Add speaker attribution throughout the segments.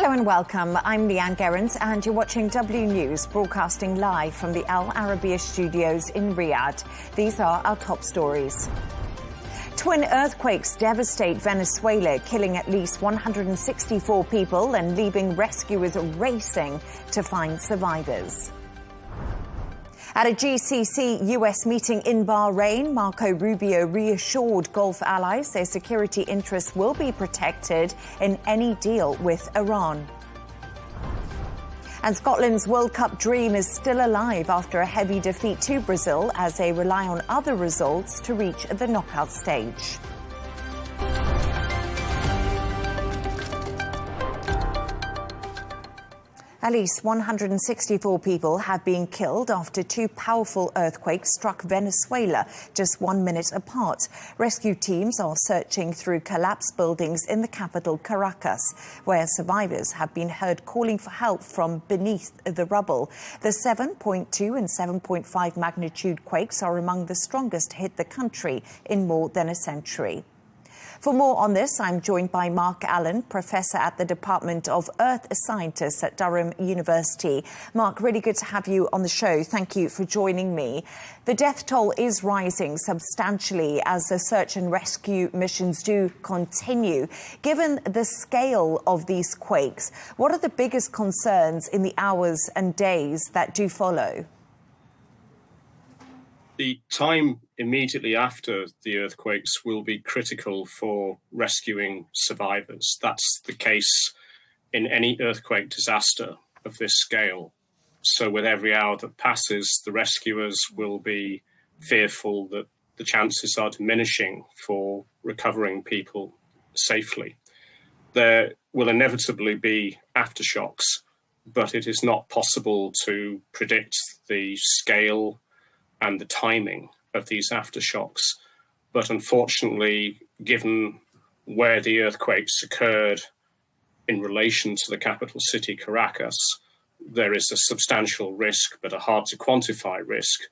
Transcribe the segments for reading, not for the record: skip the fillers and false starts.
Speaker 1: Hello and welcome. I'm Leigh Ann Gerrans and you're watching W News, broadcasting live from the Al Arabiya studios in Riyadh. These are our top stories. Twin earthquakes devastate Venezuela, killing at least 164 people and leaving rescuers racing to find survivors. At a GCC US meeting in Bahrain, Marco Rubio reassured Gulf allies their security interests will be protected in any deal with Iran. And Scotland's World Cup dream is still alive after a heavy defeat to Brazil as they rely on other results to reach the knockout stage. At least 164 people have been killed after two powerful earthquakes struck Venezuela just 1 minute apart. Rescue teams are searching through collapsed buildings in the capital, Caracas, where survivors have been heard calling for help from beneath the rubble. The 7.2 and 7.5 magnitude quakes are among the strongest to hit the country in more than a century. For more on this, I'm joined by Mark Allen, Professor at the Department of Earth Scientists at Durham University. Mark, really good to have you on the show. Thank you for joining me. The death toll is rising substantially as the search and rescue missions do continue. Given the scale of these quakes, what are the biggest concerns in the hours and days that do follow?
Speaker 2: The time immediately after the earthquakes will be critical for rescuing survivors. That's the case in any earthquake disaster of this scale. So with every hour that passes, the rescuers will be fearful that the chances are diminishing for recovering people safely. There will inevitably be aftershocks, but it is not possible to predict the scale and the timing of these aftershocks. But unfortunately, given where the earthquakes occurred in relation to the capital city, Caracas, there is a substantial risk, but a hard to quantify risk,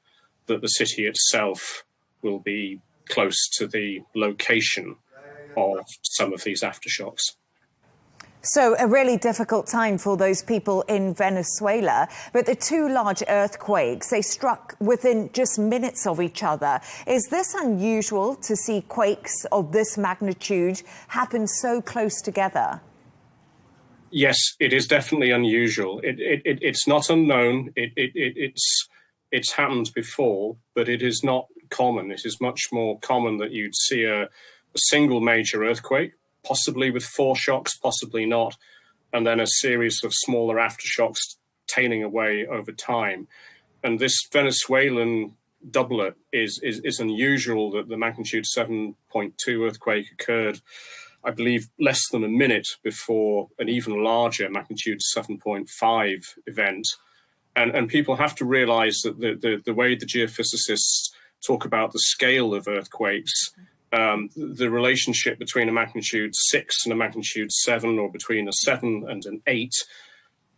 Speaker 2: that the city itself will be close to the location of some of these aftershocks.
Speaker 1: So a really difficult time for those people in Venezuela. But the two large earthquakes, they struck within just minutes of each other. Is this unusual to see quakes of this magnitude happen so close together?
Speaker 2: Yes, it is definitely unusual. It's not unknown. It's happened before, but it is not common. It is much more common that you'd see a single major earthquake, possibly with foreshocks, possibly not, and then a series of smaller aftershocks tailing away over time. And this Venezuelan doublet is unusual, that the magnitude 7.2 earthquake occurred, I believe, less than a minute before an even larger magnitude 7.5 event. And people have to realize that the way the geophysicists talk about the scale of earthquakes, the relationship between a magnitude 6 and a magnitude 7, or between a 7 and an 8,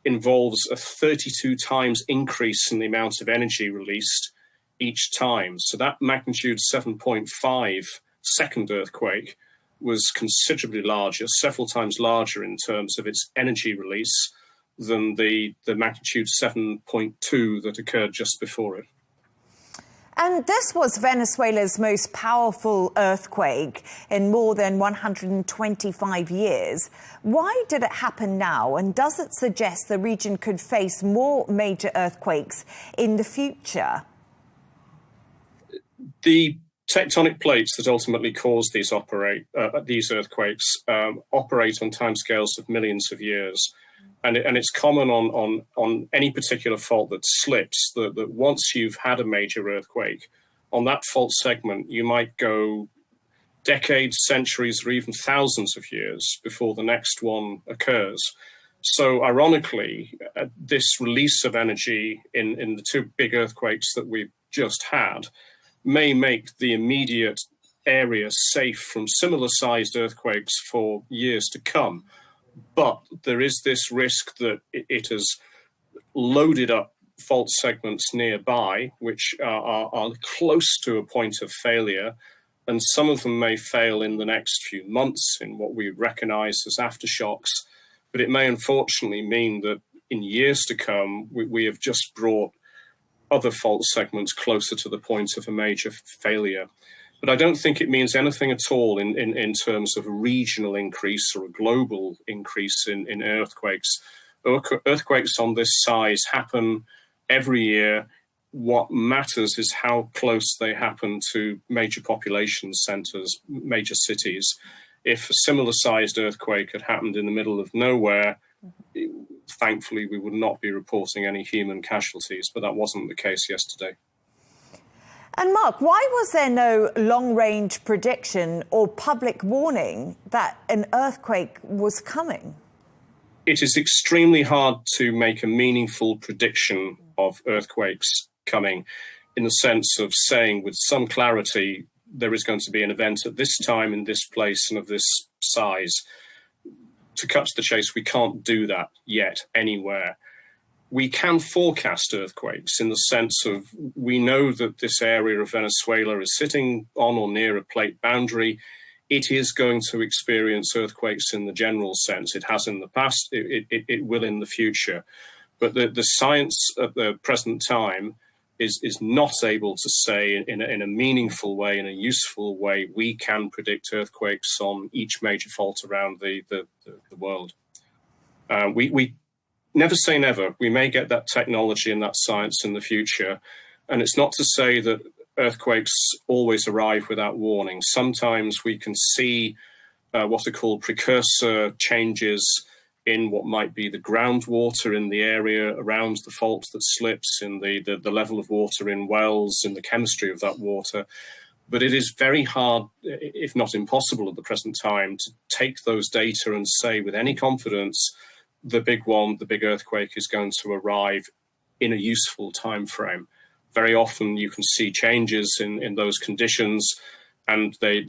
Speaker 2: involves a 32 times increase in the amount of energy released each time. So that magnitude 7.5 second earthquake was considerably larger, several times larger in terms of its energy release than the magnitude 7.2 that occurred just before it.
Speaker 1: And this was Venezuela's most powerful earthquake in more than 125 years. Why did it happen now? And does it suggest the region could face more major earthquakes in the future?
Speaker 2: The tectonic plates that ultimately cause these earthquakes operate on timescales of millions of years. And it's common on any particular fault that slips, that once you've had a major earthquake, on that fault segment, you might go decades, centuries, or even thousands of years before the next one occurs. So ironically, this release of energy in the two big earthquakes that we've just had may make the immediate area safe from similar-sized earthquakes for years to come. But there is this risk that it has loaded up fault segments nearby, which are close to a point of failure, and some of them may fail in the next few months in what we recognize as aftershocks But it may unfortunately mean that in years to come, we have just brought other fault segments closer to the point of a major failure. But I don't think it means anything at all in terms of a regional increase or a global increase in earthquakes. Earthquakes on this size happen every year. What matters is how close they happen to major population centres, major cities. If a similar sized earthquake had happened in the middle of nowhere, thankfully we would not be reporting any human casualties, but that wasn't the case yesterday.
Speaker 1: And Mark, why was there no long-range prediction or public warning that an earthquake was coming?
Speaker 2: It is extremely hard to make a meaningful prediction of earthquakes coming, in the sense of saying with some clarity there is going to be an event at this time in this place and of this size. To cut to the chase, we can't do that yet anywhere. We can forecast earthquakes in the sense of we know that this area of Venezuela is sitting on or near a plate boundary. It is going to experience earthquakes in the general sense. It has in the past, it will in the future. But the science at the present time is not able to say in a meaningful way, in a useful way, we can predict earthquakes on each major fault around the world. We never say never. We may get that technology and that science in the future. And it's not to say that earthquakes always arrive without warning. Sometimes we can see what are called precursor changes in what might be the groundwater in the area around the fault that slips, in the level of water in wells, in the chemistry of that water. But it is very hard, if not impossible at the present time, to take those data and say with any confidence, the big earthquake is going to arrive in a useful time frame. Very often you can see changes in those conditions, and they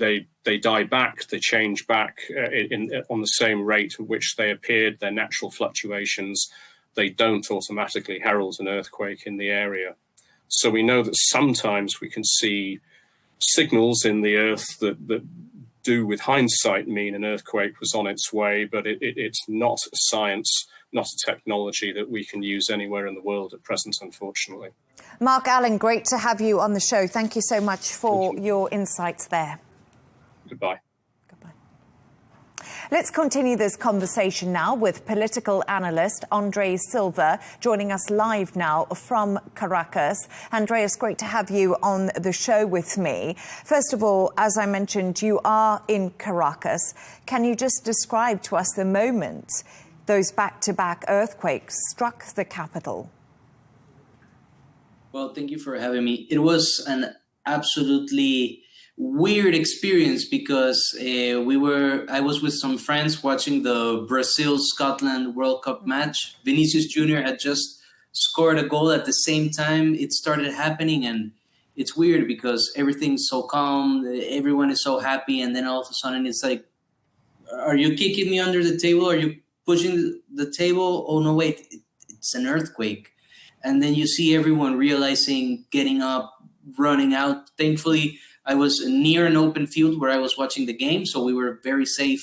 Speaker 2: die back, they change back on the same rate at which they appeared, their natural fluctuations. They don't automatically herald an earthquake in the area. So we know that sometimes we can see signals in the earth that do with hindsight mean an earthquake was on its way, but it's not a science, not a technology that we can use anywhere in the world at present, unfortunately.
Speaker 1: Mark Allen, great to have you on the show. Thank you so much for your insights there.
Speaker 2: Goodbye.
Speaker 1: Let's continue this conversation now with political analyst Andres Silva, joining us live now from Caracas. Andres, great to have you on the show with me. First of all, as I mentioned, you are in Caracas. Can you just describe to us the moment those back-to-back earthquakes struck the capital?
Speaker 3: Well, thank you for having me. It was an absolutely weird experience because I was with some friends watching the Brazil-Scotland World Cup match. Vinicius Jr. had just scored a goal at the same time it started happening, and it's weird because everything's so calm, everyone is so happy, and then all of a sudden it's like, are you kicking me under the table? Are you pushing the table? Oh no, wait, it's an earthquake. And then you see everyone realizing, getting up, running out. Thankfully, I was near an open field where I was watching the game, so we were very safe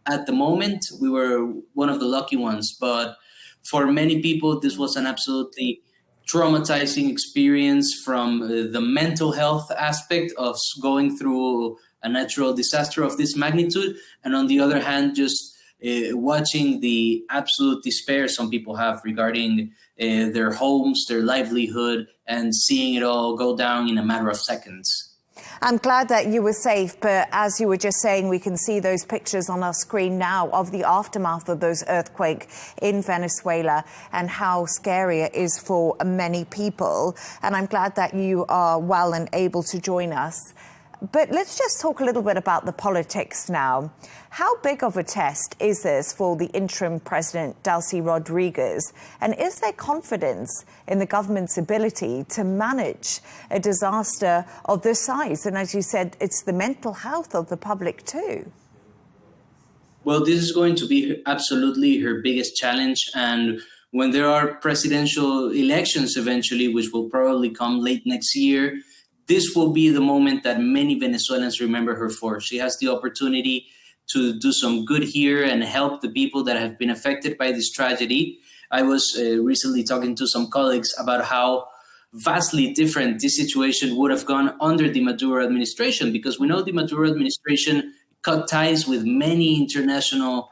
Speaker 3: at the moment. We were one of the lucky ones. But for many people, this was an absolutely traumatizing experience from the mental health aspect of going through a natural disaster of this magnitude. And on the other hand, just watching the absolute despair some people have regarding their homes, their livelihood, and seeing it all go down in a matter of seconds.
Speaker 1: I'm glad that you were safe, but as you were just saying, we can see those pictures on our screen now of the aftermath of those earthquakes in Venezuela and how scary it is for many people. And I'm glad that you are well and able to join us. But let's just talk a little bit about the politics now. How big of a test is this for the interim president, Delcy Rodriguez? And is there confidence in the government's ability to manage a disaster of this size? And as you said, it's the mental health of the public too.
Speaker 3: Well, this is going to be absolutely her biggest challenge. And when there are presidential elections eventually, which will probably come late next year, this will be the moment that many Venezuelans remember her for. She has the opportunity to do some good here and help the people that have been affected by this tragedy. I was recently talking to some colleagues about how vastly different this situation would have gone under the Maduro administration, because we know the Maduro administration cut ties with many international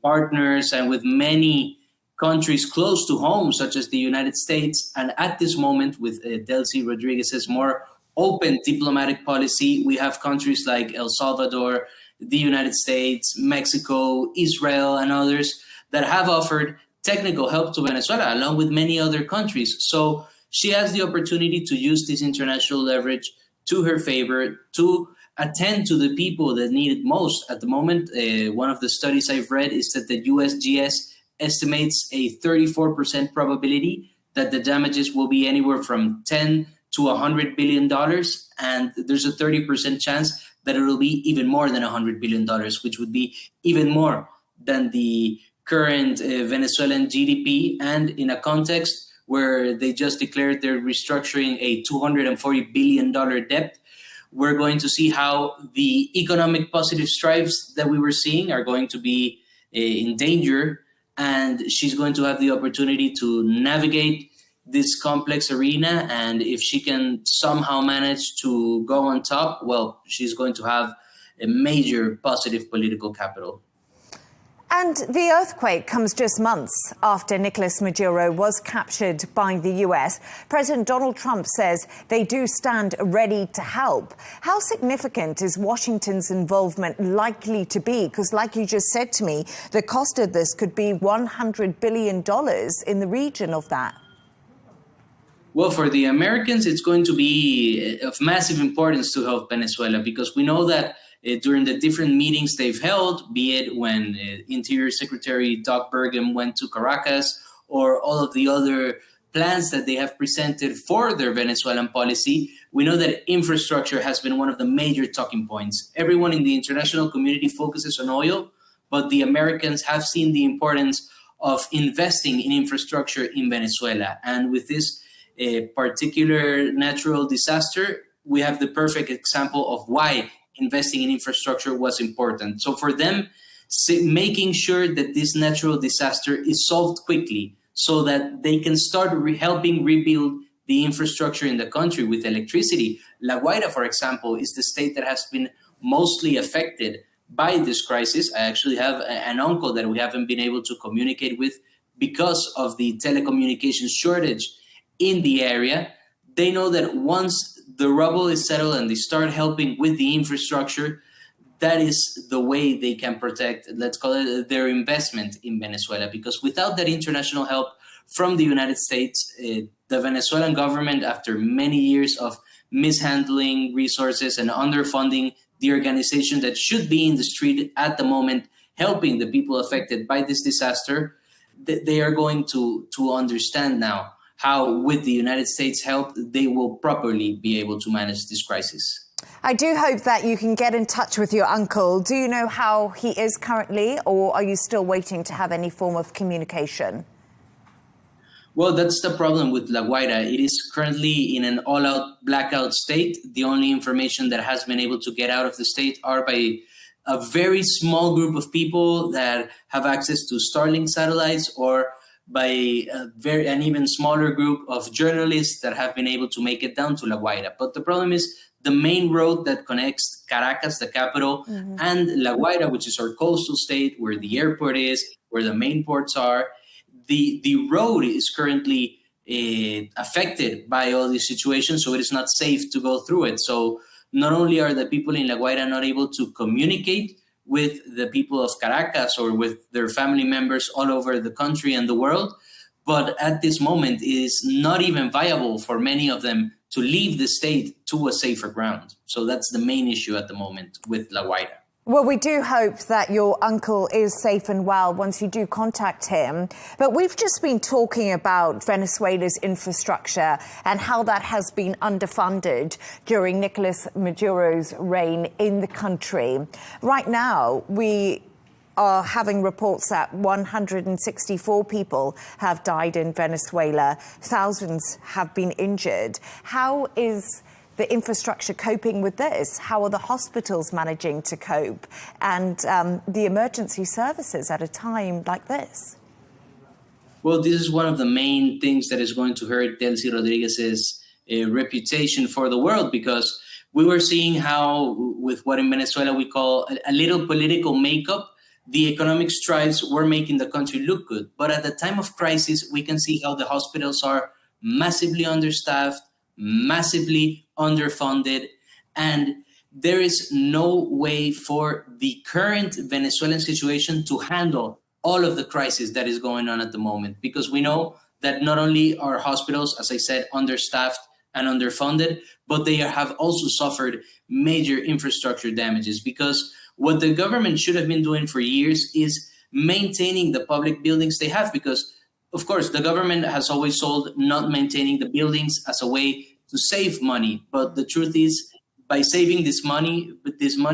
Speaker 3: partners and with many countries close to home, such as the United States. And at this moment, with Delcy Rodriguez's more open diplomatic policy, we have countries like El Salvador, the United States, Mexico, Israel, and others that have offered technical help to Venezuela, along with many other countries. So she has the opportunity to use this international leverage to her favor, to attend to the people that need it most. At the moment, one of the studies I've read is that the USGS estimates a 34% probability that the damages will be anywhere from 10 to $100 billion. And there's a 30% chance that it will be even more than $100 billion, which would be even more than the current Venezuelan GDP. And in a context where they just declared they're restructuring a $240 billion debt, we're going to see how the economic positive strides that we were seeing are going to be in danger. And she's going to have the opportunity to navigate this complex arena. And if she can somehow manage to go on top, well, she's going to have a major positive political capital.
Speaker 1: And the earthquake comes just months after Nicolas Maduro was captured by the US. President Donald Trump says they do stand ready to help. How significant is Washington's involvement likely to be? Because like you just said to me, the cost of this could be $100 billion in the region of that.
Speaker 3: Well, for the Americans, it's going to be of massive importance to help Venezuela, because we know that during the different meetings they've held, be it when Interior Secretary Doug Burgum went to Caracas, or all of the other plans that they have presented for their Venezuelan policy, we know that infrastructure has been one of the major talking points. Everyone in the international community focuses on oil, but the Americans have seen the importance of investing in infrastructure in Venezuela. And with this particular natural disaster, we have the perfect example of why investing in infrastructure was important. So for them, making sure that this natural disaster is solved quickly so that they can start helping rebuild the infrastructure in the country with electricity. La Guaira, for example, is the state that has been mostly affected by this crisis. I actually have an uncle that we haven't been able to communicate with because of the telecommunications shortage in the area. They know that once the rubble is settled and they start helping with the infrastructure, that is the way they can protect, let's call it, their investment in Venezuela. Because without that international help from the United States, the Venezuelan government, after many years of mishandling resources and underfunding the organization that should be in the street at the moment, helping the people affected by this disaster, they are going to understand now how, with the United States' help, they will properly be able to manage this crisis.
Speaker 1: I do hope that you can get in touch with your uncle. Do you know how he is currently, or are you still waiting to have any form of communication?
Speaker 3: Well, that's the problem with La Guaira. It is currently in an all-out blackout state. The only information that has been able to get out of the state are by a very small group of people that have access to Starlink satellites, or by an even smaller group of journalists that have been able to make it down to La Guaira. But the problem is the main road that connects Caracas, the capital, and La Guaira, which is our coastal state, where the airport is, where the main ports are. The road is currently affected by all these situations, so it is not safe to go through it. So not only are the people in La Guaira not able to communicate with the people of Caracas or with their family members all over the country and the world, but at this moment it is not even viable for many of them to leave the state to a safer ground. So that's the main issue at the moment with La Guaira.
Speaker 1: Well, we do hope that your uncle is safe and well once you do contact him. But we've just been talking about Venezuela's infrastructure and how that has been underfunded during Nicolas Maduro's reign in the country. Right now, we are having reports that 164 people have died in Venezuela. Thousands have been injured. How is the infrastructure coping with this? How are the hospitals managing to cope, and the emergency services at a time like this?
Speaker 3: Well, this is one of the main things that is going to hurt Delcy Rodriguez's reputation for the world, because we were seeing how, with what in Venezuela we call a little political makeup, the economic strides were making the country look good. But at the time of crisis, we can see how the hospitals are massively understaffed, massively underfunded, and there is no way for the current Venezuelan situation to handle all of the crisis that is going on at the moment, because we know that not only are hospitals, as I said, understaffed and underfunded, but they have also suffered major infrastructure damages, because what the government should have been doing for years is maintaining the public buildings they have, because of course the government has always sold not maintaining the buildings as a way to save money. But the truth is, by saving this money,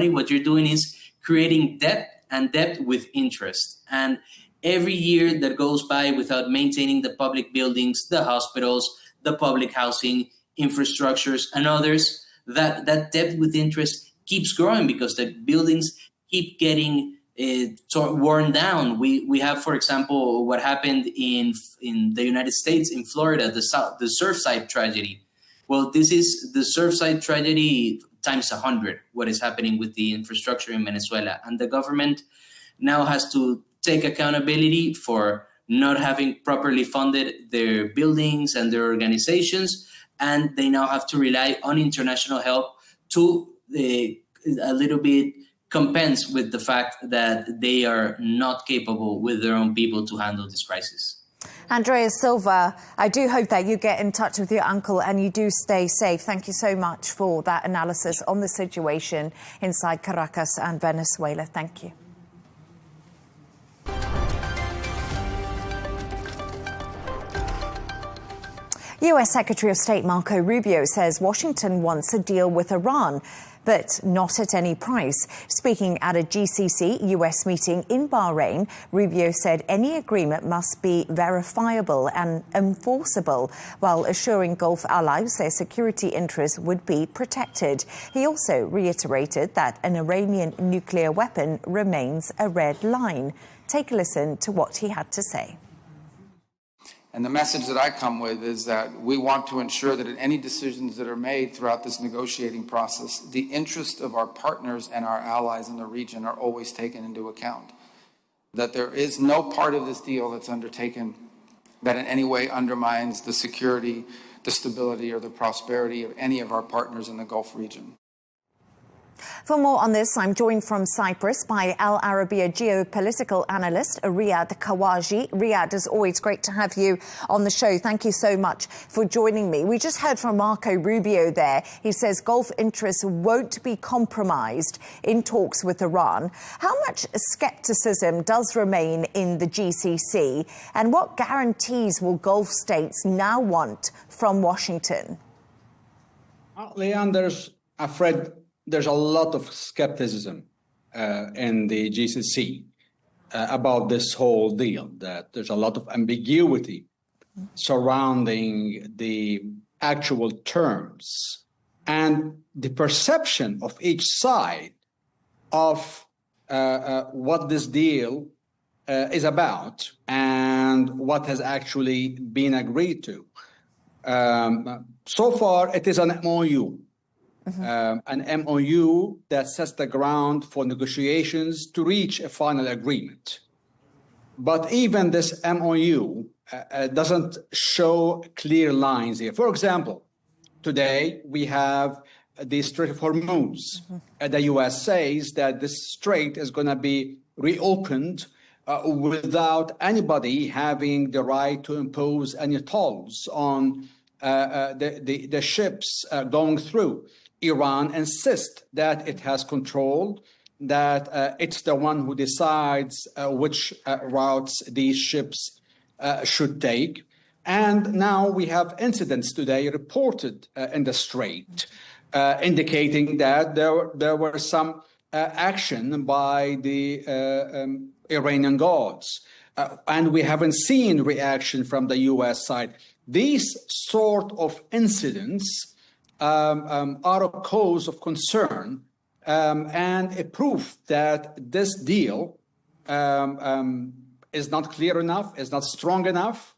Speaker 3: what you're doing is creating debt, and debt with interest. And every year that goes by without maintaining the public buildings, the hospitals, the public housing, infrastructures, and others, that debt with interest keeps growing, because the buildings keep getting worn down. We have, for example, what happened in the United States, in Florida, the Surfside tragedy. Well, this is the Surfside tragedy times 100, what is happening with the infrastructure in Venezuela. And the government now has to take accountability for not having properly funded their buildings and their organizations. And they now have to rely on international help to a little bit compense with the fact that they are not capable with their own people to handle this crisis.
Speaker 1: Andrea Silva, I do hope that you get in touch with your uncle and you do stay safe. Thank you so much for that analysis on the situation inside Caracas and Venezuela. Thank you. U.S. Secretary of State Marco Rubio says Washington wants a deal with Iran, but not at any price. Speaking at a GCC U.S. meeting in Bahrain, Rubio said any agreement must be verifiable and enforceable, while assuring Gulf allies their security interests would be protected. He also reiterated that an Iranian nuclear weapon remains a red line. Take a listen to what he had to say.
Speaker 4: And the message that I come with is that we want to ensure that in any decisions that are made throughout this negotiating process, the interests of our partners and our allies in the region are always taken into account. That there is no part of this deal that's undertaken that in any way undermines the security, the stability, or the prosperity of any of our partners in the Gulf region.
Speaker 1: For more on this, I'm joined from Cyprus by Al Arabiya geopolitical analyst Riyad Kawaji. Riyad, as always, great to have you on the show. Thank you so much for joining me. We just heard from Marco Rubio there. He says Gulf interests won't be compromised in talks with Iran. How much skepticism does remain in the GCC, and what guarantees will Gulf states now want from Washington?
Speaker 5: Leigh Ann, there's a lot of skepticism in the GCC about this whole deal, that there's a lot of ambiguity surrounding the actual terms and the perception of each side of what this deal is about and what has actually been agreed to. So far, it is an MOU. An MOU that sets the ground for negotiations to reach a final agreement. But even this MOU doesn't show clear lines here. For example, today we have the Strait of Hormuz. The U.S. says that this strait is going to be reopened without anybody having the right to impose any tolls on the ships going through. Iran insists that it has control, that it's the one who decides which routes these ships should take. And now we have incidents today reported in the Strait indicating that there were some action by the Iranian guards. And we haven't seen reaction from the U.S. side. These sort of incidents are a cause of concern and a proof that this deal is not clear enough, is not strong enough,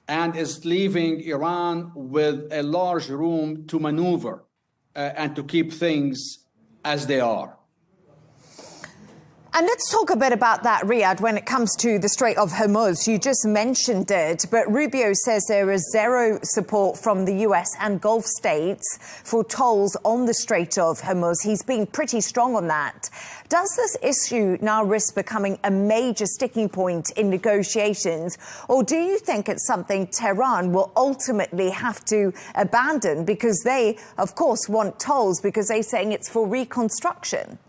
Speaker 5: and is leaving Iran with a large room to maneuver and to keep things as they are.
Speaker 1: And let's talk a bit about that, Riyadh, when it comes to the Strait of Hormuz. You just mentioned it, but Rubio says there is zero support from the US and Gulf states for tolls on the Strait of Hormuz. He's been pretty strong on that. Does this issue now risk becoming a major sticking point in negotiations, or do you think it's something Tehran will ultimately have to abandon because they, of course, want tolls because they're saying it's for reconstruction?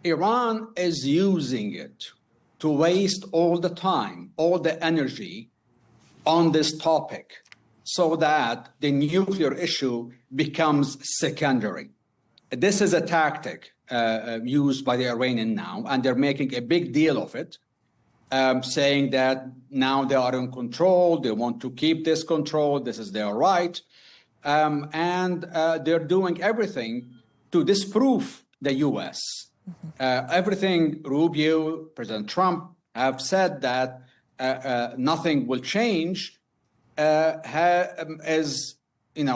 Speaker 5: Iran is using it to waste all the time, all the energy on this topic so that the nuclear issue becomes secondary. This is a tactic used by the Iranians now, and they're making a big deal of it, saying that now they are in control, they want to keep this control, this is their right, and they're doing everything to disprove the US. Everything Rubio, President Trump have said that nothing will change is, in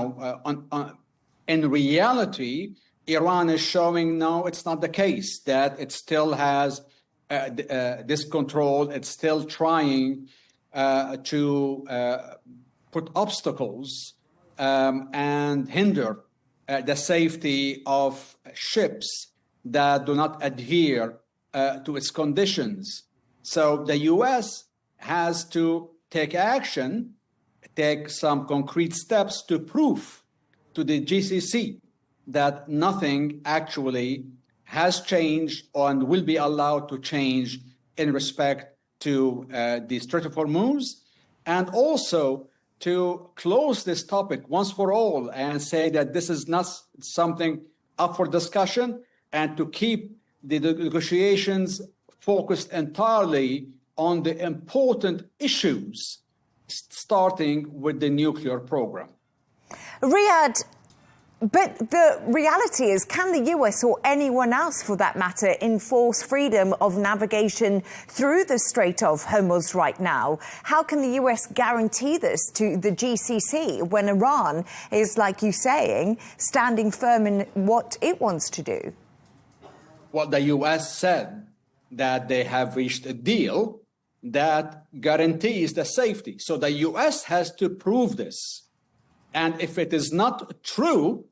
Speaker 5: reality, Iran is showing no, it's not the case, that it still has this control. It's still trying to put obstacles and hinder the safety of ships that do not adhere to its conditions. So the US has to take action, take some concrete steps to prove to the GCC that nothing actually has changed and will be allowed to change in respect to the Strait of Hormuz, and also to close this topic once for all and say that this is not something up for discussion, and to keep the negotiations focused entirely on the important issues, starting with the nuclear program.
Speaker 1: Riyadh, but the reality is, can the US or anyone else, for that matter, enforce freedom of navigation through the Strait of Hormuz right now? How can the US guarantee this to the GCC when Iran is, like you saying, standing firm in what it wants to do?
Speaker 5: Well, the US said that they have reached a deal that guarantees the safety. So the US has to prove this. And if it is not true,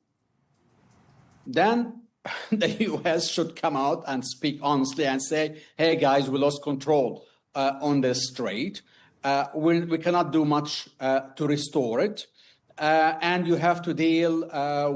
Speaker 5: then the US should come out and speak honestly and say, hey, guys, we lost control on this strait. We cannot do much to restore it. And you have to deal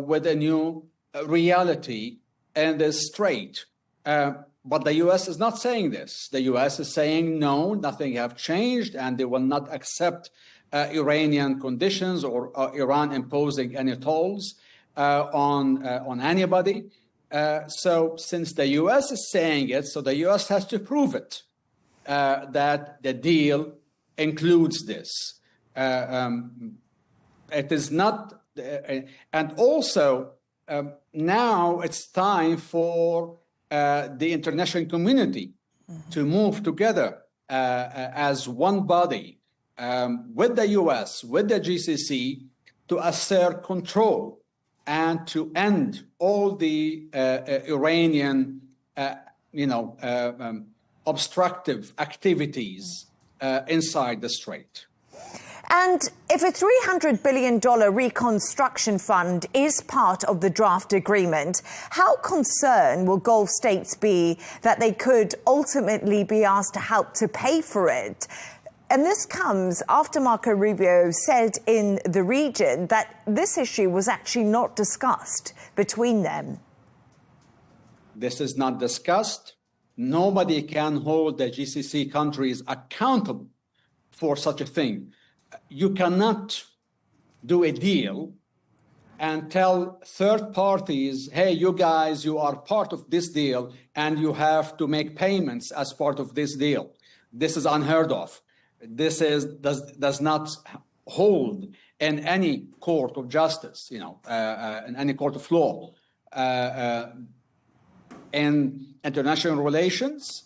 Speaker 5: with a new reality in this strait. But the US is not saying this. The US is saying, no, nothing have changed, and they will not accept Iranian conditions or Iran imposing any tolls on anybody. So since the US is saying it, so the US has to prove it, that the deal includes this. It is not, and also now it's time for the international community to move together as one body with the US, with the GCC, to assert control and to end all the Iranian, obstructive activities inside the strait.
Speaker 1: And if a $300 billion reconstruction fund is part of the draft agreement, how concerned will Gulf states be that they could ultimately be asked to help to pay for it? And this comes after Marco Rubio said in the region that this issue was actually not discussed between them.
Speaker 5: This is not discussed. Nobody can hold the GCC countries accountable for such a thing. You cannot do a deal and tell third parties, hey, you guys, you are part of this deal and you have to make payments as part of this deal. This is unheard of. This does not hold in any court of justice, in any court of law. In international relations,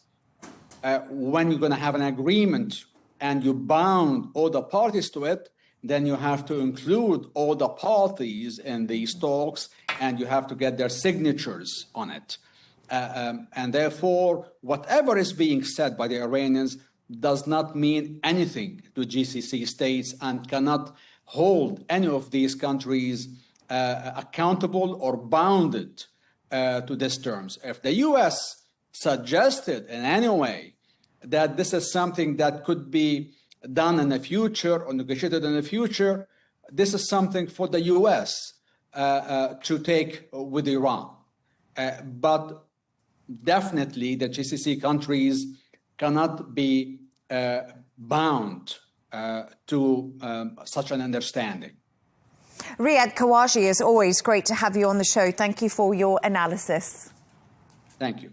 Speaker 5: when you're going to have an agreement and you bound all the parties to it, then you have to include all the parties in these talks and you have to get their signatures on it. And therefore, whatever is being said by the Iranians does not mean anything to GCC states and cannot hold any of these countries accountable or bounded to these terms. If the U.S. suggested in any way that this is something that could be done in the future or negotiated in the future, this is something for the U.S. To take with Iran. But definitely the GCC countries cannot be bound to such an understanding.
Speaker 1: Riyad Kawashi, as always, great to have you on the show. Thank you for your analysis.
Speaker 5: Thank you.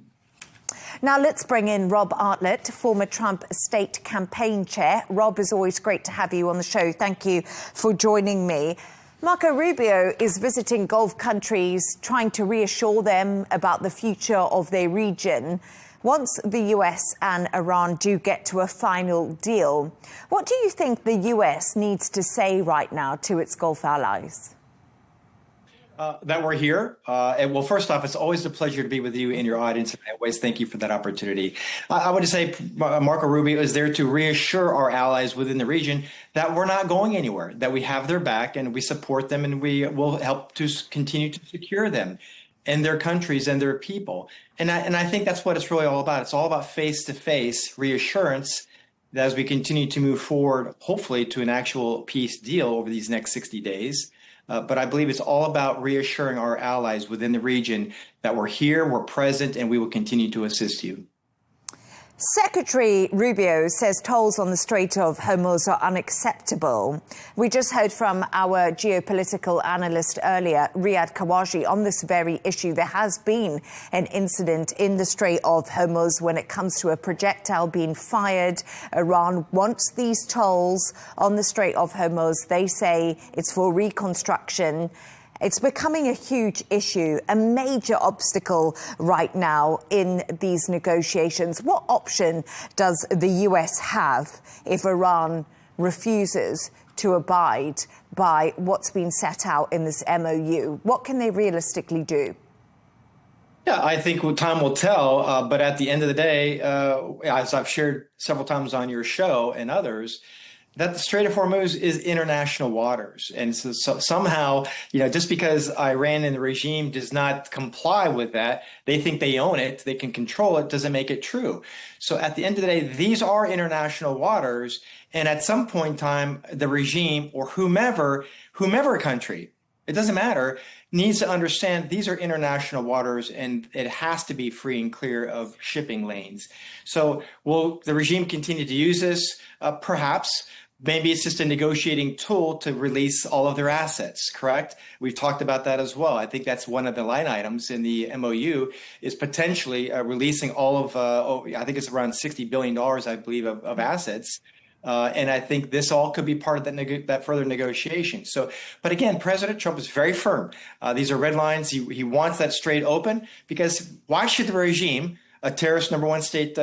Speaker 1: Now let's bring in Rob Artlett, former Trump state campaign chair. Rob, as always, great to have you on the show. Thank you for joining me. Marco Rubio is visiting Gulf countries, trying to reassure them about the future of their region. Once the US and Iran do get to a final deal, what do you think the US needs to say right now to its Gulf allies?
Speaker 6: That we're here. And well, first off, it's always a pleasure to be with you and your audience. I always thank you for that opportunity. I would say Marco Rubio is there to reassure our allies within the region that we're not going anywhere, that we have their back and we support them and we will help to continue to secure them and their countries and their people. And I think that's what it's really all about. It's all about face-to-face reassurance that as we continue to move forward, hopefully to an actual peace deal over these next 60 days. But I believe it's all about reassuring our allies within the region that we're here, we're present, and we will continue to assist you.
Speaker 1: Secretary Rubio says tolls on the Strait of Hormuz are unacceptable. We just heard from our geopolitical analyst earlier, Riyad Kawashi, on this very issue. There has been an incident in the Strait of Hormuz when it comes to a projectile being fired. Iran wants these tolls on the Strait of Hormuz. They say it's for reconstruction. It's becoming a huge issue, a major obstacle right now in these negotiations. What option does the US have if Iran refuses to abide by what's been set out in this MOU? What can they realistically do?
Speaker 6: Yeah, I think time will tell. But at the end of the day, as I've shared several times on your show and others, that the Strait of Hormuz is international waters. And so somehow, just because Iran and the regime does not comply with that, they think they own it, they can control it, doesn't make it true. So at the end of the day, these are international waters. And at some point in time, the regime or whomever country, it doesn't matter, needs to understand these are international waters and it has to be free and clear of shipping lanes. So will the regime continue to use this? Perhaps. Maybe it's just a negotiating tool to release all of their assets, correct? We've talked about that as well. I think that's one of the line items in the MOU is potentially releasing all of, I think it's around $60 billion, I believe, of assets. And I think this all could be part of that further negotiation. So, but again, President Trump is very firm. These are red lines. He wants that strait open because why should the regime, a terrorist #1 state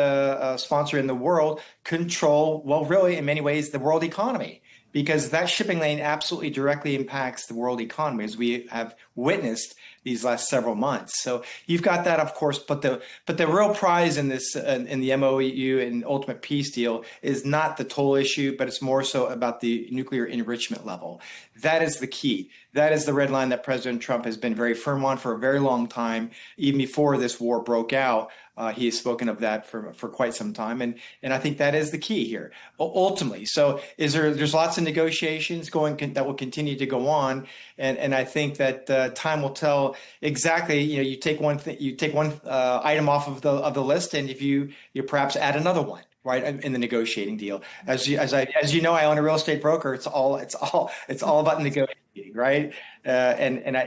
Speaker 6: sponsor in the world, control, well, really, in many ways, the world economy? Because that shipping lane absolutely directly impacts the world economy, as we have witnessed these last several months. So you've got that, of course, but the real prize in this in the MOU and ultimate peace deal is not the toll issue, but it's more so about the nuclear enrichment level. That is the key. That is the red line that President Trump has been very firm on for a very long time. Even before this war broke out, he has spoken of that for quite some time, and I think that is the key here ultimately. So there's lots of negotiations that will continue to go on, and I think that time will tell exactly. You take one item off of the list, and if you perhaps add another one. Right in the negotiating deal, as you know, I own a real estate broker. It's all about negotiating, right?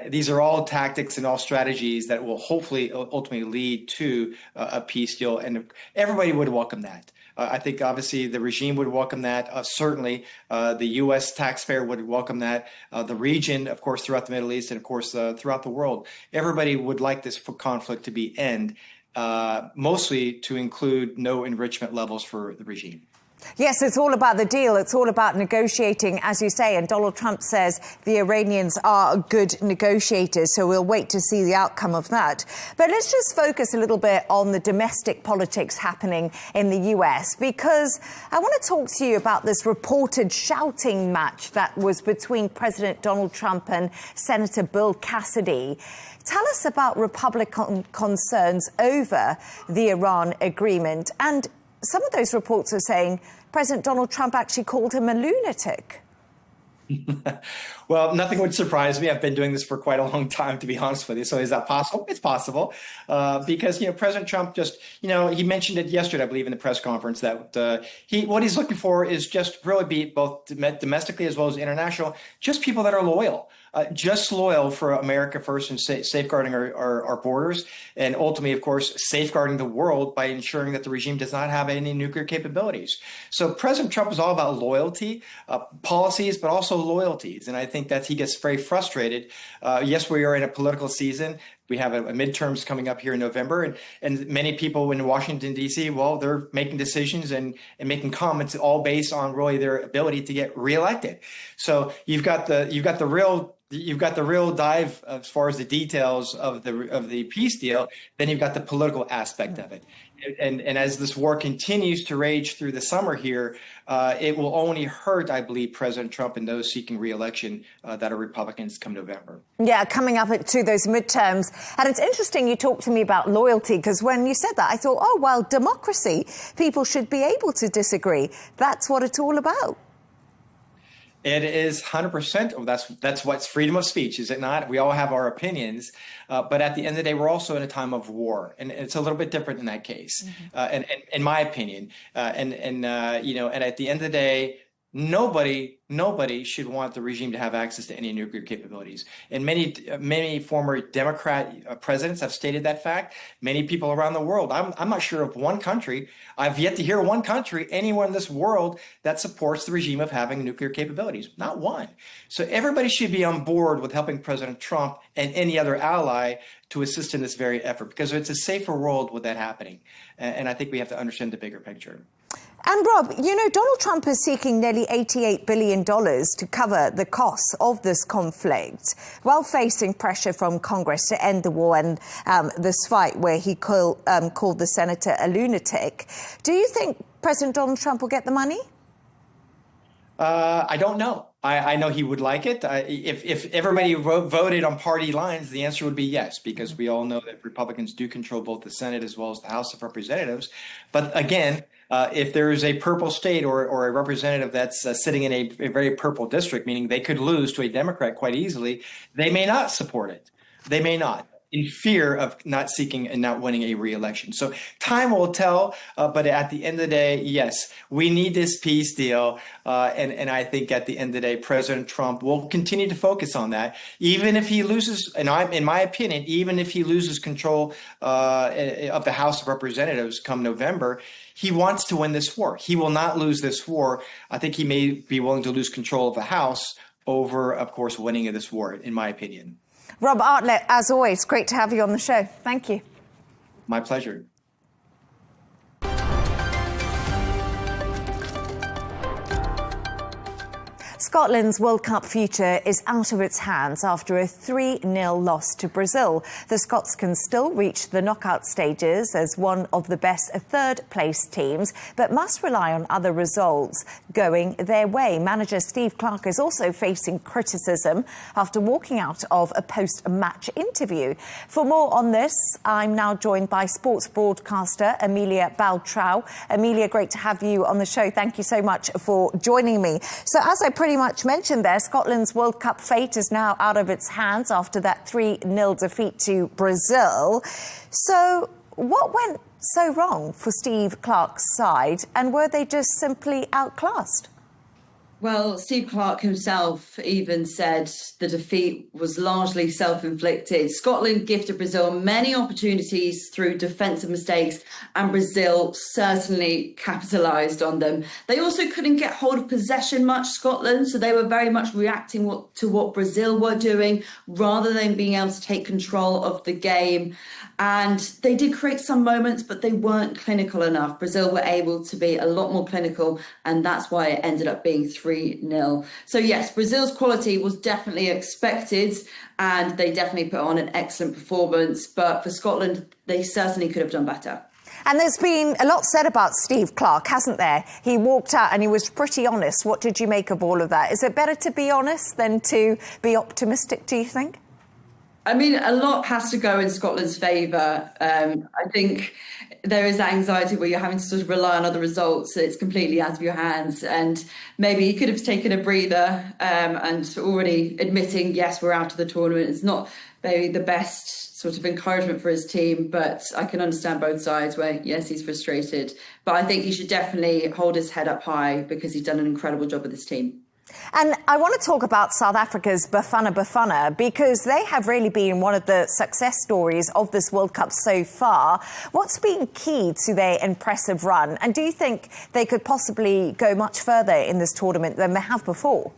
Speaker 6: These are all tactics and all strategies that will hopefully ultimately lead to a peace deal, and everybody would welcome that. I think obviously the regime would welcome that. Certainly, the U.S. taxpayer would welcome that. The region, of course, throughout the Middle East, and of course throughout the world, everybody would like this conflict to be end, mostly to include no enrichment levels for the regime.
Speaker 1: Yes, it's all about the deal. It's all about negotiating, as you say. And Donald Trump says the Iranians are good negotiators. So we'll wait to see the outcome of that. But let's just focus a little bit on the domestic politics happening in the U.S., because I want to talk to you about this reported shouting match that was between President Donald Trump and Senator Bill Cassidy. Tell us about Republican concerns over the Iran agreement. And some of those reports are saying President Donald Trump actually called him a lunatic.
Speaker 6: Well, nothing would surprise me. I've been doing this for quite a long time, to be honest with you. So is that possible? It's possible. Because, President Trump just, he mentioned it yesterday, I believe, in the press conference that what he's looking for is just really be both domestically as well as international, just people that are loyal. Just loyal for America first and safeguarding our borders, and ultimately, of course, safeguarding the world by ensuring that the regime does not have any nuclear capabilities. So President Trump is all about loyalty, policies, but also loyalties. And I think that he gets very frustrated. Yes, we are in a political season. We have a midterms coming up here in November, and many people in Washington, D.C., well, they're making decisions and making comments all based on really their ability to get reelected. So you've got the real dive as far as the details of the peace deal. Then you've got the political aspect of it. And as this war continues to rage through the summer here, it will only hurt, I believe, President Trump and those seeking re-election that are Republicans come November.
Speaker 1: Yeah, coming up to those midterms. And it's interesting you talked to me about loyalty, because when you said that, I thought, oh, well, democracy, people should be able to disagree. That's what it's all about.
Speaker 6: It is 100%. That's what's freedom of speech, is it not? We all have our opinions, but at the end of the day, we're also in a time of war, and it's a little bit different in that case. And in my opinion, and at the end of the day, nobody should want the regime to have access to any nuclear capabilities. And many former Democrat presidents have stated that fact. Many people around the world. I'm not sure of one country. I've yet to hear one country, anywhere in this world, that supports the regime of having nuclear capabilities. Not one. So everybody should be on board with helping President Trump and any other ally to assist in this very effort, because it's a safer world with that happening. And I think we have to understand the bigger picture.
Speaker 1: And Rob, Donald Trump is seeking nearly $88 billion to cover the costs of this conflict, while facing pressure from Congress to end the war and this fight where he called the senator a lunatic. Do you think President Donald Trump will get the money?
Speaker 6: I don't know. I know he would like it. If everybody voted on party lines, the answer would be yes, because we all know that Republicans do control both the Senate as well as the House of Representatives. But again, if there is a purple state or a representative that's sitting in a very purple district, meaning they could lose to a Democrat quite easily, they may not support it. They may not, in fear of not seeking and not winning a re-election. So time will tell, but at the end of the day, yes, we need this peace deal. And I think at the end of the day, President Trump will continue to focus on that, even if he loses, and in my opinion, even if he loses control of the House of Representatives come November, he wants to win this war. He will not lose this war. I think he may be willing to lose control of the House over, of course, winning this war, in my opinion.
Speaker 1: Rob Artlett, as always, great to have you on the show. Thank you.
Speaker 6: My pleasure.
Speaker 1: Scotland's World Cup future is out of its hands after a 3-0 loss to Brazil. The Scots can still reach the knockout stages as one of the best third-place teams, but must rely on other results going their way. Manager Steve Clarke is also facing criticism after walking out of a post-match interview. For more on this, I'm now joined by sports broadcaster Amelia Baltrau. Amelia, great to have you on the show. Thank you so much for joining me. So as I pretty much mentioned there, Scotland's World Cup fate is now out of its hands after that 3-0 defeat to Brazil. So what went so wrong for Steve Clarke's side, and were they just simply outclassed?
Speaker 7: Well, Steve Clarke himself even said the defeat was largely self-inflicted. Scotland gifted Brazil many opportunities through defensive mistakes, and Brazil certainly capitalised on them. They also couldn't get hold of possession much, Scotland, so they were very much reacting to what Brazil were doing rather than being able to take control of the game. And they did create some moments, but they weren't clinical enough. Brazil were able to be a lot more clinical, and that's why it ended up being 3-0. So yes, Brazil's quality was definitely expected, and they definitely put on an excellent performance. But for Scotland, they certainly could have done better.
Speaker 1: And there's been a lot said about Steve Clarke, hasn't there? He walked out and he was pretty honest. What did you make of all of that? Is it better to be honest than to be optimistic, do you think?
Speaker 7: I mean, a lot has to go in Scotland's favour. I think there is that anxiety where you're having to sort of rely on other results. It's completely out of your hands. And maybe he could have taken a breather and already admitting, yes, we're out of the tournament. It's not maybe the best sort of encouragement for his team, but I can understand both sides where, yes, he's frustrated. But I think he should definitely hold his head up high because he's done an incredible job with his team.
Speaker 1: And I want to talk about South Africa's Bafana Bafana because they have really been one of the success stories of this World Cup so far. What's been key to their impressive run? And do you think they could possibly go much further in this tournament than they have before?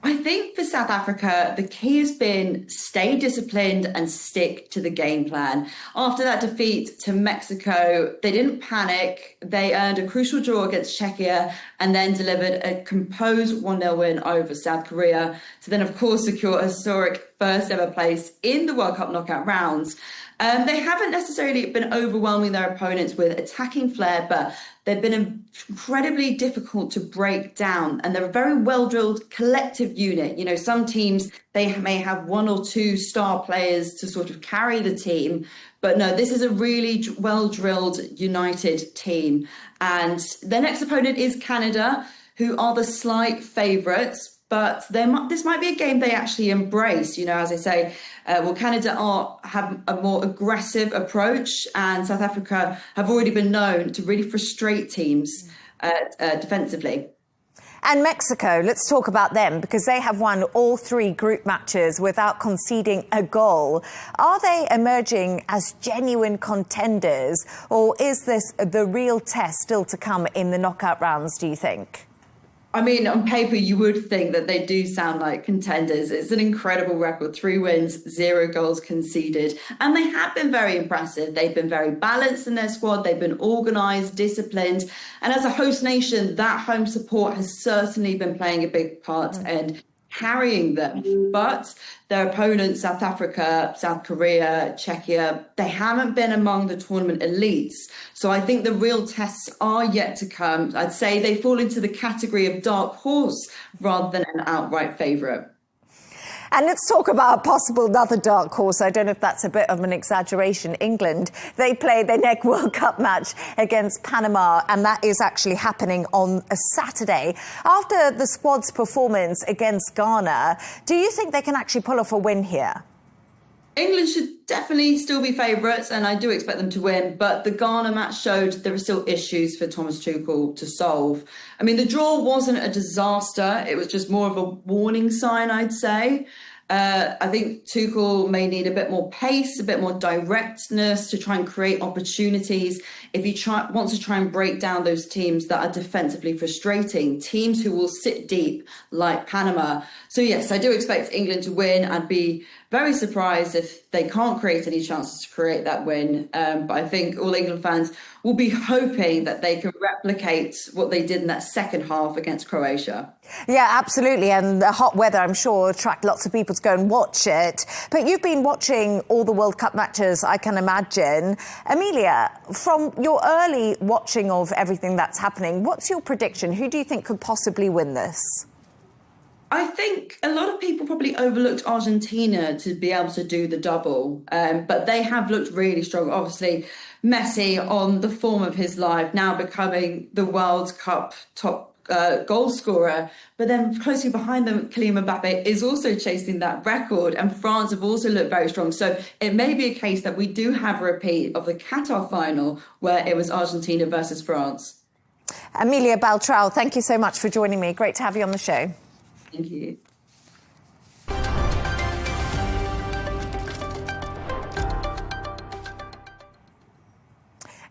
Speaker 7: I think for South Africa, the key has been stay disciplined and stick to the game plan. After that defeat to Mexico, they didn't panic. They earned a crucial draw against Czechia and then delivered a composed 1-0 win over South Korea to then, of course, secure a historic first ever place in the World Cup knockout rounds. They haven't necessarily been overwhelming their opponents with attacking flair, but they've been incredibly difficult to break down. And they're a very well-drilled collective unit. You know, some teams, they may have one or two star players to sort of carry the team. But no, this is a really well-drilled, united team. And their next opponent is Canada, who are the slight favourites. But this might be a game they actually embrace. You know, as I say, Canada have a more aggressive approach, and South Africa have already been known to really frustrate teams defensively.
Speaker 1: And Mexico, let's talk about them because they have won all 3 group matches without conceding a goal. Are they emerging as genuine contenders, or is this the real test still to come in the knockout rounds, do you think?
Speaker 7: I mean, on paper, you would think that they do sound like contenders. It's an incredible record, 3 wins, 0 goals conceded. And they have been very impressive. They've been very balanced in their squad. They've been organised, disciplined. And as a host nation, that home support has certainly been playing a big part and carrying them. But their opponents, South Africa, South Korea, Czechia, they haven't been among the tournament elites. So I think the real tests are yet to come. I'd say they fall into the category of dark horse rather than an outright favourite.
Speaker 1: And let's talk about a possible another dark horse. I don't know if that's a bit of an exaggeration. England, they play their next World Cup match against Panama, and that is actually happening on a Saturday. After the squad's performance against Ghana, do you think they can actually pull off a win here?
Speaker 7: England should definitely still be favourites, and I do expect them to win. But the Ghana match showed there are still issues for Thomas Tuchel to solve. I mean, the draw wasn't a disaster. It was just more of a warning sign, I'd say. I think Tuchel may need a bit more pace, a bit more directness to try and create opportunities if he wants to try and break down those teams that are defensively frustrating, teams who will sit deep like Panama. So yes, I do expect England to win. I'd be very surprised if they can't create any chances to create that win. But I think all England fans will be hoping that they can replicate what they did in that second half against Croatia.
Speaker 1: Yeah, absolutely. And the hot weather, I'm sure, attract lots of people to go and watch it. But you've been watching all the World Cup matches, I can imagine. Amelia, from your early watching of everything that's happening, what's your prediction? Who do you think could possibly win this?
Speaker 7: I think a lot of people probably overlooked Argentina to be able to do the double, but they have looked really strong. Obviously, Messi on the form of his life, now becoming the World Cup top goal scorer, but then closely behind them, Kylian Mbappe is also chasing that record, and France have also looked very strong. So it may be a case that we do have a repeat of the Qatar final where it was Argentina versus France.
Speaker 1: Amelia Baltrao, thank you so much for joining me. Great to have you on the show.
Speaker 7: Thank you.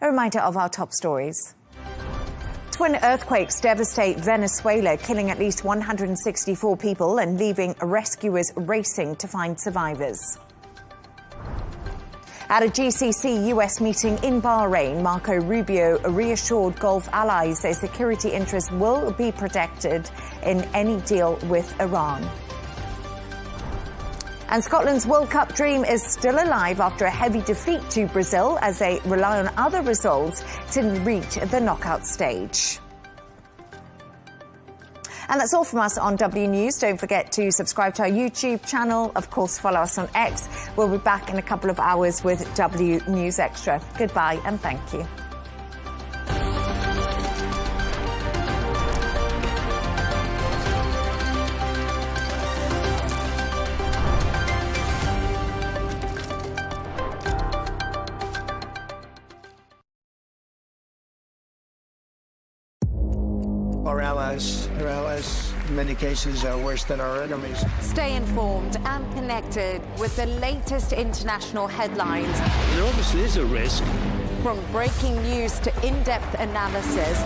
Speaker 1: A reminder of our top stories. Twin earthquakes devastate Venezuela, killing at least 164 people and leaving rescuers racing to find survivors. At a GCC US meeting in Bahrain, Marco Rubio reassured Gulf allies their security interests will be protected in any deal with Iran. And Scotland's World Cup dream is still alive after a heavy defeat to Brazil as they rely on other results to reach the knockout stage. And that's all from us on W News. Don't forget to subscribe to our YouTube channel. Of course, follow us on X. We'll be back in a couple of hours with W News Extra. Goodbye and thank you.
Speaker 8: Our allies, in many cases, are worse than our enemies.
Speaker 9: Stay informed and connected with the latest international headlines.
Speaker 10: There obviously is a risk.
Speaker 9: From breaking news to in-depth analysis.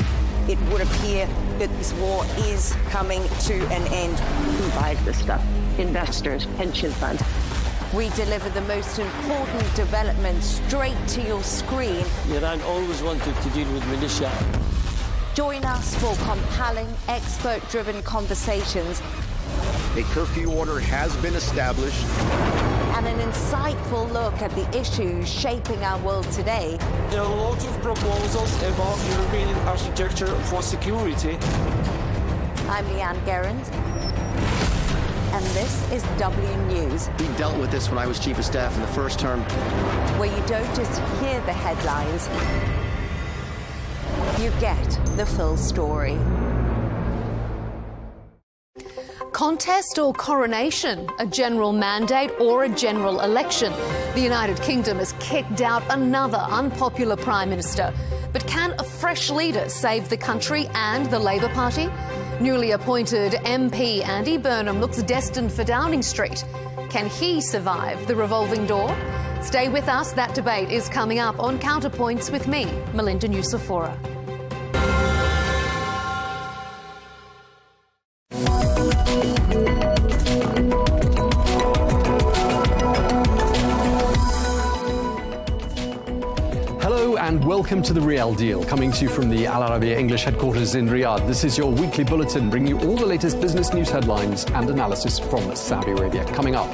Speaker 11: It would appear that this war is coming to an end.
Speaker 12: Who buys this stuff? Investors, pension funds.
Speaker 9: We deliver the most important developments straight to your screen.
Speaker 10: Iran always wanted to deal with militia.
Speaker 9: Join us for compelling, expert-driven conversations.
Speaker 13: A curfew order has been established.
Speaker 9: And an insightful look at the issues shaping our world today.
Speaker 14: There are lots of proposals about European architecture for security.
Speaker 9: I'm Leigh Ann Gerrans. And this is W News.
Speaker 15: We dealt with this when I was Chief of Staff in the first term.
Speaker 9: Where you don't just hear the headlines, you get the full story.
Speaker 16: Contest or coronation, a general mandate or a general election. The United Kingdom has kicked out another unpopular Prime Minister. But can a fresh leader save the country and the Labour Party? Newly appointed MP Andy Burnham looks destined for Downing Street. Can he survive the revolving door? Stay with us. That debate is coming up on Counterpoints with me, Melinda Nucifora.
Speaker 17: And welcome to The Real Deal, coming to you from the Arabiya English headquarters in Riyadh. This is your weekly bulletin, bringing you all the latest business news headlines and analysis from Saudi Arabia. Coming up,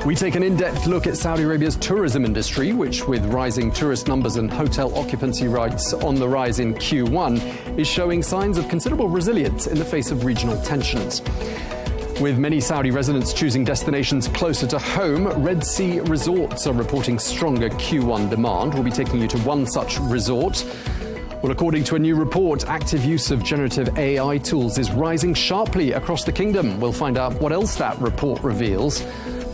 Speaker 17: we take an in-depth look at Saudi Arabia's tourism industry, which, with rising tourist numbers and hotel occupancy rates on the rise in Q1, is showing signs of considerable resilience in the face of regional tensions. With many Saudi residents choosing destinations closer to home, Red Sea resorts are reporting stronger Q1 demand. We'll be taking you to one such resort. Well, according to a new report, active use of generative AI tools is rising sharply across the kingdom. We'll find out what else that report reveals.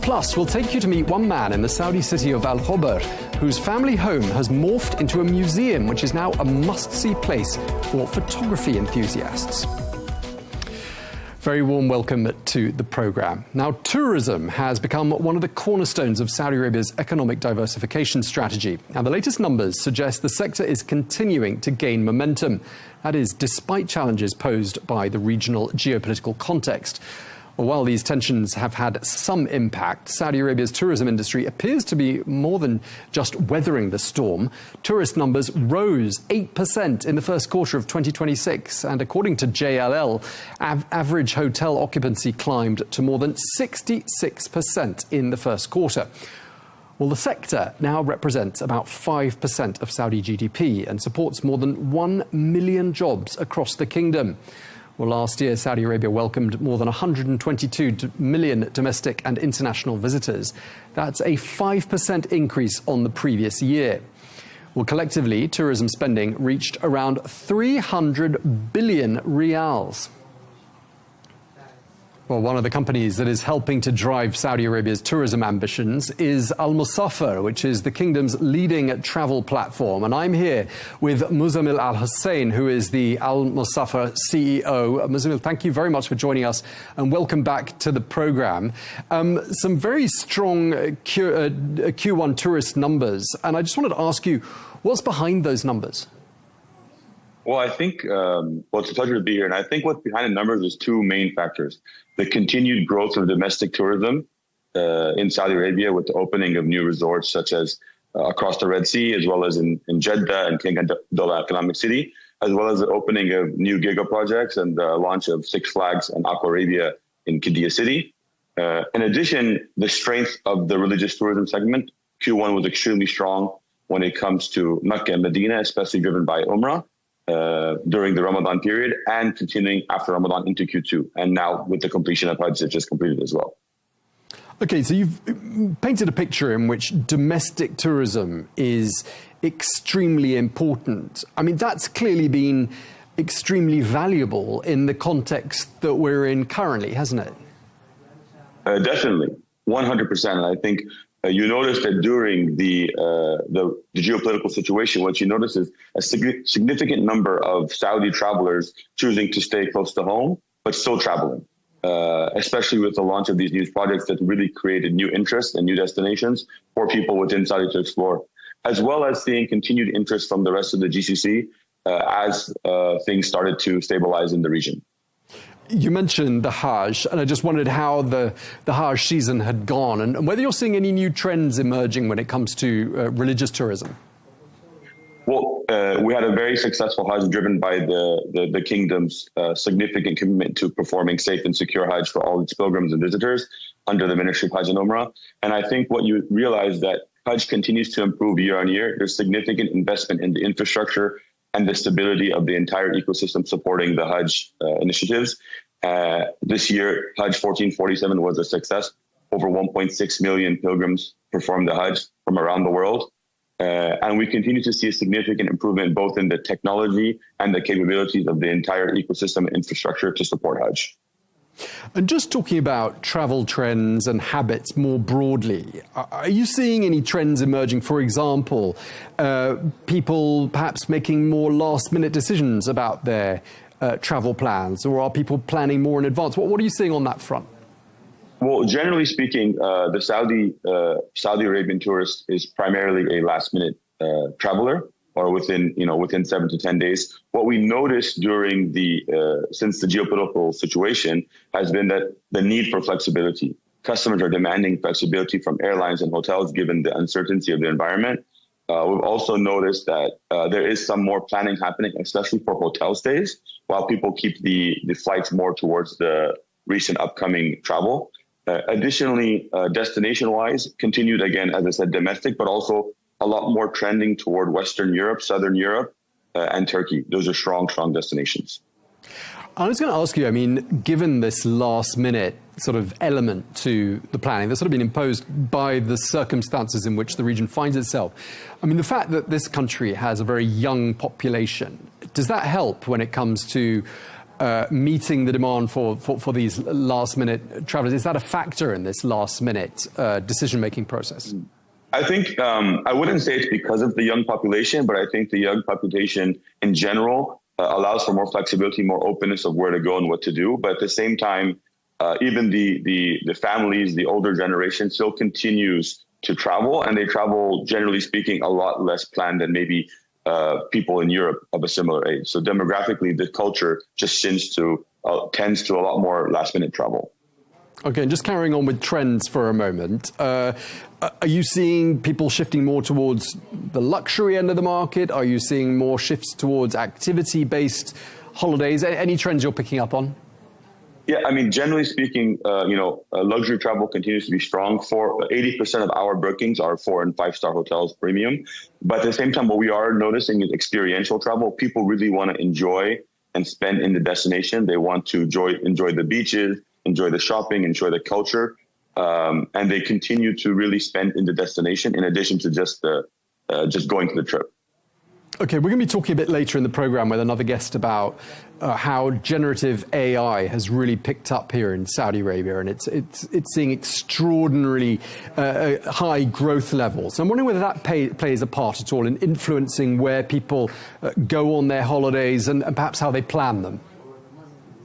Speaker 17: Plus, we'll take you to meet one man in the Saudi city of Al Khobar, whose family home has morphed into a museum, which is now a must-see place for photography enthusiasts. Very warm welcome to the programme. Now, tourism has become one of the cornerstones of Saudi Arabia's economic diversification strategy. Now, the latest numbers suggest the sector is continuing to gain momentum. That is, despite challenges posed by the regional geopolitical context. Well, while these tensions have had some impact, Saudi Arabia's tourism industry appears to be more than just weathering the storm. Tourist numbers rose 8% in the first quarter of 2026, and according to JLL, average hotel occupancy climbed to more than 66% in the first quarter. Well, the sector now represents about 5% of Saudi GDP and supports more than 1 million jobs across the kingdom. Well, last year, Saudi Arabia welcomed more than 122 million domestic and international visitors. That's a 5% increase on the previous year. Well, collectively, tourism spending reached around 300 billion riyals. Well, one of the companies that is helping to drive Saudi Arabia's tourism ambitions is Al Musafir, which is the kingdom's leading travel platform. And I'm here with Muzammil Al Hussein, who is the Al Musafir CEO. Muzammil, thank you very much for joining us and welcome back to the program. Some very strong Q1 tourist numbers. And I just wanted to ask you, what's behind those numbers?
Speaker 18: Well, I think, it's a pleasure to be here. And I think what's behind the numbers is two main factors. The continued growth of domestic tourism in Saudi Arabia with the opening of new resorts such as across the Red Sea, as well as in Jeddah and King Abdullah Economic City, as well as the opening of new giga projects and the launch of Six Flags and Aqua Arabia in Qiddiya City. In addition, the strength of the religious tourism segment, Q1 was extremely strong when it comes to Mecca and Medina, especially driven by Umrah. During the Ramadan period and continuing after Ramadan into Q2. And now with the completion of Hajj, it's just completed as well.
Speaker 17: Okay, so you've painted a picture in which domestic tourism is extremely important. I mean, that's clearly been extremely valuable in the context that we're in currently, hasn't it?
Speaker 18: Definitely, 100%. And I think you notice that during the geopolitical situation, what you notice is a significant number of Saudi travelers choosing to stay close to home, but still traveling, especially with the launch of these new projects that really created new interest and new destinations for people within Saudi to explore, as well as seeing continued interest from the rest of the GCC as things started to stabilize in the region.
Speaker 17: You mentioned the Hajj, and I just wondered how the Hajj season had gone and whether you're seeing any new trends emerging when it comes to religious tourism.
Speaker 18: Well, we had a very successful Hajj driven by the kingdom's significant commitment to performing safe and secure Hajj for all its pilgrims and visitors under the Ministry of Hajj and Umrah. And I think what you realize that Hajj continues to improve year on year. There's significant investment in the infrastructure and the stability of the entire ecosystem supporting the Hajj initiatives. This year, Hajj 1447 was a success. Over 1.6 million pilgrims performed the Hajj from around the world. And we continue to see a significant improvement both in the technology and the capabilities of the entire ecosystem and infrastructure to support Hajj.
Speaker 17: And just talking about travel trends and habits more broadly, are you seeing any trends emerging? For example, people perhaps making more last-minute decisions about their travel plans, or are people planning more in advance? What are you seeing on that front?
Speaker 18: Well, generally speaking, the Saudi Arabian tourist is primarily a last-minute traveler, or within 7 to 10 days. What we noticed during since the geopolitical situation has been that the need for flexibility. Customers are demanding flexibility from airlines and hotels given the uncertainty of the environment. We've also noticed that there is some more planning happening, especially for hotel stays, while people keep the flights more towards the recent upcoming travel. Additionally, destination-wise, continued again, as I said, domestic, but also a lot more trending toward Western Europe, Southern Europe, and Turkey. Those are strong destinations.
Speaker 17: I was going to ask you, I mean, given this last minute sort of element to the planning that's sort of been imposed by the circumstances in which the region finds itself, I mean, the fact that this country has a very young population, does that help when it comes to meeting the demand for these last minute travelers? Is that a factor in this last minute decision-making process?
Speaker 18: I think I wouldn't say it's because of the young population, but I think the young population in general allows for more flexibility, more openness of where to go and what to do. But at the same time, even the families, the older generation still continues to travel, and they travel, generally speaking, a lot less planned than maybe people in Europe of a similar age. So demographically, the culture just tends to a lot more last-minute travel.
Speaker 17: Okay, and just carrying on with trends for a moment, are you seeing people shifting more towards the luxury end of the market? Are you seeing more shifts towards activity-based holidays? Any trends you're picking up on?
Speaker 18: Yeah, I mean, generally speaking, luxury travel continues to be strong. 80% of our bookings are 4- and 5-star hotels premium. But at the same time, what we are noticing is experiential travel. People really want to enjoy and spend in the destination. They want to enjoy the beaches, enjoy the shopping, enjoy the culture. And they continue to really spend in the destination in addition to just going to the trip.
Speaker 17: Okay, we're going to be talking a bit later in the program with another guest about how generative AI has really picked up here in Saudi Arabia, and it's seeing extraordinarily high growth levels. I'm wondering whether that plays a part at all in influencing where people go on their holidays and perhaps how they plan them.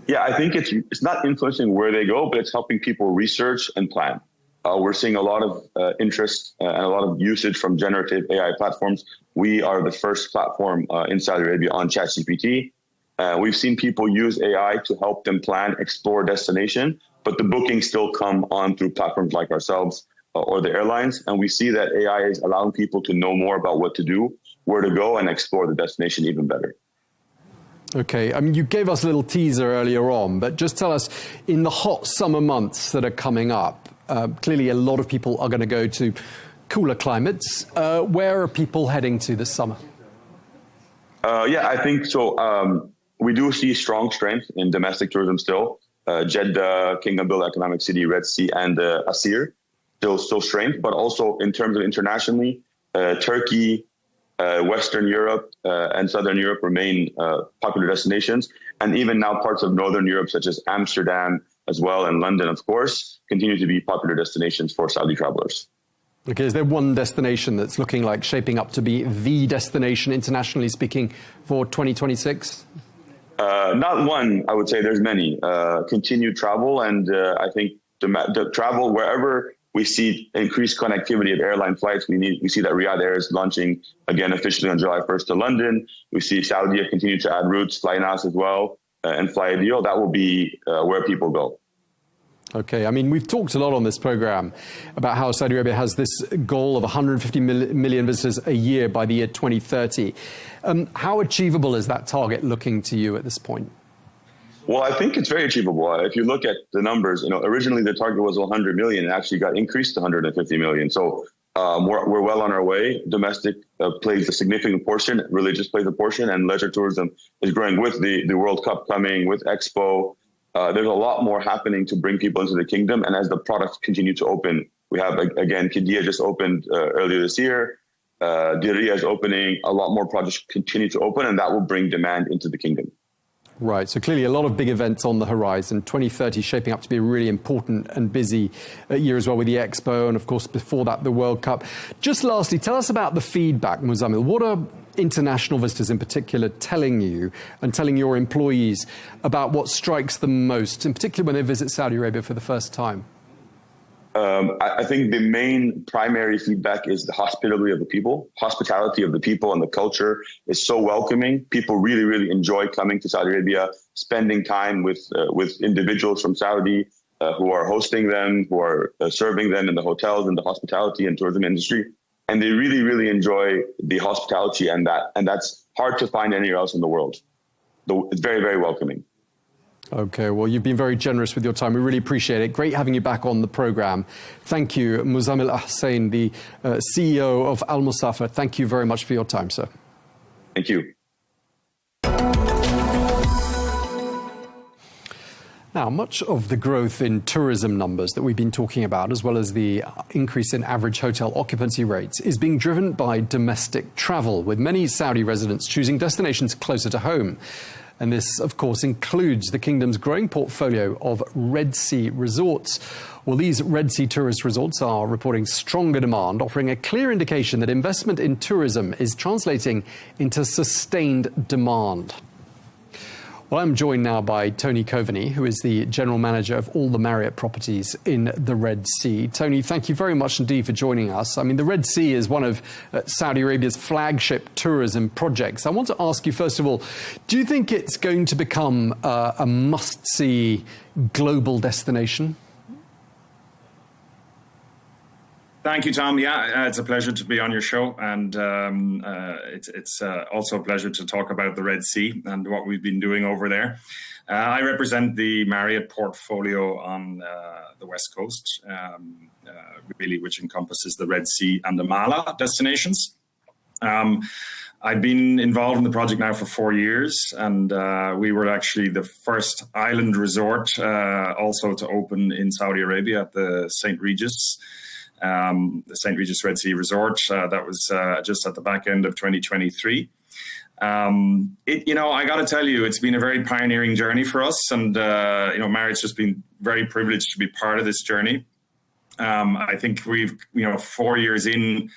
Speaker 18: Yeah, I think it's not influencing where they go, but it's helping people research and plan. We're seeing a lot of interest and a lot of usage from generative AI platforms. We are the first platform in Saudi Arabia on ChatGPT. We've seen people use AI to help them plan, explore destination, but the bookings still come on through platforms like ourselves or the airlines. And we see that AI is allowing people to know more about what to do, where to go, and explore the destination even better.
Speaker 17: Okay, I mean, you gave us a little teaser earlier on, but just tell us, in the hot summer months that are coming up, clearly a lot of people are going to go to cooler climates. Where are people heading to this summer?
Speaker 18: Yeah, I think so. We do see strong strength in domestic tourism still. Jeddah, Kingdom Built Economic City, Red Sea, and Asir still strength, but also in terms of internationally, Turkey, Western Europe and Southern Europe remain popular destinations. And even now parts of Northern Europe, such as Amsterdam as well, and London, of course, continue to be popular destinations for Saudi travelers.
Speaker 17: Okay, is there one destination that's looking like shaping up to be the destination, internationally speaking, for 2026?
Speaker 18: Not one, I would say there's many. Continued travel, and I think the travel wherever we see increased connectivity of airline flights. We see that Riyadh Air is launching again officially on July 1st to London. We see Saudi continue to add routes, FlyNas as well, and Flyadeal. That will be where people go.
Speaker 17: Okay, I mean, we've talked a lot on this program about how Saudi Arabia has this goal of 150 million visitors a year by the year 2030. How achievable is that target looking to you at this point?
Speaker 18: Well, I think it's very achievable. If you look at the numbers, originally the target was 100 million. It actually got increased to 150 million. So we're well on our way. Domestic plays a significant portion, religious plays a portion, and leisure tourism is growing with the World Cup coming, with Expo. There's a lot more happening to bring people into the kingdom. And as the products continue to open, we have, again, Qiddiya just opened earlier this year. Diriyah is opening. A lot more projects continue to open, and that will bring demand into the kingdom.
Speaker 17: Right, so clearly a lot of big events on the horizon. 2030 shaping up to be a really important and busy year as well, with the Expo, and of course before that the World Cup. Just lastly, tell us about the feedback, Muzammil. What are international visitors in particular telling you and telling your employees about what strikes them most, in particular when they visit Saudi Arabia for the first time?
Speaker 18: I think the main primary feedback is the hospitality of the people and the culture is so welcoming. People really, really enjoy coming to Saudi Arabia, spending time with individuals from Saudi who are hosting them, who are serving them in the hotels and the hospitality and tourism industry. And they really, really enjoy the hospitality, and that's hard to find anywhere else in the world. It's very, very welcoming.
Speaker 17: Okay, well, you've been very generous with your time. We really appreciate it. Great having you back on the program. Thank you, Muzammil Hussain, the CEO of Al Musafa. Thank you very much for your time, sir.
Speaker 18: Thank you.
Speaker 17: Now, much of the growth in tourism numbers that we've been talking about, as well as the increase in average hotel occupancy rates, is being driven by domestic travel, with many Saudi residents choosing destinations closer to home. And this, of course, includes the kingdom's growing portfolio of Red Sea resorts. Well, these Red Sea tourist resorts are reporting stronger demand, offering a clear indication that investment in tourism is translating into sustained demand. Well, I'm joined now by Tony Cohanim, who is the General Manager of all the Marriott properties in the Red Sea. Tony, thank you very much indeed for joining us. I mean, the Red Sea is one of Saudi Arabia's flagship tourism projects. I want to ask you, first of all, do you think it's going to become a must-see global destination?
Speaker 19: Thank you, Tom. Yeah, it's a pleasure to be on your show, and it's also a pleasure to talk about the Red Sea and what we've been doing over there. I represent the Marriott portfolio on the West Coast, really, which encompasses the Red Sea and the Mala destinations. I've been involved in the project now for 4 years, and we were actually the first island resort also to open in Saudi Arabia at the St. Regis. The St. Regis Red Sea Resort. That was just at the back end of 2023. I got to tell you, it's been a very pioneering journey for us, and Marriott's just been very privileged to be part of this journey. I think we've, 4 years in,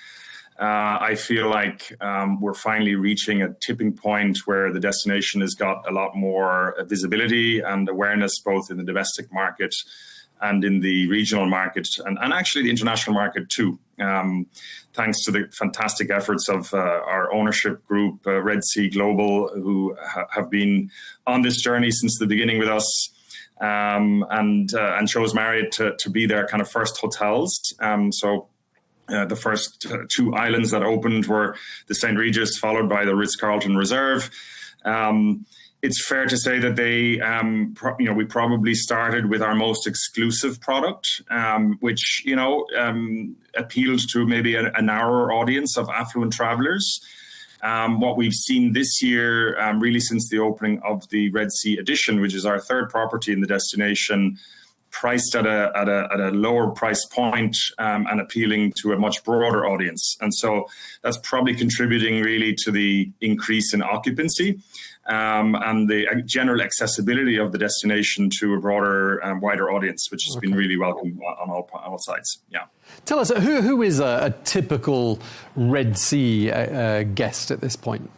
Speaker 19: I feel like we're finally reaching a tipping point where the destination has got a lot more visibility and awareness, both in the domestic market and in the regional market, and actually the international market too. Thanks to the fantastic efforts of our ownership group, Red Sea Global, who have been on this journey since the beginning with us, and chose Marriott to be their kind of first hotels. The first 2 islands that opened were the St. Regis, followed by the Ritz-Carlton Reserve. It's fair to say that we probably started with our most exclusive product, which, appealed to maybe a narrower audience of affluent travelers. What we've seen this year, really since the opening of the Red Sea Edition, which is our 3rd property in the destination, priced at a lower price point and appealing to a much broader audience. And so that's probably contributing really to the increase in occupancy and the general accessibility of the destination to a broader, wider audience, which has been really welcome on all sides. Yeah.
Speaker 17: Tell us, who is a typical Red Sea guest at this point?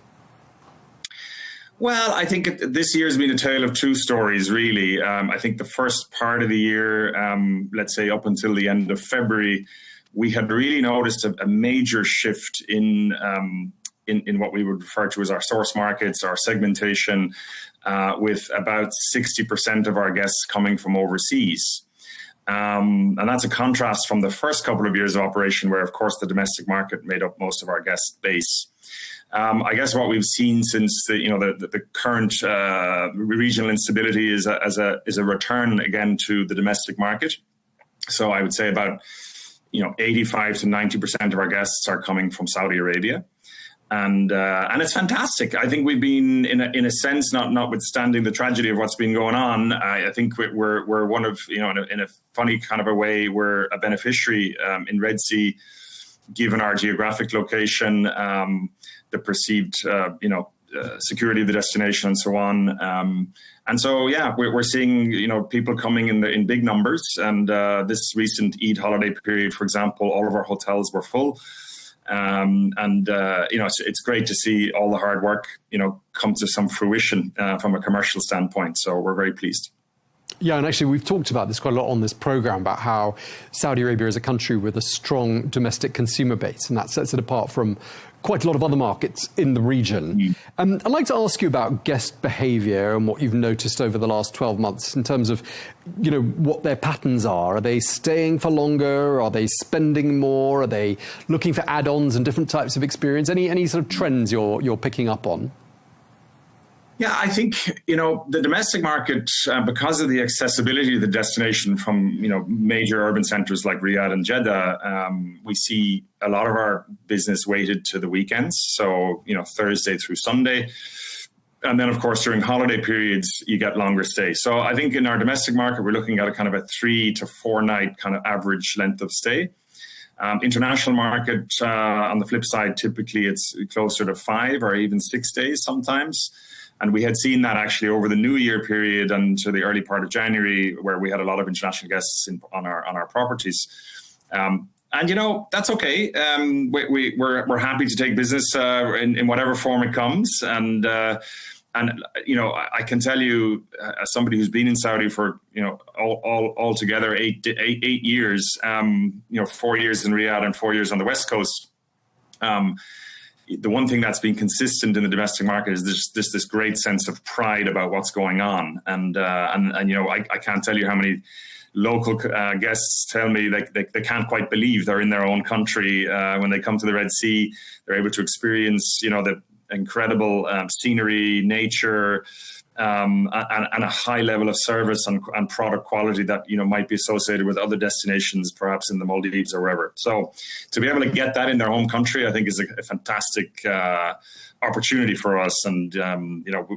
Speaker 19: Well, I think this year has been a tale of 2 stories, really. I think the first part of the year, let's say up until the end of February, we had really noticed a major shift in what we would refer to as our source markets, our segmentation, with about 60% of our guests coming from overseas. And that's a contrast from the first couple of years of operation, where, of course, the domestic market made up most of our guest base. I guess what we've seen since the current regional instability is a return again to the domestic market. So I would say about 85 to 90% of our guests are coming from Saudi Arabia, and it's fantastic. I think we've been in a sense, notwithstanding the tragedy of what's been going on, I think we're one of in a funny kind of a way, we're a beneficiary in Red Sea, given our geographic location, the perceived, security of the destination and so on. And so, yeah, we're seeing, people coming in big numbers. And this recent Eid holiday period, for example, all of our hotels were full. It's great to see all the hard work, come to some fruition from a commercial standpoint. So we're very pleased.
Speaker 17: Yeah, and actually we've talked about this quite a lot on this program, about how Saudi Arabia is a country with a strong domestic consumer base, and that sets it apart from quite a lot of other markets in the region. I'd like to ask you about guest behaviour and what you've noticed over the last 12 months in terms of, what their patterns are. Are they staying for longer? Are they spending more? Are they looking for add-ons and different types of experience? Any sort of trends you're picking up on?
Speaker 19: Yeah, I think, the domestic market, because of the accessibility of the destination from, major urban centres like Riyadh and Jeddah, we see a lot of our business weighted to the weekends. So, Thursday through Sunday. And then, of course, during holiday periods, you get longer stays. So I think in our domestic market, we're looking at a kind of a 3 to 4 night kind of average length of stay. International market, on the flip side, typically it's closer to 5 or even 6 days sometimes. And we had seen that actually over the New Year period and to the early part of January, where we had a lot of international guests on our properties. And that's okay. We're happy to take business in whatever form it comes. And I can tell you, as somebody who's been in Saudi for all together 8 years, 4 years in Riyadh and 4 years on the West Coast. The one thing that's been consistent in the domestic market is this great sense of pride about what's going on. And I can't tell you how many local guests tell me they can't quite believe they're in their own country. When they come to the Red Sea, they're able to experience, the incredible scenery, nature, and a high level of service and product quality that might be associated with other destinations, perhaps in the Maldives or wherever. So to be able to get that in their home country, I think is a fantastic opportunity for us. And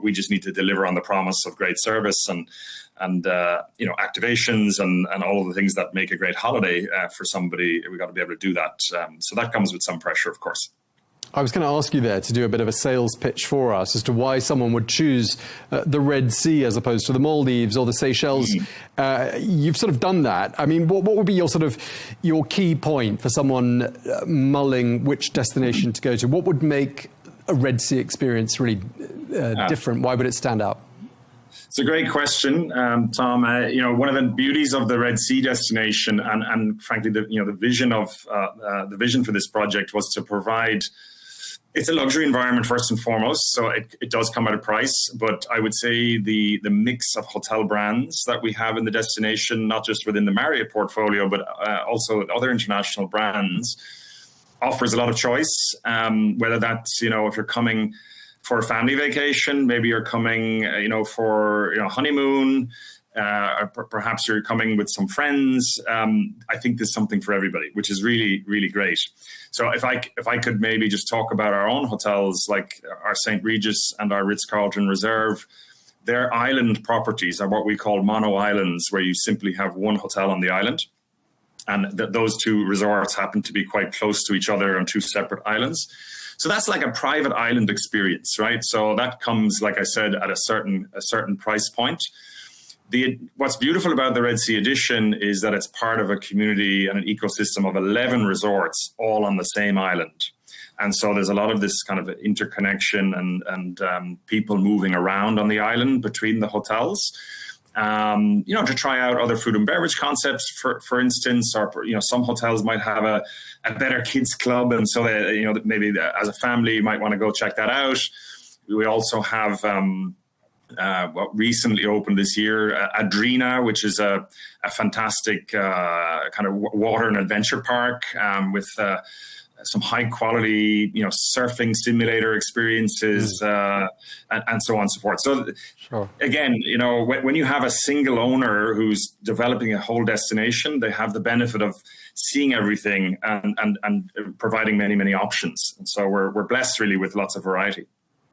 Speaker 19: we just need to deliver on the promise of great service and activations and all of the things that make a great holiday for somebody. We've got to be able to do that. So that comes with some pressure, of course.
Speaker 17: I was going to ask you there to do a bit of a sales pitch for us as to why someone would choose the Red Sea as opposed to the Maldives or the Seychelles. You've sort of done that. I mean, what would be your key point for someone mulling which destination to go to? What would make a Red Sea experience really different? Why would it stand out?
Speaker 19: It's a great question, Tom. One of the beauties of the Red Sea destination, and frankly, the vision for this project was to provide. It's a luxury environment first and foremost, so it does come at a price. But I would say the mix of hotel brands that we have in the destination, not just within the Marriott portfolio, but also other international brands, offers a lot of choice. Whether that's if you're coming for a family vacation, maybe you're coming for honeymoon. Or perhaps you're coming with some friends. I think there's something for everybody, which is really, really great. So if I could maybe just talk about our own hotels, like our St. Regis and our Ritz-Carlton Reserve, their island properties are what we call mono islands, where you simply have one hotel on the island. And those two resorts happen to be quite close to each other on two separate islands. So that's like a private island experience, right? So that comes, like I said, at a certain price point. What's beautiful about the Red Sea Edition is that it's part of a community and an ecosystem of 11 resorts all on the same island. And so there's a lot of this kind of interconnection and people moving around on the island between the hotels. To try out other food and beverage concepts, for instance, or some hotels might have a better kids club, and so maybe as a family you might want to go check that out. We also have what recently opened this year, Adrina, which is a fantastic kind of water and adventure park with some high quality, surfing simulator experiences, and so on and so forth. So again, when you have a single owner who's developing a whole destination, they have the benefit of seeing everything and providing many, many options. And so we're blessed really with lots of variety.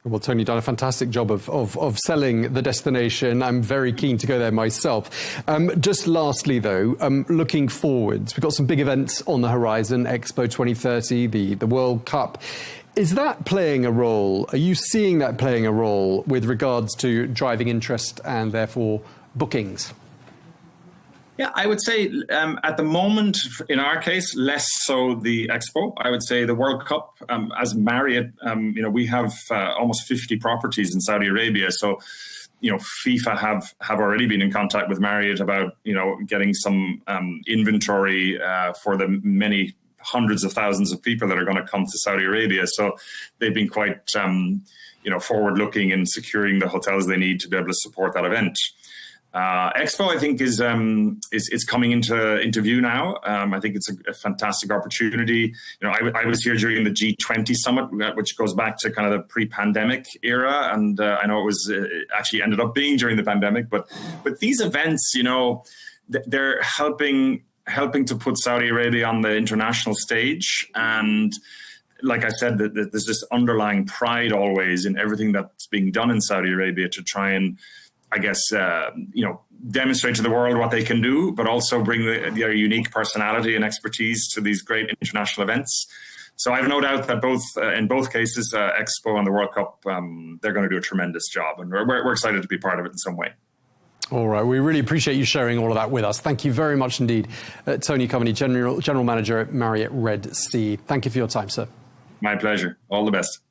Speaker 17: Well, Tony, you've done a fantastic job of selling the destination. I'm very keen to go there myself. Just lastly, though, looking forwards, we've got some big events on the horizon, Expo 2030, the World Cup. Is that playing a role? Are you seeing that playing a role with regards to driving interest and therefore bookings?
Speaker 19: Yeah, I would say at the moment, in our case, less so the Expo. I would say the World Cup, as Marriott, we have almost 50 properties in Saudi Arabia. So, FIFA have already been in contact with Marriott about, getting some inventory for the many hundreds of thousands of people that are going to come to Saudi Arabia. So they've been quite, forward-looking in securing the hotels they need to be able to support that event. Expo, I think, is coming into view now. I think it's a fantastic opportunity. I was here during the G20 summit, which goes back to kind of the pre-pandemic era, and I know it was actually ended up being during the pandemic. But these events, they're helping to put Saudi Arabia on the international stage. And like I said, there's this underlying pride always in everything that's being done in Saudi Arabia to try and, I guess, demonstrate to the world what they can do, but also bring their unique personality and expertise to these great international events. So I have no doubt that in both cases, Expo and the World Cup, they're going to do a tremendous job, and we're excited to be part of it in some way.
Speaker 17: All right, we really appreciate you sharing all of that with us. Thank you very much indeed, Tony Cohanim, General Manager at Marriott Red Sea. Thank you for your time, sir.
Speaker 19: My pleasure. All the best.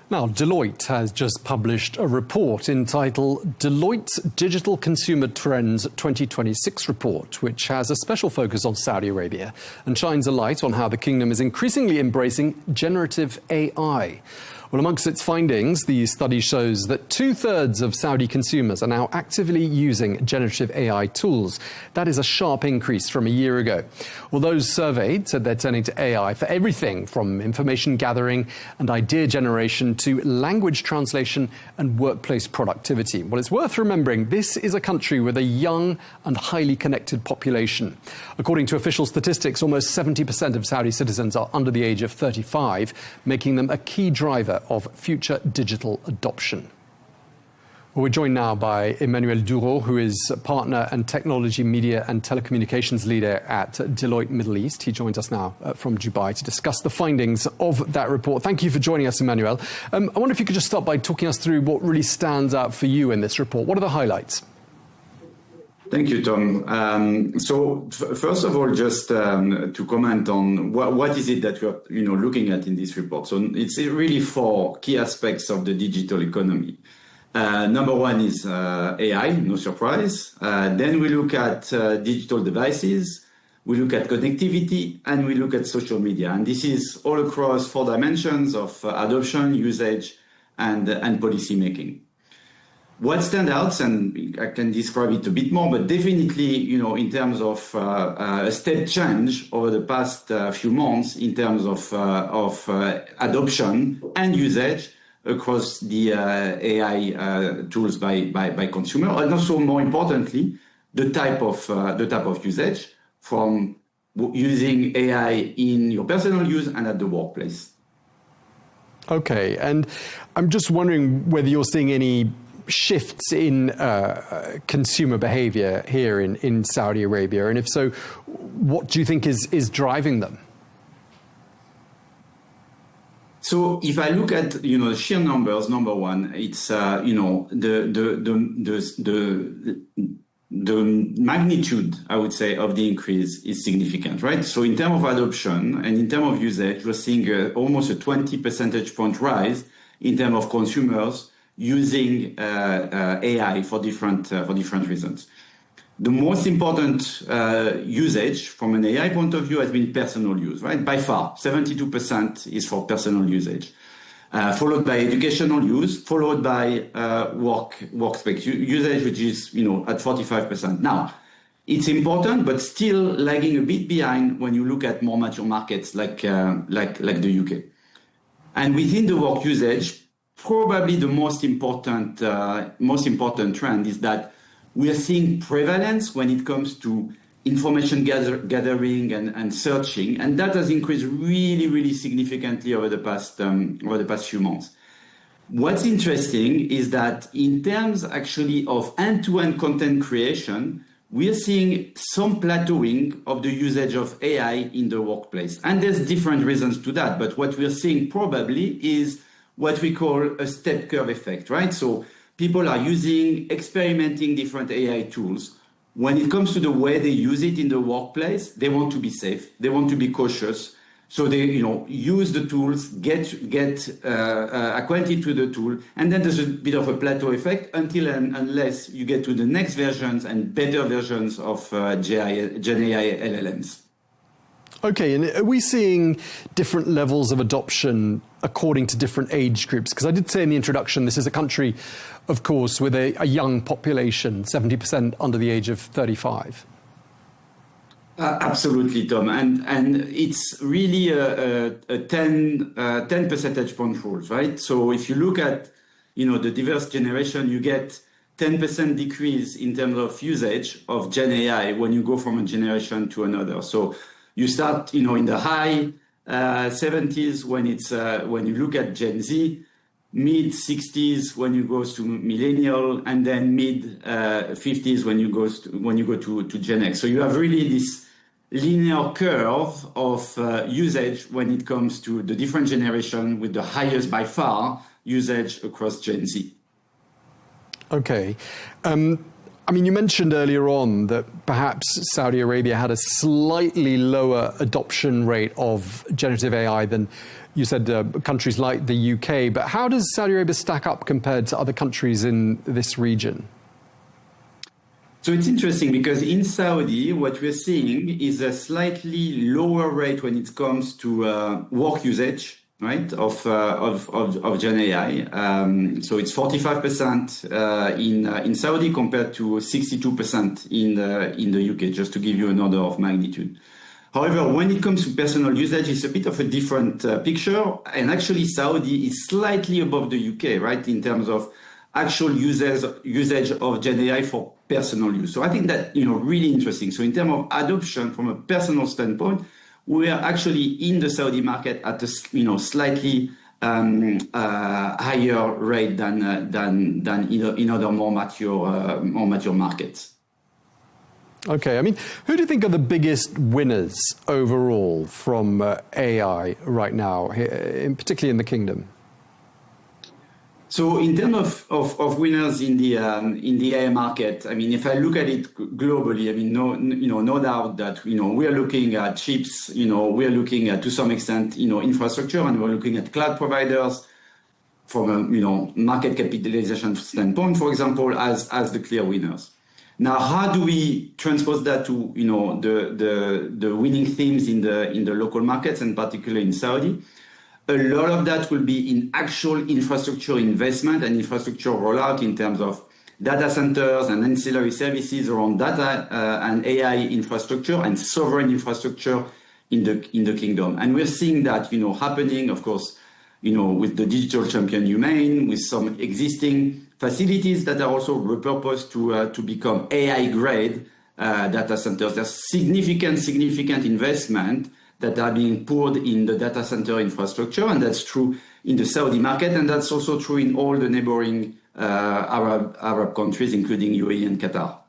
Speaker 17: Now, Deloitte has just published a report entitled Deloitte's Digital Consumer Trends 2026 Report, which has a special focus on Saudi Arabia and shines a light on how the kingdom is increasingly embracing generative AI. Well, amongst its findings, the study shows that 2/3 of Saudi consumers are now actively using generative AI tools. That is a sharp increase from a year ago. Well, those surveyed said they're turning to AI for everything from information gathering and idea generation to language translation and workplace productivity. Well, it's worth remembering this is a country with a young and highly connected population. According to official statistics, almost 70% of Saudi citizens are under the age of 35, making them a key driver of future digital adoption. We're joined now by Emmanuel Duro, who is partner and technology, media and telecommunications leader at Deloitte Middle East. He joins us now from Dubai to discuss the findings of that report. Thank you for joining us, Emmanuel. I wonder if you could just start by talking us through what really stands out for you in this report. What are the highlights?
Speaker 20: Thank you, Tom. So first of all, just to comment on what is it that we're looking at in this report. So it's really 4 key aspects of the digital economy. Number one is AI, no surprise. Then we look at digital devices, we look at connectivity, and we look at social media. And this is all across 4 dimensions of adoption, usage, and policy making. What stands out, and I can describe it a bit more, but definitely, in terms of a step change over the past few months in terms of adoption and usage across the AI tools by consumer, and also more importantly, the type of usage, from using AI in your personal use and at the workplace.
Speaker 17: Okay, and I'm just wondering whether you're seeing any shifts in consumer behavior here in Saudi Arabia, and if so, what do you think is driving them?
Speaker 20: So if I look at sheer numbers, number one, it's the magnitude, I would say, of the increase is significant, right? So in terms of adoption and in terms of usage, we're seeing almost a 20 percentage point rise in terms of consumers using AI for different reasons. The most important usage from an AI point of view has been personal use, right? By far, 72% is for personal usage, followed by educational use, followed by workspace usage, which is at 45%. Now, it's important, but still lagging a bit behind when you look at more mature markets like the UK. And within the work usage, probably the most important trend is that we are seeing prevalence when it comes to information gathering and searching, and that has increased really, really significantly over the past few months. What's interesting is that in terms actually of end-to-end content creation, we are seeing some plateauing of the usage of AI in the workplace, and there's different reasons to that. But what we are seeing probably is what we call a step curve effect, right? So people are experimenting different AI tools. When it comes to the way they use it in the workplace, they want to be safe, they want to be cautious. So they, use the tools, get acquainted to the tool, and then there's a bit of a plateau effect unless you get to the next versions and better versions of Gen AI LLMs.
Speaker 17: Okay, and are we seeing different levels of adoption according to different age groups? Because I did say in the introduction, this is a country, of course, with a young population, 70% under the age of 35.
Speaker 20: Absolutely, Tom. And it's really a 10 percentage point rule, right? So if you look at, the diverse generation, you get 10% decrease in terms of usage of Gen AI when you go from a generation to another. So you start, in the high 70s when you look at Gen Z, mid 60s when you go to millennial, and then mid 50s when you go to Gen X. So you have really this linear curve of usage when it comes to the different generation, with the highest by far usage across Gen Z. Okay.
Speaker 17: You mentioned earlier on that perhaps Saudi Arabia had a slightly lower adoption rate of generative AI than, you said, countries like the UK. But how does Saudi Arabia stack up compared to other countries in this region?
Speaker 20: So it's interesting because in Saudi, what we're seeing is a slightly lower rate when it comes to work usage, right, of Gen AI. So it's 45% in Saudi compared to 62% in the UK, just to give you an order of magnitude. However, when it comes to personal usage, it's a bit of a different picture. And actually, Saudi is slightly above the UK, right, in terms of actual usage of Gen AI for personal use. So I think that, really interesting. So in terms of adoption from a personal standpoint, we are actually in the Saudi market at a slightly higher rate than in other more mature markets.
Speaker 17: Okay, I mean, who do you think are the biggest winners overall from AI right now, particularly in the kingdom?
Speaker 20: So in terms of winners in the AI market, I mean, if I look at it globally, I mean, no doubt that, we are looking at chips, we are looking at, to some extent, infrastructure, and we're looking at cloud providers from a, market capitalization standpoint, for example, as the clear winners. Now, how do we transpose that to, the winning themes in the local markets, and particularly in Saudi? A lot of that will be in actual infrastructure investment and infrastructure rollout in terms of data centers and ancillary services around data and AI infrastructure and sovereign infrastructure in the kingdom. And we're seeing that, happening, of course, with the digital champion Humane, with some existing facilities that are also repurposed to become AI grade data centers. There's significant investment that are being poured in the data center infrastructure, and that's true in the Saudi market, and that's also true in all the neighboring Arab countries, including UAE and Qatar.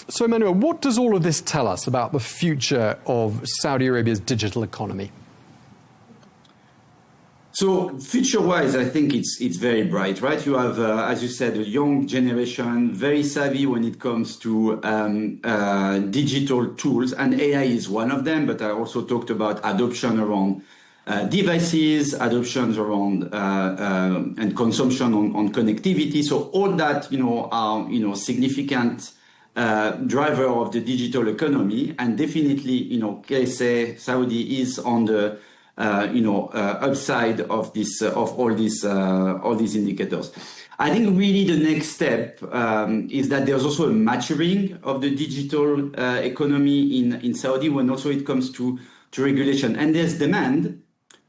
Speaker 17: So, Emmanuel, what does all of this tell us about the future of Saudi Arabia's digital economy?
Speaker 20: So, future-wise, I think it's very bright, right? You have, as you said, a young generation, very savvy when it comes to digital tools, and AI is one of them. But I also talked about adoption around devices, adoptions around and consumption on connectivity. So all that, are significant driver of the digital economy, and definitely, KSA Saudi is on the upside of this, of all these indicators. I think really the next step is that there's also a maturing of the digital economy in Saudi when also it comes to regulation. And there's demand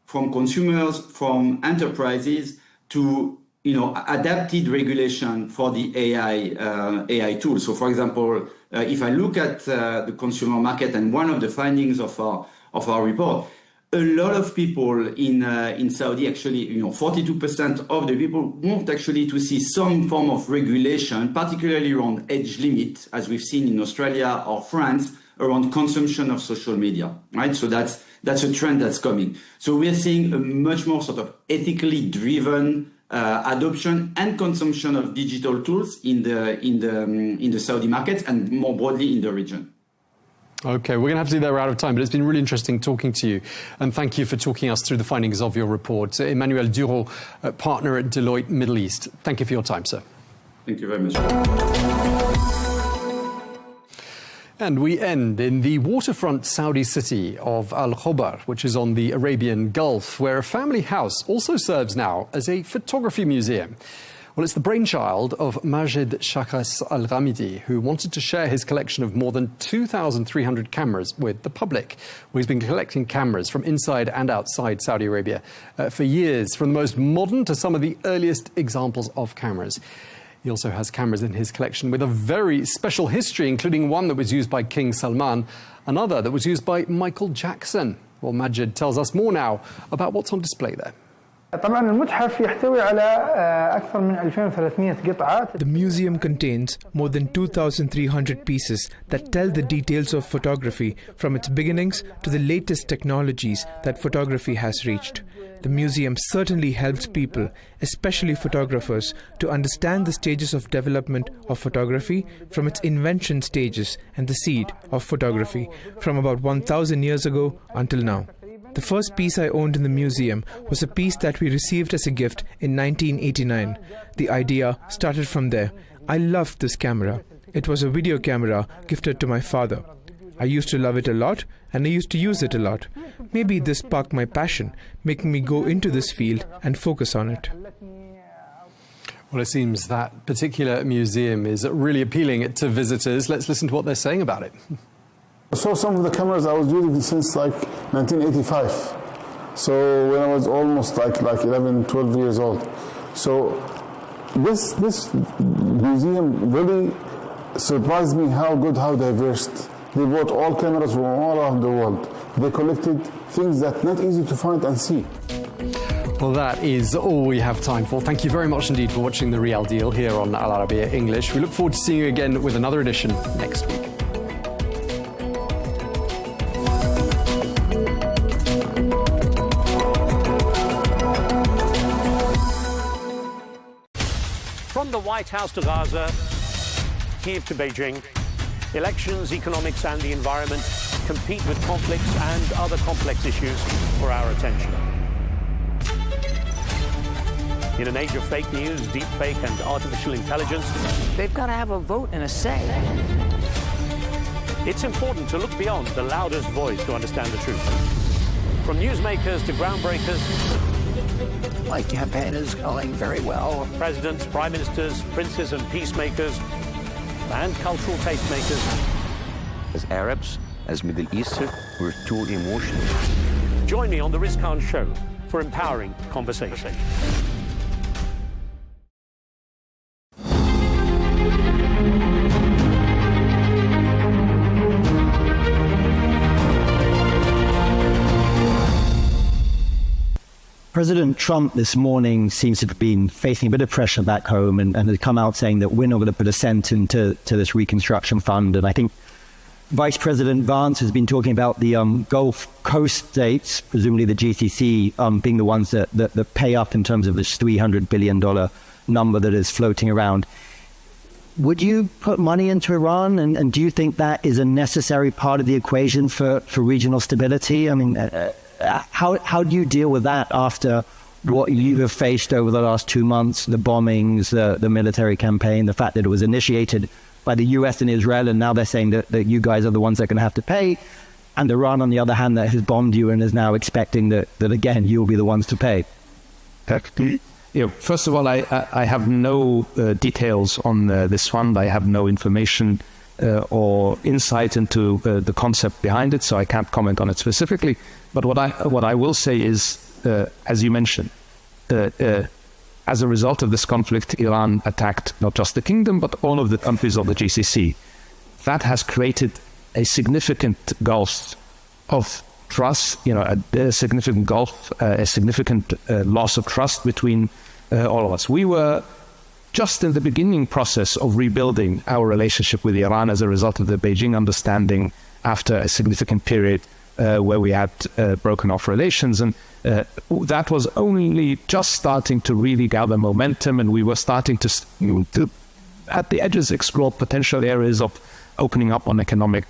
Speaker 20: from consumers, from enterprises to, adapted regulation for the AI tools. So for example, if I look at the consumer market, and one of the findings of our report, a lot of people in Saudi, actually, 42% of the people want actually to see some form of regulation, particularly around age limit, as we've seen in Australia or France, around consumption of social media, right? So that's a trend that's coming. So we're seeing a much more sort of ethically driven adoption and consumption of digital tools in the Saudi market and more broadly in the region.
Speaker 17: Okay, we're going to have to do that. We're out of time, but it's been really interesting talking to you. And thank you for talking us through the findings of your report. Emmanuel Duro, partner at Deloitte Middle East. Thank you for your time, sir.
Speaker 20: Thank you very much.
Speaker 17: And we end in the waterfront Saudi city of Al Khobar, which is on the Arabian Gulf, where a family house also serves now as a photography museum. Well, it's the brainchild of Majid Shakhas Al-Ghamidi, who wanted to share his collection of more than 2,300 cameras with the public. Well, he's been collecting cameras from inside and outside Saudi Arabia for years, from the most modern to some of the earliest examples of cameras. He also has cameras in his collection with a very special history, including one that was used by King Salman, another that was used by Michael Jackson. Well, Majid tells us more now about what's on display there.
Speaker 21: The museum contains more than 2,300 pieces that tell the details of photography from its beginnings to the latest technologies that photography has reached. The museum certainly helps people, especially photographers, to understand the stages of development of photography from its invention stages and the seed of photography from about 1,000 years ago until now. The first piece I owned in the museum was a piece that we received as a gift in 1989. The idea started from there. I loved this camera. It was a video camera gifted to my father. I used to love it a lot, and I used to use it a lot. Maybe this sparked my passion, making me go into this field and focus on it.
Speaker 17: Well, it seems that particular museum is really appealing to visitors. Let's listen to what they're saying about it.
Speaker 22: I saw some of the cameras I was using since like 1985. So when I was almost like 11, 12 years old. So this museum really surprised me how diverse. They bought all cameras from all around the world. They collected things that not easy to find and see.
Speaker 17: Well, that is all we have time for. Thank you very much indeed for watching The Real Deal here on Al Arabiya English. We look forward to seeing you again with another edition next week.
Speaker 2: From the White House to Gaza, Kiev to Beijing, elections, economics and the environment compete with conflicts and other complex issues for our attention. In an age of fake news, deep fake and artificial intelligence,
Speaker 3: they've got to have a vote and a say.
Speaker 2: It's important to look beyond the loudest voice to understand the truth. From newsmakers to groundbreakers,
Speaker 3: my campaign is going very well.
Speaker 2: Presidents, prime ministers, princes and peacemakers, and cultural tastemakers.
Speaker 23: As Arabs, as Middle Eastern, we're too emotional.
Speaker 2: Join me on The Riz Khan Show for empowering conversation.
Speaker 24: President Trump this morning seems to have been facing a bit of pressure back home and has come out saying that we're not going to put a cent into this reconstruction fund. And I think Vice President Vance has been talking about the Gulf Coast states, presumably the GCC, being the ones that pay up in terms of this $300 billion number that is floating around. Would you put money into Iran? And do you think that is a necessary part of the equation for regional stability? I mean, how do you deal with that after what you have faced over the last 2 months, the bombings, the military campaign, the fact that it was initiated by the US and Israel, and now they're saying that you guys are the ones that are going to have to pay, and Iran, on the other hand, that has bombed you and is now expecting that again, you'll be the ones to pay?
Speaker 25: First of all, I have no details on this fund. I have no information or insight into the concept behind it, so I can't comment on it specifically. But what I will say is, as you mentioned, as a result of this conflict, Iran attacked not just the kingdom, but all of the countries of the GCC. That has created a significant gulf of trust, a significant gulf, a significant loss of trust between all of us. We were just in the beginning process of rebuilding our relationship with Iran as a result of the Beijing understanding after a significant period where we had broken off relations. And that was only just starting to really gather momentum, and we were starting to at the edges, explore potential areas of opening up on economic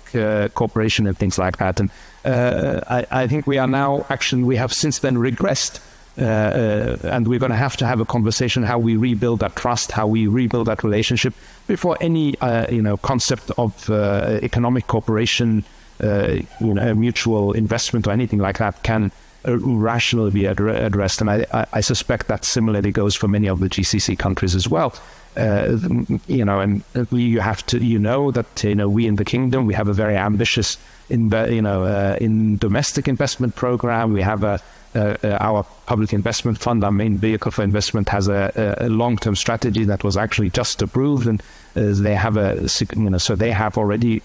Speaker 25: cooperation and things like that. And I think we are now, actually, we have since then regressed, and we're going to have a conversation how we rebuild that trust, how we rebuild that relationship before any concept of economic cooperation, mutual investment or anything like that can rationally be addressed. And I suspect that similarly goes for many of the GCC countries as well. And you have to, that, we in the kingdom, we have a very ambitious, in domestic investment program. We have our public investment fund, our main vehicle for investment, has a long-term strategy that was actually just approved, and they have so they have already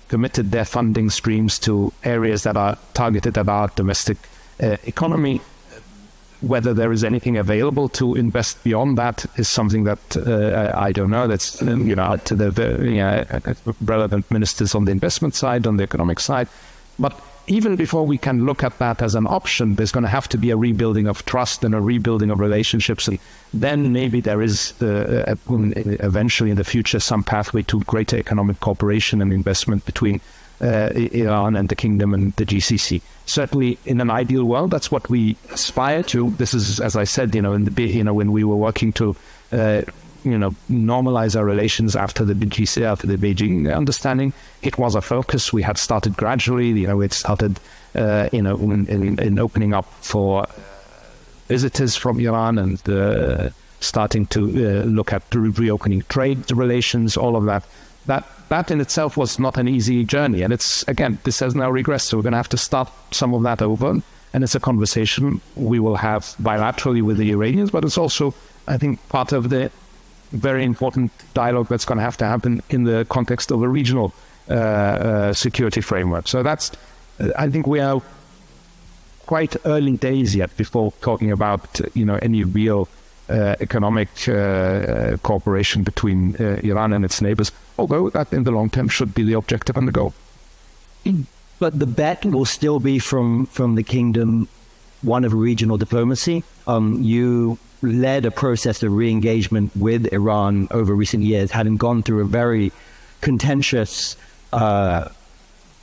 Speaker 25: committed their funding streams to areas that are targeted at our domestic economy. Whether there is anything available to invest beyond that is something that I don't know. That's to the relevant ministers on the investment side, on the economic side. But even before we can look at that as an option, there's going to have to be a rebuilding of trust and a rebuilding of relationships. And then maybe there is eventually in the future some pathway to greater economic cooperation and investment between Iran and the kingdom and the GCC. Certainly, in an ideal world, that's what we aspire to. This is, as I said, when we were working to, normalize our relations after the Beijing understanding, it was a focus. We had started gradually. It started, in opening up for visitors from Iran and starting to look at reopening trade relations. All of that. That in itself was not an easy journey. And this has now regressed. So we're going to have to start some of that over. And it's a conversation we will have bilaterally with the Iranians, but it's also, I think, part of the very important dialogue that's going to happen in the context of a regional security framework. So I think we are quite early days yet before talking about, any real economic cooperation between Iran and its neighbors, although that in the long term should be the objective and the goal.
Speaker 24: But the bet will still be from the kingdom one of regional diplomacy. You led a process of re-engagement with Iran over recent years, having gone through a very contentious,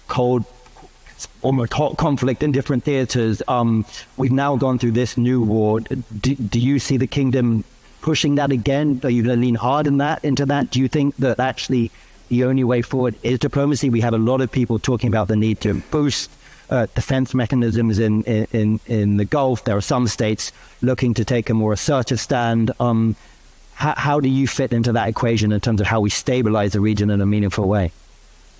Speaker 24: cold, almost hot conflict in different theaters. We've now gone through this new war. Do you see the kingdom pushing that again? Are you going to lean hard into that? Do you think that actually the only way forward is diplomacy? We have a lot of people talking about the need to boost defense mechanisms in the Gulf. There are some states looking to take a more assertive stand. How do you fit into that equation in terms of how we stabilize the region in a meaningful way?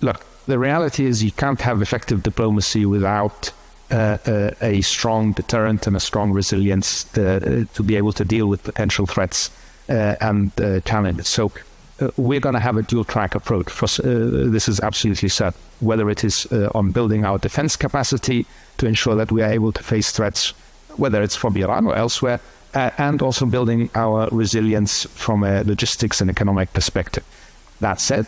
Speaker 25: Look, the reality is you can't have effective diplomacy without a strong deterrent and a strong resilience to be able to deal with potential threats and challenges. So we're going to have a dual-track approach. This is absolutely certain, whether it is on building our defense capacity to ensure that we are able to face threats, whether it's from Iran or elsewhere, and also building our resilience from a logistics and economic perspective. That said,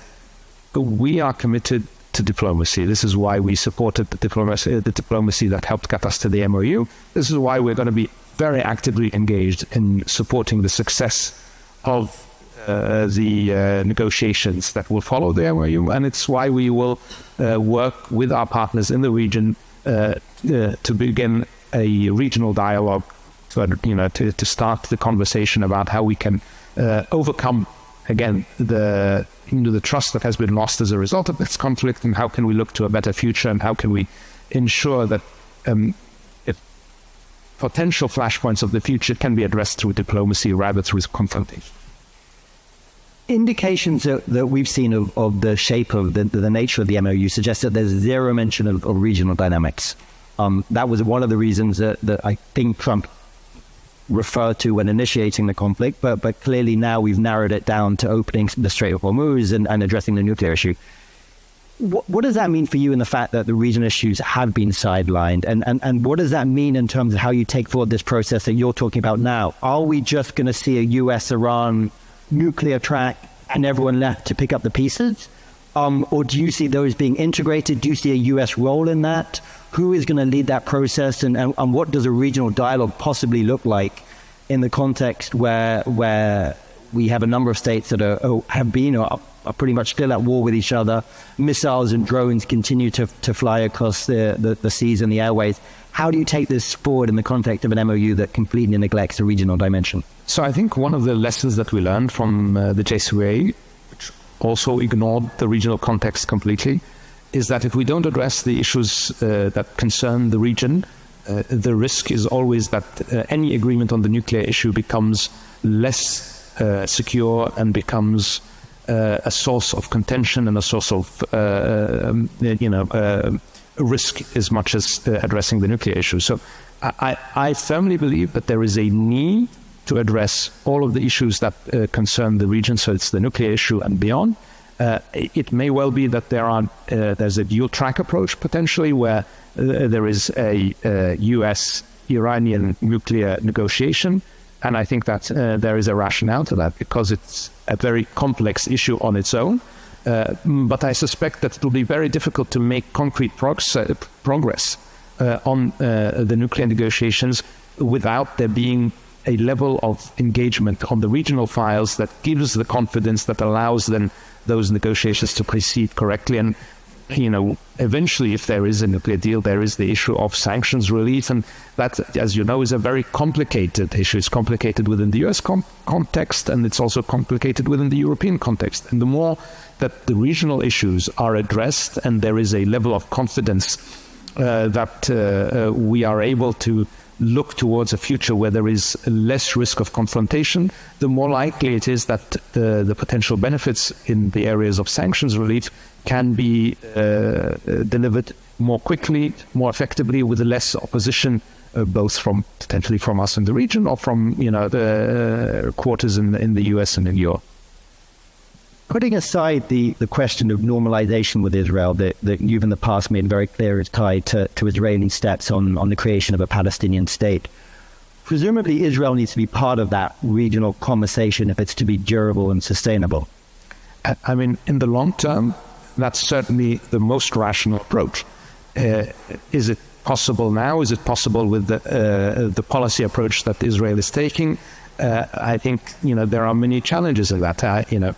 Speaker 25: we are committed to diplomacy. This is why we supported the diplomacy that helped get us to the MOU. This is why we're going to be very actively engaged in supporting the success of the negotiations that will follow the MOU, and it's why we will work with our partners in the region to begin a regional dialogue, to start the conversation about how we can overcome again the trust that has been lost as a result of this conflict, and how can we look to a better future, and how can we ensure that if potential flashpoints of the future can be addressed through diplomacy rather through confrontation.
Speaker 24: Indications that we've seen of the shape of the nature of the MOU suggest that there's zero mention of regional dynamics. That was one of the reasons that I think Trump referred to when initiating the conflict, but clearly now we've narrowed it down to opening the Strait of Hormuz and addressing the nuclear issue. What does that mean for you in the fact that the region issues have been sidelined? And what does that mean in terms of how you take forward this process that you're talking about now? Are we just going to see a US-Iran nuclear track and everyone left to pick up the pieces? Or do you see those being integrated? Do you see a US role in that? Who is going to lead that process? And what does a regional dialogue possibly look like in the context where we have a number of states that have been or are pretty much still at war with each other? Missiles and drones continue to fly across the seas and the airways. How do you take this forward in the context of an MOU that completely neglects the regional dimension?
Speaker 25: So I think one of the lessons that we learned from the JCPOA, which also ignored the regional context completely, is that if we don't address the issues that concern the region, the risk is always that any agreement on the nuclear issue becomes less secure and becomes a source of contention and a source of risk as much as addressing the nuclear issue. So I firmly believe that there is a need to address all of the issues that concern the region, so it's the nuclear issue and beyond. It may well be that there's a dual-track approach potentially where there is a US-Iranian nuclear negotiation, and I think that there is a rationale to that because it's a very complex issue on its own. But I suspect that it will be very difficult to make concrete progress on the nuclear negotiations without there being a level of engagement on the regional files that gives the confidence that allows then those negotiations to proceed correctly. And, eventually, if there is a nuclear deal, there is the issue of sanctions relief. And that, as you know, is a very complicated issue. It's complicated within the US context, and it's also complicated within the European context. And the more that the regional issues are addressed and there is a level of confidence that we are able to look towards a future where there is less risk of confrontation, the more likely it is that the potential benefits in the areas of sanctions relief can be delivered more quickly, more effectively, with less opposition, both potentially from us in the region or from the quarters in the US and in Europe.
Speaker 24: Putting aside the question of normalization with Israel that you've in the past made very clear is tied to Israeli steps on the creation of a Palestinian state, presumably Israel needs to be part of that regional conversation if it's to be durable and sustainable.
Speaker 25: I mean, in the long term, that's certainly the most rational approach. Is it possible now? Is it possible with the policy approach that Israel is taking? I think, there are many challenges in that.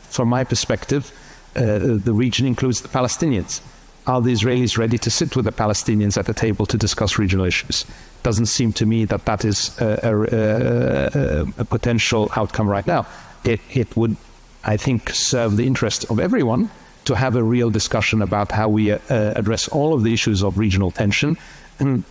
Speaker 25: From my perspective, the region includes the Palestinians. Are the Israelis ready to sit with the Palestinians at the table to discuss regional issues? Doesn't seem to me that is a potential outcome right now. It would, I think, serve the interest of everyone to have a real discussion about how we address all of the issues of regional tension. And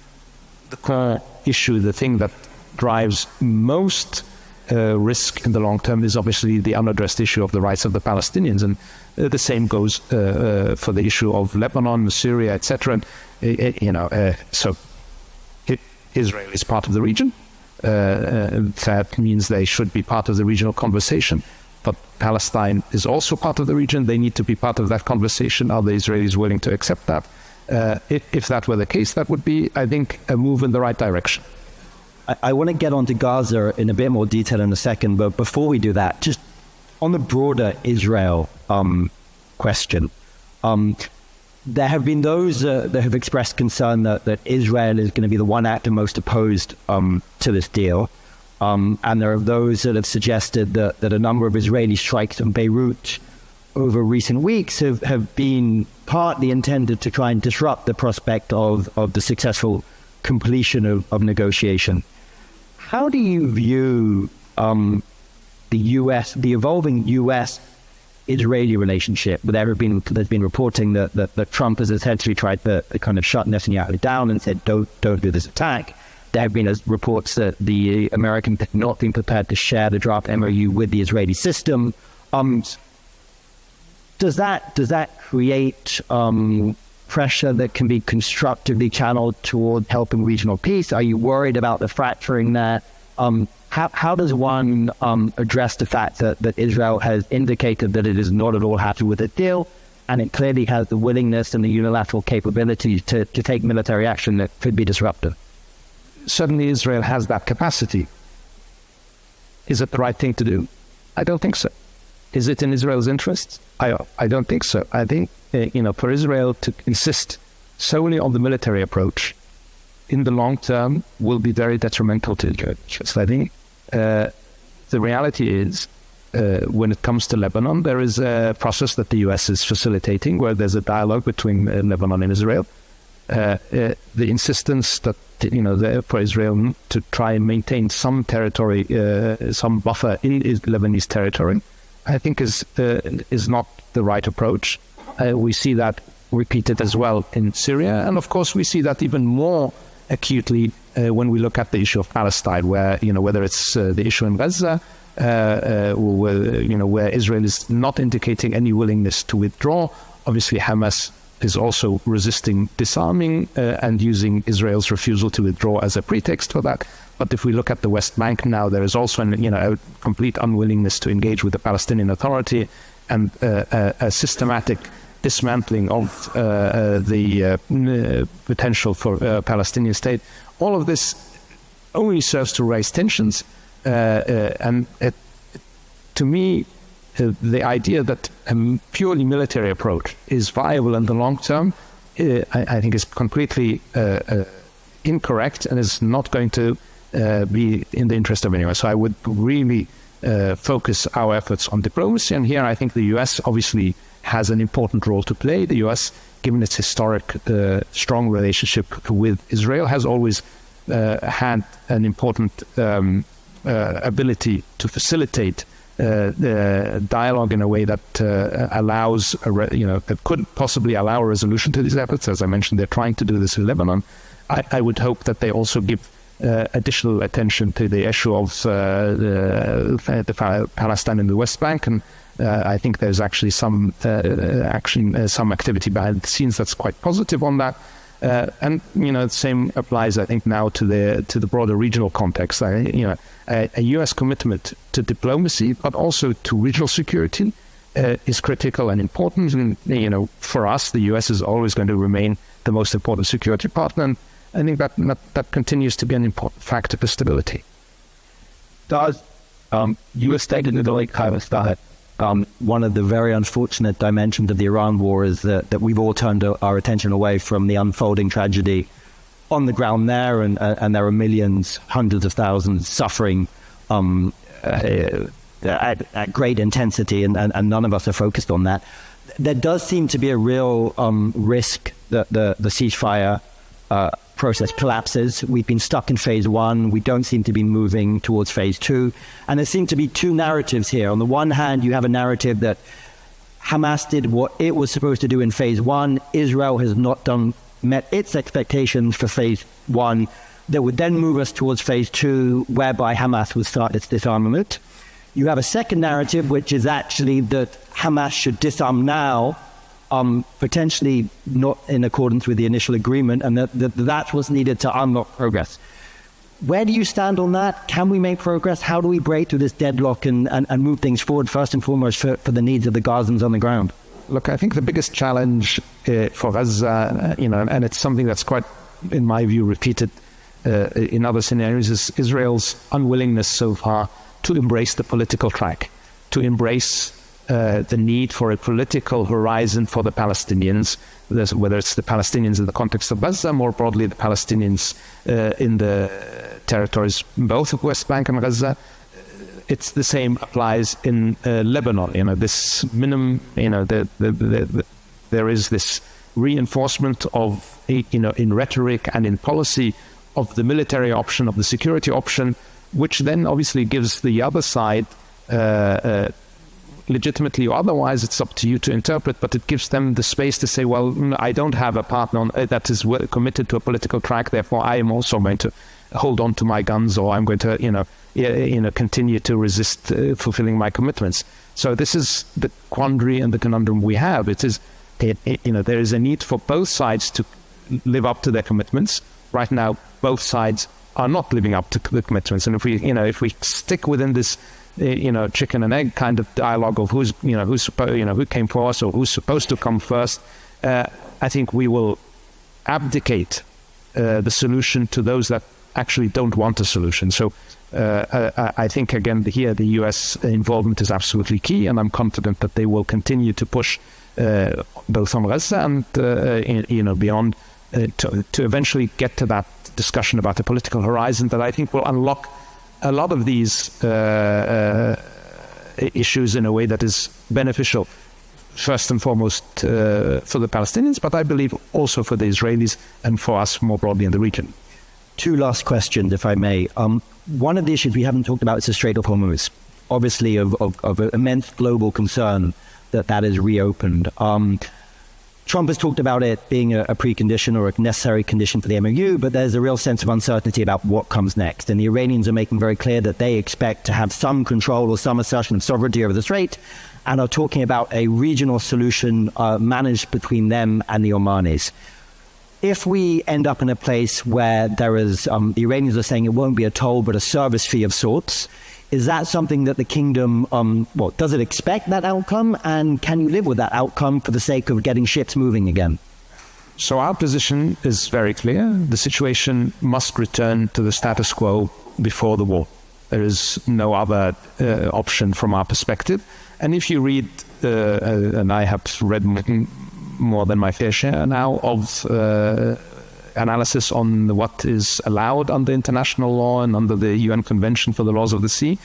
Speaker 25: the core issue, the thing that drives most risk in the long term, is obviously the unaddressed issue of the rights of the Palestinians. And the same goes for the issue of Lebanon, Syria, etc. So Israel is part of the region. That means they should be part of the regional conversation. But Palestine is also part of the region. They need to be part of that conversation. Are the Israelis willing to accept that? If that were the case, that would be, I think, a move in the right direction.
Speaker 24: I want to get onto Gaza in a bit more detail in a second, but before we do that, just on the broader Israel question, there have been those that have expressed concern that Israel is going to be the one actor most opposed to this deal. And there are those that have suggested that a number of Israeli strikes on Beirut over recent weeks have been partly intended to try and disrupt the prospect of the successful completion of negotiation. How do you view the evolving U.S.-Israeli relationship? There's been reporting that Trump has essentially tried to kind of shut Netanyahu down and said, don't do this attack. There have been reports that the Americans have not been prepared to share the draft MOU with the Israeli system. Does that create pressure that can be constructively channeled toward helping regional peace? Are you worried about the fracturing there? How does one address the fact that Israel has indicated that it is not at all happy with the deal, and it clearly has the willingness and the unilateral capability to take military action that could be disruptive?
Speaker 25: Certainly Israel has that capacity. Is it the right thing to do? I don't think so. Is it in Israel's interests? I don't think so. I think, for Israel to insist solely on the military approach in the long term will be very detrimental to Israel. So I think the reality is, when it comes to Lebanon, there is a process that the U.S. is facilitating where there's a dialogue between Lebanon and Israel. The insistence that for Israel to try and maintain some territory, some buffer in Lebanese territory, I think is not the right approach. We see that repeated as well in Syria, and of course we see that even more acutely when we look at the issue of Palestine, where whether it's the issue in Gaza, where Israel is not indicating any willingness to withdraw. Obviously, Hamas is also resisting disarming and using Israel's refusal to withdraw as a pretext for that. But if we look at the West Bank now, there is also a complete unwillingness to engage with the Palestinian Authority and a systematic dismantling of the potential for a Palestinian state. All of this only serves to raise tensions. To me, the idea that a purely military approach is viable in the long term, I think is completely incorrect and is not going to be in the interest of anyone. So I would really focus our efforts on diplomacy. And here I think the U.S. obviously has an important role to play. The U.S., given its historic strong relationship with Israel, has always had an important ability to facilitate dialogue in a way that allows, that could possibly allow a resolution to these efforts. As I mentioned, they're trying to do this in Lebanon. I would hope that they also give additional attention to the issue of the Palestine in the West Bank, and I think there's actually some some activity behind the scenes that's quite positive on that. And the same applies, I think, now to the broader regional context. A U.S. commitment to diplomacy, but also to regional security, is critical and important. And, for us, the US is always going to remain the most important security partner. And I think that continues to be an important factor for stability.
Speaker 24: Does you stated in the late comments that one of the very unfortunate dimensions of the Iran war is that we've all turned our attention away from the unfolding tragedy on the ground there, and there are millions, hundreds of thousands suffering at great intensity, and none of us are focused on that. There does seem to be a real risk that the ceasefire process collapses. We've been stuck in phase 1. We don't seem to be moving towards phase 2. And there seem to be two narratives here. On the one hand, you have a narrative that Hamas did what it was supposed to do in phase 1. Israel has not met its expectations for phase 1. That would then move us towards phase 2, whereby Hamas would start its disarmament. You have a second narrative, which is actually that Hamas should disarm now, potentially not in accordance with the initial agreement, and that's what's needed to unlock progress. Where do you stand on that? Can we make progress? How do we break through this deadlock and move things forward, first and foremost, for the needs of the Gazans on the ground?
Speaker 25: Look, I think the biggest challenge for Gaza, and it's something that's quite, in my view, repeated in other scenarios, is Israel's unwillingness so far to embrace the political track, to embrace the need for a political horizon for the Palestinians, whether it's the Palestinians in the context of Gaza, more broadly the Palestinians in the territories, both of West Bank and Gaza. It's the same applies in Lebanon. This minimum, there is this reinforcement of, in rhetoric and in policy of the military option, of the security option, which then obviously gives the other side legitimately or otherwise, it's up to you to interpret, but it gives them the space to say, well, I don't have a partner that is committed to a political track, therefore I am also going to hold on to my guns, or I'm going to, continue to resist fulfilling my commitments. So this is the quandary and the conundrum we have. There is a need for both sides to live up to their commitments. Right now, both sides are not living up to the commitments, and if we stick within this chicken and egg kind of dialogue of who came first or who's supposed to come first, I think we will abdicate the solution to those that actually don't want a solution. So I think, again, here the US involvement is absolutely key, and I'm confident that they will continue to push both on Gaza and beyond to eventually get to that discussion about a political horizon that I think will unlock a lot of these issues in a way that is beneficial, first and foremost for the Palestinians, but I believe also for the Israelis and for us more broadly in the region.
Speaker 24: Two last questions, if I may. One of the issues we haven't talked about is the Strait of Hormuz. Obviously of immense global concern that is reopened. Trump has talked about it being a precondition or a necessary condition for the MOU, but there's a real sense of uncertainty about what comes next. And the Iranians are making very clear that they expect to have some control or some assertion of sovereignty over the Strait, and are talking about a regional solution managed between them and the Omanis. If we end up in a place where there is, the Iranians are saying it won't be a toll but a service fee of sorts, is that something that the kingdom, does it expect that outcome? And can you live with that outcome for the sake of getting ships moving again?
Speaker 25: So our position is very clear. The situation must return to the status quo before the war. There is no other option from our perspective. And if you read, and I have read more than my fair share now of analysis on what is allowed under international law and under the UN Convention for the Laws of the Sea,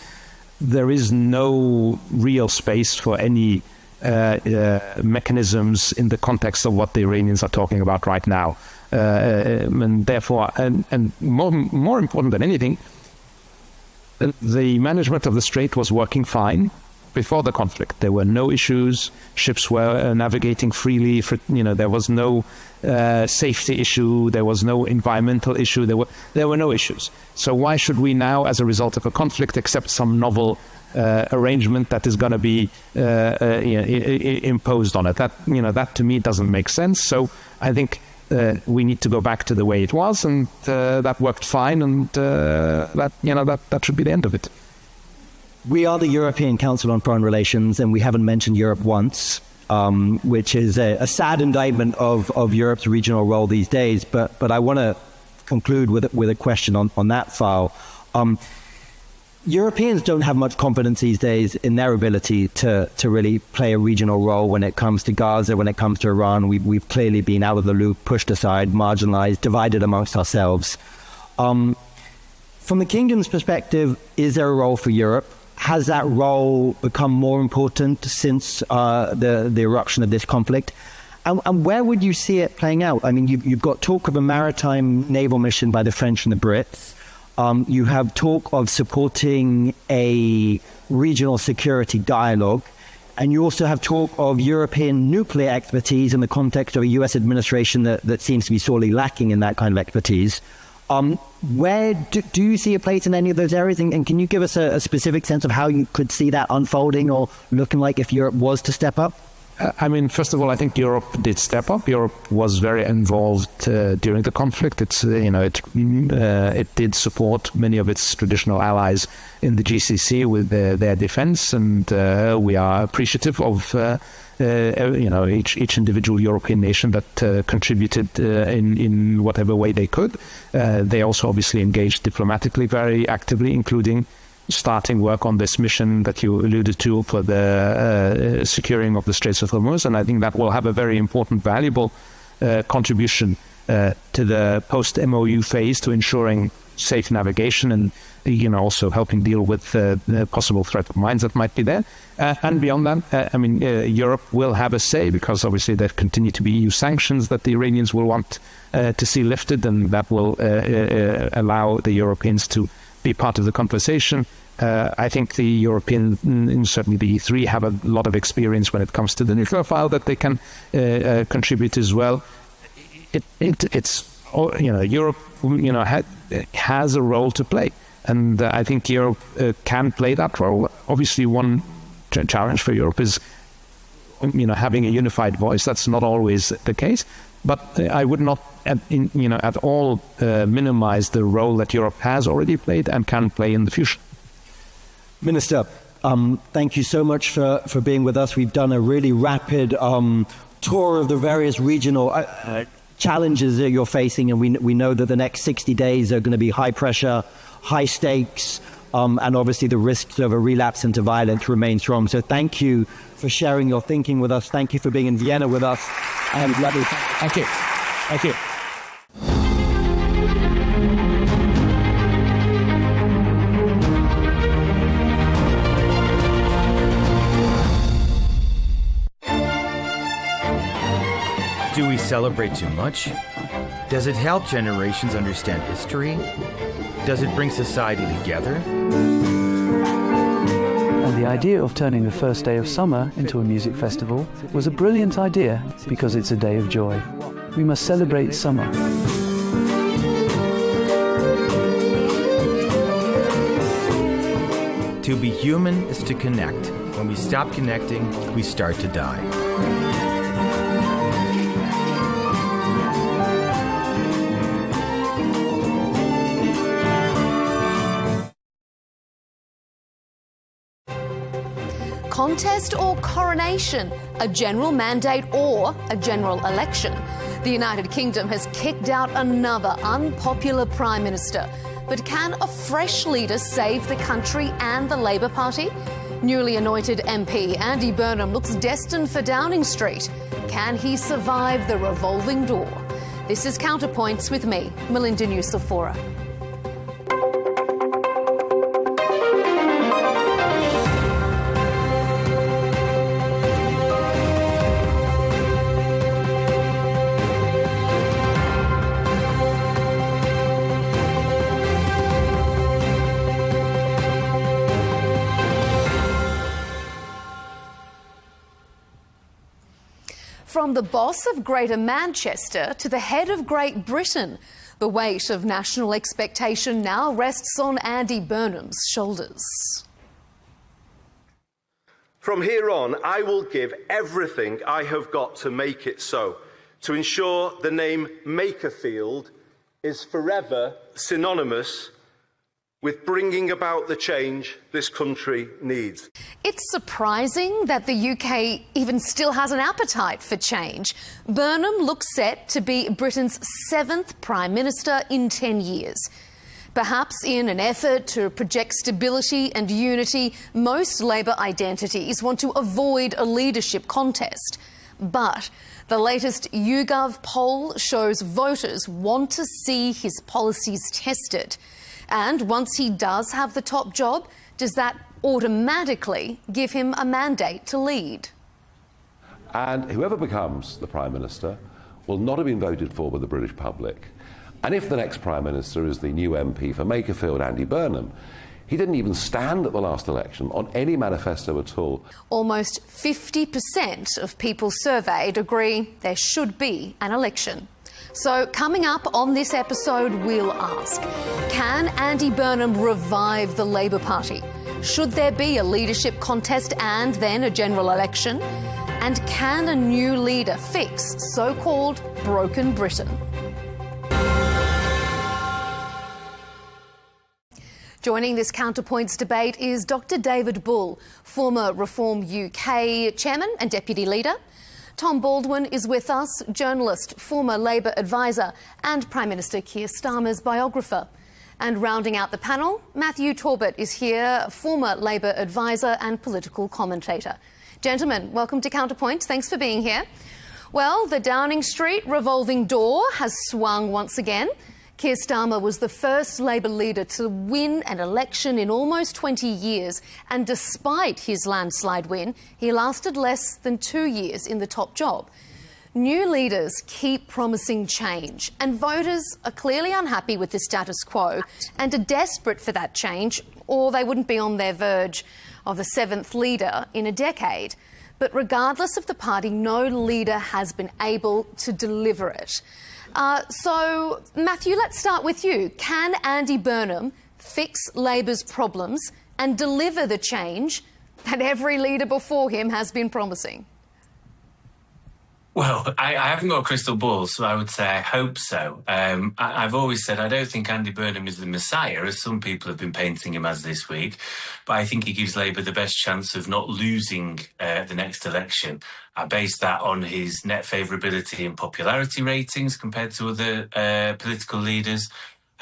Speaker 25: there is no real space for any mechanisms in the context of what the Iranians are talking about right now. And therefore, and more important than anything, the management of the Strait was working fine before the conflict. There were no issues. Ships were navigating freely. There was no safety issue. There was no environmental issue. There were no issues. So why should we now, as a result of a conflict, accept some novel arrangement that is going to be imposed on it? That to me doesn't make sense. So I think we need to go back to the way it was, and that worked fine, and that should be the end of it.
Speaker 24: We are the European Council on Foreign Relations, and we haven't mentioned Europe once, which is a sad indictment of Europe's regional role these days. But I want to conclude with a question on that file. Europeans don't have much confidence these days in their ability to really play a regional role when it comes to Gaza, when it comes to Iran. We've clearly been out of the loop, pushed aside, marginalized, divided amongst ourselves. From the Kingdom's perspective, is there a role for Europe? Has that role become more important since the eruption of this conflict? And where would you see it playing out? I mean, you've got talk of a maritime naval mission by the French and the Brits. You have talk of supporting a regional security dialogue. And you also have talk of European nuclear expertise in the context of a US administration that seems to be sorely lacking in that kind of expertise. Where do you see a place in any of those areas? And can you give us a specific sense of how you could see that unfolding or looking like if Europe was to step up?
Speaker 25: I mean, first of all, I think Europe did step up. Europe was very involved during the conflict. It did support many of its traditional allies in the GCC with their defense, and we are appreciative of each individual European nation that contributed in whatever way they could. They also obviously engaged diplomatically very actively, including starting work on this mission that you alluded to for the securing of the Straits of Hormuz. And I think that will have a very important, valuable contribution to the post-MOU phase, to ensuring safe navigation and also helping deal with the possible threat of mines that might be there. And beyond that, Europe will have a say, because obviously there continue to be EU sanctions that the Iranians will want to see lifted, and that will allow the Europeans to be part of the conversation. I think the European, certainly the E3, have a lot of experience when it comes to the nuclear file that they can contribute as well. Europe, has a role to play, and I think Europe can play that role. Obviously, one challenge for Europe is, having a unified voice. That's not always the case. But I would not, at all minimize the role that Europe has already played and can play in the future.
Speaker 24: Minister, thank you so much for being with us. We've done a really rapid tour of the various regional challenges that you're facing, and we know that the next 60 days are going to be high pressure, high stakes, and obviously the risks of a relapse into violence remain strong. So thank you for sharing your thinking with us. Thank you for being in Vienna with us. And let me thank you. Thank you.
Speaker 1: Do we celebrate too much? Does it help generations understand history? Does it bring society together?
Speaker 4: And the idea of turning the first day of summer into a music festival was a brilliant idea, because it's a day of joy. We must celebrate summer.
Speaker 1: To be human is to connect. When we stop connecting, we start to die.
Speaker 16: Contest or coronation, a general mandate or a general election. The United Kingdom has kicked out another unpopular Prime Minister. But can a fresh leader save the country and the Labour Party? Newly anointed MP Andy Burnham looks destined for Downing Street. Can he survive the revolving door? This is Counterpoints with me, Melinda Nucifora. From the boss of Greater Manchester to the head of Great Britain, the weight of national expectation now rests on Andy Burnham's shoulders.
Speaker 5: From here on, I will give everything I have got to make it so, to ensure the name Makerfield is forever synonymous with bringing about the change this country needs.
Speaker 16: It's surprising that the UK even still has an appetite for change. Burnham looks set to be Britain's 7th Prime Minister in 10 years. Perhaps in an effort to project stability and unity, most Labour identities want to avoid a leadership contest. But the latest YouGov poll shows voters want to see his policies tested. And once he does have the top job, does that automatically give him a mandate to lead?
Speaker 6: And whoever becomes the Prime Minister will not have been voted for by the British public. And if the next Prime Minister is the new MP for Makerfield, Andy Burnham, he didn't even stand at the last election on any manifesto at all.
Speaker 16: Almost 50% of people surveyed agree there should be an election. So coming up on this episode, we'll ask, can Andy Burnham revive the Labour Party? Should there be a leadership contest and then a general election? And can a new leader fix so-called broken Britain? Joining this Counterpoints debate is Dr. David Bull, former Reform UK chairman and deputy leader. Tom Baldwin is with us, journalist, former Labour advisor and Prime Minister Keir Starmer's biographer. And rounding out the panel, Matthew Torbett is here, former Labour advisor and political commentator. Gentlemen, welcome to Counterpoints. Thanks for being here. Well, the Downing Street revolving door has swung once again. Keir Starmer was the first Labour leader to win an election in almost 20 years, and despite his landslide win, he lasted less than 2 years in the top job. New leaders keep promising change, and voters are clearly unhappy with the status quo and are desperate for that change, or they wouldn't be on their verge of the 7th leader in a decade. But regardless of the party, no leader has been able to deliver it. So, Matthew, let's start with you. Can Andy Burnham fix Labour's problems and deliver the change that every leader before him has been promising?
Speaker 7: Well, I haven't got a crystal ball, so I would say I hope so. I've always said I don't think Andy Burnham is the Messiah, as some people have been painting him as this week, but I think he gives Labour the best chance of not losing the next election. I base that on his net favourability and popularity ratings compared to other political leaders.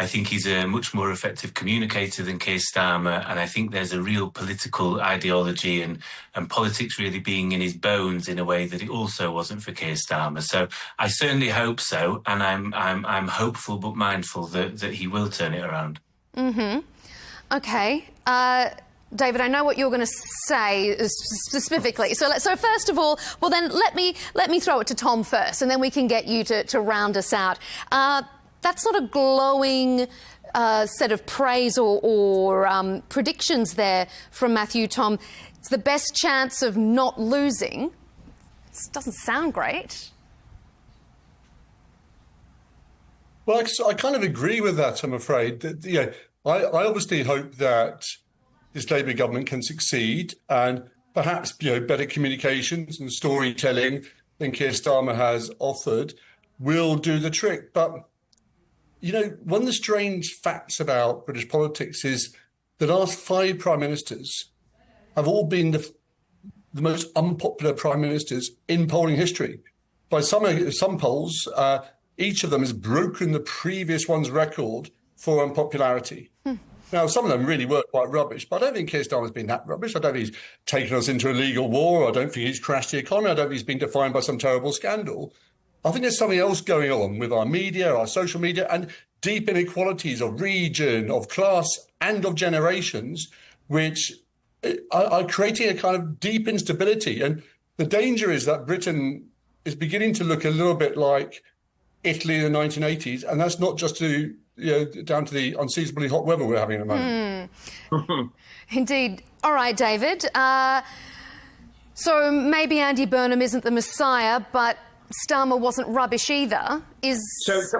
Speaker 7: I think he's a much more effective communicator than Keir Starmer, and I think there's a real political ideology and politics really being in his bones in a way that it also wasn't for Keir Starmer. So I certainly hope so, and I'm hopeful but mindful that he will turn it around.
Speaker 16: Okay. David, I know what you're going to say specifically. So first of all, well then let me throw it to Tom first, and then we can get you to round us out. That sort of glowing set of praise or predictions there from Matthew, Tom, it's the best chance of not losing. This doesn't sound great.
Speaker 8: Well, I kind of agree with that, I'm afraid. I obviously hope that this Labour government can succeed, and perhaps better communications and storytelling than Keir Starmer has offered will do the trick. But one of the strange facts about British politics is the last 5 prime ministers have all been the most unpopular prime ministers in polling history. By some polls, each of them has broken the previous one's record for unpopularity. Now, some of them really were quite rubbish, but I don't think Keir Starmer's been that rubbish. I don't think he's taken us into a legal war. I don't think he's crashed the economy. I don't think he's been defined by some terrible scandal. I think there's something else going on with our media, our social media, and deep inequalities of region, of class, and of generations, which are creating a kind of deep instability. And the danger is that Britain is beginning to look a little bit like Italy in the 1980s, and that's not just down to the unseasonably hot weather we're having at the moment.
Speaker 16: Indeed. All right, David. So maybe Andy Burnham isn't the Messiah, but Starmer wasn't rubbish either.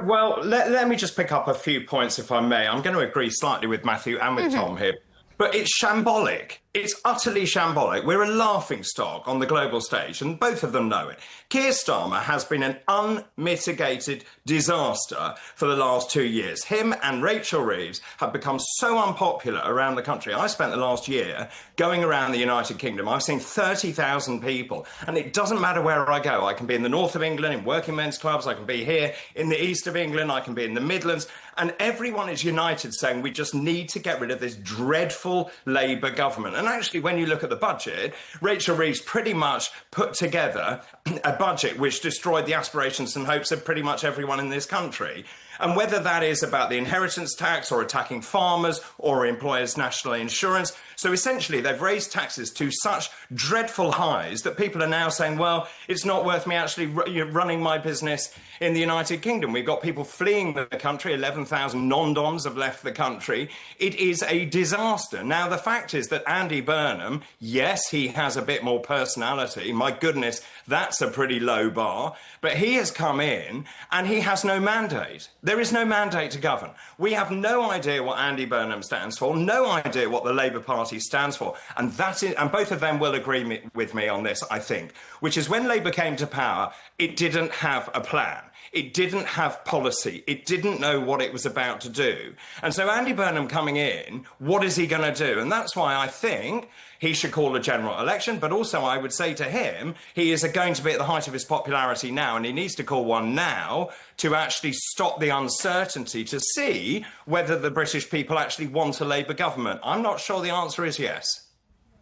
Speaker 11: Well, let me just pick up a few points, if I may. I'm going to agree slightly with Matthew and with Tom here.
Speaker 10: But it's shambolic. It's utterly shambolic. We're a laughingstock on the global stage, and both of them know it. Keir Starmer has been an unmitigated disaster for the last 2 years. Him and Rachel Reeves have become so unpopular around the country. I spent the last year going around the United Kingdom. I've seen 30,000 people, and it doesn't matter where I go. I can be in the north of England, in working men's clubs. I can be here in the east of England. I can be in the Midlands. And everyone is united saying we just need to get rid of this dreadful Labour government. And actually, when you look at the budget, Rachel Reeves pretty much put together a budget which destroyed the aspirations and hopes of pretty much everyone in this country. And whether that is about the inheritance tax or attacking farmers or employers' national insurance. So essentially, they've raised taxes to such dreadful highs that people are now saying, well, it's not worth me actually running my business in the United Kingdom. We've got people fleeing the country. 11,000 non-doms have left the country. It is a disaster. Now, the fact is that Andy Burnham, yes, he has a bit more personality. My goodness, that's a pretty low bar. But he has come in and he has no mandate. There is no mandate to govern. We have no idea what Andy Burnham stands for, no idea what the Labour Party stands for. And that is, and both of them will agree with me on this, I think, which is when Labour came to power, it didn't have a plan. It didn't have policy. It didn't know what it was about to do. And so Andy Burnham coming in, what is he going to do? And that's why I think he should call a general election. But also I would say to him, he is going to be at the height of his popularity now, and he needs to call one now to actually stop the uncertainty, to see whether the British people actually want a Labour government. I'm not sure the answer is yes.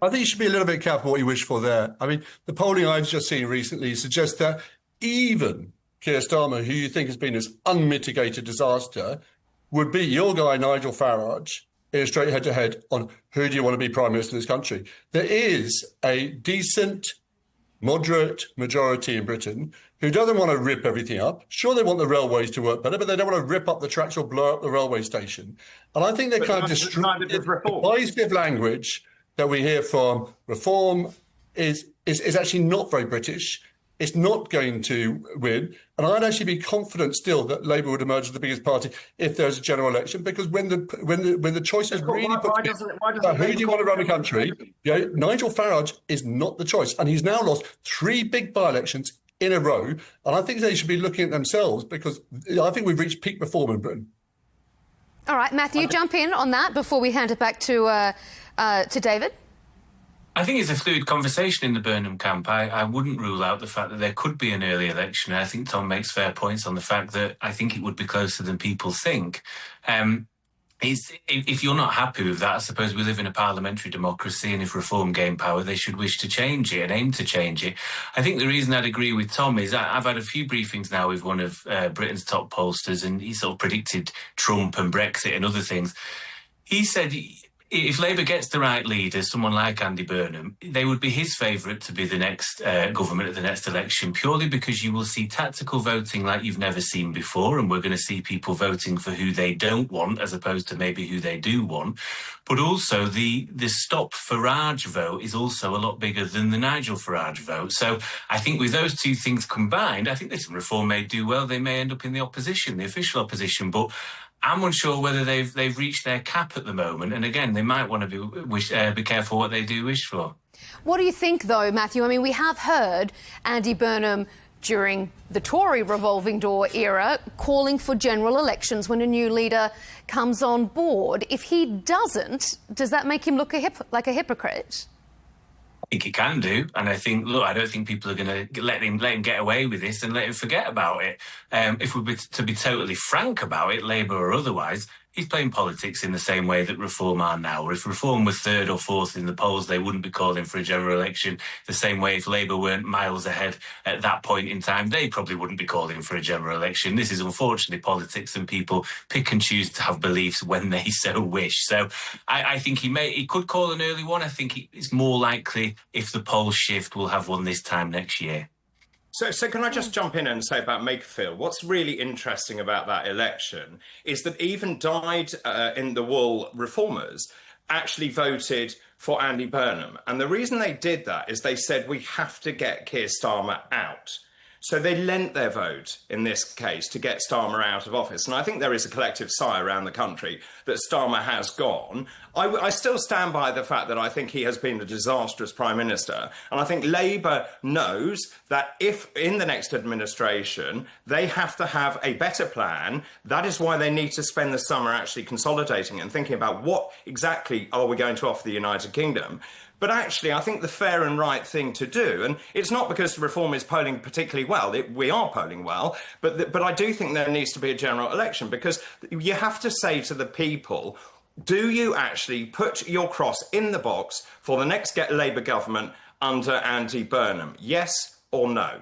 Speaker 8: I think you should be a little bit careful what you wish for there. I mean, the polling I've just seen recently suggests that even Keir Starmer, who you think has been this unmitigated disaster, would beat your guy, Nigel Farage, in a straight head-to-head on who do you want to be Prime Minister of this country. There is a decent, moderate majority in Britain who doesn't want to rip everything up. Sure, they want the railways to work better, but they don't want to rip up the tracks or blow up the railway station. And I think they're kind of the divisive language that we hear from Reform is actually not very British. It's not going to win. And I'd actually be confident still that Labour would emerge as the biggest party if there's a general election, because when the choice is really put about who do you want to run the country, you know, Nigel Farage is not the choice. And he's now lost 3 big by-elections in a row. And I think they should be looking at themselves, because I think we've reached peak reform in Britain.
Speaker 16: All right, Matthew, jump in on that before we hand it back to David.
Speaker 7: I think it's a fluid conversation in the Burnham camp. I wouldn't rule out the fact that there could be an early election. I think Tom makes fair points on the fact that I think it would be closer than people think. If you're not happy with that, I suppose we live in a parliamentary democracy, and if Reform gain power, they should wish to change it and aim to change it. I think the reason I'd agree with Tom is I've had a few briefings now with one of Britain's top pollsters, and he sort of predicted Trump and Brexit and other things. He said if Labour gets the right leader, someone like Andy Burnham, they would be his favourite to be the next government at the next election, purely because you will see tactical voting like you've never seen before, and we're going to see people voting for who they don't want as opposed to maybe who they do want. But also the Stop Farage vote is also a lot bigger than the Nigel Farage vote. So I think with those two things combined, I think this Reform may do well. They may end up in the opposition, the official opposition, but I'm unsure whether they've reached their cap at the moment. And again, they might want to be careful what they do wish for.
Speaker 16: What do you think, though, Matthew? I mean, we have heard Andy Burnham during the Tory revolving door era calling for general elections when a new leader comes on board. If he doesn't, does that make him look like a hypocrite?
Speaker 7: I think he can do, and I think, look, I don't think people are going to let him get away with this and let him forget about it. If we were to be totally frank about it, Labour or otherwise, he's playing politics in the same way that Reform are now. Or if Reform were 3rd or 4th in the polls, they wouldn't be calling for a general election. The same way if Labour weren't miles ahead at that point in time, they probably wouldn't be calling for a general election. This is unfortunately politics, and people pick and choose to have beliefs when they so wish. So I think he could call an early one. I think it's more likely, if the polls shift, we'll have one this time next year.
Speaker 10: So can I just jump in and say about Makerfield? What's really interesting about that election is that even dyed-in-the-wool reformers actually voted for Andy Burnham. And the reason they did that is they said, we have to get Keir Starmer out. So they lent their vote in this case to get Starmer out of office. And I think there is a collective sigh around the country that Starmer has gone. I still stand by the fact that I think he has been a disastrous Prime Minister. And I think Labour knows that if in the next administration they have to have a better plan, that is why they need to spend the summer actually consolidating and thinking about what exactly are we going to offer the United Kingdom. But actually, I think the fair and right thing to do, and it's not because the reform is polling particularly well, we are polling well, but I do think there needs to be a general election, because you have to say to the people, do you actually put your cross in the box for the next Labour government under Andy Burnham? Yes or no?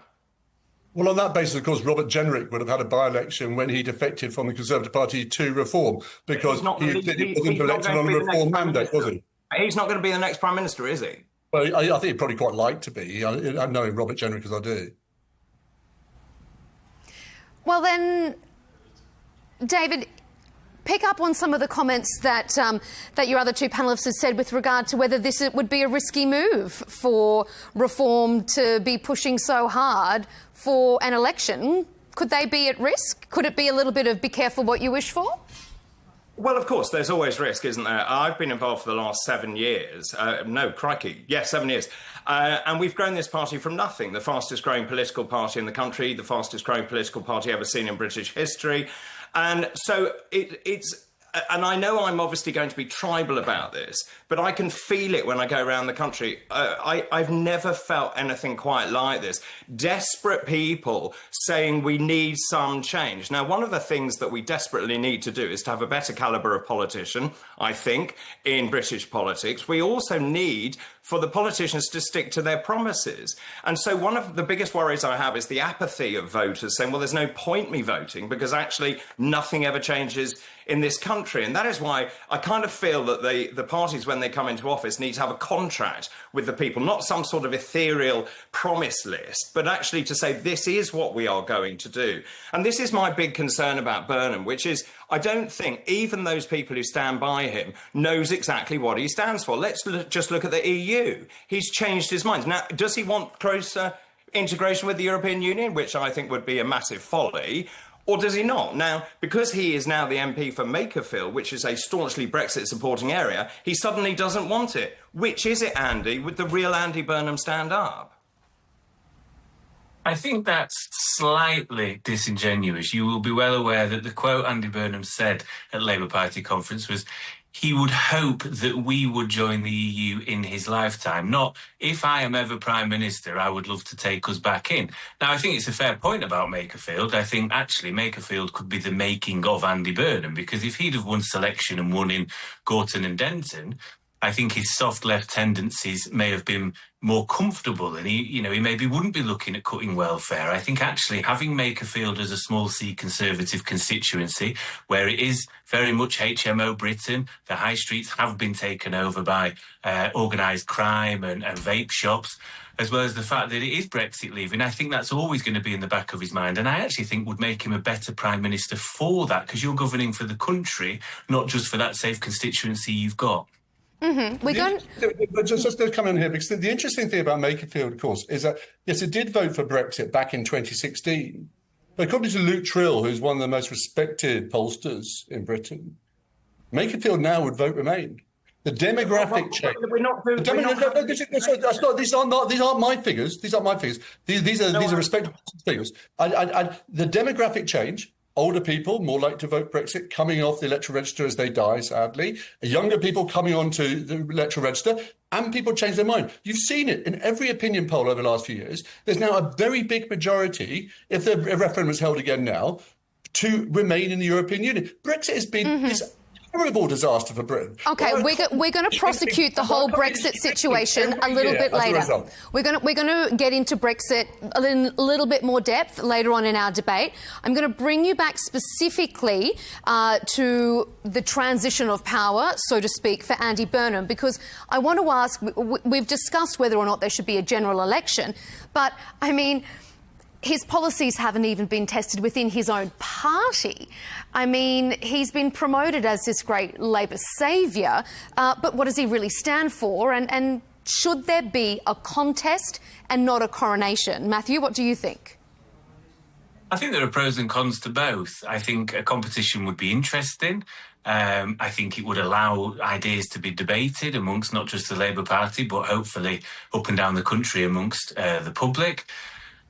Speaker 8: Well, on that basis, of course, Robert Jenrick would have had a by-election when he defected from the Conservative Party to Reform, because he wasn't elected on a Reform mandate, was he?
Speaker 10: He's not going to be the next Prime Minister, is he?
Speaker 8: Well, I think he'd probably quite like to be. I know Robert Jenrick as I do.
Speaker 16: Well then, David, pick up on some of the comments that that your other two panellists have said with regard to whether this would be a risky move for Reform to be pushing so hard for an election. Could they be at risk? Could it be a little bit of be careful what you wish for?
Speaker 10: Well, of course, there's always risk, isn't there? I've been involved for the last 7 years. No, crikey. Yes, 7 years. And we've grown this party from nothing. The fastest growing political party in the country, the fastest growing political party ever seen in British history. And so it's... And I know I'm obviously going to be tribal about this, but I can feel it when I go around the country. I've never felt anything quite like this. Desperate people saying we need some change. Now, one of the things that we desperately need to do is to have a better calibre of politician, I think, in British politics. We also need for the politicians to stick to their promises. And so one of the biggest worries I have is the apathy of voters saying, well, there's no point me voting because actually nothing ever changes in this country. And that is why I kind of feel that the parties, when they come into office, need to have a contract with the people, not some sort of ethereal promise list, but actually to say this is what we are going to do. And this is my big concern about Burnham, which is I don't think even those people who stand by him knows exactly what he stands for. Let's just look at the EU. He's changed his mind. Now, does he want closer integration with the European Union, which I think would be a massive folly? Or does he not? Now, because he is now the MP for Makerfield, which is a staunchly Brexit-supporting area, he suddenly doesn't want it. Which is it, Andy? Would the real Andy Burnham stand up?
Speaker 7: I think that's slightly disingenuous. You will be well aware that the quote Andy Burnham said at Labour Party conference was he would hope that we would join the EU in his lifetime, not if I am ever Prime Minister, I would love to take us back in. Now, I think it's a fair point about Makerfield. I think actually Makerfield could be the making of Andy Burnham, because if he'd have won selection and won in Gorton and Denton, I think his soft left tendencies may have been more comfortable, and he maybe wouldn't be looking at cutting welfare. I think actually having Makerfield as a small C Conservative constituency, where it is very much HMO Britain, the high streets have been taken over by organised crime and vape shops, as well as the fact that it is Brexit leaving. I think that's always going to be in the back of his mind, and I actually think would make him a better Prime Minister for that, because you're governing for the country, not just for that safe constituency you've got.
Speaker 8: Mm-hmm. Just to come in here, because the interesting thing about Makerfield, of course, is that, yes, it did vote for Brexit back in 2016. But according to Luke Trill, who's one of the most respected pollsters in Britain, Makerfield now would vote Remain. The demographic change. These aren't my figures. These aren't my figures. These are respectable figures. The demographic change. Older people, more likely to vote Brexit, coming off the electoral register as they die, sadly. Younger people coming onto the electoral register, and people change their mind. You've seen it in every opinion poll over the last few years. There's now a very big majority, if the referendum is held again now, to remain in the European Union. Brexit has been this horrible disaster for Britain.
Speaker 16: Okay, we're going to prosecute the whole Brexit situation a little bit later. We're going to get into Brexit in a little bit more depth later on in our debate. I'm going to bring you back specifically to the transition of power, so to speak, for Andy Burnham, because I want to ask, we've discussed whether or not there should be a general election, but I mean, his policies haven't even been tested within his own party. I mean, he's been promoted as this great Labor saviour, but what does he really stand for? And should there be a contest and not a coronation? Matthew, what do you think?
Speaker 7: I think there are pros and cons to both. I think a competition would be interesting. I think it would allow ideas to be debated amongst not just the Labour Party, but hopefully up and down the country amongst the public.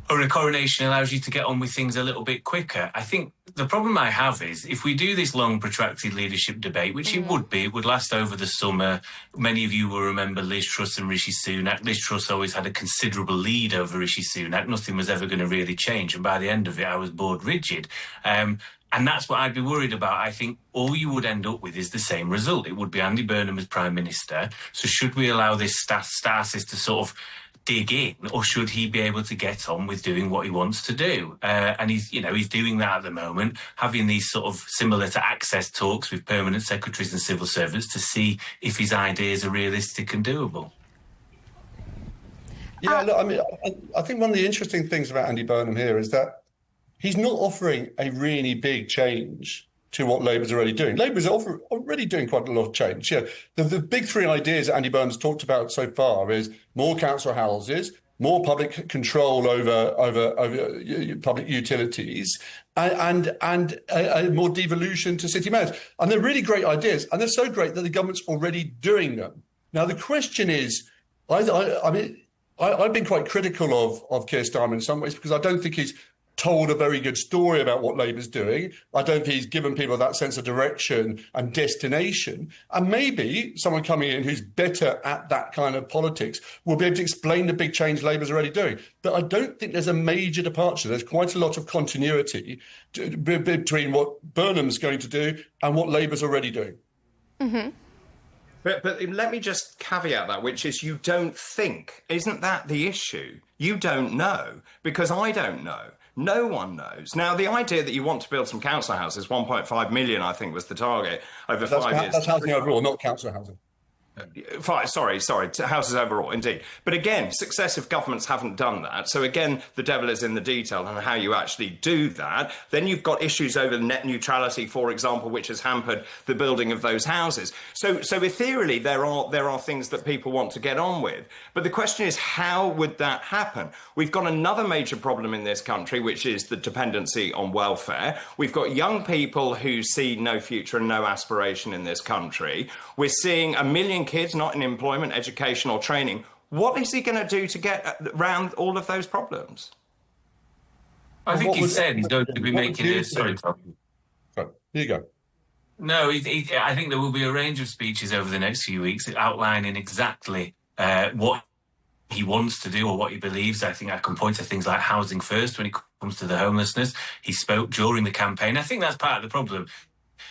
Speaker 7: Or a coronation allows you to get on with things a little bit quicker. I think the problem I have is if we do this long, protracted leadership debate, which it would last over the summer. Many of you will remember Liz Truss and Rishi Sunak. Liz Truss always had a considerable lead over Rishi Sunak. Nothing was ever going to really change. And by the end of it, I was bored rigid. And that's what I'd be worried about. I think all you would end up with is the same result. It would be Andy Burnham as Prime Minister. So should we allow this stasis to sort of dig in, or should he be able to get on with doing what he wants to do? And he's doing that at the moment, having these sort of similar to access talks with permanent secretaries and civil servants to see if his ideas are realistic and doable.
Speaker 8: Yeah, look, I mean, I think one of the interesting things about Andy Burnham here is that he's not offering a really big change to what Labour's already doing. Labour's already doing quite a lot of change. Yeah, the big three ideas that Andy Burnham's talked about so far is more council houses, more public control over public utilities, and more devolution to city mayors. And they're really great ideas, and they're so great that the government's already doing them. Now the question is, I mean, I've been quite critical of Keir Starmer in some ways because I don't think he's told a very good story about what Labour's doing. I don't think he's given people that sense of direction and destination. And maybe someone coming in who's better at that kind of politics will be able to explain the big change Labour's already doing. But I don't think there's a major departure. There's quite a lot of continuity between what Burnham's going to do and what Labour's already doing.
Speaker 10: Mm-hmm. But let me just caveat that, which is you don't think. Isn't that the issue? You don't know, because I don't know. No one knows. Now, the idea that you want to build some council houses, 1.5 million, I think, was the target over 5 years.
Speaker 8: That's housing overall, not council housing.
Speaker 10: Sorry, houses overall, indeed. But again, successive governments haven't done that. So again, the devil is in the detail on how you actually do that. Then you've got issues over net neutrality, for example, which has hampered the building of those houses. So ethereally, there are things that people want to get on with. But the question is, how would that happen? We've got another major problem in this country, which is the dependency on welfare. We've got young people who see no future and no aspiration in this country. We're seeing 1 million kids not in employment, education or training. What is he going to do to get around all of those problems?
Speaker 7: I think he said he's going to be making it. Sorry, Tom.
Speaker 8: Here you go.
Speaker 7: No, I think there will be a range of speeches over the next few weeks outlining exactly what he wants to do or what he believes. I think I can point to things like housing first when it comes to the homelessness. He spoke during the campaign. I think that's part of the problem.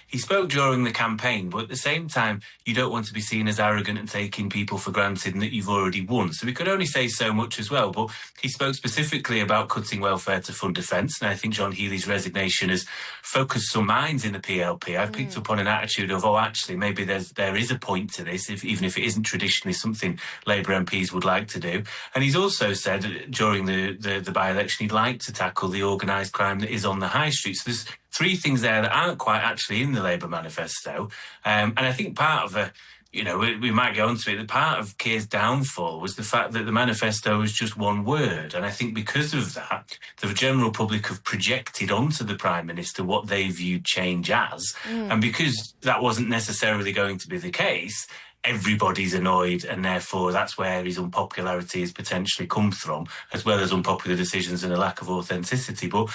Speaker 7: He spoke during the campaign, but at the same time, you don't want to be seen as arrogant and taking people for granted and that you've already won. So we could only say so much as well. But he spoke specifically about cutting welfare to fund defence. And I think John Healey's resignation has focused some minds in the PLP. I've picked up on an attitude of, actually, maybe there is a point to this, even if it isn't traditionally something Labour MPs would like to do. And he's also said during the by-election he'd like to tackle the organised crime that is on the high street. So there's 3 things there that aren't quite actually in the Labour manifesto. And I think part of we might go on to it, the part of Keir's downfall was the fact that the manifesto was just one word. And I think because of that, the general public have projected onto the Prime Minister what they viewed change as. And because that wasn't necessarily going to be the case, everybody's annoyed, and therefore that's where his unpopularity has potentially come from, as well as unpopular decisions and a lack of authenticity. But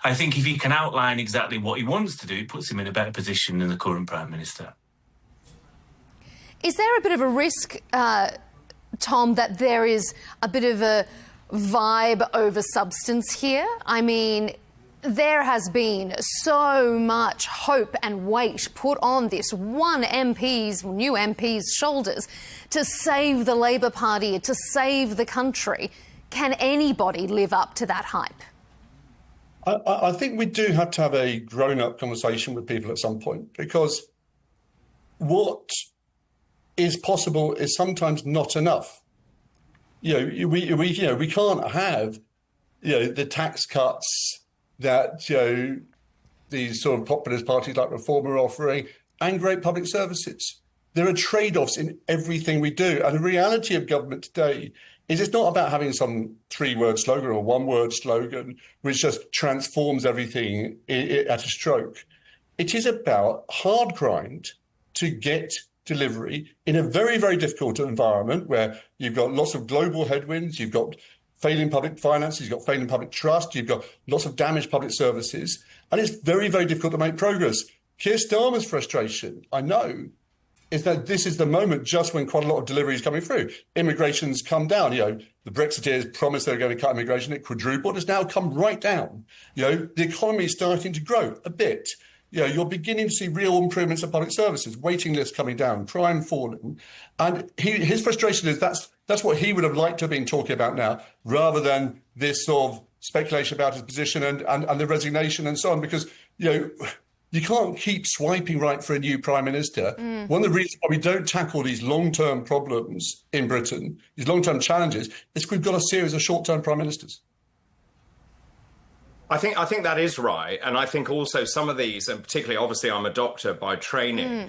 Speaker 7: I think if he can outline exactly what he wants to do, it puts him in a better position than the current Prime Minister.
Speaker 16: Is there a bit of a risk, Tom, that there is a bit of a vibe over substance here? I mean, there has been so much hope and weight put on this one new MP's shoulders to save the Labour Party, to save the country. Can anybody live up to that hype?
Speaker 8: I think we do have to have a grown-up conversation with people at some point, because what is possible is sometimes not enough. We can't have the tax cuts that these sort of populist parties like Reform are offering, and great public services. there are trade-offs in everything we do. And the reality of government today is it's not about having some 3-word slogan or 1-word slogan which just transforms everything at a stroke. It is about hard grind to get delivery in a very, very difficult environment where you've got lots of global headwinds, you've got failing public finances, you've got failing public trust, you've got lots of damaged public services, and it's very, very difficult to make progress. Keir Starmer's frustration, I know, is that this is the moment just when quite a lot of delivery is coming through. Immigration's come down. The Brexiteers promised they were going to cut immigration. It quadrupled. It's now come right down. The economy is starting to grow a bit. You're beginning to see real improvements in public services, waiting lists coming down, crime falling. And his frustration is that's what he would have liked to have been talking about now, rather than this sort of speculation about his position and the resignation and so on, because, you can't keep swiping right for a new Prime Minister. One of the reasons why we don't tackle these long-term problems in Britain, these long-term challenges, is we've got a series of short-term Prime Ministers.
Speaker 10: I think that is right. And I think also some of these, and particularly, obviously, I'm a doctor by training,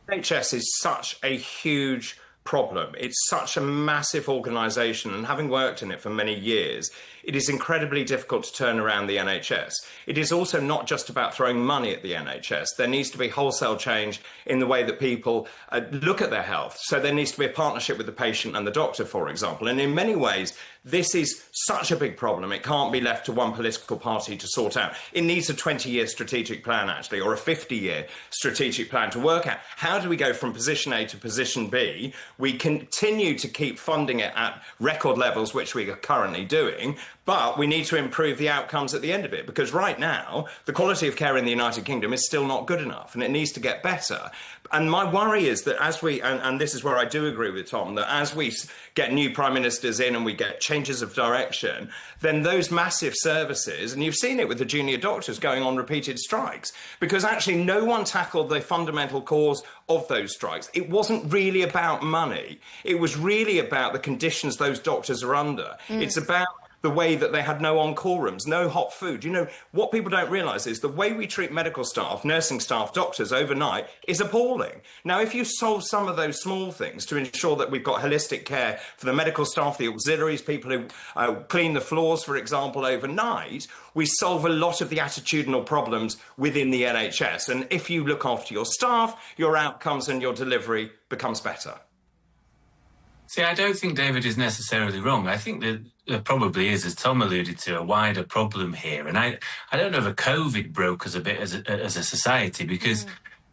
Speaker 10: NHS is such a huge problem. It's such a massive organisation, and having worked in it for many years, it is incredibly difficult to turn around the NHS. It is also not just about throwing money at the NHS. There needs to be wholesale change in the way that people look at their health. So there needs to be a partnership with the patient and the doctor, for example. And in many ways, this is such a big problem. It can't be left to one political party to sort out. It needs a 20-year strategic plan, actually, or a 50-year strategic plan to work out how do we go from position A to position B. We continue to keep funding it at record levels, which we are currently doing, but we need to improve the outcomes at the end of it, because right now, the quality of care in the United Kingdom is still not good enough, and it needs to get better. And my worry is that as we, and this is where I do agree with Tom, that as we get new prime ministers in and we get changes of direction, then those massive services, and you've seen it with the junior doctors going on repeated strikes, because actually no one tackled the fundamental cause of those strikes. It wasn't really about money. It was really about the conditions those doctors are under. It's about the way that they had no on-call rooms, no hot food. What people don't realise is the way we treat medical staff, nursing staff, doctors overnight is appalling. Now, if you solve some of those small things to ensure that we've got holistic care for the medical staff, the auxiliaries, people who clean the floors, for example, overnight, we solve a lot of the attitudinal problems within the NHS. And if you look after your staff, your outcomes and your delivery becomes better.
Speaker 7: See, I don't think David is necessarily wrong. I think that there probably is, as Tom alluded to, a wider problem here. And I don't know if COVID broke us a bit as a society, because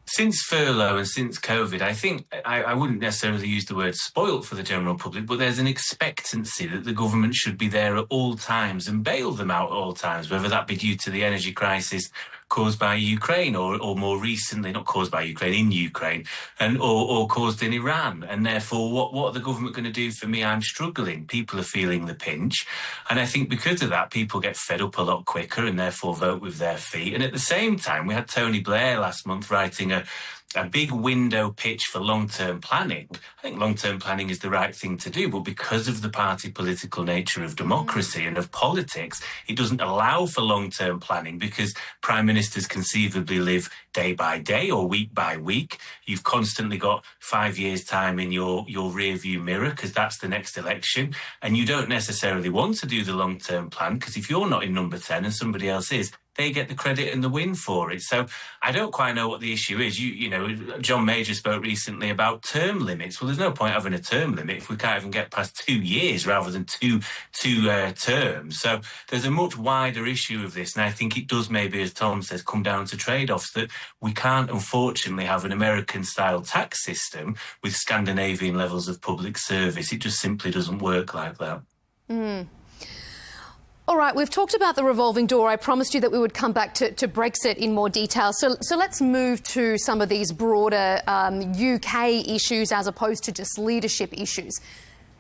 Speaker 7: since furlough and since COVID, I think I wouldn't necessarily use the word spoilt for the general public, but there's an expectancy that the government should be there at all times and bail them out at all times, whether that be due to the energy crisis caused by Ukraine or more recently, not caused by Ukraine, in Ukraine, and or caused in Iran. And therefore, what are the government going to do for me? I'm struggling. People are feeling the pinch. And I think because of that, people get fed up a lot quicker and therefore vote with their feet. And at the same time, we had Tony Blair last month writing a big window pitch for long-term planning. I think long-term planning is the right thing to do, but because of the party political nature of democracy and of politics, it doesn't allow for long-term planning, because prime ministers conceivably live day by day or week by week. You've constantly got 5 years' time in your rear-view mirror, because that's the next election, and you don't necessarily want to do the long-term plan, because if you're not in number 10 and somebody else is, they get the credit and the win for it. So I don't quite know what the issue is. John Major spoke recently about term limits. Well, there's no point having a term limit if we can't even get past 2 years rather than two terms. So there's a much wider issue of this. And I think it does maybe, as Tom says, come down to trade-offs, that we can't, unfortunately, have an American-style tax system with Scandinavian levels of public service. It just simply doesn't work like that.
Speaker 16: All right, we've talked about the revolving door. I promised you that we would come back to Brexit in more detail. So let's move to some of these broader UK issues as opposed to just leadership issues.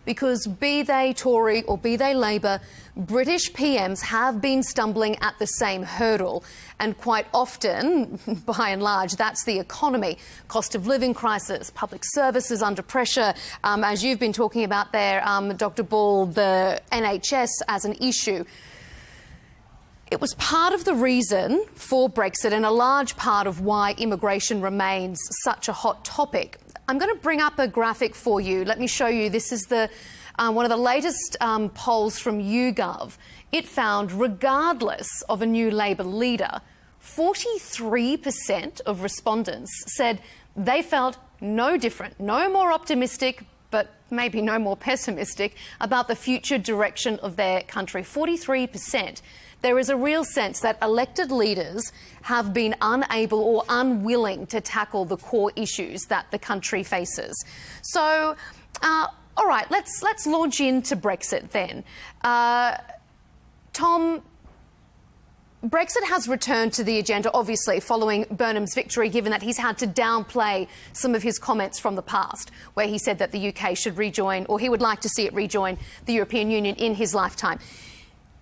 Speaker 16: Because be they Tory or be they Labour, British PMs have been stumbling at the same hurdle. And quite often, by and large, that's the economy. Cost of living crisis, public services under pressure. As you've been talking about there, Dr. Ball, the NHS as an issue. It was part of the reason for Brexit and a large part of why immigration remains such a hot topic. I'm going to bring up a graphic for you. Let me show you. This is the one of the latest polls from YouGov. It found, regardless of a new Labor leader, 43% of respondents said they felt no different, no more optimistic, but maybe no more pessimistic about the future direction of their country. 43%. There is a real sense that elected leaders have been unable or unwilling to tackle the core issues that the country faces. So, all right, let's launch into Brexit then. Tom, Brexit has returned to the agenda, obviously, following Burnham's victory, given that he's had to downplay some of his comments from the past, where he said that the UK should rejoin, or he would like to see it rejoin the European Union in his lifetime.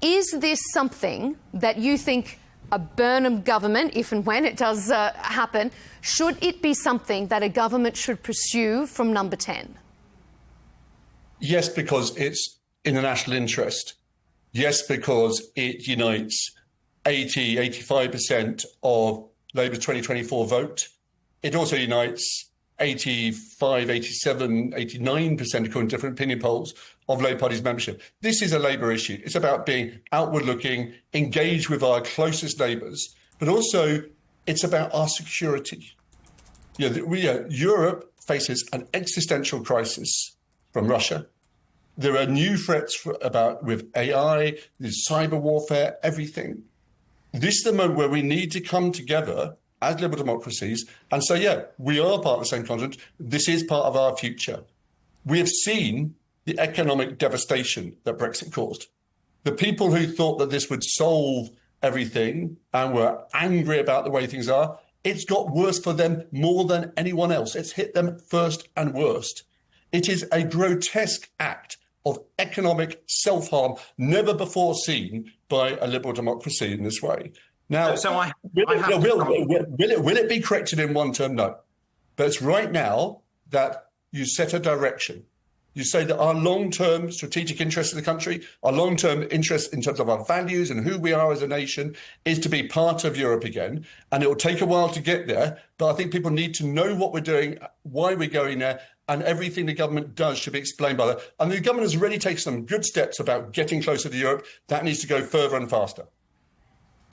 Speaker 16: Is this something that you think a Burnham government, if and when it does happen, should it be something that a government should pursue from number 10?
Speaker 8: Yes, because it's in the national interest. Yes, because it unites 85% of Labour's 2024 vote. It also unites 85, 87, 89%, according to different opinion polls, of Labour Party's membership. This is a Labour issue. It's about being outward-looking, engaged with our closest neighbours, but also it's about our security. Europe faces an existential crisis from Russia. There are new threats with AI, there's cyber warfare, everything. This is the moment where we need to come together as liberal democracies and say, yeah, we are part of the same continent. This is part of our future. We have seen the economic devastation that Brexit caused. The people who thought that this would solve everything and were angry about the way things are, it's got worse for them more than anyone else. It's hit them first and worst. It is a grotesque act of economic self-harm never before seen by a liberal democracy in this way. Now, will it be corrected in one term? No. But it's right now that you set a direction. You say that our long-term strategic interest in the country, our long-term interest in terms of our values and who we are as a nation is to be part of Europe again. And it will take a while to get there. But I think people need to know what we're doing, why we're going there, and everything the government does should be explained by that. And the government has already taken some good steps about getting closer to Europe. That needs to go further and faster.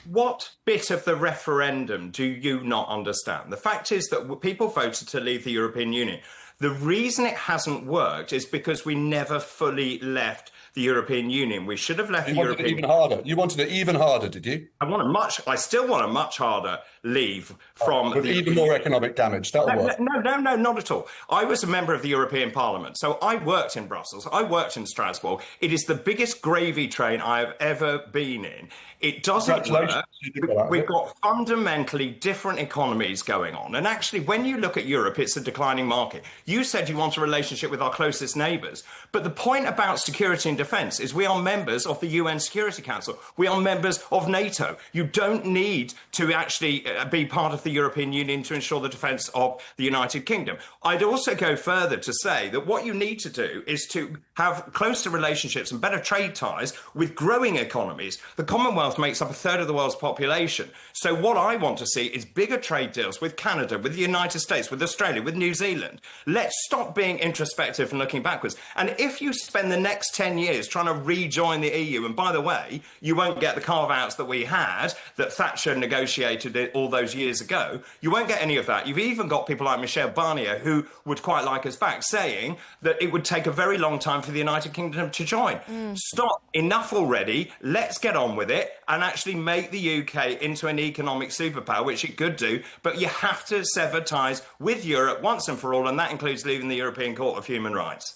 Speaker 10: What bit of the referendum do you not understand? The fact is that people voted to leave the European Union. The reason it hasn't worked is because we never fully left the European Union. We should have left the European Union.
Speaker 8: Even harder. You wanted it even harder, did you?
Speaker 10: I still want a much harder leave from...
Speaker 8: With even more economic damage. That'll work.
Speaker 10: No, not at all. I was a member of the European Parliament, so I worked in Brussels. I worked in Strasbourg. It is the biggest gravy train I have ever been in. It doesn't work. We've got fundamentally different economies going on. And actually, when you look at Europe, it's a declining market. You said you want a relationship with our closest neighbours. But the point about security and defence is we are members of the UN Security Council. We are members of NATO. You don't need to actually be part of the European Union to ensure the defence of the United Kingdom. I'd also go further to say that what you need to do is to have closer relationships and better trade ties with growing economies. The Commonwealth makes up a third of the world's population. So what I want to see is bigger trade deals with Canada, with the United States, with Australia, with New Zealand. Let's stop being introspective and looking backwards. And if you spend the next 10 years trying to rejoin the EU, and by the way, you won't get the carve-outs that we had, that Thatcher negotiated all those years ago, you won't get any of that. You've even got people like Michel Barnier, who would quite like us back, saying that it would take a very long time for the United Kingdom to join. Stop. Enough already. Let's get on with it and actually make the UK into an economic superpower, which it could do, but you have to sever ties with Europe once and for all, and that includes leaving the European Court of Human Rights.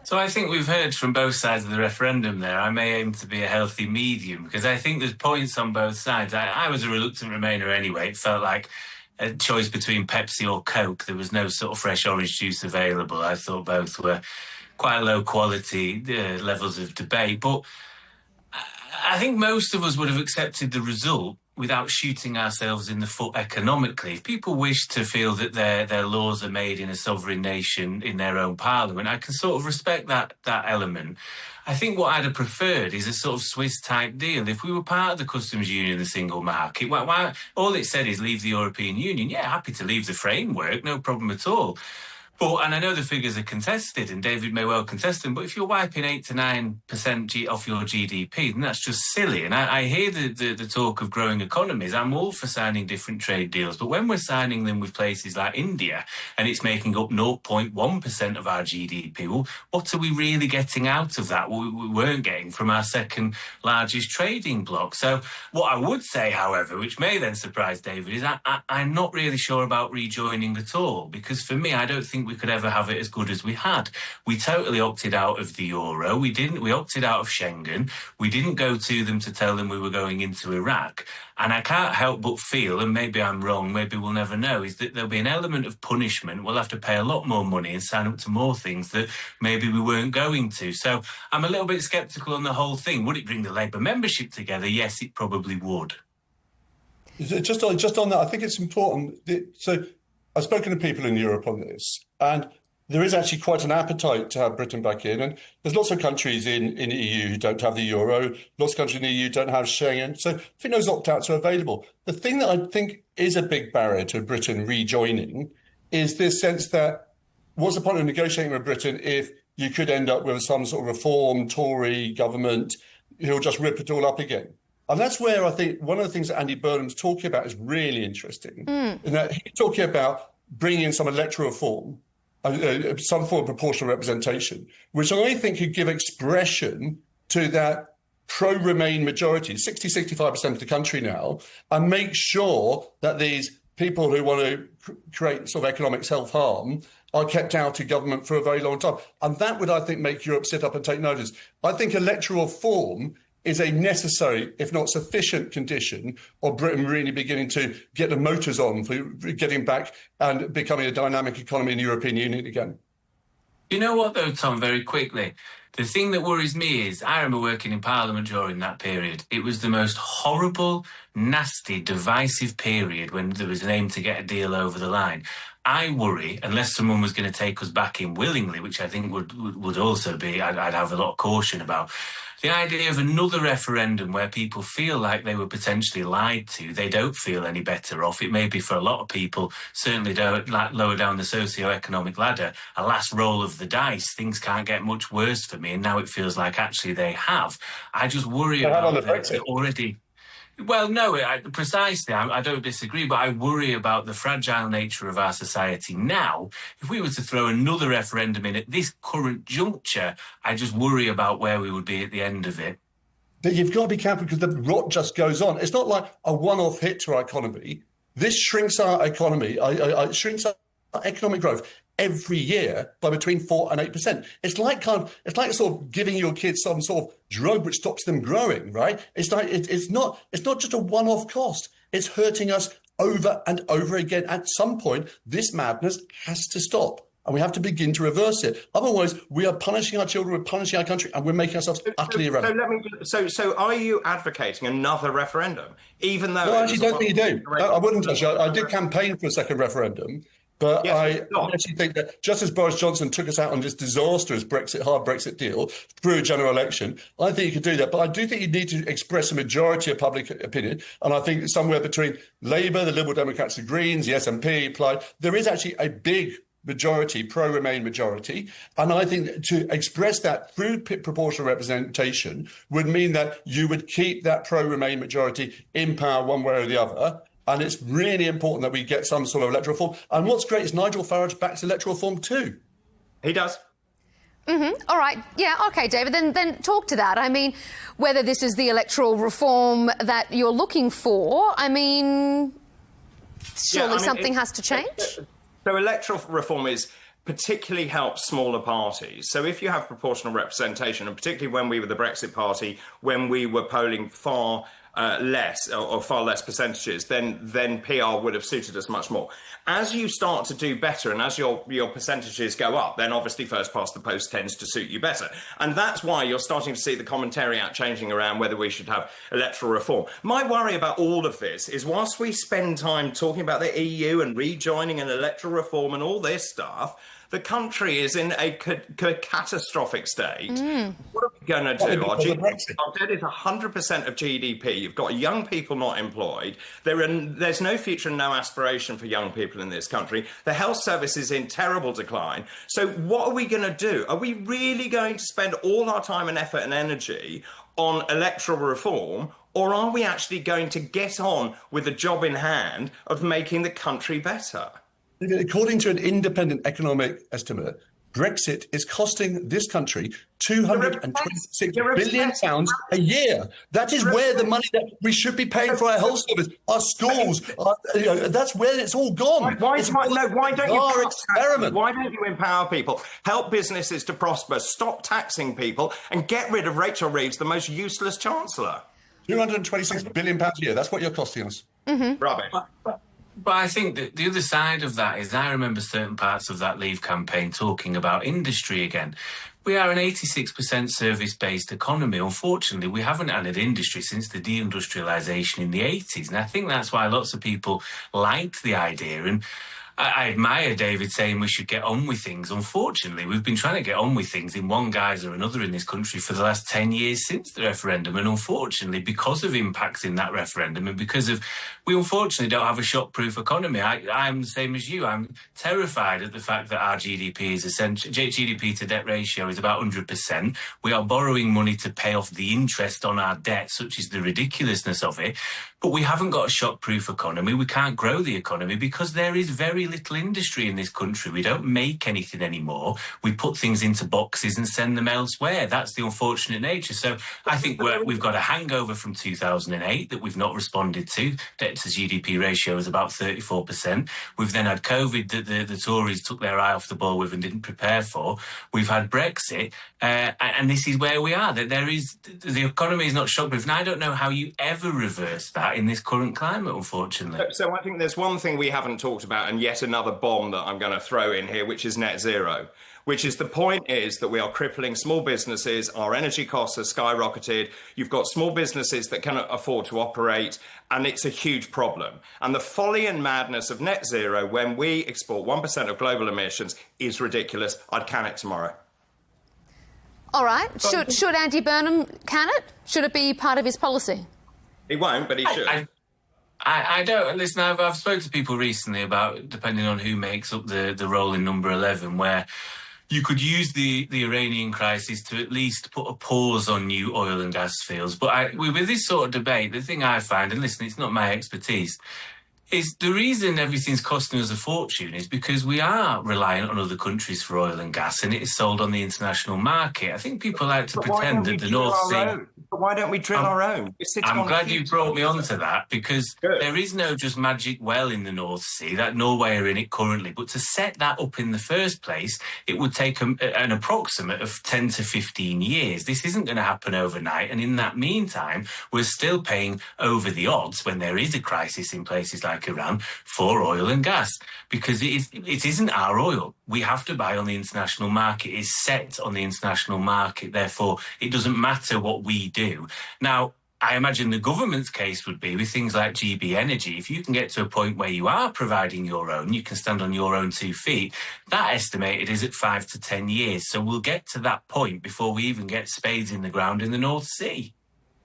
Speaker 7: So I think we've heard from both sides of the referendum there. I may aim to be a healthy medium, because I think there's points on both sides. I was a reluctant Remainer anyway. It felt like a choice between Pepsi or Coke. There was no sort of fresh orange juice available. I thought both were quite low quality levels of debate. But I think most of us would have accepted the result without shooting ourselves in the foot economically, if people wish to feel that their laws are made in a sovereign nation in their own parliament, I can sort of respect that element. I think what I'd have preferred is a sort of Swiss-type deal. If we were part of the customs union, the single market, why all it said is leave the European Union. Yeah, happy to leave the framework, no problem at all. But, and I know the figures are contested, and David may well contest them, but if you're wiping 8 to 9% off your GDP, then that's just silly. And I hear the talk of growing economies. I'm all for signing different trade deals, but when we're signing them with places like India, and it's making up 0.1% of our GDP, well, what are we really getting out of that? We weren't getting from our second largest trading bloc. So what I would say, however, which may then surprise David, is I'm not really sure about rejoining at all, because for me, I don't think we could ever have it as good as we had. We totally opted out of the euro. We opted out of Schengen. We didn't go to them to tell them we were going into Iraq. And I can't help but feel, and maybe I'm wrong, maybe we'll never know, is that there'll be an element of punishment. We'll have to pay a lot more money and sign up to more things that maybe we weren't going to. So I'm a little bit sceptical on the whole thing. Would it bring the Labour membership together? Yes, it probably would.
Speaker 8: Just on that, I think it's important. So I've spoken to people in Europe on this, and there is actually quite an appetite to have Britain back in. And there's lots of countries in the EU who don't have the euro. Lots of countries in the EU don't have Schengen. So I think those opt-outs are available. The thing that I think is a big barrier to Britain rejoining is this sense that what's the point of negotiating with Britain if you could end up with some sort of reform Tory government who'll just rip it all up again? And that's where I think one of the things that Andy Burnham's talking about is really interesting. In that he's talking about bringing in some electoral reform, some form of proportional representation, which I think could give expression to that pro-Remain majority, 60-65% of the country now, and make sure that these people who want to create sort of economic self-harm are kept out of government for a very long time. And that would, I think, make Europe sit up and take notice. I think electoral reform is a necessary, if not sufficient, condition of Britain really beginning to get the motors on for getting back and becoming a dynamic economy in the European Union again.
Speaker 7: You know what, though, Tom, very quickly? The thing that worries me is I remember working in Parliament during that period. It was the most horrible, nasty, divisive period when there was an aim to get a deal over the line. I worry, unless someone was going to take us back in willingly, which I think would also be, I'd have a lot of caution about. The idea of another referendum where people feel like they were potentially lied to, they don't feel any better off. It may be for a lot of people, certainly lower down the socio-economic ladder, a last roll of the dice. Things can't get much worse for me, and now it feels like actually they have. I just worry about the already... Well, no, precisely. I don't disagree, but I worry about the fragile nature of our society now. If we were to throw another referendum in at this current juncture, I just worry about where we would be at the end of it.
Speaker 8: But you've got to be careful because the rot just goes on. It's not like a one-off hit to our economy. This shrinks our economy, shrinks our economic growth every year by between 4 and 8%. It's like sort of giving your kids some sort of drug which stops them growing, right? It's like it's not just a one-off cost. It's hurting us over and over again. At some point, this madness has to stop, and we have to begin to reverse it. Otherwise, we are punishing our children, we're punishing our country, and we're making ourselves utterly irrelevant.
Speaker 10: So are you advocating another referendum, even though?
Speaker 8: No, I actually don't think you do. I wouldn't actually. I did campaign for a second referendum. But yes, I actually think that just as Boris Johnson took us out on this disastrous hard Brexit deal through a general election, I think you could do that. But I do think you need to express a majority of public opinion. And I think somewhere between Labour, the Liberal Democrats, the Greens, the SNP, Plaid, there is actually a big majority, pro-Remain majority. And I think to express that through proportional representation would mean that you would keep that pro-Remain majority in power one way or the other. And it's really important that we get some sort of electoral reform. And what's great is Nigel Farage backs electoral reform too.
Speaker 10: He does.
Speaker 16: All right. Yeah, OK, David, then talk to that. I mean, whether this is the electoral reform that you're looking for, I mean, surely something has to change?
Speaker 10: So electoral reform particularly helps smaller parties. So if you have proportional representation, and particularly when we were the Brexit party, when we were polling far less or far less percentages, then PR would have suited us much more. As you start to do better and as your percentages go up, then obviously first past the post tends to suit you better. And that's why you're starting to see the commentariat changing around whether we should have electoral reform. My worry about all of this is whilst we spend time talking about the EU and rejoining and electoral reform and all this stuff, the country is in a catastrophic state. What are we going to do? Our debt is 100% of GDP. You've got young people not employed. There's no future and no aspiration for young people in this country. The health service is in terrible decline. So what are we going to do? Are we really going to spend all our time and effort and energy on electoral reform, or are we actually going to get on with the job in hand of making the country better?
Speaker 8: According to an independent economic estimate, Brexit is costing this country £226 billion a year. That is where the money that we should be paying for our health service, our schools, that's where it's all gone.
Speaker 10: Why don't you empower people, help businesses to prosper, stop taxing people, and get rid of Rachel Reeves, the most useless chancellor?
Speaker 8: £226 billion a year. That's what you're costing us.
Speaker 10: Rubbish.
Speaker 7: But I think that the other side of that is I remember certain parts of that Leave campaign talking about industry again. We are an 86% service-based economy. Unfortunately, we haven't had an industry since the deindustrialisation in the 80s. And I think that's why lots of people liked the idea. And I admire David saying we should get on with things. Unfortunately, we've been trying to get on with things in one guise or another in this country for the last 10 years since the referendum. And unfortunately, because of impacts in that referendum and because of, we unfortunately don't have a shock-proof economy. I'm the same as you. I'm terrified at the fact that our GDP is essentially, GDP to debt ratio is about 100%. We are borrowing money to pay off the interest on our debt, such is the ridiculousness of it. But we haven't got a shock-proof economy. We can't grow the economy because there is very little industry in this country. We don't make anything anymore. We put things into boxes and send them elsewhere. That's the unfortunate nature. So I think we've got a hangover from 2008 that we've not responded to. Debt to GDP ratio is about 34%. We've then had COVID that the Tories took their eye off the ball with and didn't prepare for. We've had Brexit, and this is where we are. That the economy is not shock-proof. And I don't know how you ever reverse that in this current climate, unfortunately.
Speaker 10: So I think there's one thing we haven't talked about, and yet another bomb that I'm going to throw in here, which is net zero, which is the point is that we are crippling small businesses. Our energy costs have skyrocketed. You've got small businesses that cannot afford to operate, and it's a huge problem. And the folly and madness of net zero when we export 1% of global emissions is ridiculous. I'd can it tomorrow.
Speaker 16: All right. Should Andy Burnham can it? Should it be part of his policy?
Speaker 10: He won't, but he should.
Speaker 7: I don't. Listen, I've spoken to people recently about, depending on who makes up the role in number 11, where you could use the Iranian crisis to at least put a pause on new oil and gas fields. But with this sort of debate, the thing I find, and listen, it's not my expertise, is the reason everything's costing us a fortune is because we are reliant on other countries for oil and gas, and it is sold on the international market. I think people like to pretend that the North Sea...
Speaker 10: But why don't we drill our own?
Speaker 7: I'm glad you brought me onto that, because there is no just magic well in the North Sea. That Norway are in it currently. But to set that up in the first place, it would take an approximate of 10 to 15 years. This isn't going to happen overnight. And in that meantime, we're still paying over the odds when there is a crisis in places like Iran for oil and gas, because it isn't our oil. We have to buy on the international market. It's set on the international market. Therefore, it doesn't matter what we do. Now, I imagine the government's case would be with things like GB Energy. If you can get to a point where you are providing your own, you can stand on your own 2 feet, that estimated is at 5 to 10 years. So we'll get to that point before we even get spades in the ground in the North Sea.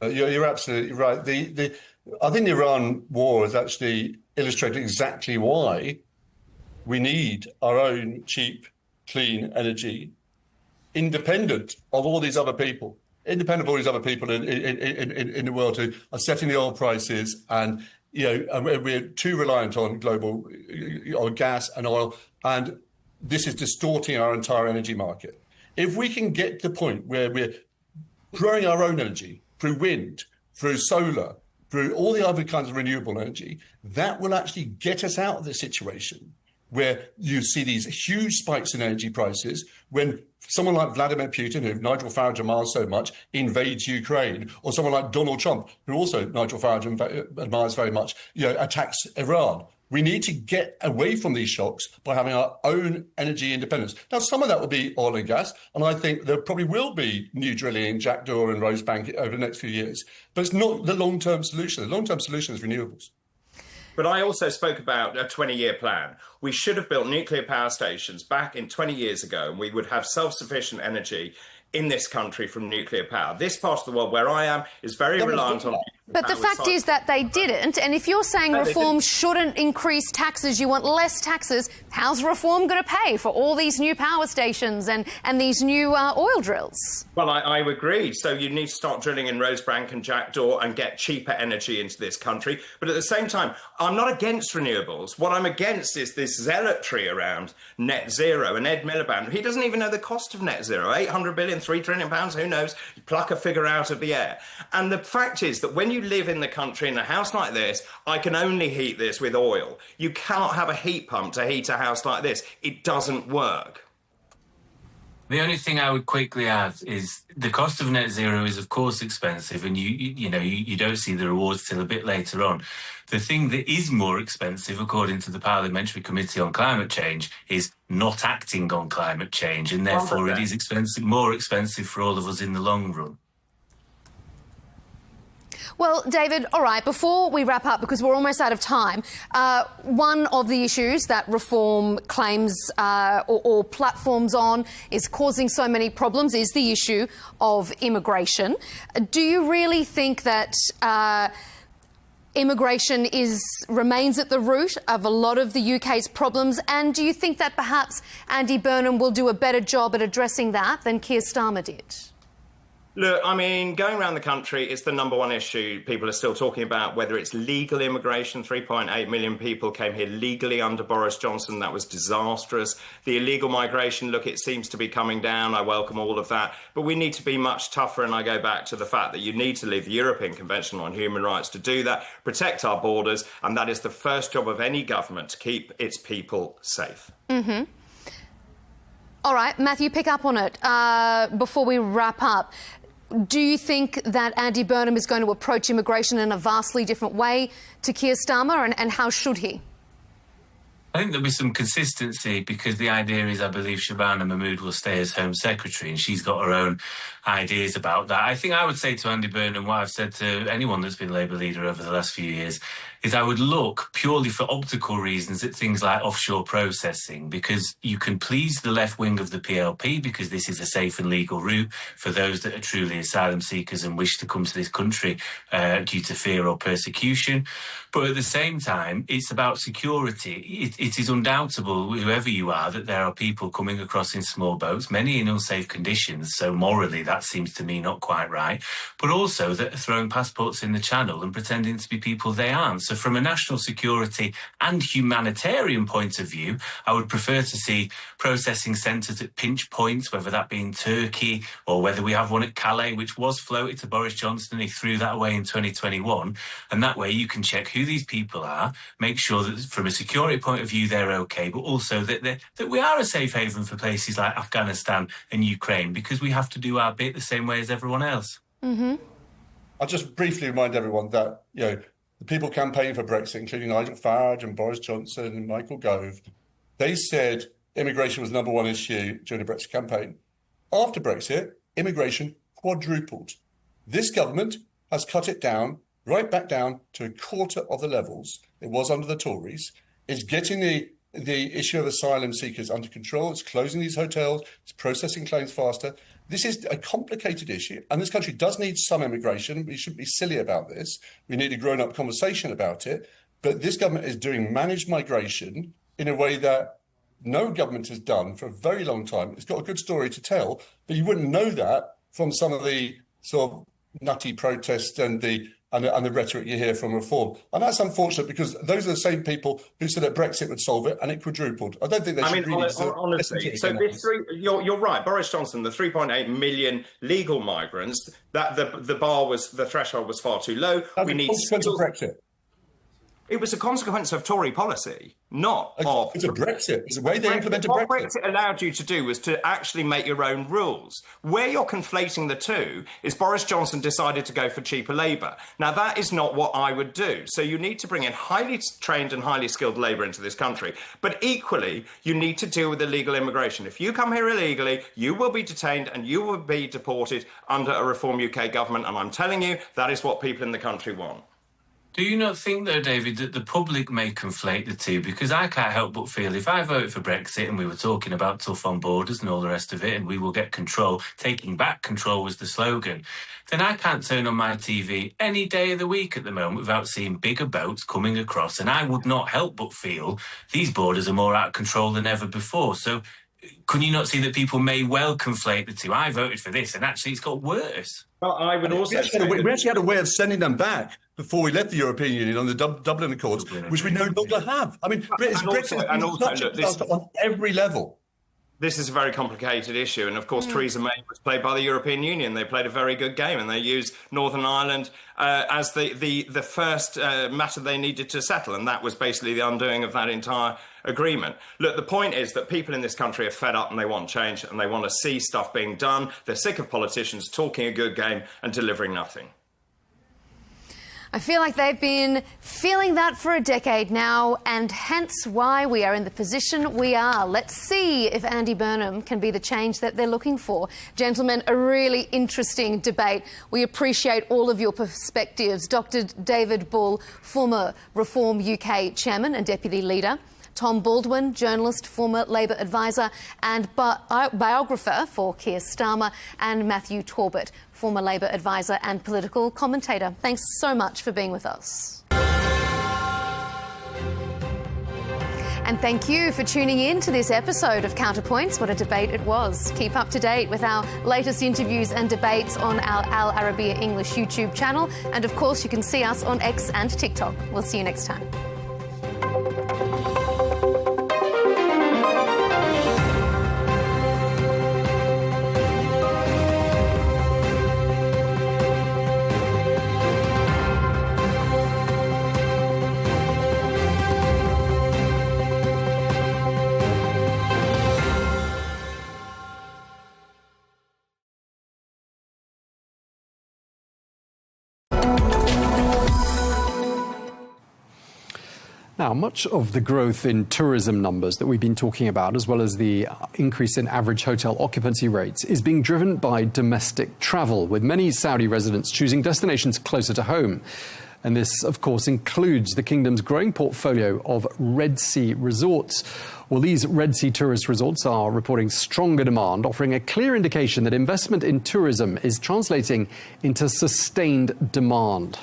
Speaker 8: You're absolutely right. I think the Iran war has actually illustrated exactly why we need our own cheap, clean energy, independent of all these other people. Independent of all these other people in the world who are setting the oil prices, and we're too reliant on global gas and oil, and this is distorting our entire energy market. If we can get to the point where we're growing our own energy through wind, through solar, through all the other kinds of renewable energy, that will actually get us out of this situation where you see these huge spikes in energy prices when someone like Vladimir Putin, who Nigel Farage admires so much, invades Ukraine, or someone like Donald Trump, who also Nigel Farage admires very much, attacks Iran. We need to get away from these shocks by having our own energy independence. Now, some of that will be oil and gas, and I think there probably will be new drilling in Jackdaw and Rosebank over the next few years. But it's not the long-term solution. The long-term solution is renewables.
Speaker 10: But I also spoke about a 20-year plan. We should have built nuclear power stations back in 20 years ago, and we would have self-sufficient energy in this country from nuclear power. This part of the world where I am is very reliant on...
Speaker 16: But the fact is that they didn't, and if you're saying reform shouldn't increase taxes, you want less taxes, how's reform going to pay for all these new power stations and these new oil drills?
Speaker 10: Well, I agree. So you need to start drilling in Rosebank and Jackdaw and get cheaper energy into this country. But at the same time, I'm not against renewables. What I'm against is this zealotry around net zero. And Ed Miliband, he doesn't even know the cost of net zero. 800 billion, £3 trillion, who knows? You pluck a figure out of the air. And the fact is that when you live in the country in a house like this, I can only heat this with oil. You cannot have a heat pump to heat a house like this. It doesn't work.
Speaker 7: The only thing I would quickly add is the cost of net zero is, of course, expensive, and you don't see the rewards till a bit later on. The thing that is more expensive, according to the Parliamentary Committee on Climate Change, is not acting on climate change, and therefore it is more expensive for all of us in the long run.
Speaker 16: Well, David, all right, before we wrap up, because we're almost out of time, one of the issues that reform claims or platforms on is causing so many problems is the issue of immigration. Do you really think that immigration remains at the root of a lot of the UK's problems? And do you think that perhaps Andy Burnham will do a better job at addressing that than Keir Starmer did?
Speaker 10: Look, I mean, going around the country, it's the number one issue people are still talking about, whether it's legal immigration. 3.8 million people came here legally under Boris Johnson. That was disastrous. The illegal migration, look, it seems to be coming down. I welcome all of that. But we need to be much tougher. And I go back to the fact that you need to leave the European Convention on Human Rights to do that, protect our borders. And that is the first job of any government, to keep its people safe.
Speaker 16: Mm-hmm. All right, Matthew, pick up on it before we wrap up. Do you think that Andy Burnham is going to approach immigration in a vastly different way to Keir Starmer, and how should he?
Speaker 7: I think there'll be some consistency, because the idea is, I believe, Shabana Mahmood will stay as Home Secretary, and she's got her own ideas about that. I think I would say to Andy Burnham what I've said to anyone that's been Labour leader over the last few years, is I would look purely for optical reasons at things like offshore processing, because you can please the left wing of the PLP because this is a safe and legal route for those that are truly asylum seekers and wish to come to this country due to fear or persecution. But at the same time, it's about security. It is undoubtable, whoever you are, that there are people coming across in small boats, many in unsafe conditions, so morally that seems to me not quite right, but also that are throwing passports in the channel and pretending to be people they aren't. So from a national security and humanitarian point of view, I would prefer to see processing centres at pinch points, whether that be in Turkey or whether we have one at Calais, which was floated to Boris Johnson. He threw that away in 2021. And that way you can check who these people are, make sure that from a security point of view they're OK, but also that we are a safe haven for places like Afghanistan and Ukraine, because we have to do our bit the same way as everyone else.
Speaker 16: Mm-hmm.
Speaker 8: I'll just briefly remind everyone that, the people campaigning for Brexit, including Nigel Farage and Boris Johnson and Michael Gove, they said immigration was the number one issue during the Brexit campaign. After Brexit, immigration quadrupled. This government has cut it down, right back down to a quarter of the levels it was under the Tories. It's getting the issue of asylum seekers under control. It's closing these hotels. It's processing claims faster. This is a complicated issue, and this country does need some immigration. We shouldn't be silly about this. We need a grown-up conversation about it. But this government is doing managed migration in a way that no government has done for a very long time. It's got a good story to tell, but you wouldn't know that from some of the sort of nutty protests and the rhetoric you hear from reform. And that's unfortunate, because those are the same people who said that Brexit would solve it, and it quadrupled. I don't think they should really...
Speaker 10: honestly, so you're right. Boris Johnson, the 3.8 million legal migrants, that the threshold was far too low.
Speaker 8: That's we need consequence of Brexit.
Speaker 10: It was a consequence of Tory policy, not of...
Speaker 8: It's a Brexit. It's the way they implemented Brexit.
Speaker 10: What Brexit allowed you to do was to actually make your own rules. Where you're conflating the two is Boris Johnson decided to go for cheaper labour. Now, that is not what I would do. So you need to bring in highly trained and highly skilled labour into this country. But equally, you need to deal with illegal immigration. If you come here illegally, you will be detained and you will be deported under a Reform UK government. And I'm telling you, that is what people in the country want.
Speaker 7: Do you not think, though, David, that the public may conflate the two? Because I can't help but feel if I voted for Brexit and we were talking about tough on borders and all the rest of it, and we will get control, taking back control was the slogan, then I can't turn on my TV any day of the week at the moment without seeing bigger boats coming across. And I would not help but feel these borders are more out of control than ever before. So can you not see that people may well conflate the two? I voted for this, and actually it's got worse.
Speaker 10: Well, I would also
Speaker 8: we actually had a way of sending them back before we left the European Union on the Dublin Accords, which we no longer have. I mean, Brexit has been such a on every level.
Speaker 10: This is a very complicated issue, and of course Theresa May was played by the European Union. They played a very good game, and they used Northern Ireland as the first matter they needed to settle, and that was basically the undoing of that entire agreement. Look, the point is that people in this country are fed up and they want change and they want to see stuff being done. They're sick of politicians talking a good game and delivering nothing.
Speaker 16: I feel like they've been feeling that for a decade now, and hence why we are in the position we are. Let's see if Andy Burnham can be the change that they're looking for. Gentlemen, a really interesting debate. We appreciate all of your perspectives. Dr. David Bull, former Reform UK chairman and deputy leader. Tom Baldwin, journalist, former Labor advisor and biographer for Keir Starmer, and Matthew Torbett, former Labor advisor and political commentator. Thanks so much for being with us. And thank you for tuning in to this episode of Counterpoints. What a debate it was. Keep up to date with our latest interviews and debates on our Al Arabiya English YouTube channel. And of course, you can see us on X and TikTok. We'll see you next time.
Speaker 17: Now, much of the growth in tourism numbers that we've been talking about, as well as the increase in average hotel occupancy rates, is being driven by domestic travel, with many Saudi residents choosing destinations closer to home. And this, of course, includes the kingdom's growing portfolio of Red Sea resorts. Well, these Red Sea tourist resorts are reporting stronger demand, offering a clear indication that investment in tourism is translating into sustained demand.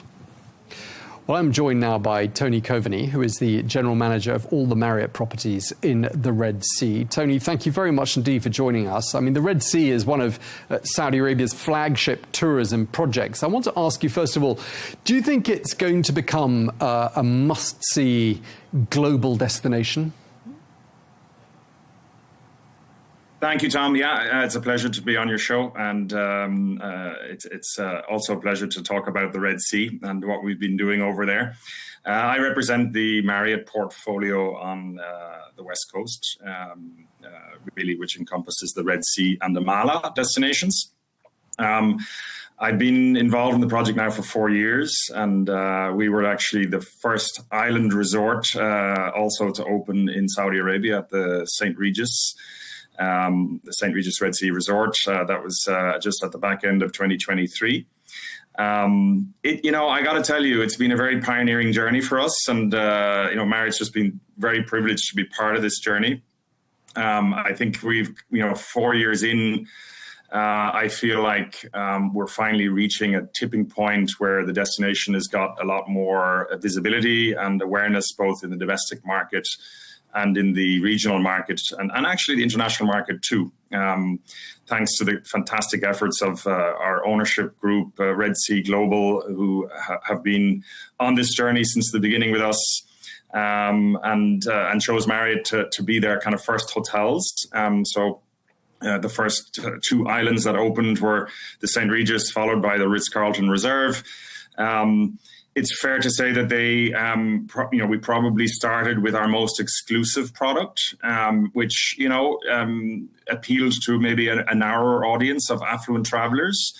Speaker 17: Well, I'm joined now by Tony Coveney, who is the General Manager of all the Marriott properties in the Red Sea. Tony, thank you very much indeed for joining us. I mean, the Red Sea is one of Saudi Arabia's flagship tourism projects. I want to ask you, first of all, do you think it's going to become a must-see global destination?
Speaker 19: Thank you, Tom. Yeah, it's a pleasure to be on your show, and it's also a pleasure to talk about the Red Sea and what we've been doing over there. I represent the Marriott portfolio on the West Coast, really, which encompasses the Red Sea and the Mala destinations. I've been involved in the project now for 4 years, and we were actually the first island resort also to open in Saudi Arabia at the St. Regis. The St. Regis Red Sea Resort. That was just at the back end of 2023. I got to tell you, it's been a very pioneering journey for us, and Marriott's just been very privileged to be part of this journey. I think we've, 4 years in, I feel like we're finally reaching a tipping point where the destination has got a lot more visibility and awareness, both in the domestic market and in the regional market, and actually the international market too, thanks to the fantastic efforts of our ownership group, Red Sea Global, who have been on this journey since the beginning with us, and chose Marriott to be their kind of first hotels. The first 2 islands that opened were the St. Regis, followed by the Ritz-Carlton Reserve. it's fair to say that they, we probably started with our most exclusive product, which, appealed to maybe a narrower audience of affluent travelers.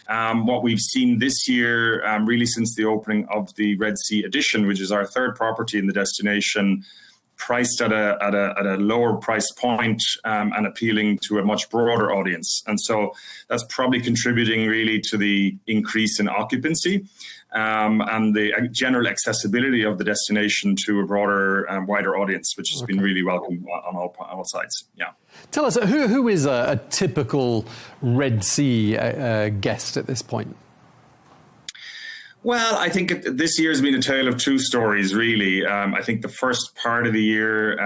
Speaker 19: What we've seen this year, really since the opening of the Red Sea Edition, which is our third property in the destination, priced at a lower price point and appealing to a much broader audience. And so that's probably contributing really to the increase in occupancy and the general accessibility of the destination to a broader, wider audience, which has been really welcome on all sides. Yeah.
Speaker 17: Tell us, who is a typical Red Sea guest at this point?
Speaker 19: Well, I think this year has been a tale of two stories, really. I think the first part of the year,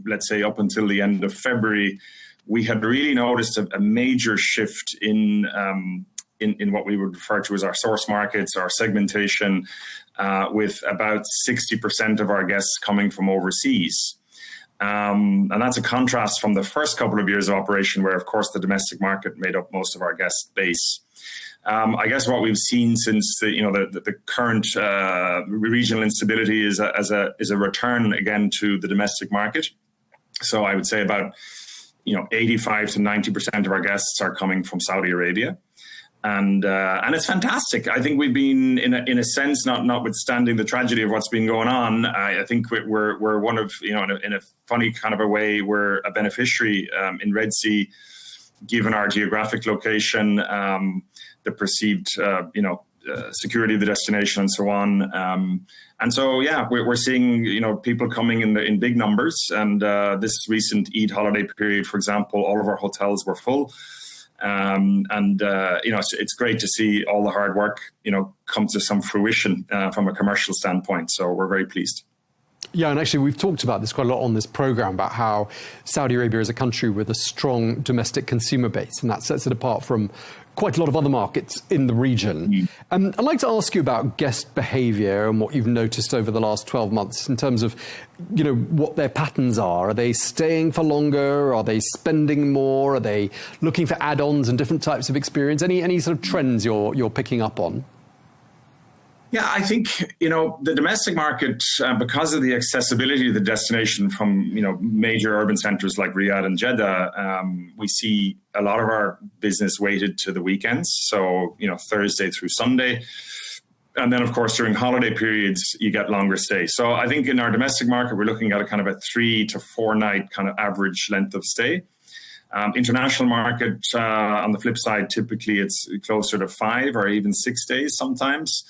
Speaker 19: let's say up until the end of February, we had really noticed a major shift in what we would refer to as our source markets, our segmentation, with about 60% of our guests coming from overseas. And that's a contrast from the first couple of years of operation, where, of course, the domestic market made up most of our guest base. I guess what we've seen since the current regional instability is a return again to the domestic market. So I would say about 85 to 90% of our guests are coming from Saudi Arabia, and it's fantastic. I think we've been in a sense, notwithstanding the tragedy of what's been going on, I think we're one of in a funny kind of a way, we're a beneficiary in Red Sea, given our geographic location, the perceived, security of the destination and so on. And so, yeah, we're seeing, people coming in big numbers. And this recent Eid holiday period, for example, all of our hotels were full. It's great to see all the hard work, come to some fruition from a commercial standpoint. So we're very pleased.
Speaker 17: Yeah, and actually we've talked about this quite a lot on this program, about how Saudi Arabia is a country with a strong domestic consumer base, and that sets it apart from quite a lot of other markets in the region. I'd like to ask you about guest behavior and what you've noticed over the last 12 months in terms of, what their patterns are. Are they staying for longer? Are they spending more? Are they looking for add-ons and different types of experience? Any sort of trends you're picking up on?
Speaker 19: Yeah, I think, the domestic market, because of the accessibility of the destination from, major urban centers like Riyadh and Jeddah, we see a lot of our business weighted to the weekends. So, Thursday through Sunday. And then, of course, during holiday periods, you get longer stays. So I think in our domestic market, we're looking at a kind of a 3 to 4 night kind of average length of stay. International market, on the flip side, typically it's closer to 5 or even 6 days sometimes.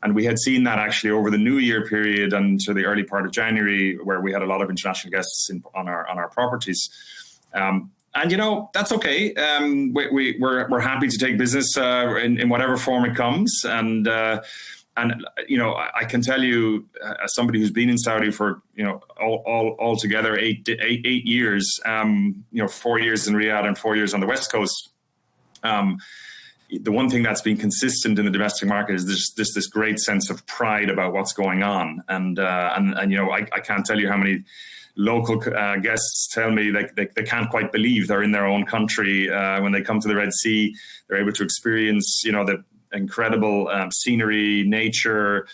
Speaker 19: And we had seen that actually over the New Year period and to the early part of January, where we had a lot of international guests on our properties. And that's okay. We're happy to take business in whatever form it comes. And I can tell you, as somebody who's been in Saudi for all together 8 years, 4 years in Riyadh and 4 years on the West Coast. The one thing that's been consistent in the domestic market is this great sense of pride about what's going on. And I can't tell you how many local guests tell me they can't quite believe they're in their own country. When they come to the Red Sea, they're able to experience, the incredible scenery, nature,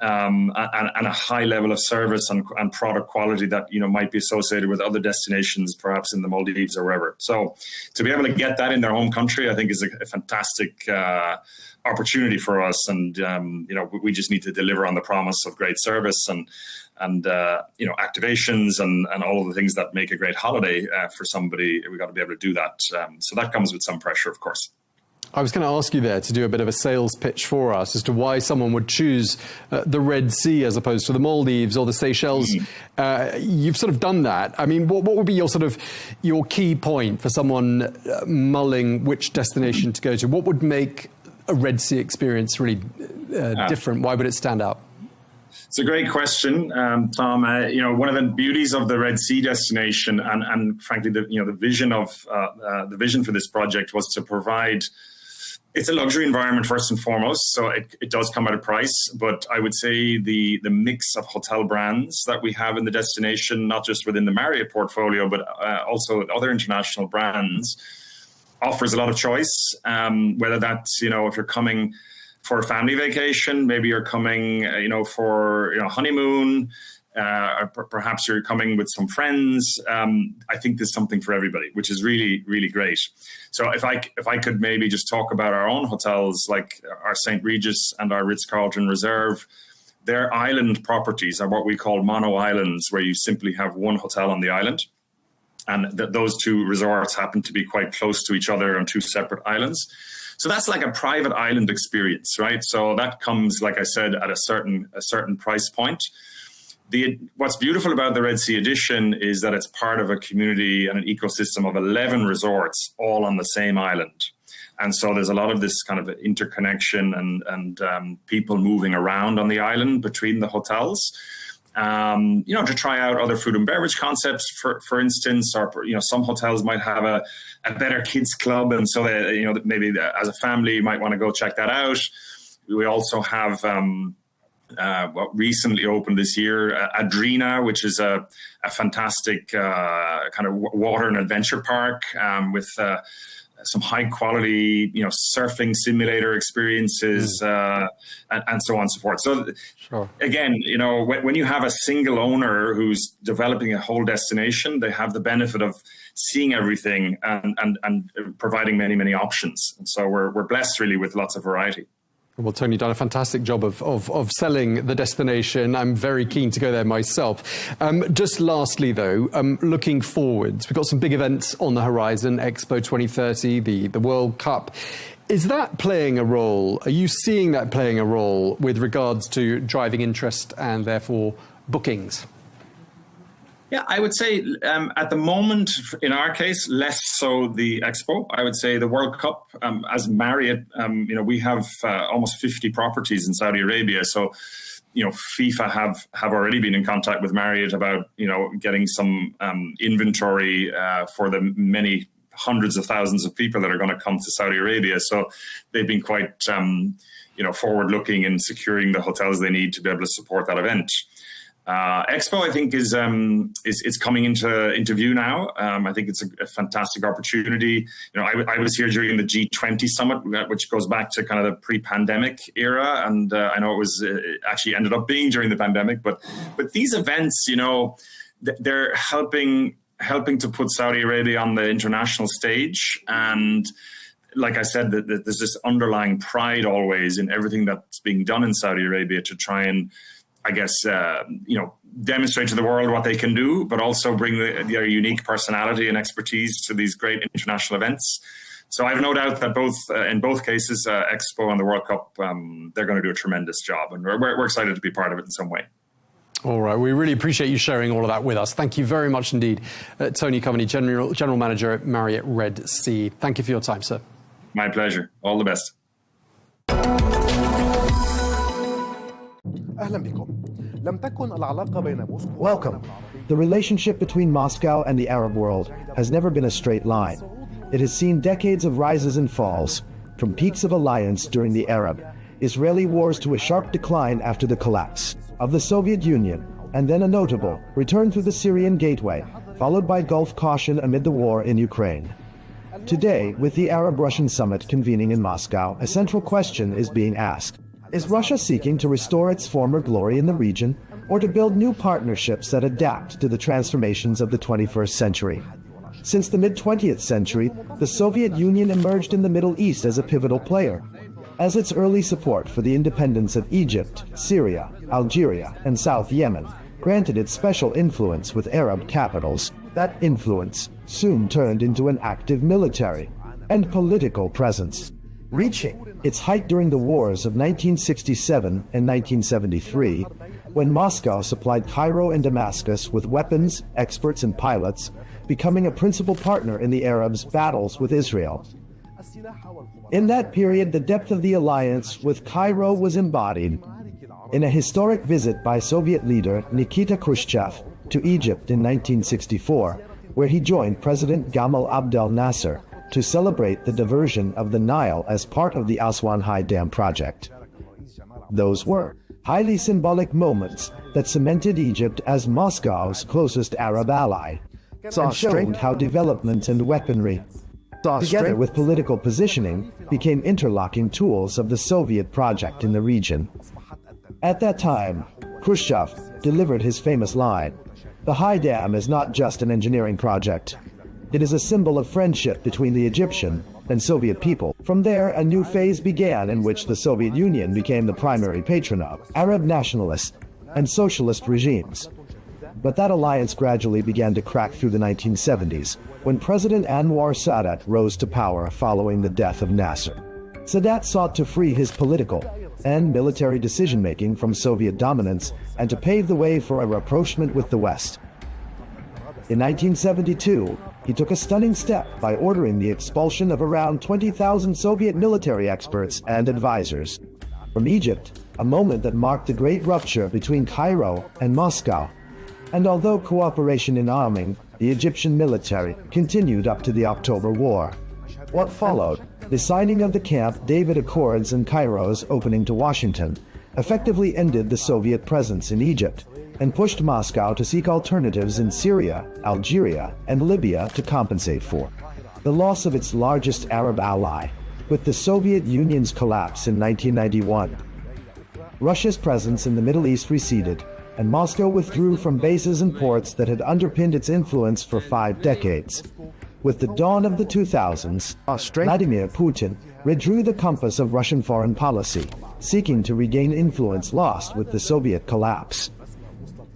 Speaker 19: and a high level of service and product quality that might be associated with other destinations, perhaps in the Maldives or wherever. So to be able to get that in their home country, I think is a fantastic opportunity for us. And we just need to deliver on the promise of great service and activations and all of the things that make a great holiday for somebody. We've got to be able to do that. So that comes with some pressure, of course.
Speaker 17: I was going to ask you there to do a bit of a sales pitch for us as to why someone would choose the Red Sea as opposed to the Maldives or the Seychelles. You've sort of done that. I mean, what would be your key point for someone mulling which destination to go to? What would make a Red Sea experience really different? Why would it stand out?
Speaker 19: It's a great question, Tom. One of the beauties of the Red Sea destination, and frankly, the vision for this project was to provide. It's a luxury environment first and foremost, so it does come at a price. But I would say the mix of hotel brands that we have in the destination, not just within the Marriott portfolio, but also other international brands, offers a lot of choice. Whether that's if you're coming for a family vacation. Maybe you're coming, for honeymoon. Or perhaps you're coming with some friends. I think there's something for everybody, which is really, really great. So if I could maybe just talk about our own hotels, like our St. Regis and our Ritz-Carlton Reserve, their island properties are what we call mono islands, where you simply have one hotel on the island. And those two resorts happen to be quite close to each other on two separate islands. So that's like a private island experience, right? So that comes, like I said, at a certain price point. What's beautiful about the Red Sea Edition is that it's part of a community and an ecosystem of 11 resorts, all on the same island. And so there's a lot of this kind of interconnection and people moving around on the island between the hotels. To try out other food and beverage concepts, for instance, or some hotels might have a better kids club, and so maybe as a family you might want to go check that out. We also have what recently opened this year, Adrina, which is a fantastic kind of water and adventure park with some high quality, surfing simulator experiences, and so on and so forth. So again, when you have a single owner who's developing a whole destination, they have the benefit of seeing everything and providing many, many options. And so we're blessed really with lots of variety.
Speaker 17: Well, Tony, you've done a fantastic job of selling the destination. I'm very keen to go there myself. Just lastly, though, looking forwards, we've got some big events on the horizon, Expo 2030, the World Cup. Is that playing a role? Are you seeing that playing a role with regards to driving interest and therefore bookings?
Speaker 19: Yeah, I would say at the moment, in our case, less so the Expo. I would say the World Cup, as Marriott, we have almost 50 properties in Saudi Arabia. So, FIFA have already been in contact with Marriott about, getting some inventory for the many hundreds of thousands of people that are going to come to Saudi Arabia. So they've been quite, forward-looking in securing the hotels they need to be able to support that event. Expo, I think, is coming into view now. I think it's a fantastic opportunity. I was here during the G20 summit, which goes back to kind of the pre-pandemic era, and I know it was actually ended up being during the pandemic. But these events, they're helping to put Saudi Arabia on the international stage. And like I said, there's this underlying pride always in everything that's being done in Saudi Arabia to try and, I guess, demonstrate to the world what they can do, but also bring their unique personality and expertise to these great international events. So I have no doubt that in both cases, Expo and the World Cup, they're going to do a tremendous job, and we're excited to be part of it in some way.
Speaker 17: All right, we really appreciate you sharing all of that with us. Thank you very much indeed, Tony Cohanim, General Manager at Marriott Red Sea. Thank you for your time, sir.
Speaker 19: My pleasure. All the best.
Speaker 11: Welcome. The relationship between Moscow and the Arab world has never been a straight line. It has seen decades of rises and falls, from peaks of alliance during the Arab-Israeli wars to a sharp decline after the collapse of the Soviet Union, and then a notable return through the Syrian gateway, followed by Gulf caution amid the war in Ukraine. Today, with the Arab-Russian summit convening in Moscow, a central question is being asked. Is Russia seeking to restore its former glory in the region, or to build new partnerships that adapt to the transformations of the 21st century? Since the mid-20th century, the Soviet Union emerged in the Middle East as a pivotal player, as its early support for the independence of Egypt, Syria, Algeria, and South Yemen granted it special influence with Arab capitals. That influence soon turned into an active military and political presence, reaching its height during the wars of 1967 and 1973, when Moscow supplied Cairo and Damascus with weapons, experts, and pilots, becoming a principal partner in the Arabs' battles with Israel. In that period, the depth of the alliance with Cairo was embodied in a historic visit by Soviet leader Nikita Khrushchev to Egypt in 1964, where he joined President Gamal Abdel Nasser to celebrate the diversion of the Nile as part of the Aswan High Dam project. Those were highly symbolic moments that cemented Egypt as Moscow's closest Arab ally, and showed how development and weaponry together with political positioning, became interlocking tools of the Soviet project in the region. At that time, Khrushchev delivered his famous line, "The High Dam is not just an engineering project. It is a symbol of friendship between the Egyptian and Soviet people." From there, a new phase began in which the Soviet Union became the primary patron of Arab nationalist and socialist regimes. But that alliance gradually began to crack through the 1970s, when President Anwar Sadat rose to power following the death of Nasser. Sadat sought to free his political and military decision-making from Soviet dominance and to pave the way for a rapprochement with the West. In 1972, he took a stunning step by ordering the expulsion of around 20,000 Soviet military experts and advisors from Egypt, a moment that marked the great rupture between Cairo and Moscow. And although cooperation in arming the Egyptian military continued up to the October War, what followed, the signing of the Camp David Accords and Cairo's opening to Washington, effectively ended the Soviet presence in Egypt and pushed Moscow to seek alternatives in Syria, Algeria, and Libya to compensate for the loss of its largest Arab ally. With the Soviet Union's collapse in 1991, Russia's presence in the Middle East receded, and Moscow withdrew from bases and ports that had underpinned its influence for 5 decades. With the dawn of the 2000s, Vladimir Putin redrew the compass of Russian foreign policy, seeking to regain influence lost with the Soviet collapse.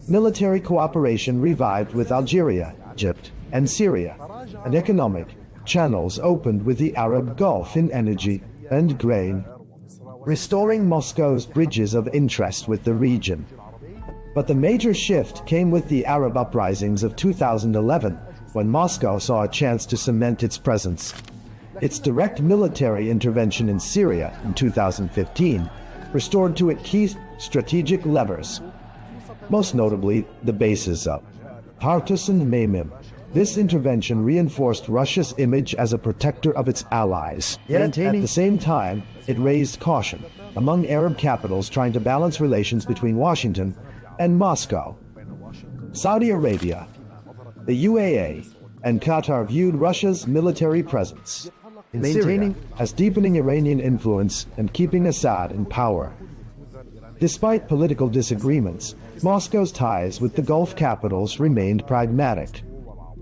Speaker 11: Military cooperation revived with Algeria, Egypt, and Syria, and economic channels opened with the Arab Gulf in energy and grain, restoring Moscow's bridges of interest with the region. But the major shift came with the Arab uprisings of 2011, when Moscow saw a chance to cement its presence. Its direct military intervention in Syria in 2015 restored to it key strategic levers, most notably the bases of Tartus and Memim. This intervention reinforced Russia's image as a protector of its allies. Yet, at the same time, it raised caution among Arab capitals trying to balance relations between Washington and Moscow. Saudi Arabia, the UAE, and Qatar viewed Russia's military presence in maintaining as deepening Iranian influence and keeping Assad in power. Despite political disagreements, Moscow's ties with the Gulf capitals remained pragmatic,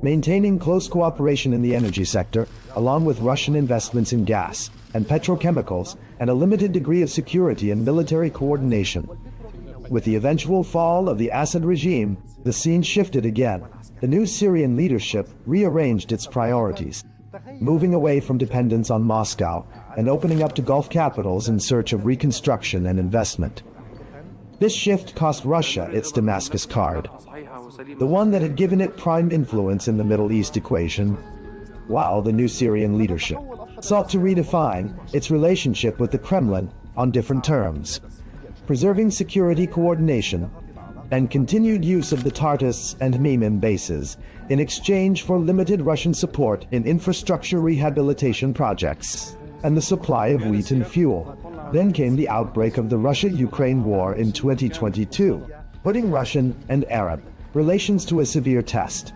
Speaker 11: maintaining close cooperation in the energy sector, along with Russian investments in gas and petrochemicals, and a limited degree of security and military coordination. With the eventual fall of the Assad regime, the scene shifted again. The new Syrian leadership rearranged its priorities, moving away from dependence on Moscow and opening up to Gulf capitals in search of reconstruction and investment. This shift cost Russia its Damascus card, the one that had given it prime influence in the Middle East equation, while the new Syrian leadership sought to redefine its relationship with the Kremlin on different terms, preserving security coordination and continued use of the Tartus and Memim bases in exchange for limited Russian support in infrastructure rehabilitation projects and the supply of wheat and fuel. Then came the outbreak of the Russia-Ukraine war in 2022, putting Russian and Arab relations to a severe test.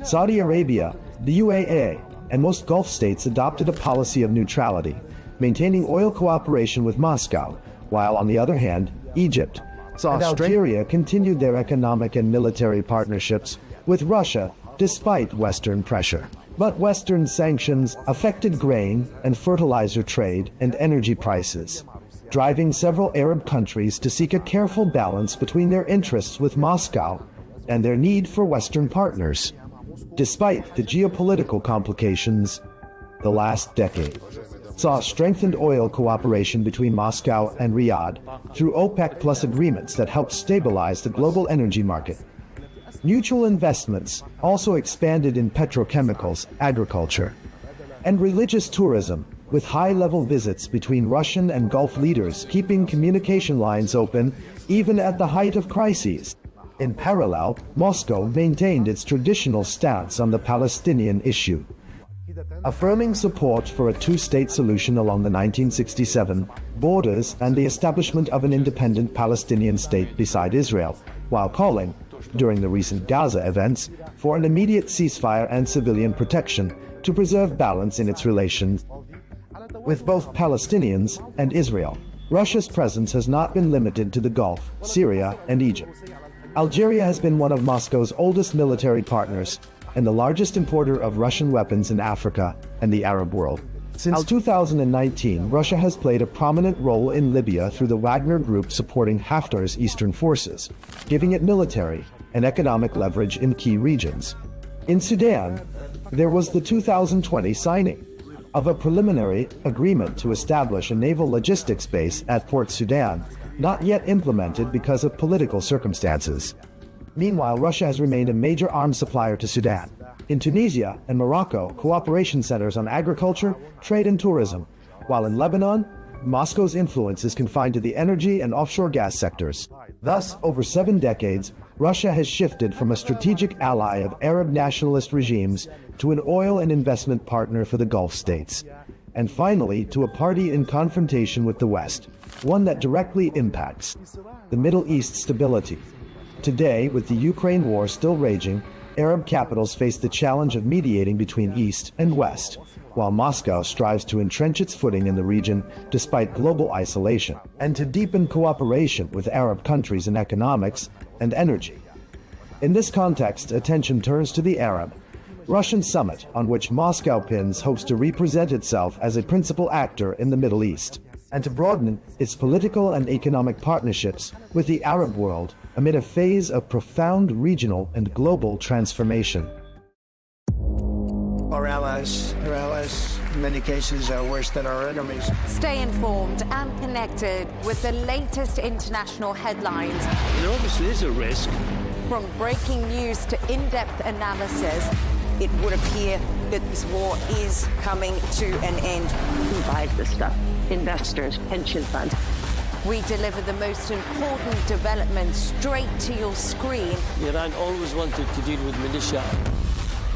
Speaker 11: Saudi Arabia, the UAE, and most Gulf states adopted a policy of neutrality, maintaining oil cooperation with Moscow, while on the other hand, Egypt and Algeria continued their economic and military partnerships with Russia despite Western pressure. But Western sanctions affected grain and fertilizer trade and energy prices, driving several Arab countries to seek a careful balance between their interests with Moscow and their need for Western partners. Despite the geopolitical complications, the last decade saw strengthened oil cooperation between Moscow and Riyadh through OPEC Plus agreements that helped stabilize the global energy market. Mutual investments also expanded in petrochemicals, agriculture, and religious tourism, with high-level visits between Russian and Gulf leaders keeping communication lines open even at the height of crises. In parallel, Moscow maintained its traditional stance on the Palestinian issue, affirming support for a two-state solution along the 1967 borders and the establishment of an independent Palestinian state beside Israel, while calling, during the recent Gaza events, for an immediate ceasefire and civilian protection to preserve balance in its relations with both Palestinians and Israel. Russia's presence has not been limited to the Gulf, Syria, and Egypt. Algeria has been one of Moscow's oldest military partners and the largest importer of Russian weapons in Africa and the Arab world. Since 2019, Russia has played a prominent role in Libya through the Wagner Group supporting Haftar's eastern forces, giving it military and economic leverage in key regions. In Sudan, there was the 2020 signing of a preliminary agreement to establish a naval logistics base at Port Sudan, not yet implemented because of political circumstances. Meanwhile, Russia has remained a major arms supplier to Sudan. In Tunisia and Morocco, cooperation centers on agriculture, trade, and tourism, while in Lebanon, Moscow's influence is confined to the energy and offshore gas sectors. Thus, over 7 decades, Russia has shifted from a strategic ally of Arab nationalist regimes to an oil and investment partner for the Gulf states, and finally to a party in confrontation with the West, one that directly impacts the Middle East stability. Today, with the Ukraine war still raging, Arab capitals face the challenge of mediating between East and West, while Moscow strives to entrench its footing in the region despite global isolation, and to deepen cooperation with Arab countries in economics and energy. In this context, attention turns to the Arab-Russian summit, on which Moscow hopes to represent itself as a principal actor in the Middle East, and to broaden its political and economic partnerships with the Arab world amid a phase of profound regional and global transformation.
Speaker 3: Our allies, in many cases, are worse than our enemies.
Speaker 9: Stay informed and connected with the latest international headlines.
Speaker 2: There obviously is a risk.
Speaker 9: From breaking news to in-depth analysis,
Speaker 12: it would appear that this war is coming to an end.
Speaker 13: Who buys this stuff? Investors, pension funds.
Speaker 9: we deliver the most important developments straight to your screen.
Speaker 14: Iran always wanted to deal with militia.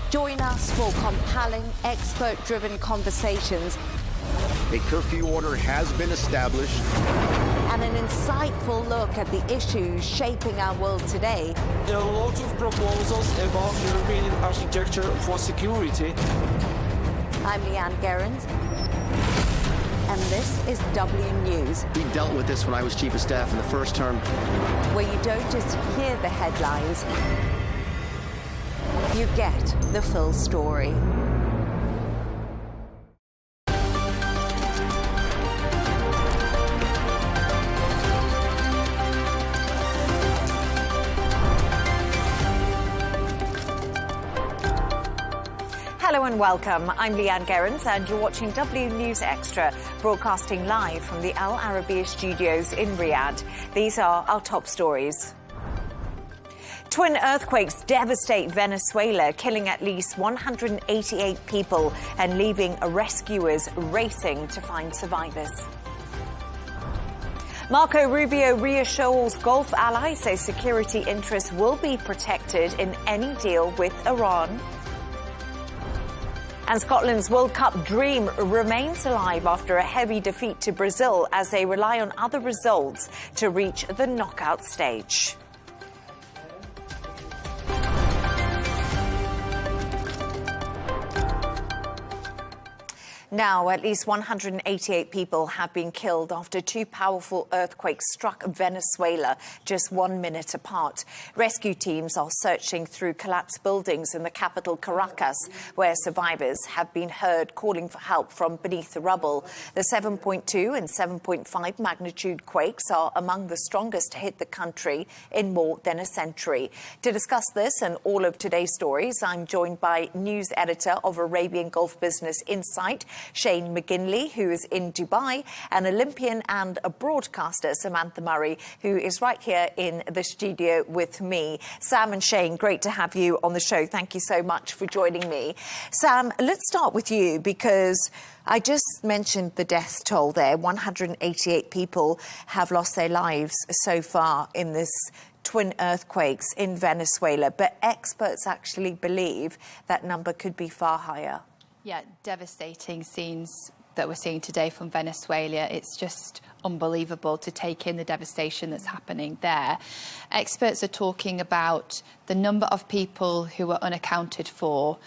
Speaker 9: Join us for compelling, expert-driven conversations.
Speaker 15: A curfew order has been established.
Speaker 9: And an insightful look at the issues shaping our world today.
Speaker 14: There are lots of proposals about European architecture for security.
Speaker 9: I'm Leigh Ann Gerrans, and this is W News.
Speaker 15: We dealt with this when I was Chief of Staff in the first term.
Speaker 9: Where you don't just hear the headlines, you get the full story.
Speaker 26: Hello and welcome. I'm Leigh Ann Gerrans and you're watching W News Extra, broadcasting live from the Al Arabiya studios in Riyadh. These are our top stories. Twin earthquakes devastate Venezuela, killing at least 188 people and leaving rescuers racing to find survivors. Marco Rubio reassures Gulf allies say security interests will be protected in any deal with Iran. And Scotland's World Cup dream remains alive after a heavy defeat to Brazil as they rely on other results to reach the knockout stage. Now, at least 188 people have been killed after two powerful earthquakes struck Venezuela just 1 minute apart. Rescue teams are searching through collapsed buildings in the capital, Caracas, where survivors have been heard calling for help from beneath the rubble. The 7.2 and 7.5 magnitude quakes are among the strongest to hit the country in more than a century. To discuss this and all of today's stories, I'm joined by news editor of Arabian Gulf Business Insight, Shane McGinley, who is in Dubai, and Olympian and a broadcaster, Samantha Murray, who is right here in the studio with me. Sam and Shane, great to have you on the show. Thank you so much for joining me. Sam, let's start with you because I just mentioned the death toll there. 188 people have lost their lives so far in this twin earthquakes in Venezuela, but experts actually believe that number could be far higher.
Speaker 27: Yeah, devastating scenes that we're seeing today from Venezuela. It's just unbelievable to take in the devastation that's happening there. Experts are talking about the number of people who are unaccounted for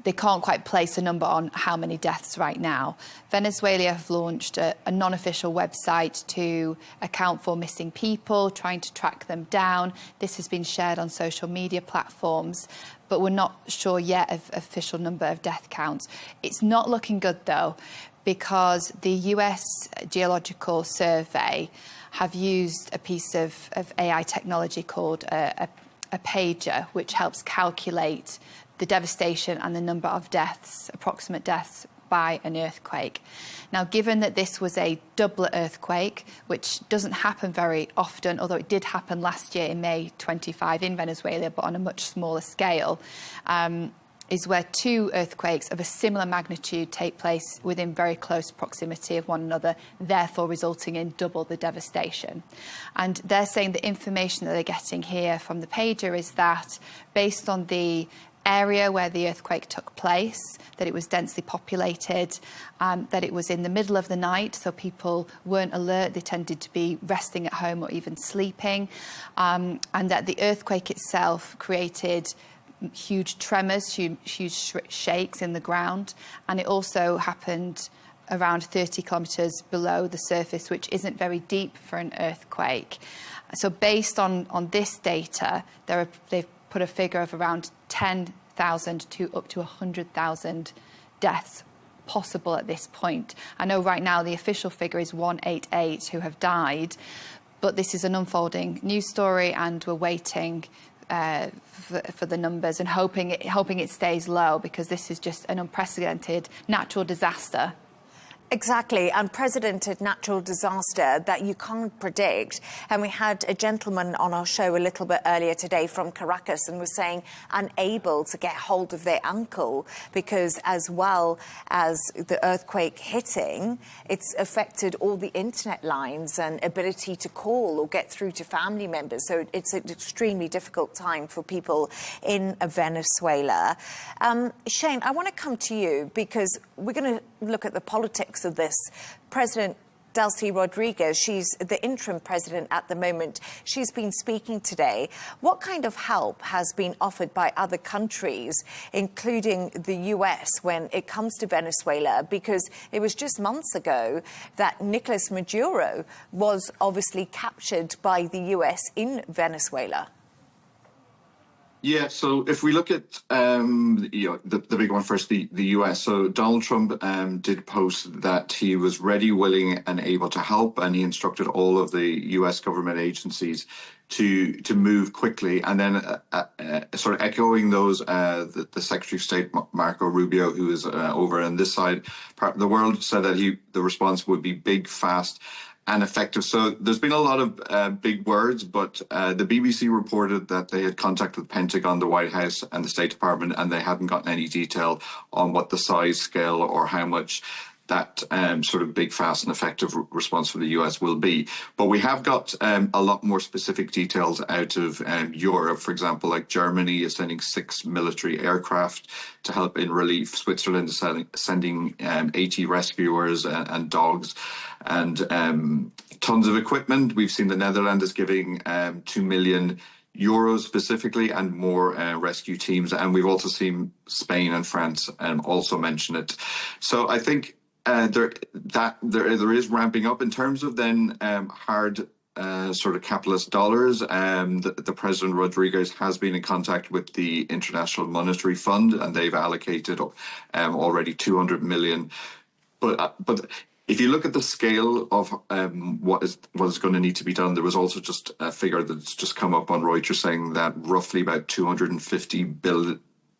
Speaker 27: they can't quite place a number on how many deaths right now. Venezuela have launched a non-official website to account for missing people, trying to track them down. This has been shared on social media platforms, but we're not sure yet of official number of death counts. It's not looking good, though, because the US Geological Survey have used a piece of AI technology called a pager, which helps calculate the devastation and the number of deaths, approximate deaths, by an earthquake. Now, given that this was a Doppler earthquake, which doesn't happen very often, although it did happen last year in May 25 in Venezuela, but on a much smaller scale, is where two earthquakes of a similar magnitude take place within very close proximity of one another, therefore resulting in double the devastation. And they're saying the information that they're getting here from the pager is that, based on the area where the earthquake took place, that it was densely populated, that it was in the middle of the night, so people weren't alert, they tended to be resting at home or even sleeping, and that the earthquake itself created huge tremors, huge shakes in the ground, and it also happened around 30 kilometres below the surface, which isn't very deep for an earthquake. So based on this data, they've put a figure of around 10,000 to up to 100,000 deaths possible at this point. I know right now the official figure is 188 who have died, but this is an unfolding news story, and we're waiting for the numbers and hoping it stays low, because this is just an unprecedented natural disaster.
Speaker 26: Exactly, unprecedented natural disaster that you can't predict. And we had a gentleman on our show a little bit earlier today from Caracas and was saying unable to get hold of their uncle because, as well as the earthquake hitting, it's affected all the internet lines and ability to call or get through to family members. So it's an extremely difficult time for people in Venezuela. Shane, I want to come to you because we're going to look at the politics of this. President Delcy Rodriguez, she's the interim president at the moment. She's been speaking today. What kind of help has been offered by other countries, including the US, when it comes to Venezuela? Because it was just months ago that Nicolas Maduro was obviously captured by the US in Venezuela.
Speaker 18: Yeah, so if we look at the big one first, the US. So Donald Trump did post that he was ready, willing, and able to help, and he instructed all of the US government agencies to move quickly. And then sort of echoing those, the Secretary of State Marco Rubio, who is over on this side part of the world, said that the response would be big, fast, and effective. So there's been a lot of big words, but the BBC reported that they had contacted the Pentagon, the White House, and the State Department, and they hadn't gotten any detail on what the size, scale, or how much that sort of big, fast, and effective response from the US will be. But we have got a lot more specific details out of Europe. For example, like Germany is sending 6 military aircraft to help in relief. Switzerland is sending 80 rescuers and dogs and tons of equipment. We've seen the Netherlands is giving €2 million specifically, and more rescue teams. And we've also seen Spain and France also mention it. So I think there is ramping up in terms of then hard sort of capitalist dollars. The President Rodriguez has been in contact with the International Monetary Fund, and they've allocated already 200 million. But if you look at the scale of what is going to need to be done, there was also just a figure that's just come up on Reuters saying that roughly about 250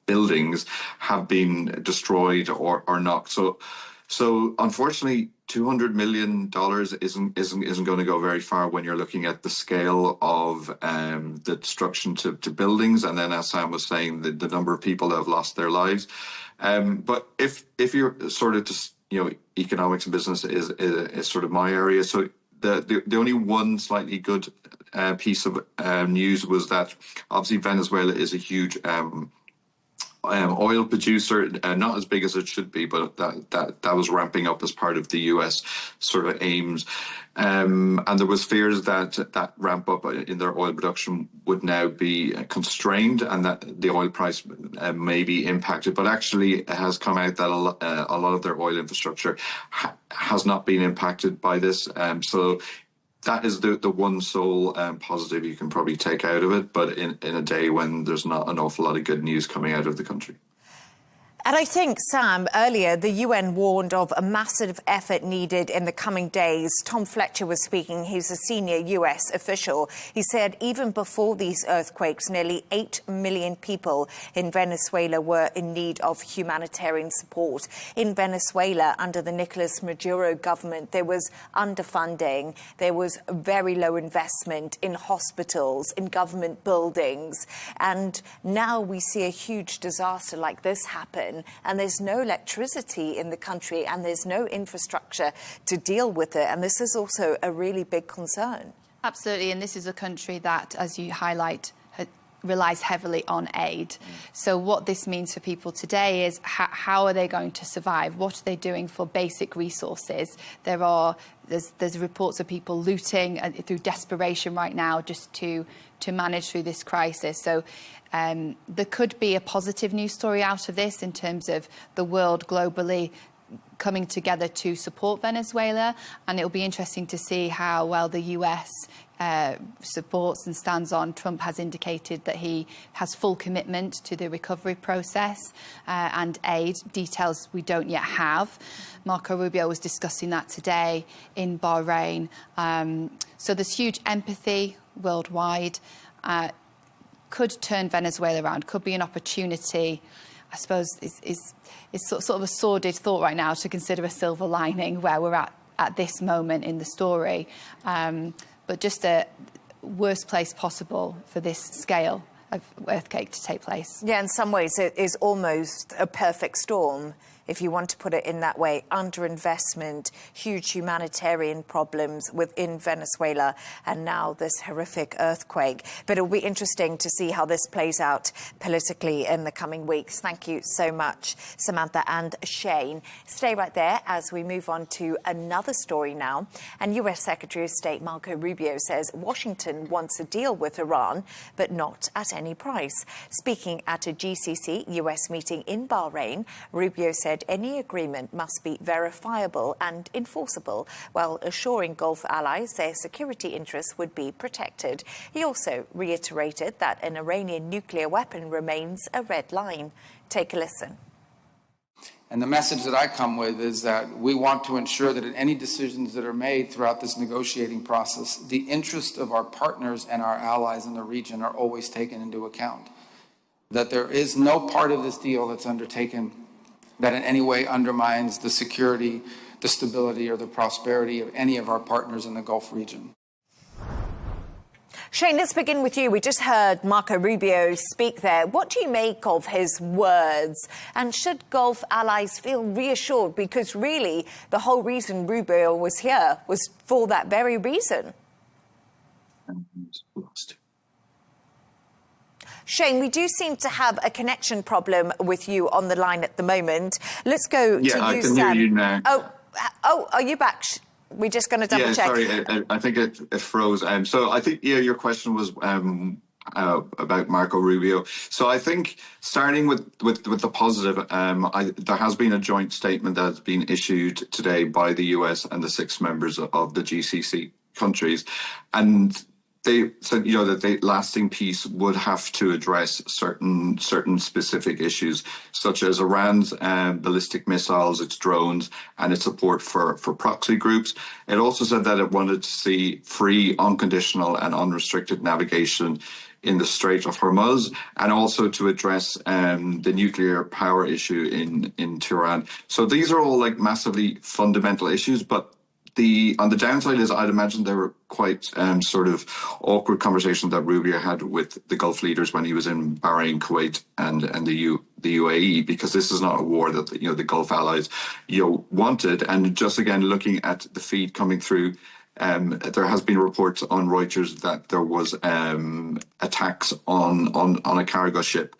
Speaker 18: buildings have been destroyed or knocked. So unfortunately, $200 million isn't going to go very far when you're looking at the scale of the destruction to buildings, and then, as Sam was saying, the number of people that have lost their lives. But if you're sort of just economics and business is sort of my area. So the only one slightly good piece of news was that obviously Venezuela is a huge oil producer, not as big as it should be, but that was ramping up as part of the US sort of aims. And there was fears that ramp up in their oil production would now be constrained and that the oil price may be impacted. But actually it has come out that a lot of their oil infrastructure has not been impacted by this. So that is the one sole positive you can probably take out of it, but in a day when there's not an awful lot of good news coming out of the country.
Speaker 26: And I think, Sam, earlier the UN warned of a massive effort needed in the coming days. Tom Fletcher was speaking. He's a senior US official. He said even before these earthquakes, nearly 8 million people in Venezuela were in need of humanitarian support. In Venezuela, under the Nicolas Maduro government, there was underfunding. There was very low investment in hospitals, in government buildings. And now we see a huge disaster like this happen. And there's no electricity in the country and there's no infrastructure to deal with it. And this is also a really big concern.
Speaker 27: Absolutely. And this is a country that, as you highlight, relies heavily on aid. So what this means for people today is how are they going to survive? What are they doing for basic resources? There's reports of people looting through desperation right now just to manage through this crisis. So there could be a positive news story out of this in terms of the world globally coming together to support Venezuela, and it'll be interesting to see how well the US supports and stands on. Trump has indicated that he has full commitment to the recovery process and aid. Details we don't yet have. Marco Rubio was discussing that today in Bahrain. So there's huge empathy worldwide. Could turn Venezuela around, could be an opportunity. I suppose is sort of a sordid thought right now to consider a silver lining where we're at this moment in the story. But just a worst place possible for this scale of earthquake to take place.
Speaker 26: Yeah, in some ways it is almost a perfect storm, if you want to put it in that way. Underinvestment, huge humanitarian problems within Venezuela, and now this horrific earthquake. But it'll be interesting to see how this plays out politically in the coming weeks. Thank you so much, Samantha and Shane. Stay right there as we move on to another story now. And US Secretary of State Marco Rubio says Washington wants a deal with Iran, but not at any price. Speaking at a GCC US meeting in Bahrain, Rubio said any agreement must be verifiable and enforceable, while assuring Gulf allies their security interests would be protected. He also reiterated that an Iranian nuclear weapon remains a red line. Take a listen.
Speaker 4: And the message that I come with is that we want to ensure that in any decisions that are made throughout this negotiating process, the interest of our partners and our allies in the region are always taken into account. That there is no part of this deal that's undertaken that in any way undermines the security, the stability, or the prosperity of any of our partners in the Gulf region.
Speaker 26: Shane, let's begin with you. We just heard Marco Rubio speak there. What do you make of his words? And should Gulf allies feel reassured? Because really, the whole reason Rubio was here was for that very reason. Shane, we do seem to have a connection problem with you on the line at the moment. Let's go to you, Sam.
Speaker 18: Yeah, I can hear you now.
Speaker 26: Oh, are you back? We're just going to double check.
Speaker 18: Sorry, I think it froze. So I think your question was about Marco Rubio. So I think starting with the positive, there has been a joint statement that has been issued today by the US and the 6 members of the GCC countries, and they said, that the lasting peace would have to address certain specific issues, such as Iran's ballistic missiles, its drones, and its support for proxy groups. It also said that it wanted to see free, unconditional, and unrestricted navigation in the Strait of Hormuz, and also to address the nuclear power issue in Tehran. So these are all massively fundamental issues, but on the downside is I'd imagine there were quite sort of awkward conversations that Rubio had with the Gulf leaders when he was in Bahrain, Kuwait, and the UAE, because this is not a war that the Gulf allies wanted. And just again looking at the feed coming through, there has been reports on Reuters that there was attacks on a cargo ship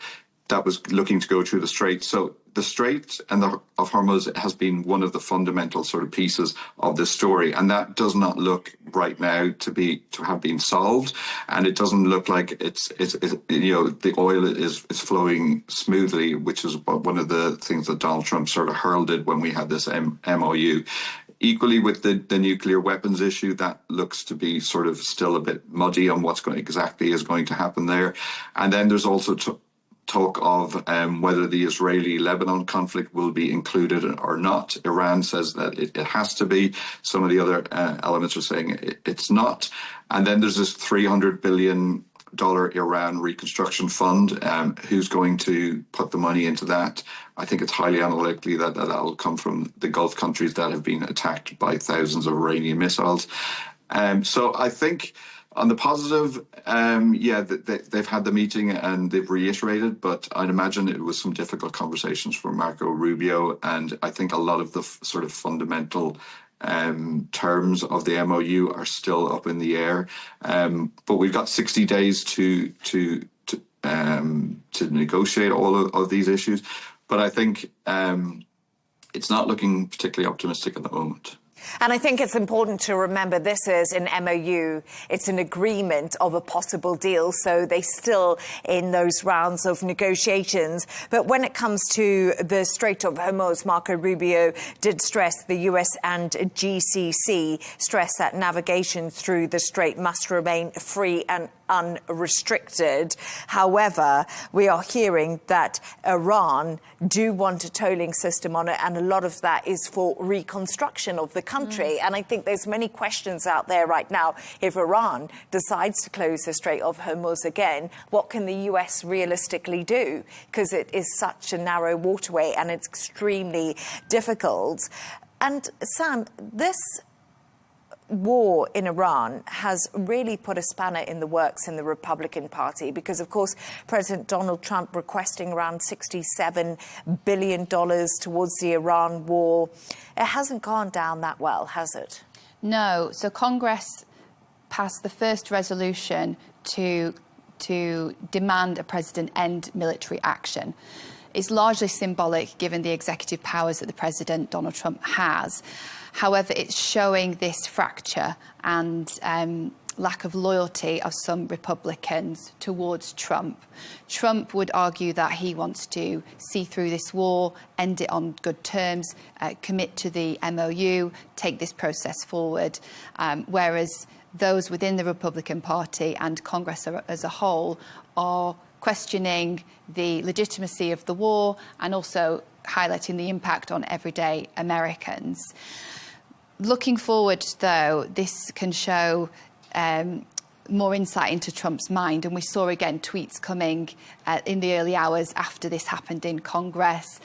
Speaker 18: that was looking to go through the Strait. So the Strait and of Hormuz has been one of the fundamental sort of pieces of this story, and that does not look right now to have been solved, and it doesn't look like it's the oil is flowing smoothly, which is one of the things that Donald Trump sort of heralded when we had this MOU. Equally with the nuclear weapons issue, that looks to be sort of still a bit muddy on what's exactly is going to happen there. And then there's also talk of whether the Israeli-Lebanon conflict will be included or not. Iran says that it has to be. Some of the other elements are saying it's not. And then there's this $300 billion Iran reconstruction fund. Who's going to put the money into that? I think it's highly unlikely that will come from the Gulf countries that have been attacked by thousands of Iranian missiles. So I think on the positive, they've had the meeting and they've reiterated, but I'd imagine it was some difficult conversations for Marco Rubio, and I think a lot of the sort of fundamental terms of the MOU are still up in the air. But we've got 60 days to negotiate all of these issues. But I think it's not looking particularly optimistic at the moment.
Speaker 26: And I think it's important to remember this is an MOU. It's an agreement of a possible deal. So they're still in those rounds of negotiations. But when it comes to the Strait of Hormuz, Marco Rubio did stress the US and GCC stress that navigation through the strait must remain free and unrestricted. However, we are hearing that Iran do want a tolling system on it, and a lot of that is for reconstruction of the country. And I think there's many questions out there right now. If Iran decides to close the Strait of Hormuz again, what can the US realistically do? Because it is such a narrow waterway and it's extremely difficult. And Sam, this war in Iran has really put a spanner in the works in the Republican Party because, of course, President Donald Trump requesting around $67 billion towards the Iran war. It hasn't gone down that well, has it?
Speaker 27: No. So Congress passed the first resolution to demand a president end military action. It's largely symbolic given the executive powers that the president, Donald Trump, has. However, it's showing this fracture and lack of loyalty of some Republicans towards Trump. Trump would argue that he wants to see through this war, end it on good terms, commit to the MOU, take this process forward, whereas those within the Republican Party and Congress as a whole are questioning the legitimacy of the war and also highlighting the impact on everyday Americans. Looking forward, though, this can show more insight into Trump's mind. And we saw, again, tweets coming in the early hours after this happened in Congress,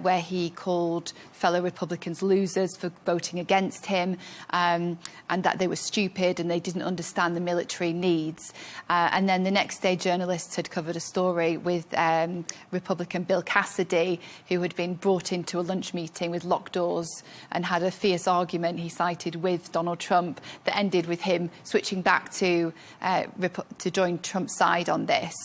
Speaker 27: where he called fellow Republicans losers for voting against him, and that they were stupid and they didn't understand the military needs. And then the next day, journalists had covered a story with Republican Bill Cassidy, who had been brought into a lunch meeting with locked doors and had a fierce argument, he cited, with Donald Trump that ended with him switching back to join Trump's side on this.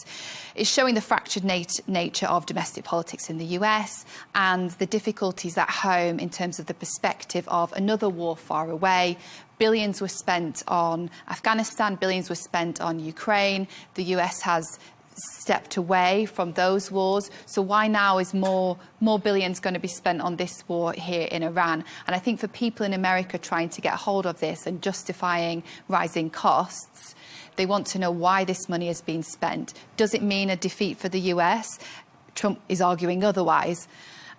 Speaker 27: It's showing the fractured nature of domestic politics in the US and the difficulties at home in terms of the perspective of another war far away. Billions were spent on Afghanistan, billions were spent on Ukraine. The US has stepped away from those wars. So why now is more billions going to be spent on this war here in Iran? And I think for people in America trying to get hold of this and justifying rising costs, they want to know why this money has been spent. Does it mean a defeat for the US? Trump is arguing otherwise.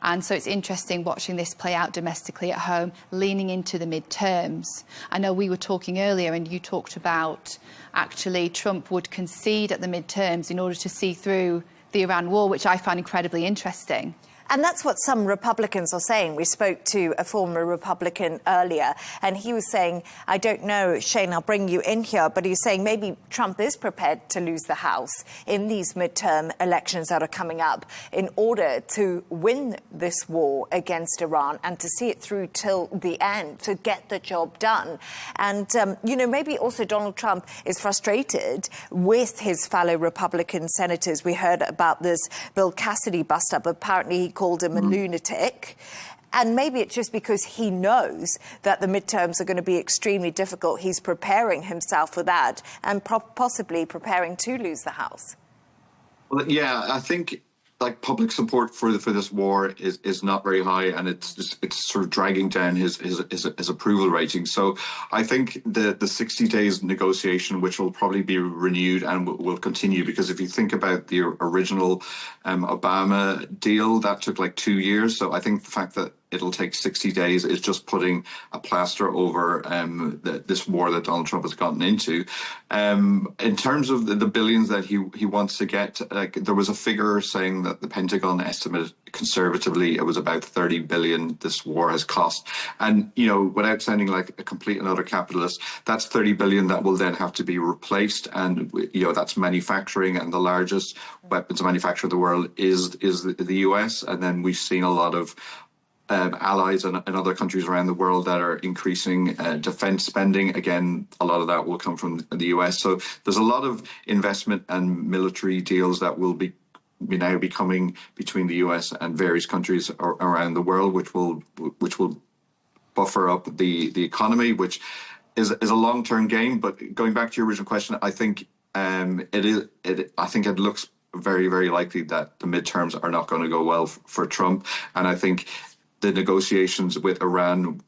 Speaker 27: And so it's interesting watching this play out domestically at home, leaning into the midterms. I know we were talking earlier and you talked about actually Trump would concede at the midterms in order to see through the Iran war, which I find incredibly interesting.
Speaker 26: And that's what some Republicans are saying. We spoke to a former Republican earlier, and he was saying, I don't know, Shane, I'll bring you in here, but he's saying maybe Trump is prepared to lose the House in these midterm elections that are coming up in order to win this war against Iran and to see it through till the end, to get the job done. And, you know, maybe also Donald Trump is frustrated with his fellow Republican senators. We heard about this Bill Cassidy bust-up. Apparently he called him a lunatic. And maybe it's just because he knows that the midterms are going to be extremely difficult. He's preparing himself for that and possibly preparing to lose the House.
Speaker 18: Well, yeah, I think like public support for this war is not very high, and it's sort of dragging down his approval rating. So I think the 60 days negotiation, which will probably be renewed and will continue, because if you think about the original Obama deal, that took like 2 years. So I think the fact that it'll take 60 days is just putting a plaster over this war that Donald Trump has gotten into. In terms of the billions that he wants to get, like there was a figure saying that the Pentagon estimated conservatively it was about 30 billion this war has cost. And, you know, without sounding like a complete and utter capitalist, that's 30 billion that will then have to be replaced. And, you know, that's manufacturing, and the largest weapons manufacturer in the world is the US. And then we've seen a lot of allies and other countries around the world that are increasing defense spending. Again, a lot of that will come from the US. So there's a lot of investment and military deals that will be now be coming between the US and various countries around the world, which will buffer up the economy, which is a long-term game. But going back to your original question, I think I think it looks very, very likely that the midterms are not going to go well for Trump. And I think the negotiations with Iran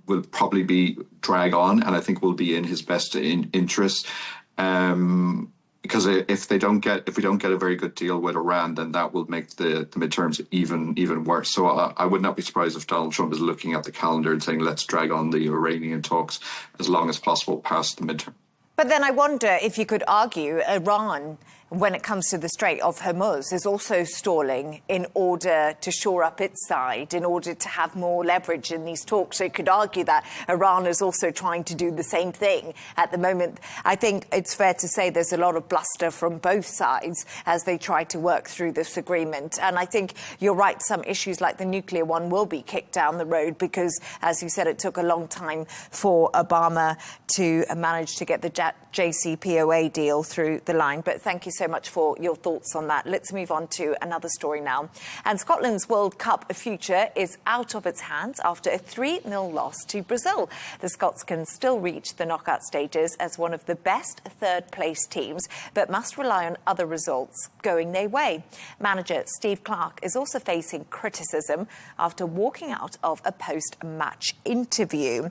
Speaker 18: will probably drag on, and I think will be in his best interest. Because if we don't get a very good deal with Iran, then that will make the midterms even worse. So I would not be surprised if Donald Trump is looking at the calendar and saying, let's drag on the Iranian talks as long as possible past the midterm.
Speaker 26: But then I wonder if you could argue Iran, when it comes to the Strait of Hormuz, is also stalling in order to shore up its side, in order to have more leverage in these talks. So you could argue that Iran is also trying to do the same thing at the moment. I think it's fair to say there's a lot of bluster from both sides as they try to work through this agreement. And I think you're right, some issues like the nuclear one will be kicked down the road because, as you said, it took a long time for Obama to manage to get the JCPOA deal through the line. But thank you so much for your thoughts on that. Let's move on to another story now. And Scotland's World Cup future is out of its hands after a 3-0 loss to Brazil. The Scots can still reach the knockout stages as one of the best third-place teams, but must rely on other results going their way. Manager Steve Clarke is also facing criticism after walking out of a post-match interview.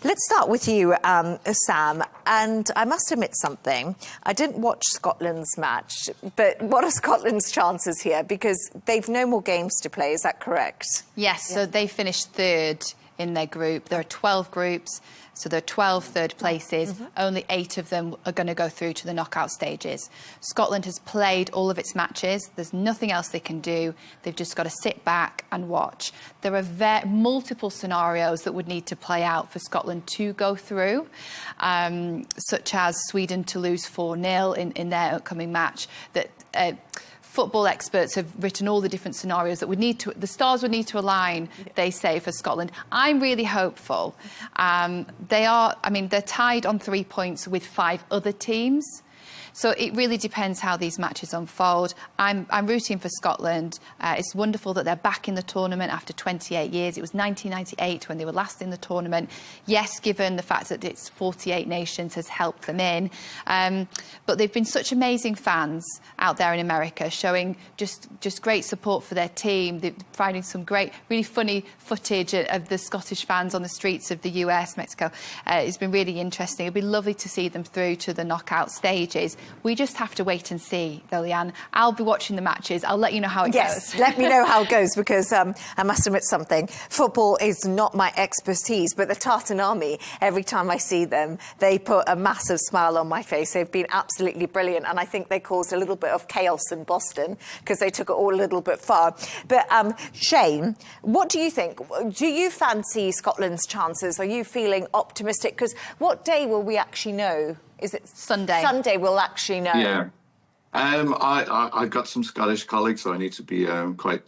Speaker 26: Let's start with you, Sam. And I must admit something. I didn't watch Scotland's match, but what are Scotland's chances here? Because they've no more games to play, is that correct?
Speaker 27: Yes, so they finished third in their group. There are 12 groups, so there are 12 third places. Only 8 of them are going to go through to the knockout stages. Scotland has played all of its matches. There's nothing else they can do. They've just got to sit back and watch. There are multiple scenarios that would need to play out for Scotland to go through, such as Sweden to lose 4-0 in their upcoming match. That football experts have written all the different scenarios that the stars would need to align, they say, for Scotland. I'm really hopeful. They're tied on 3 points with 5 other teams. So it really depends how these matches unfold. I'm rooting for Scotland. It's wonderful that they're back in the tournament after 28 years. It was 1998 when they were last in the tournament. Yes, given the fact that it's 48 nations has helped them in. But they've been such amazing fans out there in America, showing just great support for their team. They're finding some great, really funny footage of the Scottish fans on the streets of the US, Mexico. It's been really interesting. It'd be lovely to see them through to the knockout stages. We just have to wait and see, though, Leigh Ann. I'll be watching the matches. I'll let you know how it goes.
Speaker 26: Yes, let me know how it goes, because I must admit something. Football is not my expertise, but the Tartan Army, every time I see them, they put a massive smile on my face. They've been absolutely brilliant, and I think they caused a little bit of chaos in Boston because they took it all a little bit far. But Shane, what do you think? Do you fancy Scotland's chances? Are you feeling optimistic? Because what day will we actually know? Is it
Speaker 27: Sunday?
Speaker 26: Sunday we'll actually know.
Speaker 18: Yeah. I've got some Scottish colleagues, so I need to be quite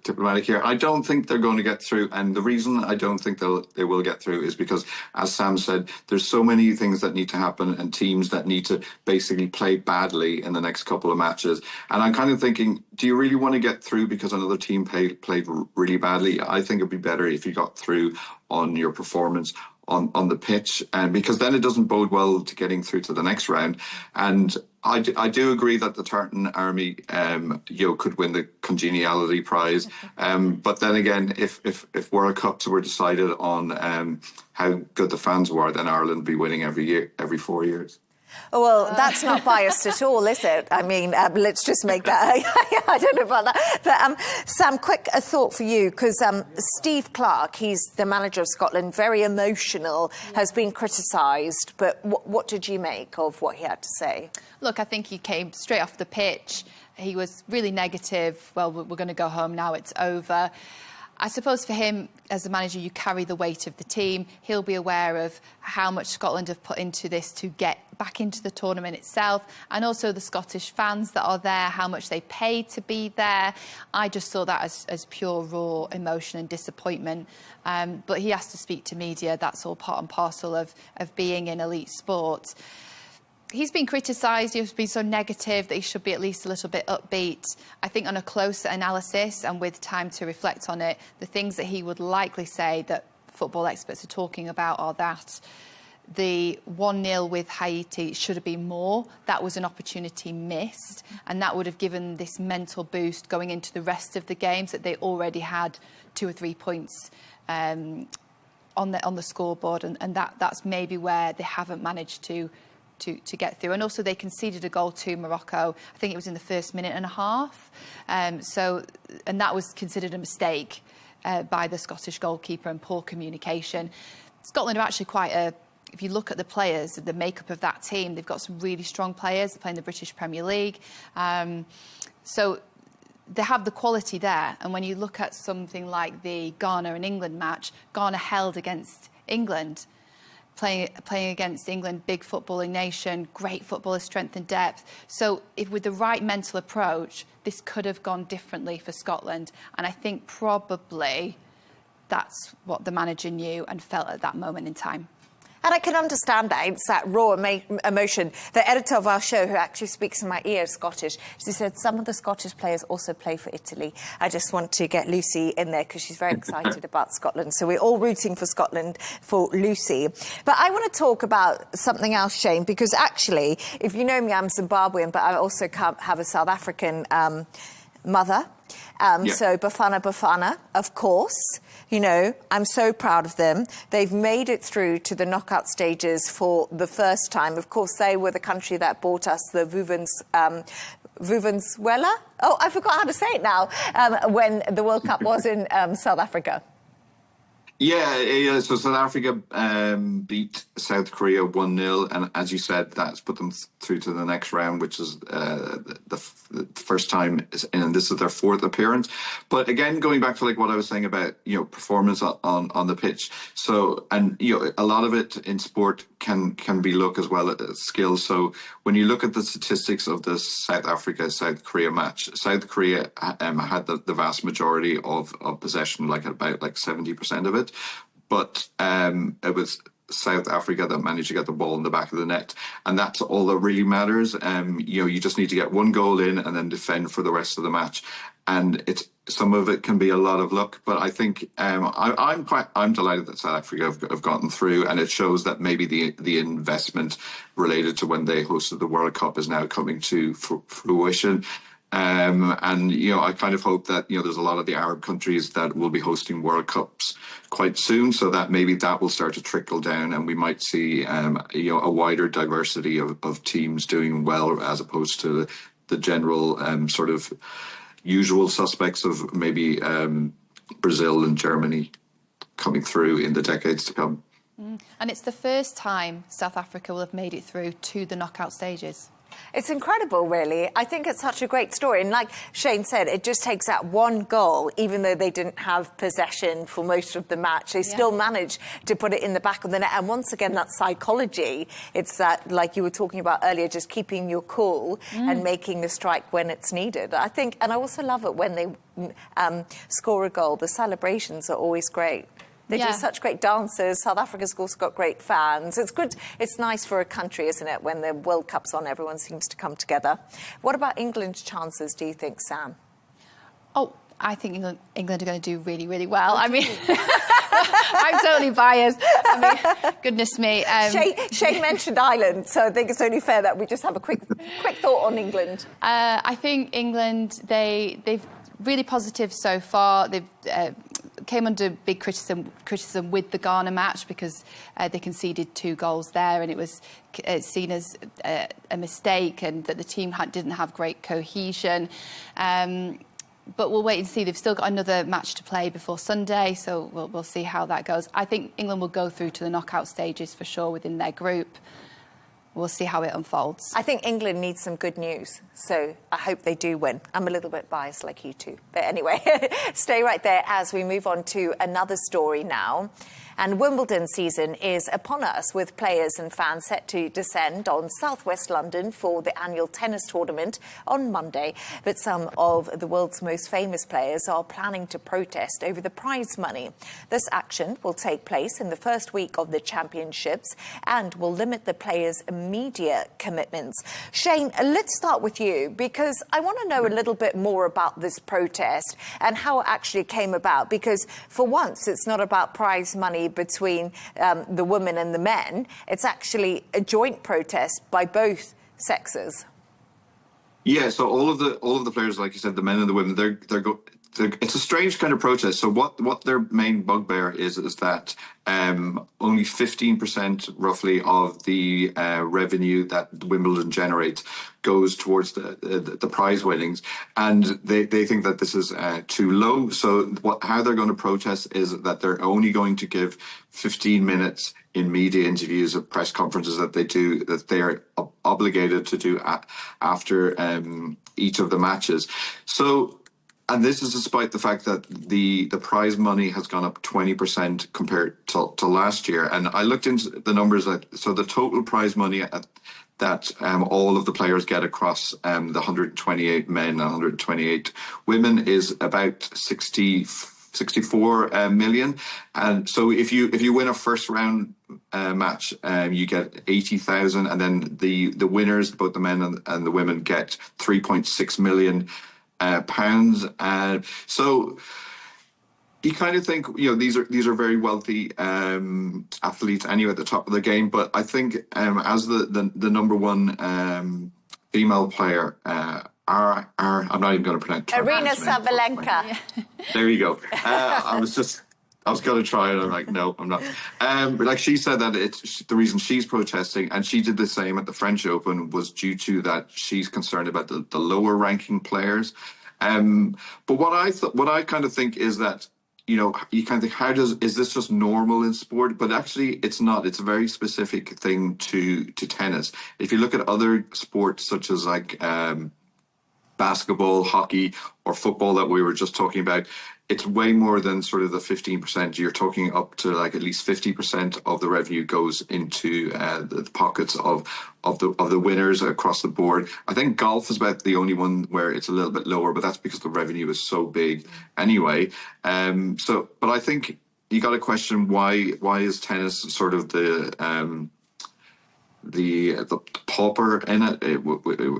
Speaker 18: diplomatic here. I don't think they're going to get through, and the reason I don't think they will get through is because, as Sam said, there's so many things that need to happen and teams that need to basically play badly in the next couple of matches. And I'm kind of thinking, do you really want to get through because another team played really badly? I think it'd be better if you got through on your performance on the pitch, and because then it doesn't bode well to getting through to the next round. And I do agree that the Tartan Army, could win the Congeniality Prize. But then again, if World Cups were decided on how good the fans were, then Ireland would be winning every 4 years.
Speaker 26: Well, that's not biased at all, is it? I mean, let's just make that... I don't know about that. But, Sam, quick a thought for you, because Steve Clarke, he's the manager of Scotland, very emotional, has been criticised. But what did you make of what he had to say?
Speaker 27: Look, I think he came straight off the pitch. He was really negative. Well, we're going to go home now, it's over. I suppose for him, as a manager, you carry the weight of the team. He'll be aware of how much Scotland have put into this to get back into the tournament itself, and also the Scottish fans that are there, how much they paid to be there. I just saw that as pure, raw emotion and disappointment. But he has to speak to media. That's all part and parcel of being in elite sport. He's been criticised, he's been so negative that he should be at least a little bit upbeat. I think on a closer analysis and with time to reflect on it, the things that he would likely say that football experts are talking about are that the 1-0 with Haiti should have been more. That was an opportunity missed, and that would have given this mental boost going into the rest of the games, that they already had 2 or 3 points on the scoreboard, and that's maybe where they haven't managed to get through. And also they conceded a goal to Morocco. I think it was in the first minute and a half. And that was considered a mistake by the Scottish goalkeeper and poor communication. Scotland are actually if you look at the players, the makeup of that team, they've got some really strong players. They're playing the British Premier League. So they have the quality there. And when you look at something like the Ghana and England match, Ghana held against England. Playing against England, big footballing nation, great footballer strength and depth. So if with the right mental approach, this could have gone differently for Scotland. And I think probably that's what the manager knew and felt at that moment in time.
Speaker 26: And I can understand that. It's that raw emotion. The editor of our show, who actually speaks in my ear, is Scottish. She said some of the Scottish players also play for Italy. I just want to get Lucy in there because she's very excited about Scotland. So we're all rooting for Scotland for Lucy. But I want to talk about something else, Shane, because actually, if you know me, I'm Zimbabwean, but I also have a South African mother. So Bafana, of course. You know, I'm so proud of them. They've made it through to the knockout stages for the first time. Of course, they were the country that brought us the Vuvuzela. Oh, I forgot how to say it now. When the World Cup was in South Africa.
Speaker 18: Yeah. So South Africa beat South Korea 1-0, and as you said, that's put them through to the next round, which is the first time, and this is their 4th appearance. But again, going back to like what I was saying about performance on the pitch. So, and a lot of it in sport can be look as well as skills. So when you look at the statistics of this South Africa-South Korea match, South Korea had the vast majority of possession, like about 70% of it. But it was South Africa that managed to get the ball in the back of the net, and that's all that really matters. You just need to get one goal in and then defend for the rest of the match. And some of it can be a lot of luck, but I think I'm delighted that South Africa have gotten through, and it shows that maybe the investment related to when they hosted the World Cup is now coming to fruition. And, I kind of hope that, there's a lot of the Arab countries that will be hosting World Cups quite soon, so that maybe that will start to trickle down and we might see, a wider diversity of teams doing well as opposed to the general sort of usual suspects of maybe Brazil and Germany coming through in the decades to come.
Speaker 27: And it's the first time South Africa will have made it through to the knockout stages.
Speaker 26: It's incredible, really. I think it's such a great story. And like Shane said, it just takes that one goal, even though they didn't have possession for most of the match. They still managed to put it in the back of the net. And once again, that psychology, it's that, like you were talking about earlier, just keeping your cool and making the strike when it's needed. I think, and I also love it when they score a goal. The celebrations are always great. They do such great dances. South Africa's also got great fans. It's good. It's nice for a country, isn't it, when the World Cup's on, everyone seems to come together. What about England's chances, do you think, Sam?
Speaker 27: Oh, I think England are going to do really, really well. I mean, I'm totally biased. I mean, goodness me.
Speaker 26: Shane mentioned Ireland, so I think it's only fair that we just have a quick thought on England.
Speaker 27: I think England, they've really positive so far. They've came under big criticism with the Ghana match because they conceded 2 goals there, and it was seen as a mistake and that the team didn't have great cohesion. But we'll wait and see. They've still got another match to play before Sunday, so we'll see how that goes. I think England will go through to the knockout stages for sure within their group. We'll see how it unfolds.
Speaker 26: I think England needs some good news, so I hope they do win. I'm a little bit biased like you two. But anyway, stay right there as we move on to another story now. And Wimbledon season is upon us, with players and fans set to descend on southwest London for the annual tennis tournament on Monday. But some of the world's most famous players are planning to protest over the prize money. This action will take place in the first week of the championships and will limit the players' media commitments. Shane, let's start with you, because I want to know a little bit more about this protest and how it actually came about, because for once it's not about prize money between the women and the men. It's actually a joint protest by both sexes.
Speaker 18: Yeah, so all of the players, like you said, the men and the women, it's a strange kind of protest. So what their main bugbear is that only 15% roughly of the revenue that Wimbledon generates goes towards the prize winnings, and they think that this is too low. So how they're going to protest is that they're only going to give 15 minutes in media interviews or press conferences that they are obligated to do after each of the matches. So. And this is despite the fact that the prize money has gone up 20% compared to last year. And I looked into the numbers. So the total prize money that all of the players get across the 128 men and 128 women is about 64 million. And so if you win a first round match, you get 80,000, and then the winners, both the men and the women, get 3.6 million pounds. So you kind of think, these are very wealthy athletes anyway at the top of the game. But I think as the number one female player, I'm not even going to pronounce
Speaker 26: Arina Sabalenka.
Speaker 18: There you go. I was going to try it. I'm like, no, I'm not. But like she said that it's the reason she's protesting, and she did the same at the French Open, was due to that she's concerned about the lower ranking players. But what I kind of think is that, you kind of think, is this just normal in sport? But actually it's not. It's a very specific thing to tennis. If you look at other sports such as like basketball, hockey, or football that we were just talking about, it's way more than sort of the 15%. You're talking up to like at least 50% of the revenue goes into the pockets of the winners across the board. I think golf is about the only one where it's a little bit lower, but that's because the revenue is so big anyway. But I think you got to question why is tennis sort of the pauper in it,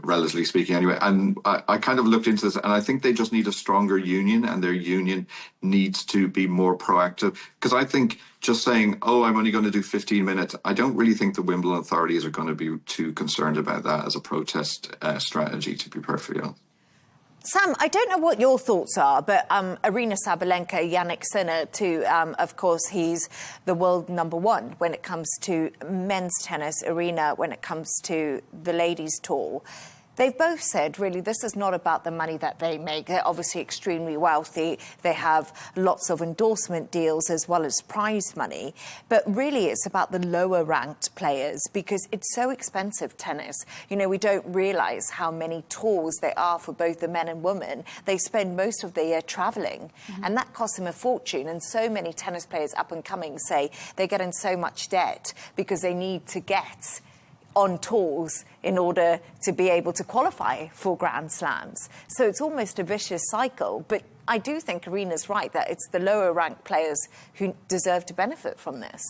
Speaker 18: relatively speaking anyway. And I kind of looked into this, and I think they just need a stronger union, and their union needs to be more proactive. Because I think just saying, I'm only going to do 15 minutes, I don't really think the Wimbledon authorities are going to be too concerned about that as a protest strategy, to be perfectly honest.
Speaker 26: Sam, I don't know what your thoughts are, but Aryna Sabalenka, Yannick Sinner, of course, he's the world #1 when it comes to men's tennis, Aryna when it comes to the ladies' tour. They've both said, really, this is not about the money that they make. They're obviously extremely wealthy. They have lots of endorsement deals as well as prize money. But really, it's about the lower-ranked players because it's so expensive, tennis. You know, we don't realise how many tours there are for both the men and women. They spend most of their year travelling, and that costs them a fortune. And so many tennis players up and coming say they get in so much debt because they need to get on tours in order to be able to qualify for Grand Slams. So it's almost a vicious cycle. But I do think Aryna's right that it's the lower-ranked players who deserve to benefit from this.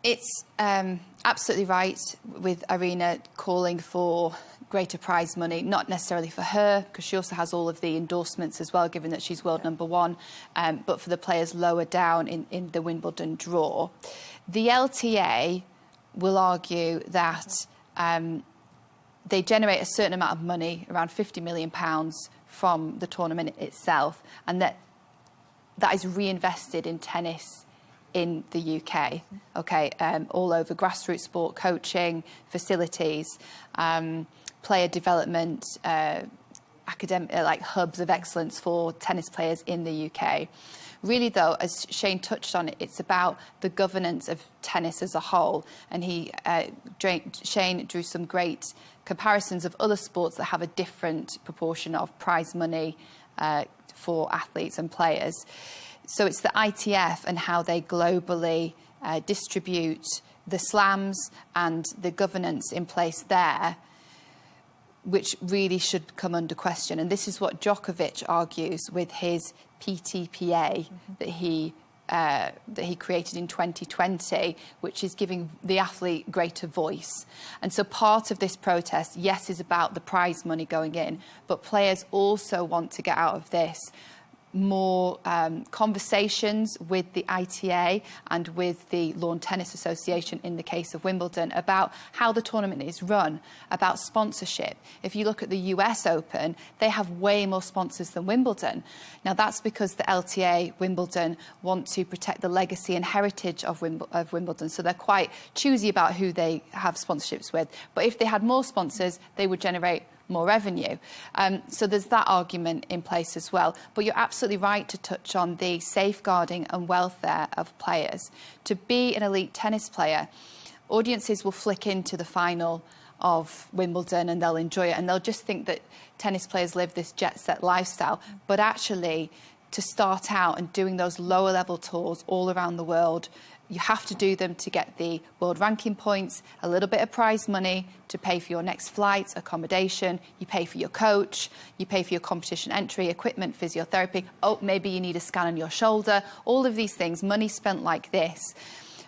Speaker 27: It's absolutely right with Aryna calling for greater prize money, not necessarily for her, because she also has all of the endorsements as well, given that she's world #1, but for the players lower down in the Wimbledon draw. The LTA will argue that they generate a certain amount of money, around £50 million, from the tournament itself, and that is reinvested in tennis in the UK, all over grassroots sport, coaching, facilities, player development, academic, like hubs of excellence for tennis players in the UK. Really, though, as Shane touched on it, it's about the governance of tennis as a whole. And Shane drew some great comparisons of other sports that have a different proportion of prize money for athletes and players. So it's the ITF and how they globally distribute the slams and the governance in place there, which really should come under question. And this is what Djokovic argues with his PTPA that he created in 2020, which is giving the athlete greater voice. And so part of this protest, yes, is about the prize money going in, but players also want to get out of this more conversations with the ITA and with the Lawn Tennis Association in the case of Wimbledon about how the tournament is run, about sponsorship. If you look at the US Open, they have way more sponsors than Wimbledon. Now, that's because the LTA Wimbledon want to protect the legacy and heritage of Wimbledon, so they're quite choosy about who they have sponsorships with. But if they had more sponsors, they would generate more revenue. So there's that argument in place as well. But you're absolutely right to touch on the safeguarding and welfare of players. To be an elite tennis player, audiences will flick into the final of Wimbledon and they'll enjoy it and they'll just think that tennis players live this jet-set lifestyle. But actually, to start out and doing those lower-level tours all around the world, you have to do them to get the world ranking points, a little bit of prize money to pay for your next flight, accommodation, you pay for your coach, you pay for your competition entry, equipment, physiotherapy. Oh, maybe you need a scan on your shoulder. All of these things, money spent like this.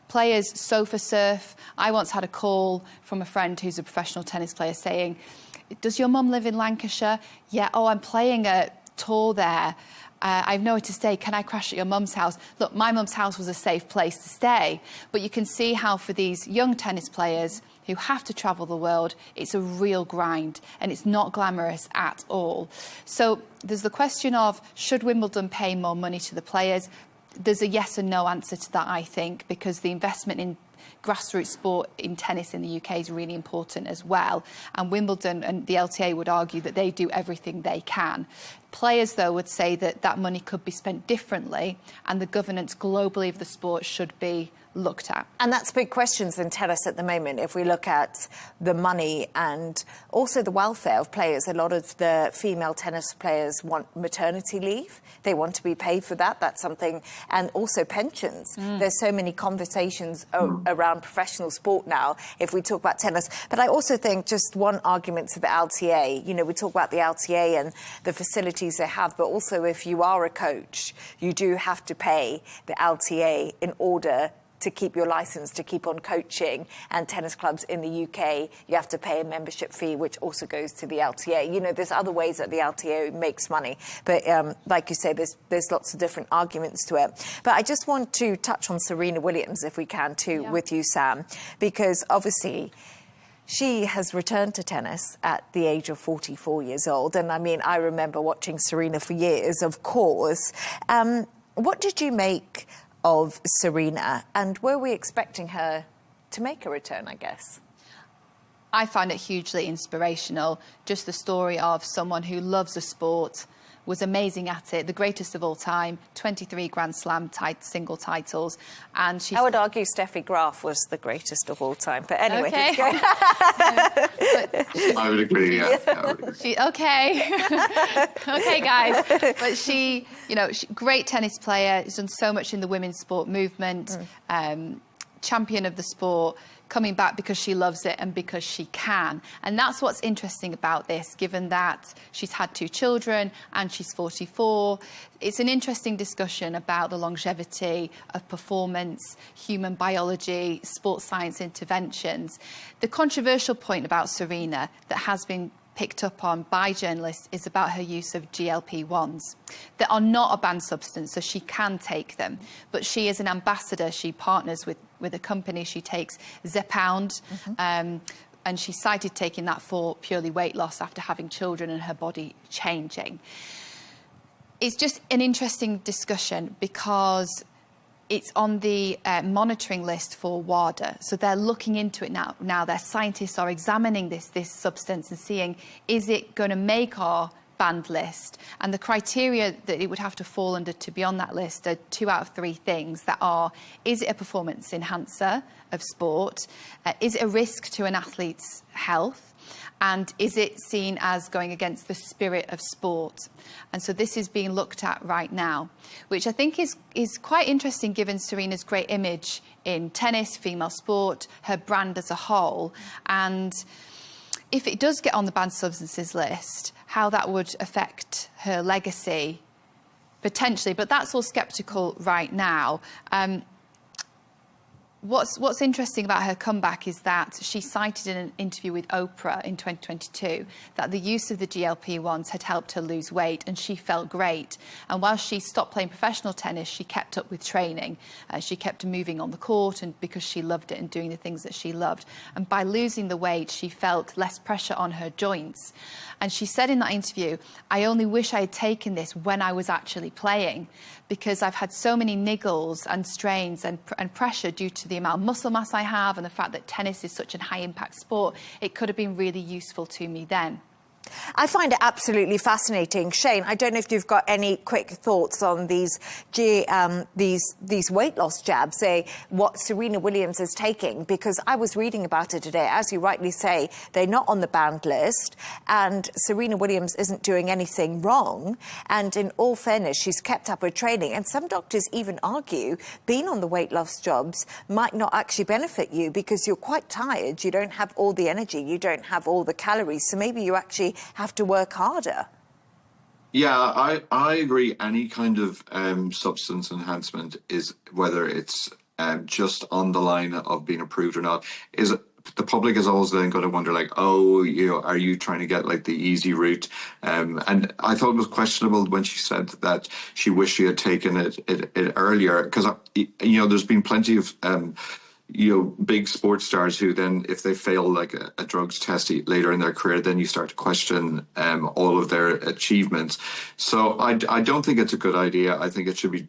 Speaker 27: Players sofa surf. I once had a call from a friend who's a professional tennis player saying, does your mum live in Lancashire? Yeah, oh, I'm playing a tour there. I've nowhere to stay. Can I crash at your mum's house? Look, my mum's house was a safe place to stay. But you can see how for these young tennis players who have to travel the world, it's a real grind and it's not glamorous at all. So there's the question of, should Wimbledon pay more money to the players? There's a yes and no answer to that, I think, because the investment in grassroots sport in tennis in the UK is really important as well. And Wimbledon and the LTA would argue that they do everything they can. Players, though, would say that that money could be spent differently and the governance globally of the sport should be looked at.
Speaker 26: And that's big questions in tennis at the moment. If we look at the money and also the welfare of players, a lot of the female tennis players want maternity leave. They want to be paid for that. That's something. And also pensions. There's so many conversations around professional sport now if we talk about tennis. But I also think just one argument to the LTA, you know, we talk about the LTA and the facilities they have, but also if you are a coach, you do have to pay the LTA in order to keep your license, to keep on coaching. And tennis clubs in the UK, you have to pay a membership fee, which also goes to the LTA. You know, there's other ways that the LTA makes money. But like you say, there's lots of different arguments to it. But I just want to touch on Serena Williams, if we can, too, with you, Sam, because obviously She has returned to tennis at the age of 44 years old. And I mean, I remember watching Serena for years, of course. What did you make of Serena? And were we expecting her to make a return, I guess?
Speaker 27: I find it hugely inspirational. Just the story of someone who loves a sport, was amazing at it, the greatest of all time, 23 Grand Slam single titles. And she...
Speaker 26: I would argue Steffi Graf was the greatest of all time. But anyway,
Speaker 27: okay.
Speaker 18: I would agree, yeah.
Speaker 27: Okay. Okay, guys. But she, great tennis player, has done so much in the women's sport movement, champion of the sport, coming back because she loves it and because she can. And that's what's interesting about this, given that she's had 2 children and she's 44. It's an interesting discussion about the longevity of performance, human biology, sports science interventions. The controversial point about Serena that has been picked up on by journalists is about her use of GLP-1s that are not a banned substance, so she can take them. But she is an ambassador. She partners with a company. She takes Zepbound, and she cited taking that for purely weight loss after having children and her body changing. It's just an interesting discussion because it's on the monitoring list for WADA. So they're looking into it now. Now their scientists are examining this substance and seeing, is it going to make our banned list? And the criteria that it would have to fall under to be on that list are 2 out of 3 things that are, is it a performance enhancer of sport? Is it a risk to an athlete's health? And is it seen as going against the spirit of sport? And so this is being looked at right now, which I think is quite interesting given Serena's great image in tennis, female sport, her brand as a whole. And if it does get on the banned substances list, how that would affect her legacy, potentially. But that's all sceptical right now. What's interesting about her comeback is that she cited in an interview with Oprah in 2022 that the use of the GLP-1s had helped her lose weight and she felt great. And while she stopped playing professional tennis, she kept up with training. She kept moving on the court and because she loved it and doing the things that she loved. And by losing the weight, she felt less pressure on her joints. And she said in that interview, I only wish I had taken this when I was actually playing because I've had so many niggles and strains and pressure due to the amount of muscle mass I have and the fact that tennis is such a high-impact sport. It could have been really useful to me then.
Speaker 26: I find it absolutely fascinating. Shane, I don't know if you've got any quick thoughts on these weight loss jabs, what Serena Williams is taking, because I was reading about it today. As you rightly say, they're not on the banned list, and Serena Williams isn't doing anything wrong. And in all fairness, she's kept up her training. And some doctors even argue being on the weight loss jobs might not actually benefit you because you're quite tired, you don't have all the energy, you don't have all the calories, so maybe you actually have to work harder.
Speaker 18: Yeah, I agree. Any kind of substance enhancement is, whether it's just on the line of being approved or not, is the public is always then going to wonder, like, oh, are you trying to get like the easy route? And I thought it was questionable when she said that she wished she had taken it earlier, because there's been plenty of big sports stars who then, if they fail like a drugs test later in their career, then you start to question all of their achievements. So I don't think it's a good idea. I think it should be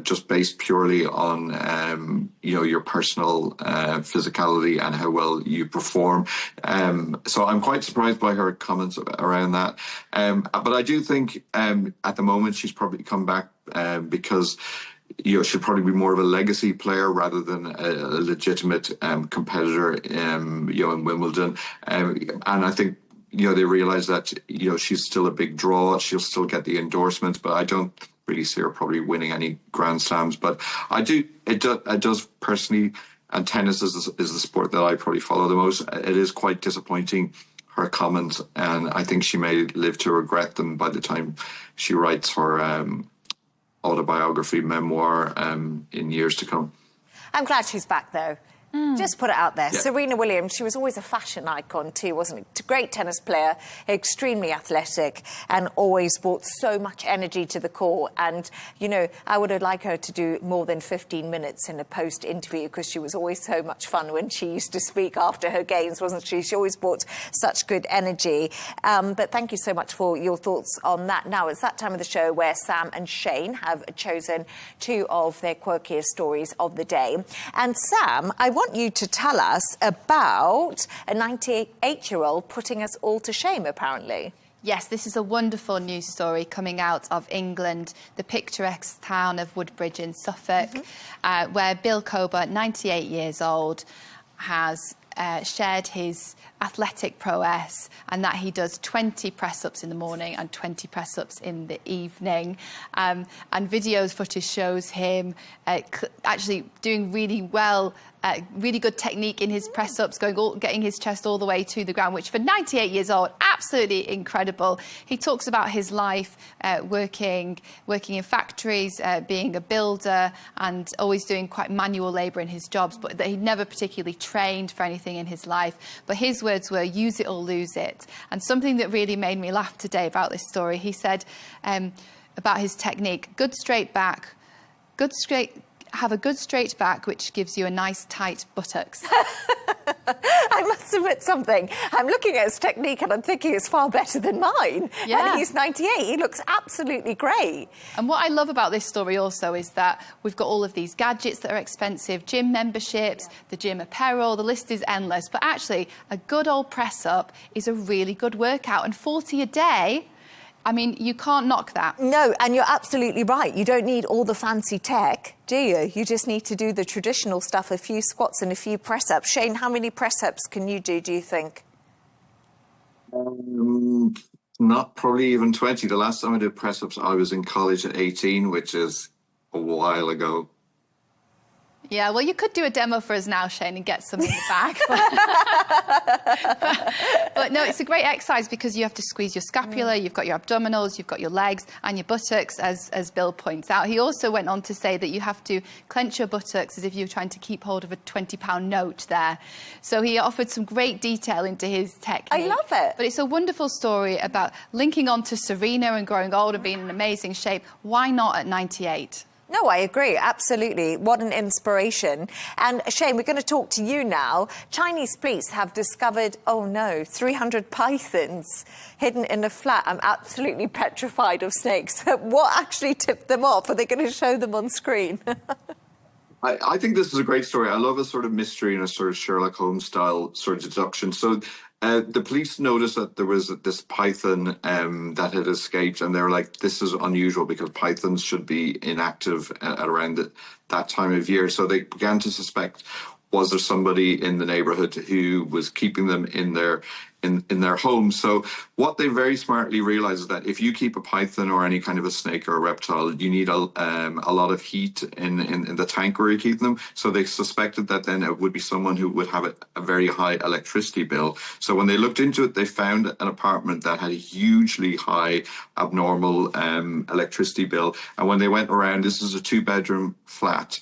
Speaker 18: just based purely on your personal physicality and how well you perform. So I'm quite surprised by her comments around that. But I do think at the moment she's probably come back because she'll probably be more of a legacy player rather than a legitimate competitor, in Wimbledon. And I think, they realise that, she's still a big draw. She'll still get the endorsements, but I don't really see her probably winning any Grand Slams. But it does personally, and tennis is the sport that I probably follow the most. It is quite disappointing, her comments, and I think she may live to regret them by the time she writes her autobiography memoir in years to come.
Speaker 26: I'm glad she's back, though. Just put it out there.
Speaker 18: Yeah.
Speaker 26: Serena Williams, she was always a fashion icon too, wasn't it? Great tennis player, extremely athletic, and always brought so much energy to the court. And, you know, I would have liked her to do more than 15 minutes in a post-interview because she was always so much fun when she used to speak after her games, wasn't she? She always brought such good energy. But thank you so much for your thoughts on that. Now, it's that time of the show where Sam and Shane have chosen two of their quirkiest stories of the day. And Sam, I want you to tell us about a 98-year-old putting us all to shame, apparently.
Speaker 27: Yes, this is a wonderful news story coming out of England, the picturesque town of Woodbridge in Suffolk, where Bill Cober, 98 years old, has shared his athletic prowess, and that he does 20 press-ups in the morning and 20 press-ups in the evening. And videos footage shows him actually doing really well, really good technique in his press-ups, getting his chest all the way to the ground, which for 98 years old, absolutely incredible. He talks about his life working in factories, being a builder, and always doing quite manual labour in his jobs, but that he'd never particularly trained for anything in his life. But his words were, use it or lose it. And something that really made me laugh today about this story, he said about his technique, have a good straight back, which gives you a nice tight buttocks.
Speaker 26: I must admit something. I'm looking at his technique and I'm thinking it's far better than mine.
Speaker 27: Yeah.
Speaker 26: And he's 98. He looks absolutely great.
Speaker 27: And what I love about this story also is that we've got all of these gadgets that are expensive, gym memberships, the gym apparel, the list is endless. But actually, a good old press-up is a really good workout. And 40 a day, I mean, you can't knock that.
Speaker 26: No, and you're absolutely right. You don't need all the fancy tech, do you? You just need to do the traditional stuff, a few squats and a few press-ups. Shane, how many press-ups can you do you think?
Speaker 18: Not probably even 20. The last time I did press-ups, I was in college at 18, which is a while ago.
Speaker 27: Yeah, well, you could do a demo for us now, Shane, and get some in the bag. But no, it's a great exercise because you have to squeeze your scapula, you've got your abdominals, you've got your legs and your buttocks, as Bill points out. He also went on to say that you have to clench your buttocks as if you were trying to keep hold of a £20 note there. So he offered some great detail into his technique.
Speaker 26: I love it.
Speaker 27: But it's a wonderful story about linking on to Serena and growing old and being in amazing shape. Why not at 98?
Speaker 26: No, I agree, absolutely. What an inspiration. And Shane, we're going to talk to you now. Chinese police have discovered, 300 pythons hidden in a flat. I'm absolutely petrified of snakes. What actually tipped them off? Are they going to show them on screen?
Speaker 18: I think this is a great story. I love a sort of mystery and a sort of Sherlock Holmes style sort of deduction. So the police noticed that there was this python that had escaped, and they were like, this is unusual because pythons should be inactive at around that time of year. So they began to suspect, was there somebody in the neighborhood who was keeping them in their home? So what they very smartly realized is that if you keep a python or any kind of a snake or a reptile, you need a lot of heat in the tank where you keep them. So they suspected that then it would be someone who would have a very high electricity bill. So when they looked into it, they found an apartment that had a hugely high abnormal electricity bill. And when they went around, this is a 2-bedroom flat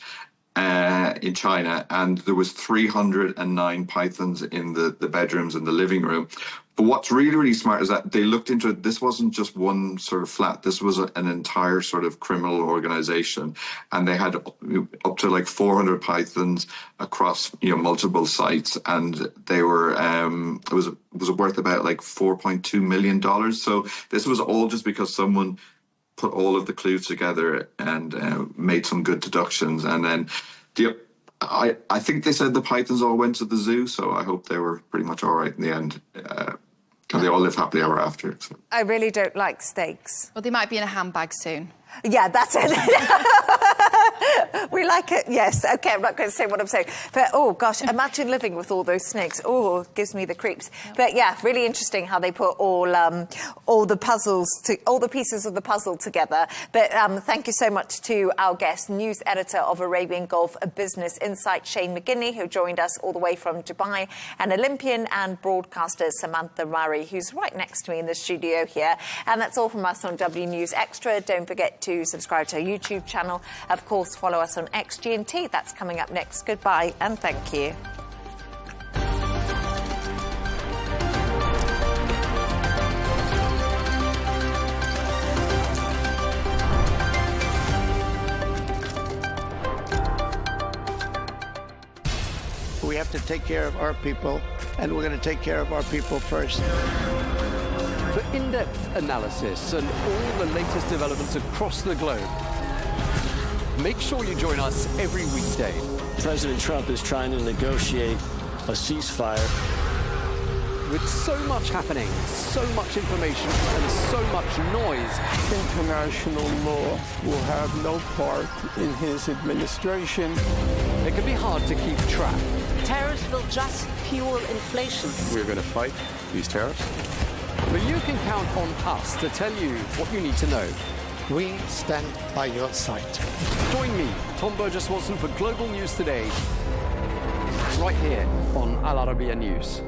Speaker 18: in China, and there was 309 pythons in the bedrooms and the living room. But what's really, really smart is that they looked into it. This wasn't just one sort of flat. This was an entire sort of criminal organization. And they had up to like 400 pythons across, multiple sites. And they were, it was worth about like $4.2 million. So this was all just because someone put all of the clues together and made some good deductions. And then I think they said the pythons all went to the zoo, so I hope they were pretty much all right in the end. And they all live happily ever after. So.
Speaker 26: I really don't like snakes.
Speaker 27: Well, they might be in a handbag soon.
Speaker 26: Yeah, that's it. We like it, yes. OK, I'm not going to say what I'm saying. But, oh, gosh, imagine living with all those snakes. Oh, it gives me the creeps. Yep. But, yeah, really interesting how they put all the pieces of the puzzle together. But thank you so much to our guest, news editor of Arabian Gulf Business Insight, Shane McGinney, who joined us all the way from Dubai, and Olympian and broadcaster Samantha Murray, who's right next to me in the studio here. And that's all from us on W News Extra. Don't forget forget to subscribe to our YouTube channel. Of course, follow us on XGNT. That's coming up next. Goodbye and thank you.
Speaker 3: We have to take care of our people, and we're going to take care of our people first.
Speaker 17: For in-depth analysis and all the latest developments across the globe, make sure you join us every weekday.
Speaker 1: President Trump is trying to negotiate a ceasefire.
Speaker 17: With so much happening, so much information, and so much noise,
Speaker 20: international law will have no part in his administration.
Speaker 17: It can be hard to keep track.
Speaker 21: Tariffs will just fuel inflation.
Speaker 22: We're going to fight these tariffs.
Speaker 17: But you can count on us to tell you what you need to know.
Speaker 3: We stand by your side.
Speaker 17: Join me, Tom Burges Watson, for Global News Today, right here on Al Arabiya News.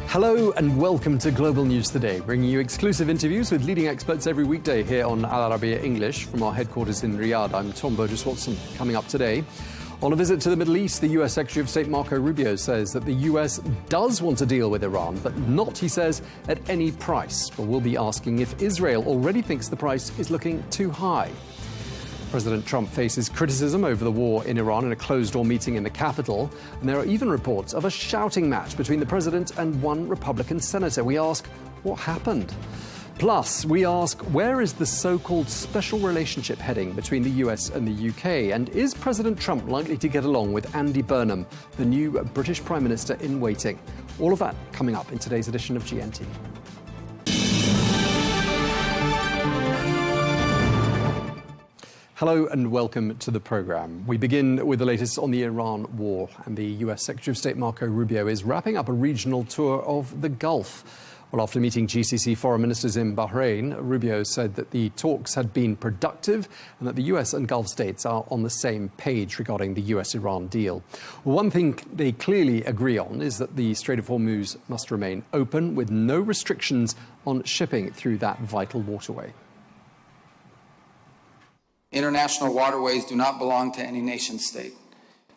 Speaker 17: Hello and welcome to Global News Today, bringing you exclusive interviews with leading experts every weekday here on Al Arabiya English from our headquarters in Riyadh. I'm Tom Burges Watson. Coming up today, on a visit to the Middle East, the US Secretary of State Marco Rubio says that the US does want to deal with Iran, but not, he says, at any price. But we'll be asking if Israel already thinks the price is looking too high. President Trump faces criticism over the war in Iran in a closed-door meeting in the Capitol, and there are even reports of a shouting match between the president and one Republican senator. We ask, what happened? Plus, we ask, where is the so-called special relationship heading between the US and the UK? And is President Trump likely to get along with Andy Burnham, the new British Prime Minister in waiting? All of that coming up in today's edition of GNT. Hello and welcome to the programme. We begin with the latest on the Iran war, and the US Secretary of State Marco Rubio is wrapping up a regional tour of the Gulf. Well, after meeting GCC foreign ministers in Bahrain, Rubio said that the talks had been productive and that the US and Gulf states are on the same page regarding the US-Iran deal. Well, one thing they clearly agree on is that the Strait of Hormuz must remain open with no restrictions on shipping through that vital waterway.
Speaker 4: International waterways do not belong to any nation state.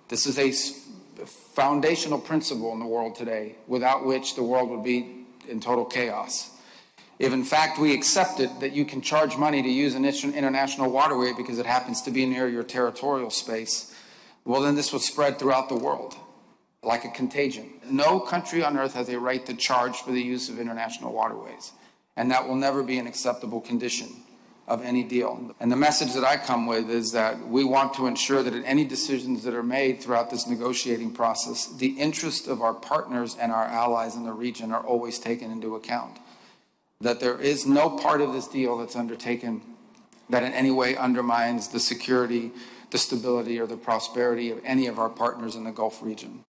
Speaker 4: This is a foundational principle in the world today, without which the world would be in total chaos. If in fact we accepted that you can charge money to use an international waterway because it happens to be near your territorial space, well then this would spread throughout the world like a contagion. No country on earth has a right to charge for the use of international waterways, and that will never be an acceptable condition of any deal. And the message that I come with is that we want to ensure that in any decisions that are made throughout this negotiating process, the interest of our partners and our allies in the region are always taken into account. That there is no part of this deal that's undertaken that in any way undermines the security, the stability, or the prosperity of any of our partners in the Gulf region.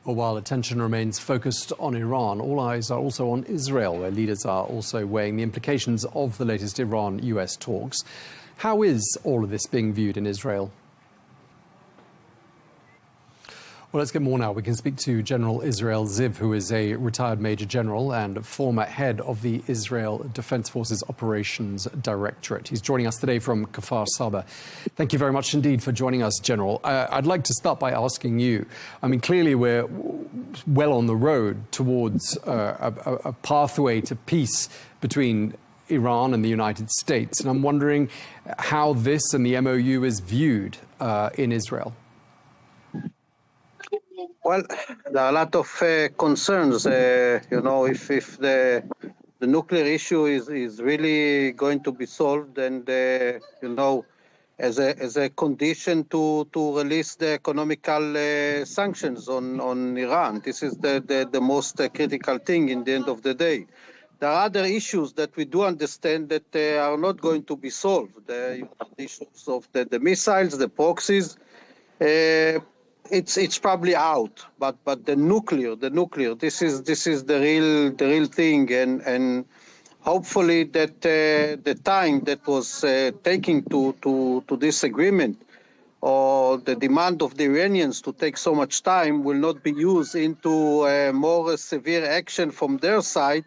Speaker 17: Well, while attention remains focused on Iran, all eyes are also on Israel, where leaders are also weighing the implications of the latest Iran-US talks. How is all of this being viewed in Israel? Well, let's get more now. We can speak to General Israel Ziv, who is a retired Major General and former head of the Israel Defense Forces Operations Directorate. He's joining us today from Kfar Saba. Thank you very much indeed for joining us, General. I'd like to start by asking you, I mean, clearly we're well on the road towards a pathway to peace between Iran and the United States. And I'm wondering how this and the MOU is viewed in Israel.
Speaker 23: Well, there are a lot of concerns, you know, if the nuclear issue is really going to be solved, and, you know, as a condition to release the economical sanctions on Iran. This is the most critical thing in the end of the day. There are other issues that we do understand that are not going to be solved. The issues of the missiles, the proxies, It's probably out, but the nuclear, this is the real thing, and hopefully that the time that was taking to this agreement, or the demand of the Iranians to take so much time, will not be used into more severe action from their side,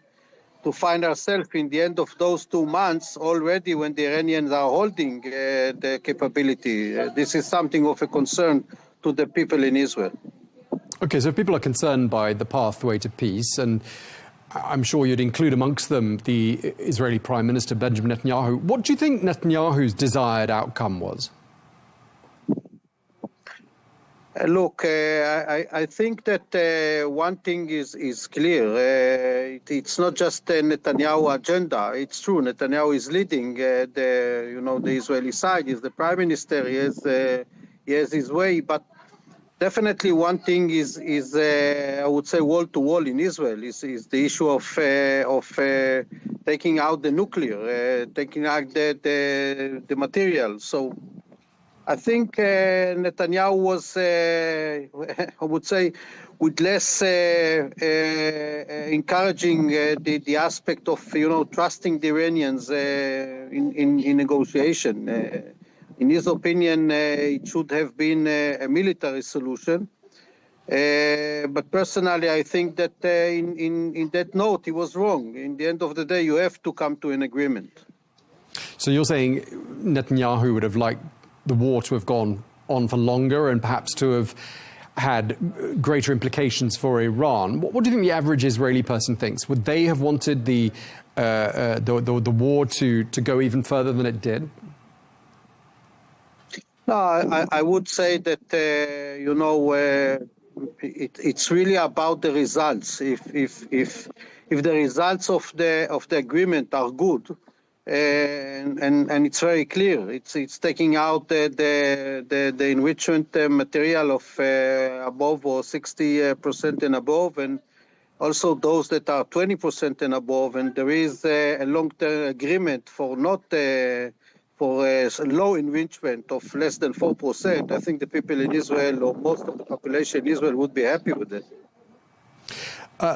Speaker 23: to find ourselves in the end of those 2 months already when the Iranians are holding the capability. This is something of a concern to the people in Israel.
Speaker 17: Okay, so if people are concerned by the pathway to peace, and I'm sure you'd include amongst them the Israeli Prime Minister Benjamin Netanyahu, what do you think Netanyahu's desired outcome was?
Speaker 23: Look, I think that one thing is clear. It's not just the Netanyahu agenda. It's true, Netanyahu is leading the Israeli side. He's the prime minister. He has his way. But definitely one thing is I would say wall to wall in Israel is the issue of taking out the nuclear, taking out the material. So I think Netanyahu was, I would say, with less encouraging the aspect of, trusting the Iranians in negotiation. In his opinion, it should have been a military solution. But personally, I think that in that note, he was wrong. In the end of the day, you have to come to an agreement.
Speaker 17: So you're saying Netanyahu would have liked the war to have gone on for longer and perhaps to have had greater implications for Iran. What do you think the average Israeli person thinks? Would they have wanted the war to go even further than it did?
Speaker 23: No, I would say that it's really about the results. If the results of the agreement are good, and it's very clear, it's taking out the enrichment material of above or 60% and above, and also those that are 20% and above, and there is a long-term agreement for not for a low enrichment of less than 4%. I think the people in Israel, or most of the population in Israel, would be happy with it.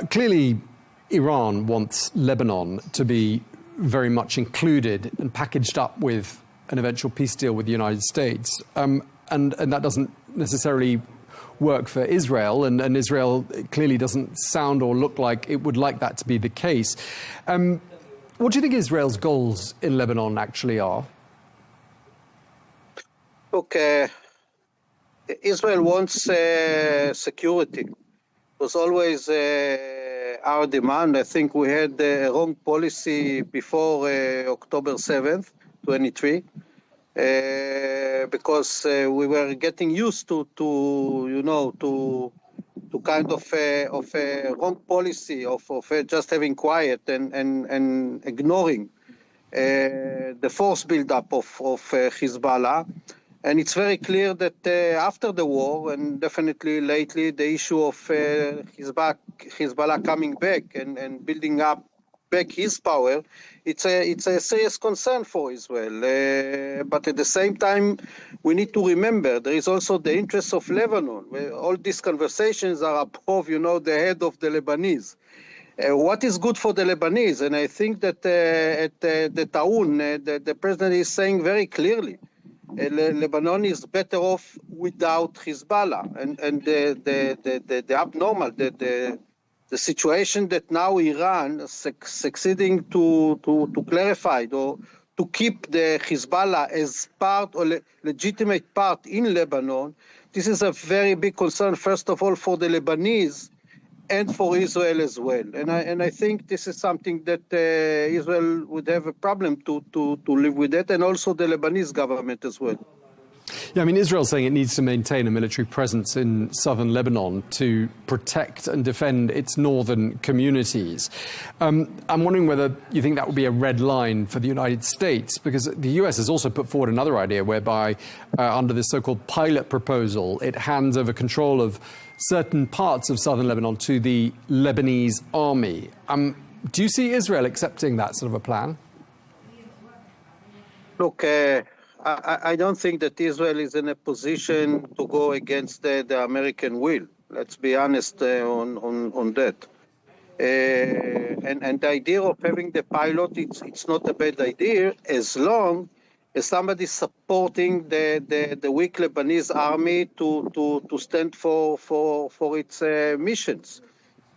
Speaker 17: Clearly, Iran wants Lebanon to be very much included and packaged up with an eventual peace deal with the United States. And that doesn't necessarily work for Israel, and Israel clearly doesn't sound or look like it would like that to be the case. What do you think Israel's goals in Lebanon actually are?
Speaker 23: Look, Israel wants security. It was always our demand. I think we had the wrong policy before October 7th, 23, because we were getting used to kind of a wrong policy of just having quiet and ignoring the force buildup of Hezbollah. And it's very clear that after the war, and definitely lately, the issue of Hezbollah coming back and building up back his power, it's a serious concern for Israel. But at the same time, we need to remember there is also the interests of Lebanon. All these conversations are above, the head of the Lebanese. What is good for the Lebanese? And I think that at the Ta'un, the president is saying very clearly, Lebanon is better off without Hezbollah, and the abnormal, the situation that now Iran succeeding to clarify or to keep the Hezbollah as part or legitimate part in Lebanon. This is a very big concern, first of all, for the Lebanese and for Israel as well. And I think this is something that Israel would have a problem to live with it, and also the Lebanese government as well.
Speaker 17: Yeah, I mean, Israel's saying it needs to maintain a military presence in southern Lebanon to protect and defend its northern communities. I'm wondering whether you think that would be a red line for the United States, because the US has also put forward another idea whereby, under this so-called pilot proposal, it hands over control of certain parts of southern Lebanon to the Lebanese army. Do you see Israel accepting that sort of a plan?
Speaker 23: Look, I don't think that Israel is in a position to go against the American will. Let's be honest on that. And the idea of having the pilot, it's not a bad idea as long as somebody supporting the weak Lebanese army to stand for its missions.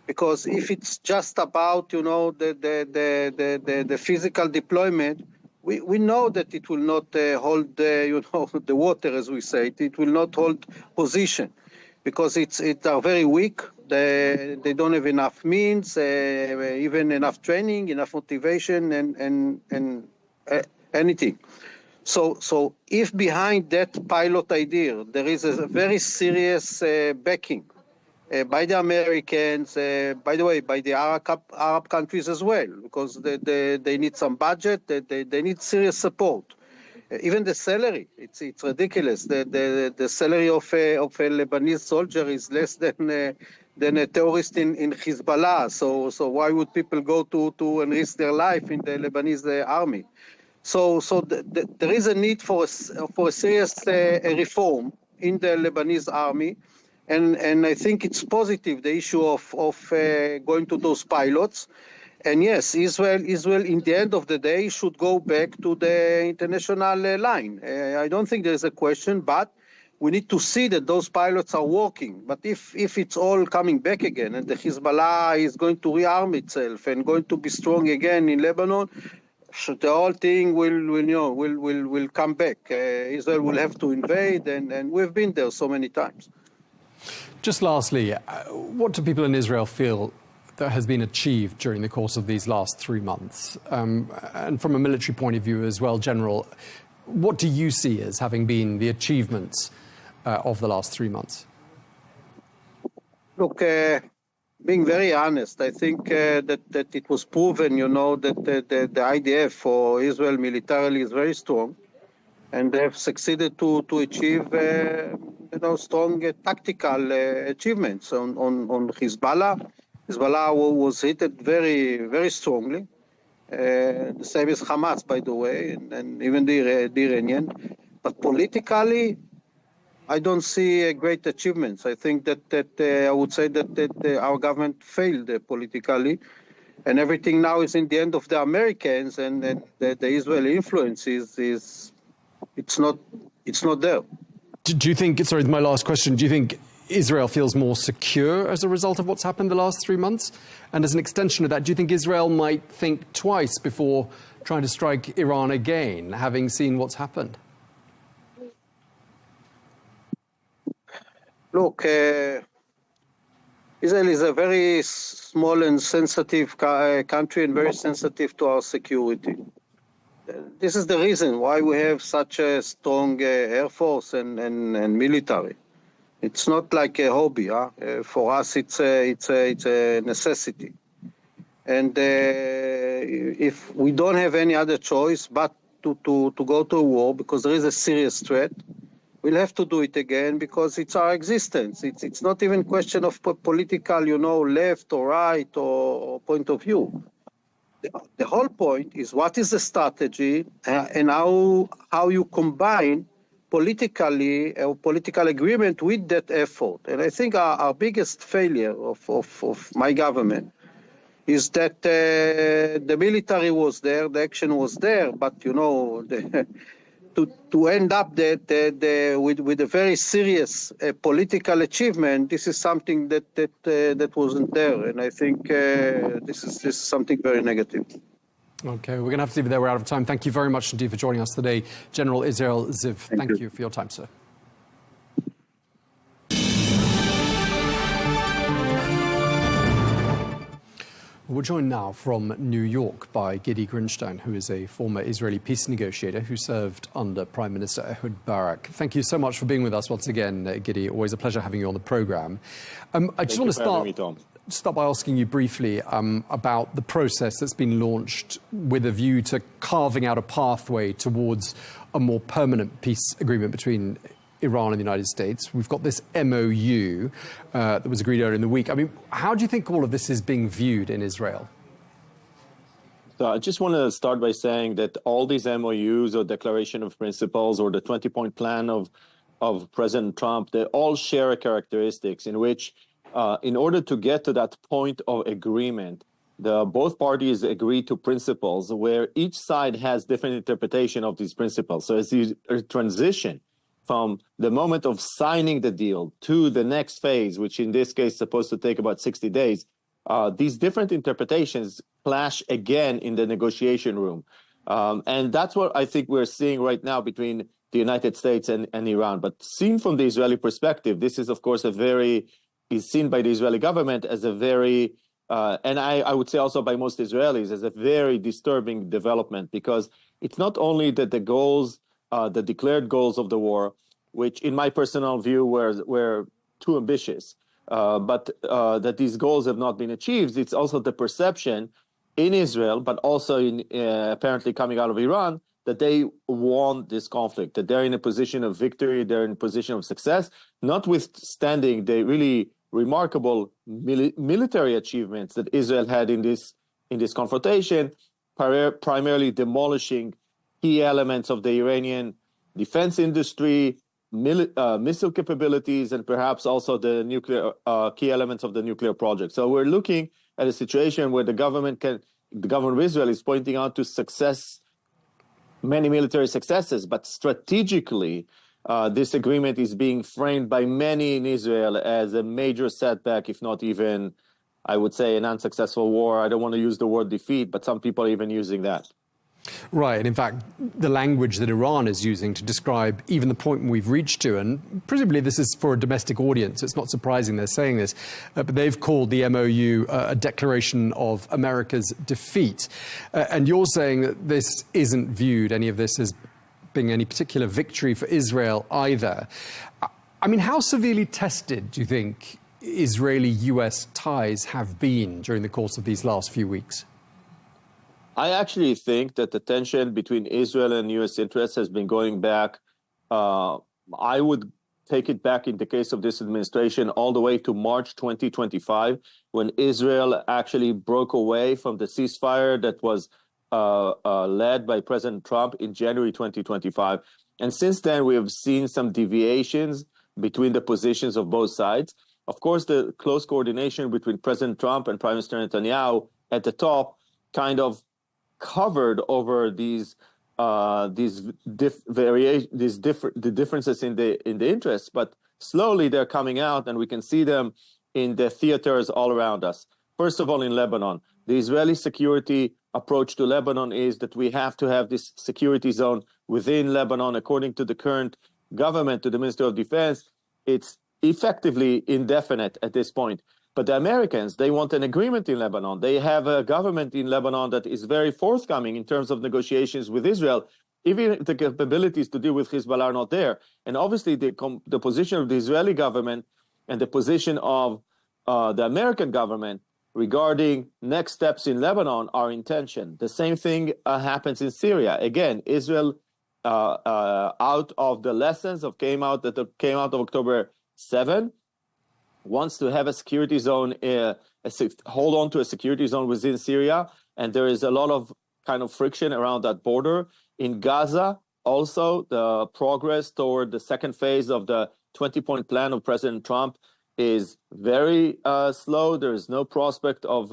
Speaker 23: Because if it's just about, you know, the physical deployment, we know that it will not hold, you know, the water, as we say. It will not hold position because it are very weak. They don't have enough means, even enough training, enough motivation, and anything. So if behind that pilot idea there is a very serious backing by the Americans, by the way, by the Arab countries as well, because they need some budget, they need serious support. Even the salary, it's ridiculous. The salary of a Lebanese soldier is less than a terrorist in Hezbollah. So why would people go to and risk their life in the Lebanese army? So there is a need for a serious reform in the Lebanese army. And I think it's positive, the issue of going to those pilots. And yes, Israel, in the end of the day, should go back to the international line. I don't think there's a question, but we need to see that those pilots are working. But if it's all coming back again and the Hezbollah is going to rearm itself and going to be strong again in Lebanon, the whole thing will come back. Israel will have to invade, and we've been there so many times.
Speaker 17: Just lastly, what do people in Israel feel that has been achieved during the course of these last 3 months? And from a military point of view as well, General, what do you see as having been the achievements of the last 3 months?
Speaker 23: Look, being very honest, I think that it was proven, you know, that the IDF for Israel militarily is very strong, and they have succeeded to achieve strong tactical achievements on Hezbollah. Hezbollah was hit very, very strongly. The same as Hamas, by the way, and even the Iranian. But politically, I don't see great achievements. I think that I would say that our government failed politically, and everything now is in the end of the Americans, and the Israeli influence is it's not there.
Speaker 17: Do you think, sorry, my last question, do you think Israel feels more secure as a result of what's happened the last 3 months? And as an extension of that, do you think Israel might think twice before trying to strike Iran again, having seen what's happened?
Speaker 23: Look, Israel is a very small and sensitive country and very sensitive to our security. This is the reason why we have such a strong air force and military. It's not like a hobby. For us, it's a necessity. And if we don't have any other choice but to go to a war because there is a serious threat, we'll have to do it again because it's our existence. It's not even a question of political, you know, left or right or point of view. The whole point is what is the strategy and how you combine politically political agreement with that effort. And I think our biggest failure of my government is that the military was there, the action was there, but you know, to end up with a very serious political achievement, this is something that wasn't there, and I think this is something very negative.
Speaker 17: Okay, we're going to have to leave it there. We're out of time. Thank you very much indeed for joining us today, General Israel Ziv. Thank you for your time, sir. We're joined now from New York by Gidi Grinstein, who is a former Israeli peace negotiator who served under Prime Minister Ehud Barak. Thank you so much for being with us once again, Gidi. Always a pleasure having you on the programme. I just want to start by asking you briefly about the process that's been launched with a view to carving out a pathway towards a more permanent peace agreement between Iran and the United States. We've got this MOU that was agreed earlier in the week. I mean, how do you think all of this is being viewed in Israel?
Speaker 5: So I just want to start by saying that all these MOUs or Declaration of Principles or the 20-point plan of President Trump, they all share characteristics in which, in order to get to that point of agreement, both parties agree to principles where each side has different interpretation of these principles. So as you transition from the moment of signing the deal to the next phase, which in this case is supposed to take about 60 days, these different interpretations clash again in the negotiation room. And that's what I think we're seeing right now between the United States and Iran. But seen from the Israeli perspective, this is, of course, is seen by the Israeli government as a very, and I would say also by most Israelis, as a very disturbing development, because it's not only that the goals, the declared goals of the war, which in my personal view were too ambitious, but that these goals have not been achieved. It's also the perception in Israel, but also in apparently coming out of Iran, that they won this conflict, that they're in a position of victory, they're in a position of success, notwithstanding the really remarkable military achievements that Israel had in this confrontation, primarily demolishing key elements of the Iranian defense industry, missile capabilities, and perhaps also the nuclear key elements of the nuclear project. So we're looking at a situation where the government of Israel is pointing out to many military successes, but strategically, this agreement is being framed by many in Israel as a major setback, if not even, I would say, an unsuccessful war. I don't want to use the word defeat, but some people are even using that.
Speaker 17: Right. And in fact, the language that Iran is using to describe even the point we've reached to, and presumably this is for a domestic audience, it's not surprising they're saying this, but they've called the MOU a declaration of America's defeat. And you're saying that this isn't viewed, any of this, as being any particular victory for Israel either. I mean, how severely tested do you think Israeli-US ties have been during the course of these last few weeks?
Speaker 5: I actually think that the tension between Israel and U.S. interests has been going back. I would take it back in the case of this administration all the way to March 2025, when Israel actually broke away from the ceasefire that was led by President Trump in January 2025. And since then, we have seen some deviations between the positions of both sides. Of course, the close coordination between President Trump and Prime Minister Netanyahu at the top kind of covered over the differences in the interests, but slowly they're coming out, and we can see them in the theaters all around us. First of all, in Lebanon, the Israeli security approach to Lebanon is that we have to have this security zone within Lebanon. According to the current government, to the Minister of Defense, it's effectively indefinite at this point. But the Americans, they want an agreement in Lebanon. They have a government in Lebanon that is very forthcoming in terms of negotiations with Israel, even if the capabilities to deal with Hezbollah are not there. And obviously, the position of the Israeli government and the position of the American government regarding next steps in Lebanon are in tension. The same thing happens in Syria. Again, Israel, out of the lessons that came out of October 7, wants to have a security zone, hold on to a security zone within Syria, and there is a lot of kind of friction around that border. In Gaza, also, the progress toward the second phase of the 20-point plan of President Trump is very slow. There is no prospect of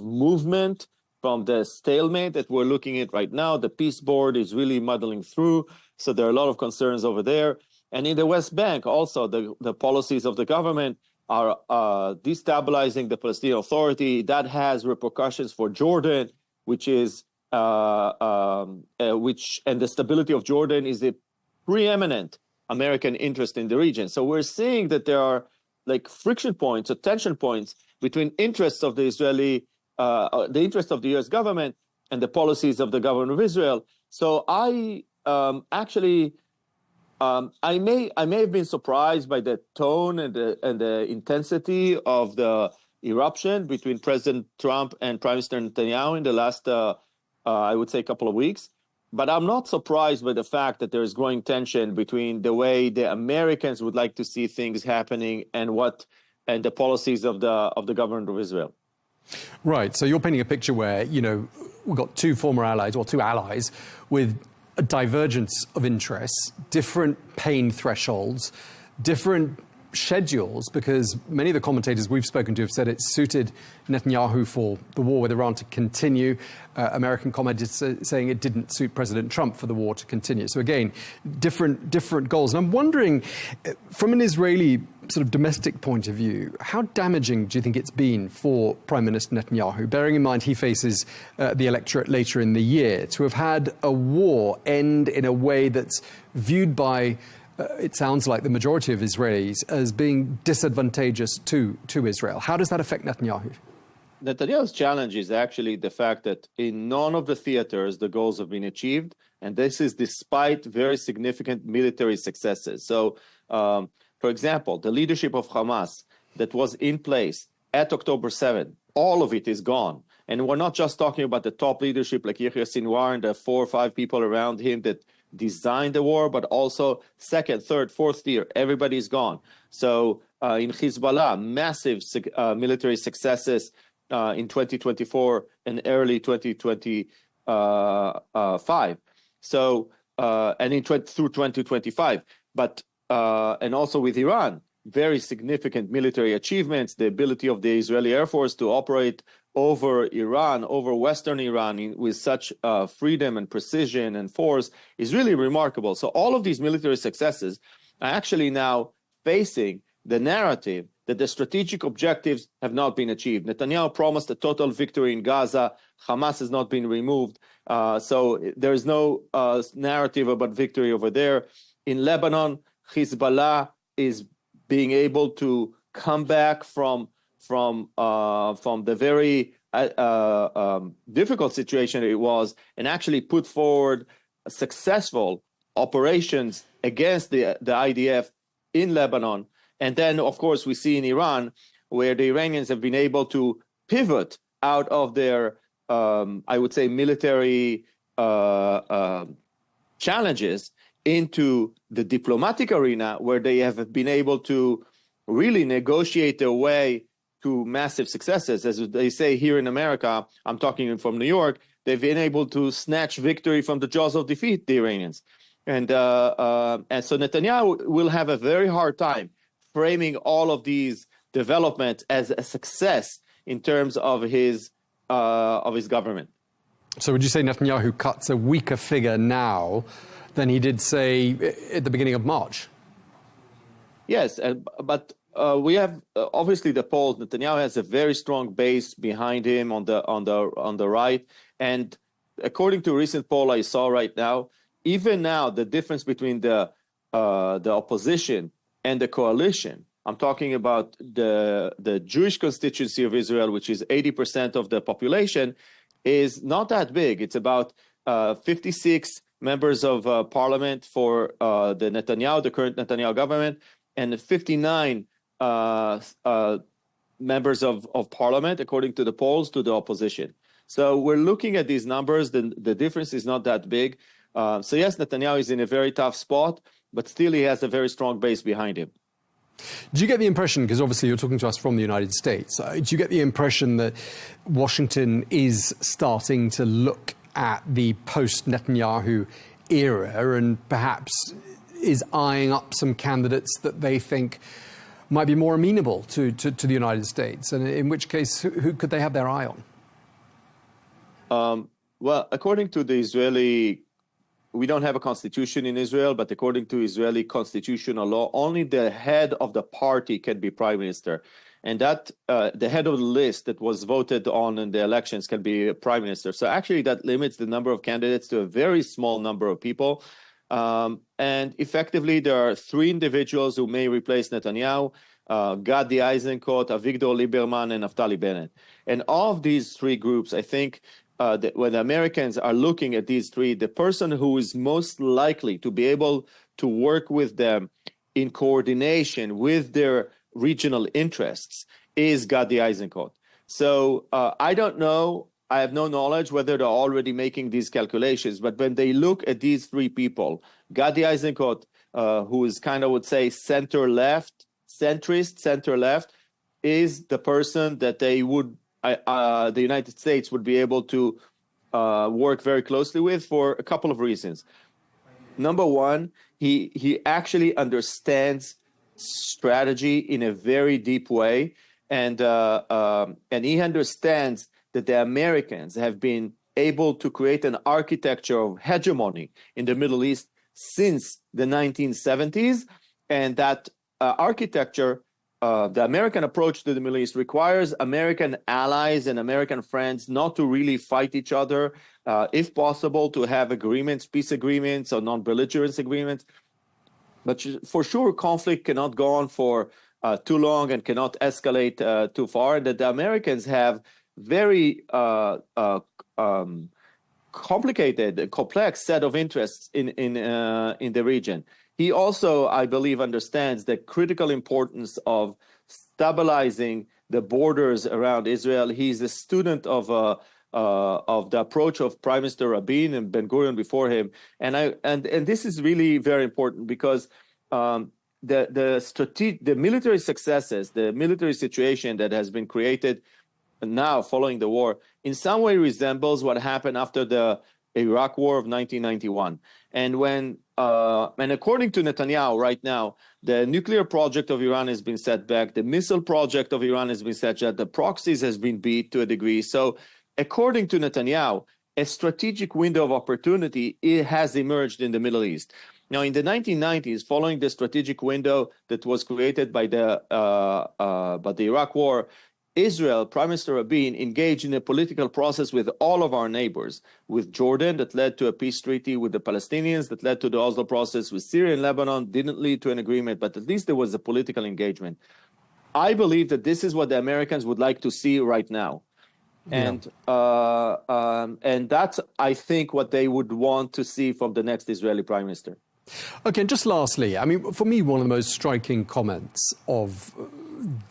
Speaker 5: movement from the stalemate that we're looking at right now. The peace board is really muddling through, so there are a lot of concerns over there. And in the West Bank, also, the policies of the government are destabilizing the Palestinian Authority. That has repercussions for Jordan, which is and the stability of Jordan is a preeminent American interest in the region. So we're seeing that there are like friction points or tension points between interests of the Israeli, the interest of the U.S. government and the policies of the government of Israel. So I may have been surprised by the tone and the intensity of the eruption between President Trump and Prime Minister Netanyahu in the last, I would say, couple of weeks. But I'm not surprised by the fact that there is growing tension between the way the Americans would like to see things happening and the policies of the government of Israel.
Speaker 17: Right. So you're painting a picture where, we've got two former allies, or two allies, with a divergence of interests, different pain thresholds, different schedules, because many of the commentators we've spoken to have said it suited Netanyahu for the war with Iran to continue. American commentators saying it didn't suit President Trump for the war to continue. So again, different goals. And I'm wondering, from an Israeli sort of domestic point of view, how damaging do you think it's been for Prime Minister Netanyahu, bearing in mind he faces the electorate later in the year, to have had a war end in a way that's viewed by it sounds like the majority of Israelis as being disadvantageous to Israel? How does that affect Netanyahu?
Speaker 5: Netanyahu's challenge is actually the fact that in none of the theaters the goals have been achieved, and this is despite very significant military successes. So, for example, the leadership of Hamas that was in place at October 7, all of it is gone. And we're not just talking about the top leadership like Yahya Sinwar and the 4 or 5 people around him that designed the war, but also second, third, fourth tier, everybody's gone. So in Hezbollah, massive military successes in 2024 and early 2025. So and through 2025, but and also with Iran, very significant military achievements, the ability of the Israeli Air Force to operate over Iran, over Western Iran with such freedom and precision and force is really remarkable. So all of these military successes are actually now facing the narrative that the strategic objectives have not been achieved. Netanyahu promised a total victory in Gaza. Hamas has not been removed. So there is no narrative about victory over there. In Lebanon, Hezbollah is being able to come back from the very difficult situation it was, and actually put forward successful operations against the IDF in Lebanon. And then, of course, we see in Iran, where the Iranians have been able to pivot out of their, I would say, military challenges into the diplomatic arena, where they have been able to really negotiate their way to massive successes. As they say here in America, I'm talking from New York, they've been able to snatch victory from the jaws of defeat, the Iranians. And so Netanyahu will have a very hard time framing all of these developments as a success in terms of his government.
Speaker 17: So would you say Netanyahu cuts a weaker figure now than he did, say, at the beginning of March?
Speaker 5: Yes, but we have obviously the polls. Netanyahu has a very strong base behind him on the right, and according to a recent poll I saw right now, even now the difference between the opposition and the coalition, I'm talking about the Jewish constituency of Israel, which is 80% of the population, is not that big. It's about 56 members of parliament for the current Netanyahu government, and 59 members of parliament, according to the polls, to the opposition. So we're looking at these numbers. The difference is not that big. So yes, Netanyahu is in a very tough spot, but still he has a very strong base behind him.
Speaker 17: Do you get the impression, because obviously you're talking to us from the United States, do you get the impression that Washington is starting to look at the post-Netanyahu era and perhaps is eyeing up some candidates that they think might be more amenable to the United States? And in which case, who could they have their eye
Speaker 5: on? Well, according to the Israeli, we don't have a constitution in Israel, but according to Israeli constitutional law, only the head of the party can be prime minister. And that the head of the list that was voted on in the elections can be a prime minister. So actually that limits the number of candidates to a very small number of people. And effectively, there are 3 individuals who may replace Netanyahu: Gadi Eisenkot, Avigdor Lieberman, and Naftali Bennett. And of these 3 groups, I think that when the Americans are looking at these 3, the person who is most likely to be able to work with them in coordination with their regional interests is Gadi Eisenkot. So I don't know. I have no knowledge whether they're already making these calculations, but when they look at these 3 people, Gadi Eisenkot, who is kind of, would say, center-left, centrist, center-left, is the person that they would, the United States would be able to work very closely with for a couple of reasons. Number one, he actually understands strategy in a very deep way, and he understands that the Americans have been able to create an architecture of hegemony in the Middle East since the 1970s, and that architecture, the American approach to the Middle East, requires American allies and American friends not to really fight each other, if possible, to have agreements, peace agreements or non-belligerence agreements. But for sure, conflict cannot go on for too long and cannot escalate too far. That the Americans have very complicated, complex set of interests in the region. He also, I believe, understands the critical importance of stabilizing the borders around Israel. He's a student of the approach of Prime Minister Rabin and Ben-Gurion before him, and this is really very important because the military successes, the military situation that has been created now following the war, in some way resembles what happened after the Iraq War of 1991. And according to Netanyahu right now, the nuclear project of Iran has been set back, the missile project of Iran has been set back, the proxies has been beat to a degree. So according to Netanyahu, a strategic window of opportunity has emerged in the Middle East. Now, in the 1990s, following the strategic window that was created by the Iraq War, Israel, Prime Minister Rabin, engaged in a political process with all of our neighbors, with Jordan that led to a peace treaty, with the Palestinians that led to the Oslo process, with Syria and Lebanon, didn't lead to an agreement, but at least there was a political engagement. I believe that this is what the Americans would like to see right now. Yeah. And that's, I think, what they would want to see from the next Israeli Prime Minister.
Speaker 17: Okay, and just lastly, I mean, for me, one of the most striking comments of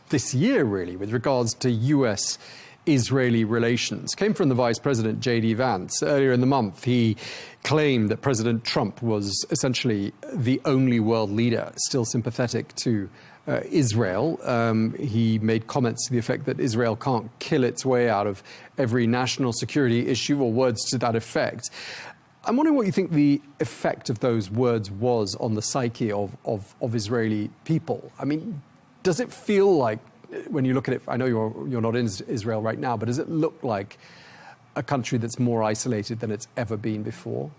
Speaker 17: this year, really, with regards to US-Israeli relations, came from the Vice President, J.D. Vance. Earlier in the month, he claimed that President Trump was essentially the only world leader still sympathetic to Israel. He made comments to the effect that Israel can't kill its way out of every national security issue, or words to that effect. I'm wondering what you think the effect of those words was on the psyche of Israeli people. I mean, does it feel like, when you look at it, I know you're not in Israel right now, but does it look like a country that's more isolated than it's ever been before?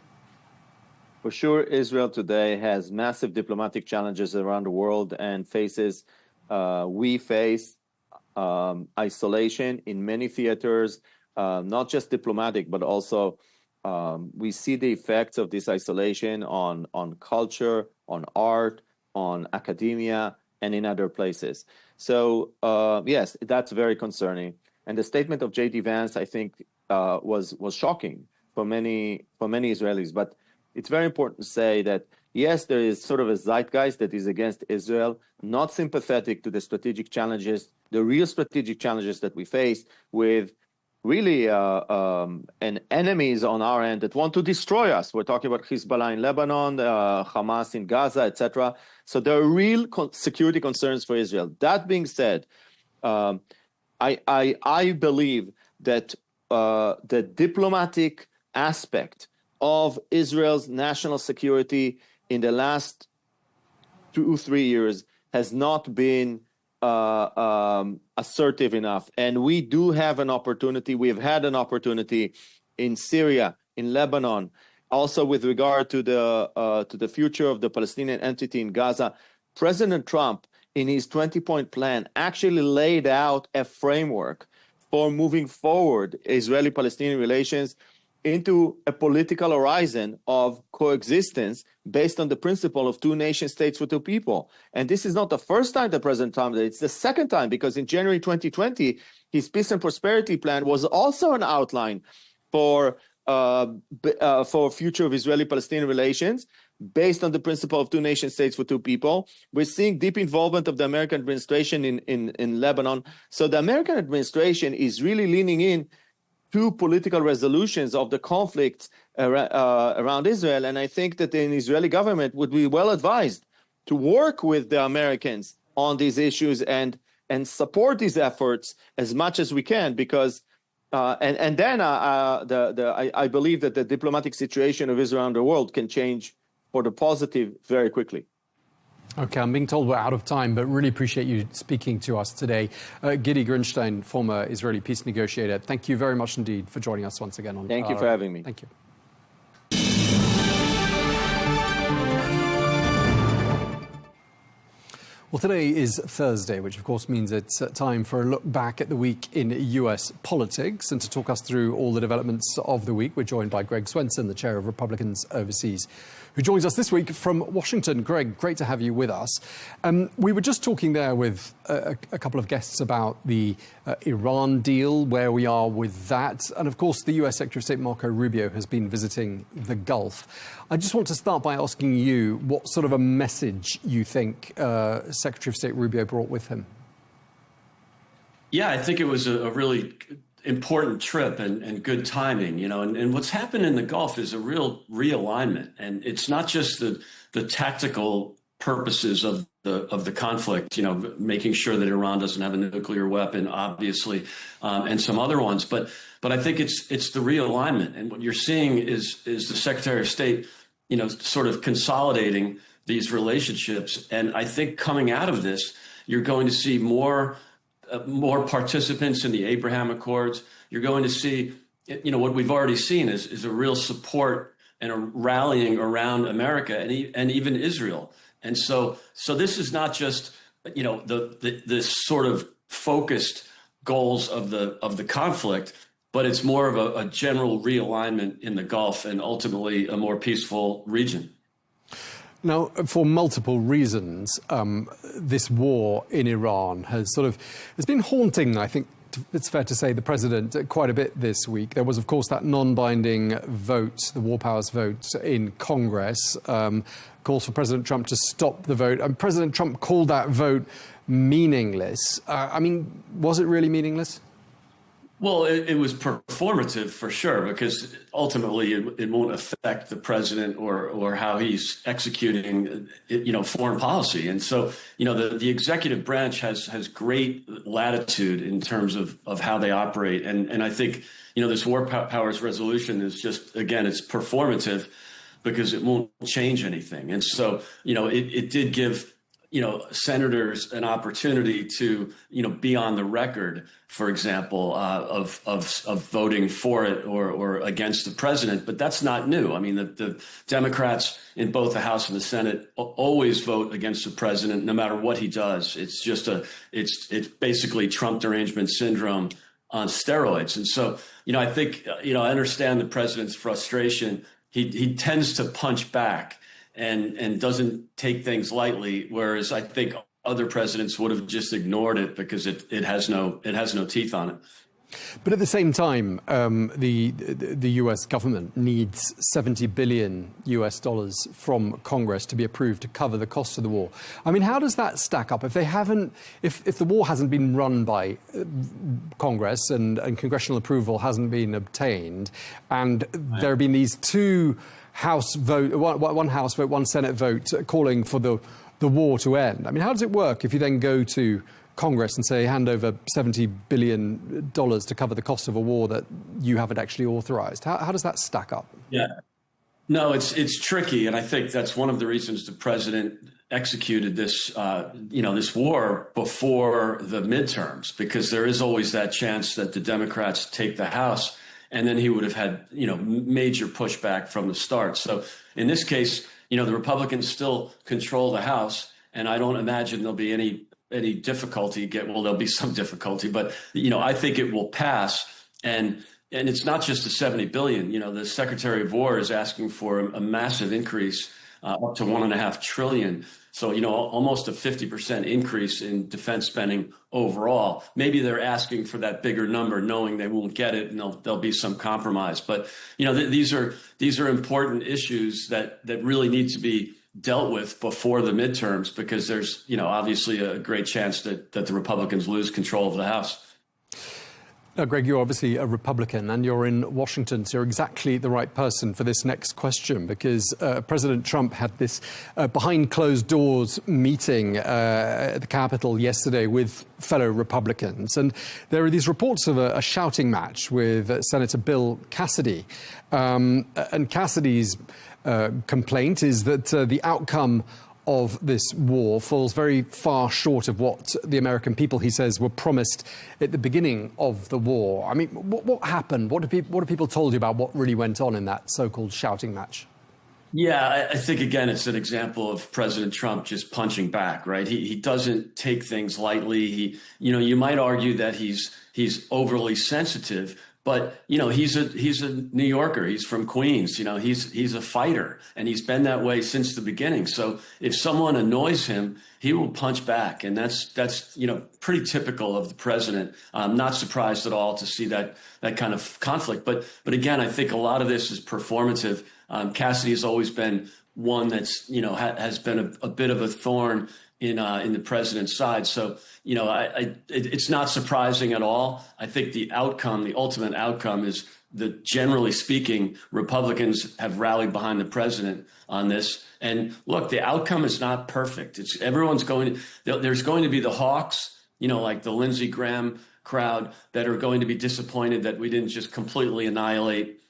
Speaker 5: For sure, Israel today has massive diplomatic challenges around the world and we face isolation in many theaters, not just diplomatic, but also we see the effects of this isolation on culture, on art, on academia, and in other places. So yes, that's very concerning. And the statement of J.D. Vance, I think, was shocking for many Israelis. But it's very important to say that yes, there is sort of a zeitgeist that is against Israel, not sympathetic to the strategic challenges, the real strategic challenges that we face with really and enemies on our end that want to destroy us. We're talking about Hezbollah in Lebanon, Hamas in Gaza, etc. So there are real security concerns for Israel. That being said, I believe that the diplomatic aspect of Israel's national security in the last 2-3 years has not been assertive enough. And we do have an opportunity. We have had an opportunity in Syria, in Lebanon, also with regard to the future of the Palestinian entity in Gaza. President Trump, in his 20-point plan, actually laid out a framework for moving forward Israeli-Palestinian relations into a political horizon of coexistence based on the principle of two nation states for two people. And this is not the first time that President Trump did it. It's the second time, because in January 2020, his peace and prosperity plan was also an outline for future of Israeli-Palestinian relations based on the principle of two nation states for two people. We're seeing deep involvement of the American administration in Lebanon. So the American administration is really leaning in to political resolutions of the conflicts around Israel. And I think that the Israeli government would be well advised to work with the Americans on these issues and support these efforts as much as we can, because And then I believe that the diplomatic situation of Israel around the world can change for the positive very quickly.
Speaker 17: Okay, I'm being told we're out of time, but really appreciate you speaking to us today. Gidi Grinstein, former Israeli peace negotiator, thank you very much indeed for joining us once again.
Speaker 5: Thank you for having me.
Speaker 17: Thank you. Well, today is Thursday, which of course means it's time for a look back at the week in US politics. And to talk us through all the developments of the week, we're joined by Greg Swenson, the chair of Republicans Overseas, who joins us this week from Washington. Greg, great to have you with us. We were just talking there with a couple of guests about the Iran deal, where we are with that. And of course, the US Secretary of State Marco Rubio has been visiting the Gulf. I just want to start by asking you what sort of a message you think Secretary of State Rubio brought with him.
Speaker 6: Yeah, I think it was a really important trip and good timing, you know, and what's happened in the Gulf is a real realignment. And it's not just the tactical purposes of the conflict, you know, making sure that Iran doesn't have a nuclear weapon, obviously, and some other ones. But I think it's the realignment. And what you're seeing is the Secretary of State, you know, sort of consolidating these relationships. And I think coming out of this, you're going to see more participants in the Abraham Accords. You're going to see, you know, what we've already seen is a real support and a rallying around America and even Israel. And so this is not just, you know, the sort of focused goals of the conflict, but it's more of a general realignment in the Gulf and ultimately a more peaceful region.
Speaker 17: Now, for multiple reasons, this war in Iran has been haunting, I think it's fair to say, the president quite a bit this week. There was, of course, that non-binding vote, the War Powers vote in Congress, calls for President Trump to stop the vote. And President Trump called that vote meaningless. I mean, was it really meaningless?
Speaker 6: Well, it was performative for sure, because ultimately it won't affect the president or how he's executing, you know, foreign policy. And so, you know, the executive branch has great latitude in terms of how they operate. And I think, you know, this War Powers resolution is just, again, it's performative because it won't change anything. And so, you know, it did give, you know, senators an opportunity to, you know, be on the record, for example, of voting for it or against the president. But that's not new. I mean, the Democrats in both the House and the Senate always vote against the president, no matter what he does. It's just it's basically Trump derangement syndrome on steroids. And so, you know, I think, you know, I understand the president's frustration. He tends to punch back and doesn't take things lightly, whereas I think other presidents would have just ignored it because it has no teeth on it.
Speaker 17: But at the same time, the U.S. government needs $70 billion from Congress to be approved to cover the cost of the war. I mean, how does that stack up? If the war hasn't been run by Congress and congressional approval hasn't been obtained, and there have been these two House vote, one House vote, one Senate vote calling for the war to end. I mean, how does it work if you then go to Congress and say, hand over $70 billion to cover the cost of a war that you haven't actually authorized? How does that stack up?
Speaker 6: Yeah, no, it's tricky. And I think that's one of the reasons the president executed this, you know, this war before the midterms, because there is always that chance that the Democrats take the House. And then he would have had, you know, major pushback from the start. So in this case, you know, the Republicans still control the House, and I don't imagine there'll be any difficulty. There'll be some difficulty, but, you know, I think it will pass. And it's not just the $70 billion. You know, the Secretary of War is asking for a massive increase, up to $1.5 trillion. So, you know, almost a 50% increase in defense spending overall. Maybe they're asking for that bigger number, knowing they won't get it, and there'll be some compromise. But, you know, these are important issues that really need to be dealt with before the midterms, because there's, you know, obviously a great chance that the Republicans lose control of the House.
Speaker 17: Now, Greg, you're obviously a Republican and you're in Washington, so you're exactly the right person for this next question, because President Trump had this behind closed doors meeting at the Capitol yesterday with fellow Republicans. And there are these reports of a shouting match with Senator Bill Cassidy. And Cassidy's complaint is that the outcome of this war falls very far short of what the American people, he says, were promised at the beginning of the war. I mean, what happened? What have people told you about what really went on in that so-called shouting match?
Speaker 6: Yeah, I think, again, it's an example of President Trump just punching back, right? He doesn't take things lightly. You might argue that he's overly sensitive, but, he's a New Yorker. He's from Queens. He's a fighter, and he's been that way since the beginning. So if someone annoys him, he will punch back. And that's pretty typical of the president. I'm not surprised at all to see that kind of conflict. But again, I think a lot of this is performative. Cassidy has always been one that's, has been a bit of a thorn in the president's side. So, it's not surprising at all. I think the ultimate outcome is that, generally speaking, Republicans have rallied behind the president on this. And look, the outcome is not perfect. There's going to be the hawks, like the Lindsey Graham crowd, that are going to be disappointed that we didn't just completely annihilate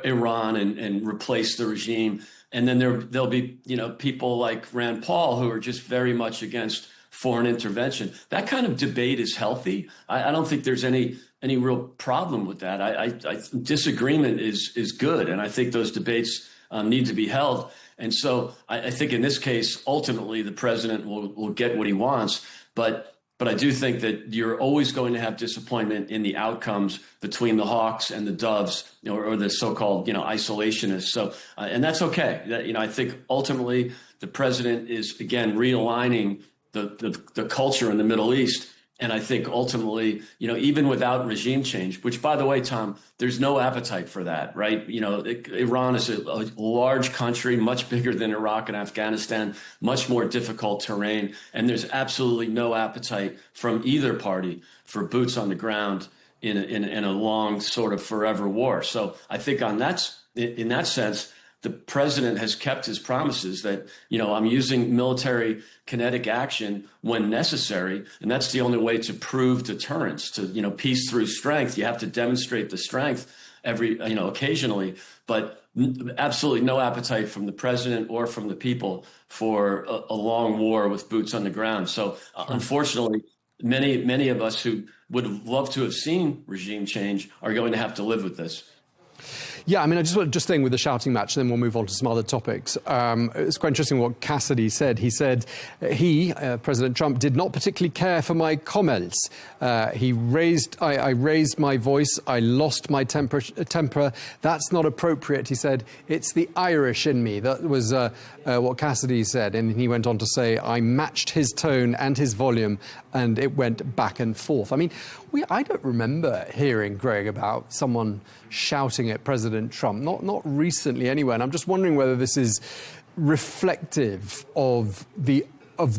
Speaker 6: Iran and replace the regime. And then there'll be, people like Rand Paul who are just very much against foreign intervention. That kind of debate is healthy. I don't think there's any real problem with that. Disagreement is good, and I think those debates need to be held. And so I think in this case, ultimately, the president will get what he wants. But I do think that you're always going to have disappointment in the outcomes between the hawks and the doves, or the so-called, isolationists. So, and that's okay. I think ultimately the president is, again, realigning the culture in the Middle East. And I think ultimately, even without regime change, which, by the way, Tom, there's no appetite for that, right? Iran is a large country, much bigger than Iraq and Afghanistan, much more difficult terrain. And there's absolutely no appetite from either party for boots on the ground in a long sort of forever war. So I think in that sense, the president has kept his promises that, I'm using military kinetic action when necessary. And that's the only way to prove deterrence, to, peace through strength. You have to demonstrate the strength occasionally, but absolutely no appetite from the president or from the people for a long war with boots on the ground. So unfortunately, many of us who would love to have seen regime change are going to have to live with this.
Speaker 17: Yeah, I mean, just staying with the shouting match, then we'll move on to some other topics. It's quite interesting what Cassidy said. He said President Trump, did not particularly care for my comments. I raised my voice. I lost my temper. That's not appropriate, he said. It's the Irish in me. That was what Cassidy said. And he went on to say, I matched his tone and his volume, and it went back and forth. I mean, I don't remember hearing, Greg, about someone shouting at President Trump, not recently anyway. And I'm just wondering whether this is reflective of the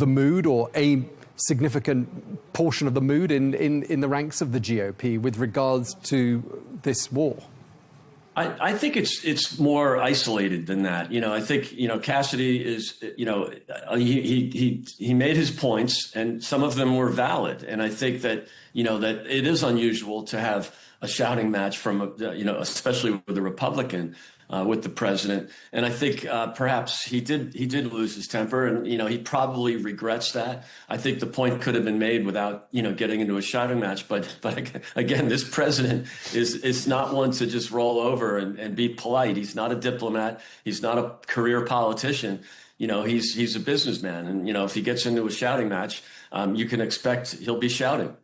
Speaker 17: mood, or a significant portion of the mood in the ranks of the GOP with regards to this war.
Speaker 6: I think it's more isolated than that. I think, Cassidy is, he made his points, and some of them were valid. And I think that, that it is unusual to have a shouting match from, especially with a Republican, with the president. And I think perhaps he did lose his temper, and, he probably regrets that. I think the point could have been made without, getting into a shouting match. But again, this president is not one to just roll over and be polite. He's not a diplomat. He's not a career politician. He's a businessman. And, if he gets into a shouting match, you can expect he'll be shouting.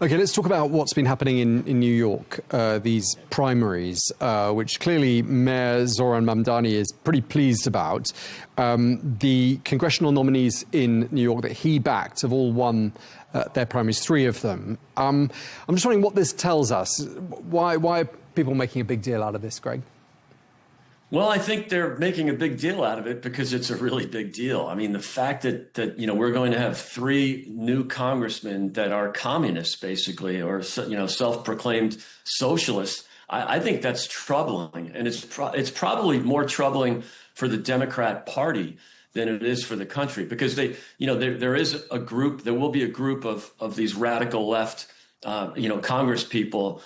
Speaker 17: OK, let's talk about what's been happening in New York, these primaries, which clearly Mayor Zohran Mamdani is pretty pleased about. The congressional nominees in New York that he backed have all won their primaries, 3 of them. I'm just wondering what this tells us. Why are people making a big deal out of this, Greg?
Speaker 6: Well, I think they're making a big deal out of it because it's a really big deal. I mean, the fact that we're going to have 3 new congressmen that are communists, basically, or self-proclaimed socialists, I think that's troubling, and it's probably more troubling for the Democrat Party than it is for the country, because there will be a group of these radical left Congress people,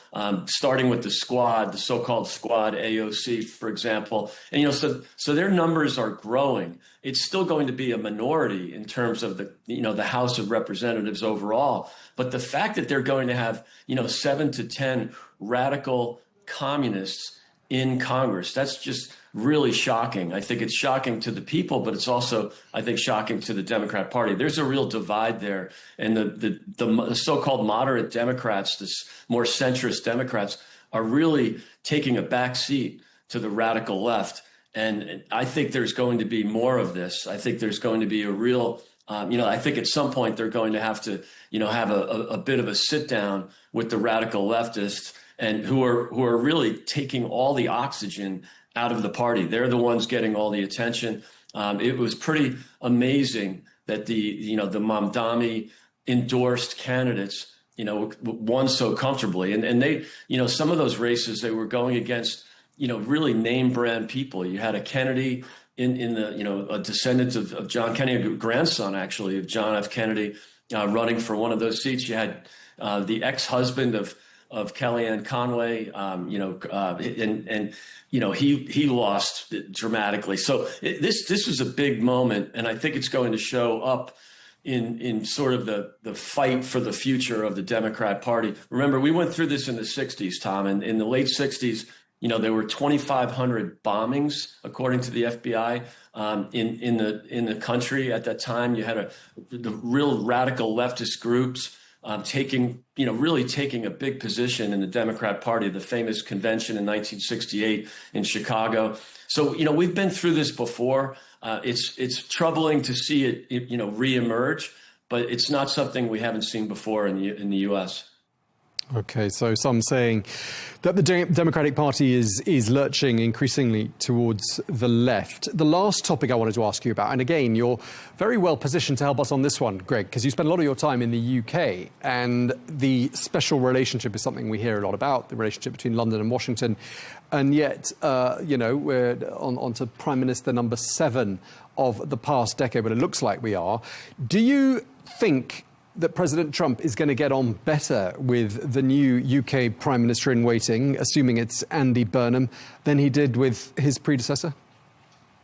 Speaker 6: starting with the so-called squad, AOC, for example. And, so their numbers are growing. It's still going to be a minority in terms of the House of Representatives overall. But the fact that they're going to have, 7 to 10 radical communists in Congress, that's just really shocking. I think it's shocking to the people, but it's also, I think, shocking to the Democrat Party. There's a real divide there. And the so-called moderate Democrats, this more centrist Democrats, are really taking a back seat to the radical left. And I think there's going to be more of this. I think there's going to be a real, I think at some point they're going to have to, have a bit of a sit down with the radical leftists, and who are really taking all the oxygen out of the party. They're the ones getting all the attention. It was pretty amazing that the Mamdani endorsed candidates, won so comfortably. And they, some of those races, they were going against, really name brand people. You had a Kennedy in the, a descendant of John Kennedy, a grandson actually of John F. Kennedy, running for one of those seats. You had the ex-husband of Kellyanne Conway, he lost dramatically. So this was a big moment, and I think it's going to show up in sort of the fight for the future of the Democrat Party. Remember, we went through this in the 60s, Tom, and in the late 60s, there were 2,500 bombings, according to the FBI, in the country at that time. You had the real radical leftist groups really taking a big position in the Democrat Party, the famous convention in 1968 in Chicago. So, we've been through this before. It's troubling to see it, reemerge, but it's not something we haven't seen before in the U.S.
Speaker 17: Okay, so some saying that the Democratic Party is lurching increasingly towards the left. The last topic I wanted to ask you about, and again, you're very well positioned to help us on this one, Greg, because you spend a lot of your time in the UK, and the special relationship is something we hear a lot about, the relationship between London and Washington. And yet, we're on to Prime Minister number 7 of the past decade, but it looks like we are. Do you think that President Trump is going to get on better with the new UK Prime Minister in waiting, assuming it's Andy Burnham, than he did with his predecessor?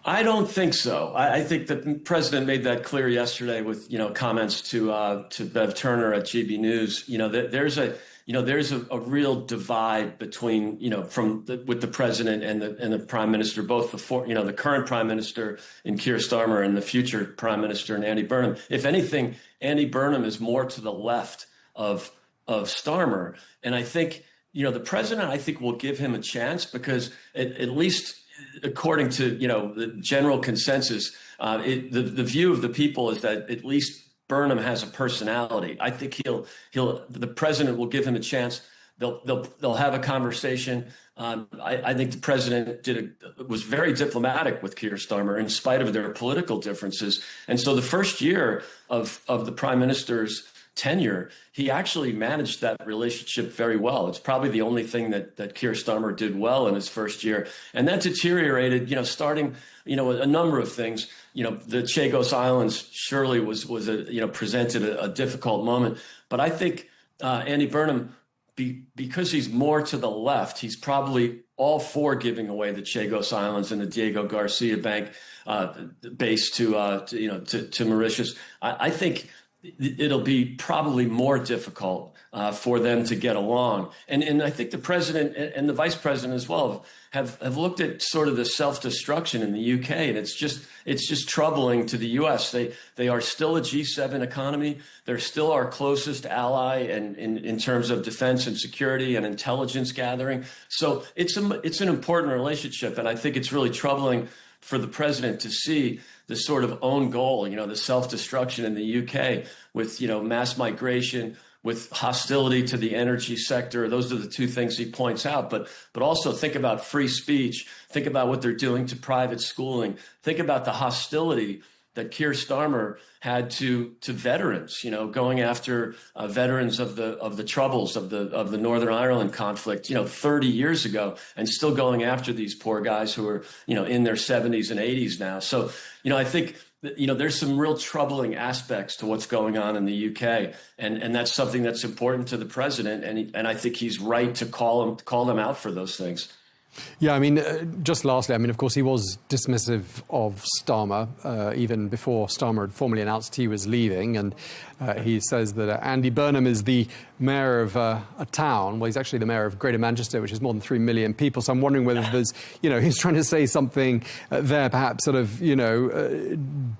Speaker 6: I don't think so. I think the president made that clear yesterday with, comments to Bev Turner at GB News. That there's a real divide between, with the president and the prime minister, both the current prime minister in Keir Starmer and the future prime minister in Andy Burnham. If anything, Andy Burnham is more to the left of Starmer. And I think, the president, I think, will give him a chance because at least according to, the general consensus, the view of the people is that at least Burnham has a personality. I think the president will give him a chance. They'll have a conversation. I think the president was very diplomatic with Keir Starmer in spite of their political differences. And so the first year of the prime minister's tenure, he actually managed that relationship very well. It's probably the only thing that Keir Starmer did well in his first year. And that deteriorated, starting, a number of things. The Chagos Islands surely was presented a difficult moment. But I think Andy Burnham, because he's more to the left, he's probably all for giving away the Chagos Islands and the Diego Garcia Bank base to Mauritius. I think it'll be probably more difficult for them to get along. And I think the president and the vice president as well have looked at sort of the self-destruction in the UK, and it's just troubling to the US. They are still a G7 economy. They're still our closest ally and in terms of defense and security and intelligence gathering. So it's an important relationship, and I think it's really troubling for the president to see the sort of own goal, the self-destruction in the UK with, mass migration, with hostility to the energy sector. Those are the two things he points out. But also think about free speech. Think about what they're doing to private schooling. Think about the hostility that Keir Starmer had to veterans, going after veterans of the troubles of the Northern Ireland conflict, 30 years ago, and still going after these poor guys who are, in their 70s and 80s now. So, I think there's some real troubling aspects to what's going on in the UK, and that's something that's important to the president, and I think he's right to call them out for those things.
Speaker 17: Yeah, I mean, just lastly, I mean, of course, he was dismissive of Starmer even before Starmer had formally announced he was leaving. And he says that Andy Burnham is the mayor of a town. Well, he's actually the mayor of Greater Manchester, which is more than 3 million people. So I'm wondering whether there's, he's trying to say something there, perhaps sort of,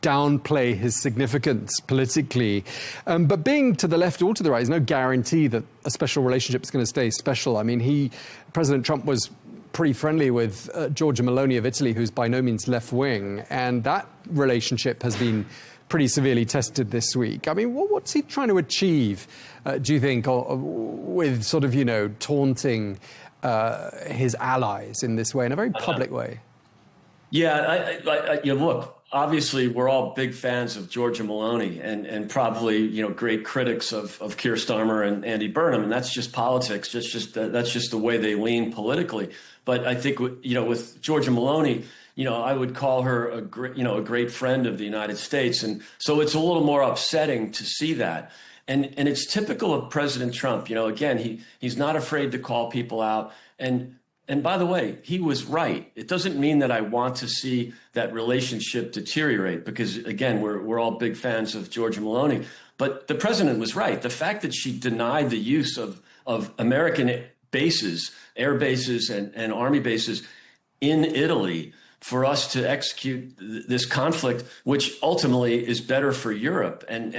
Speaker 17: downplay his significance politically. But being to the left or to the right, there's no guarantee that a special relationship is going to stay special. I mean, President Trump was pretty friendly with Giorgia Meloni of Italy, who's by no means left-wing, and that relationship has been pretty severely tested this week. I mean, what's he trying to achieve, do you think, with sort of, taunting his allies in this way, in a very public way?
Speaker 6: Yeah, look, obviously we're all big fans of Giorgia Meloni and probably, great critics of Keir Starmer and Andy Burnham, and that's just politics. That's just the way they lean politically. But I think, with Giorgia Meloni, I would call her a great friend of the United States. And so it's a little more upsetting to see that. And it's typical of President Trump. Again, he's not afraid to call people out. And by the way, he was right. It doesn't mean that I want to see that relationship deteriorate, because, again, we're all big fans of Giorgia Meloni. But the president was right. The fact that she denied the use of American bases, air bases and army bases in Italy for us to execute this conflict, which ultimately is better for Europe and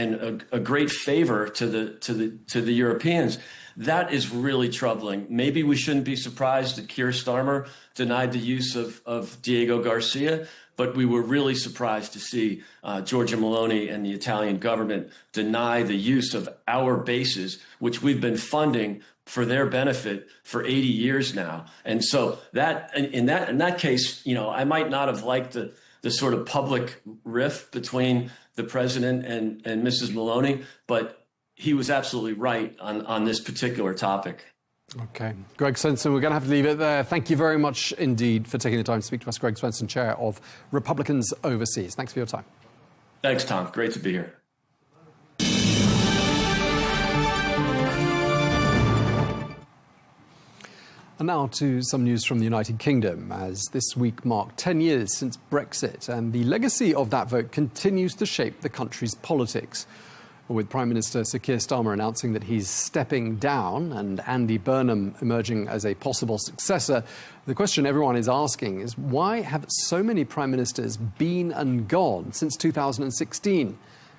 Speaker 6: a great favor to the Europeans. That is really troubling. Maybe we shouldn't be surprised that Keir Starmer denied the use of Diego Garcia, but we were really surprised to see Giorgia Meloni and the Italian government deny the use of our bases, which we've been funding for their benefit for 80 years now. And so in that case, I might not have liked the sort of public rift between the president and Mrs. Meloni, but he was absolutely right on this particular topic.
Speaker 17: Okay. Greg Swenson, we're going to have to leave it there. Thank you very much indeed for taking the time to speak to us. Greg Swenson, Chair of Republicans Overseas. Thanks for your time.
Speaker 6: Thanks, Tom. Great to be here.
Speaker 17: And now to some news from the United Kingdom, as this week marked 10 years since Brexit, and the legacy of that vote continues to shape the country's politics. With Prime Minister Sir Keir Starmer announcing that he's stepping down and Andy Burnham emerging as a possible successor, the question everyone is asking is, why have so many prime ministers been and gone since 2016?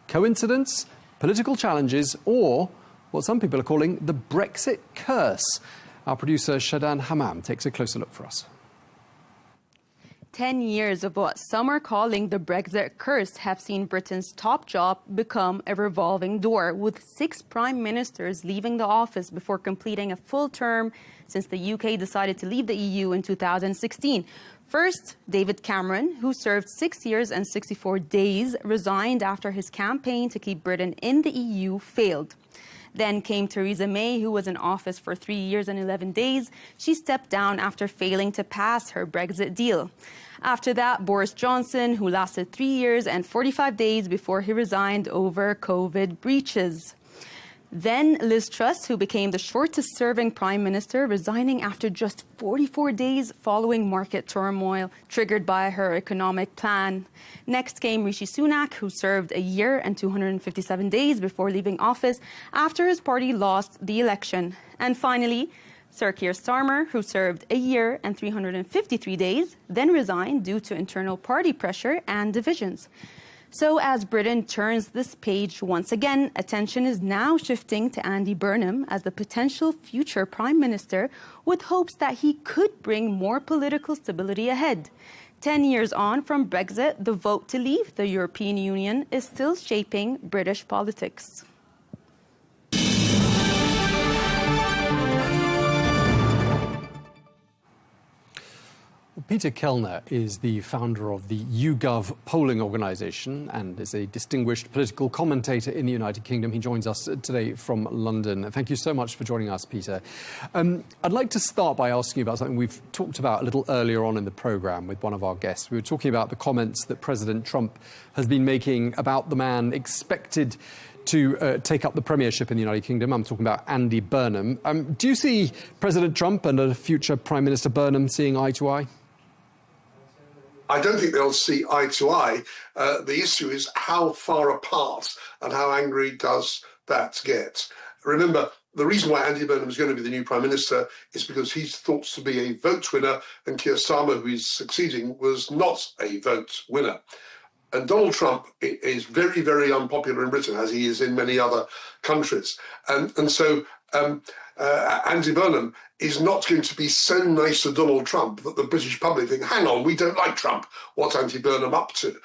Speaker 17: Coincidence, political challenges, or what some people are calling the Brexit curse? Our producer Shadan Hammam takes a closer look for us.
Speaker 7: 10 years of what some are calling the Brexit curse have seen Britain's top job become a revolving door, with 6 prime ministers leaving the office before completing a full term since the UK decided to leave the EU in 2016. First, David Cameron, who served 6 years and 64 days, resigned after his campaign to keep Britain in the EU failed. Then came Theresa May, who was in office for 3 years and 11 days. She stepped down after failing to pass her Brexit deal. After that, Boris Johnson, who lasted 3 years and 45 days before he resigned over COVID breaches. Then Liz Truss, who became the shortest-serving prime minister, resigning after just 44 days following market turmoil triggered by her economic plan. Next came Rishi Sunak, who served 1 year and 257 days before leaving office after his party lost the election. And finally, Sir Keir Starmer, who served 1 year and 353 days, then resigned due to internal party pressure and divisions. So as Britain turns this page once again, attention is now shifting to Andy Burnham as the potential future Prime Minister, with hopes that he could bring more political stability ahead. 10 years on from Brexit, the vote to leave the European Union is still shaping British politics.
Speaker 17: Peter Kellner is the founder of the YouGov polling organisation and is a distinguished political commentator in the United Kingdom. He joins us today from London. Thank you so much for joining us, Peter. I'd like to start by asking you about something we've talked about a little earlier on in the programme with one of our guests. We were talking about the comments that President Trump has been making about the man expected to take up the premiership in the United Kingdom. I'm talking about Andy Burnham. Do you see President Trump and a future Prime Minister Burnham seeing eye to eye?
Speaker 8: I don't think they'll see eye to eye. The issue is how far apart and how angry does that get. Remember, the reason why Andy Burnham is going to be the new Prime Minister is because he's thought to be a vote winner, and Keir Starmer, who he's succeeding, was not a vote winner. And Donald Trump is very, very unpopular in Britain, as he is in many other countries. And so Andy Burnham is not going to be so nice to Donald Trump that the British public think, hang on, we don't like Trump. What's Andy Burnham up to?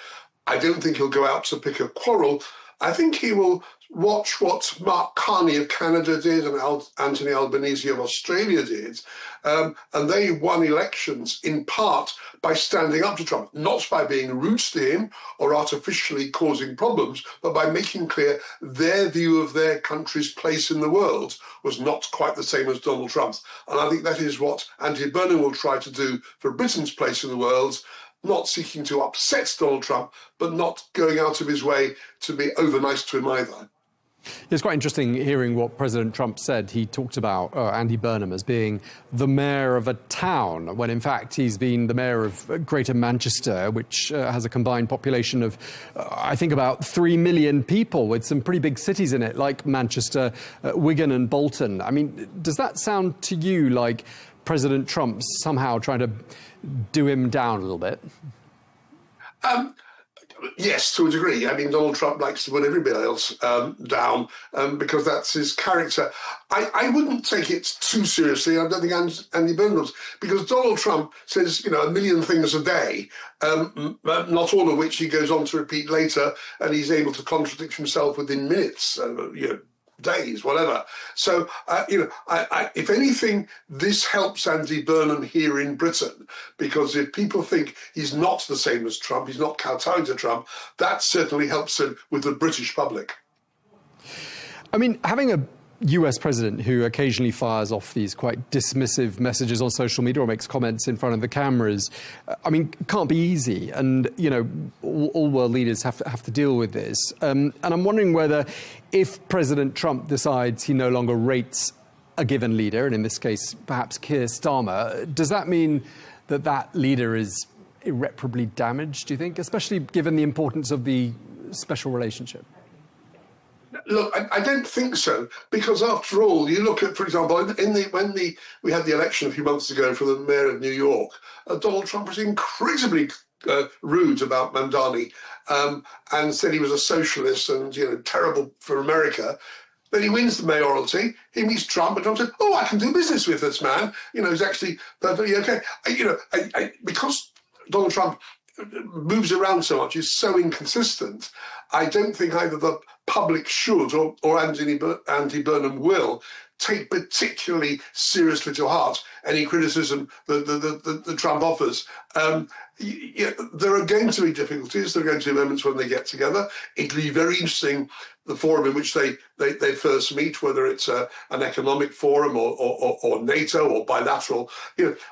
Speaker 8: I don't think he'll go out to pick a quarrel. I think he will watch what Mark Carney of Canada did and Anthony Albanese of Australia did. And they won elections in part by standing up to Trump, not by being rude to him or artificially causing problems, but by making clear their view of their country's place in the world was not quite the same as Donald Trump's. And I think that is what Andy Burnham will try to do for Britain's place in the world, not seeking to upset Donald Trump, but not going out of his way to be over nice to him either.
Speaker 17: It's quite interesting hearing what President Trump said. He talked about Andy Burnham as being the mayor of a town, when in fact he's been the mayor of Greater Manchester, which has a combined population of, I think, about 3 million people, with some pretty big cities in it, like Manchester, Wigan and Bolton. I mean, does that sound to you like President Trump somehow trying to do him down a little bit?
Speaker 8: Yes, to a degree. I mean, Donald Trump likes to put everybody else down because that's his character. I wouldn't take it too seriously. I don't think Andy Burnham does, because Donald Trump says, you know, a million things a day, not all of which he goes on to repeat later, and he's able to contradict himself within minutes, days, whatever. So, if anything, this helps Andy Burnham here in Britain, because if people think he's not the same as Trump, he's not kowtowing to Trump, that certainly helps him with the British public.
Speaker 17: I mean, having a US president who occasionally fires off these quite dismissive messages on social media or makes comments in front of the cameras, I mean, can't be easy. And, you know, all world leaders have to deal with this. And I'm wondering whether, if President Trump decides he no longer rates a given leader, and in this case, perhaps Keir Starmer, does that mean that that leader is irreparably damaged, do you think, especially given the importance of the special relationship?
Speaker 8: Look, I don't think so, because after all, you look at, for example, when we had the election a few months ago for the mayor of New York, Donald Trump was incredibly rude about Mamdani and said he was a socialist and, you know, terrible for America. Then he wins the mayoralty, he meets Trump, and Trump said, oh, I can do business with this man. You know, he's actually perfectly okay. Because Donald Trump moves around so much, is so inconsistent, I don't think either the public should or Andy Burnham will take particularly seriously to heart any criticism that the Trump offers. There are going to be difficulties. There are going to be moments when they get together. It'll be very interesting, the forum in which they first meet, whether it's an economic forum or NATO or bilateral.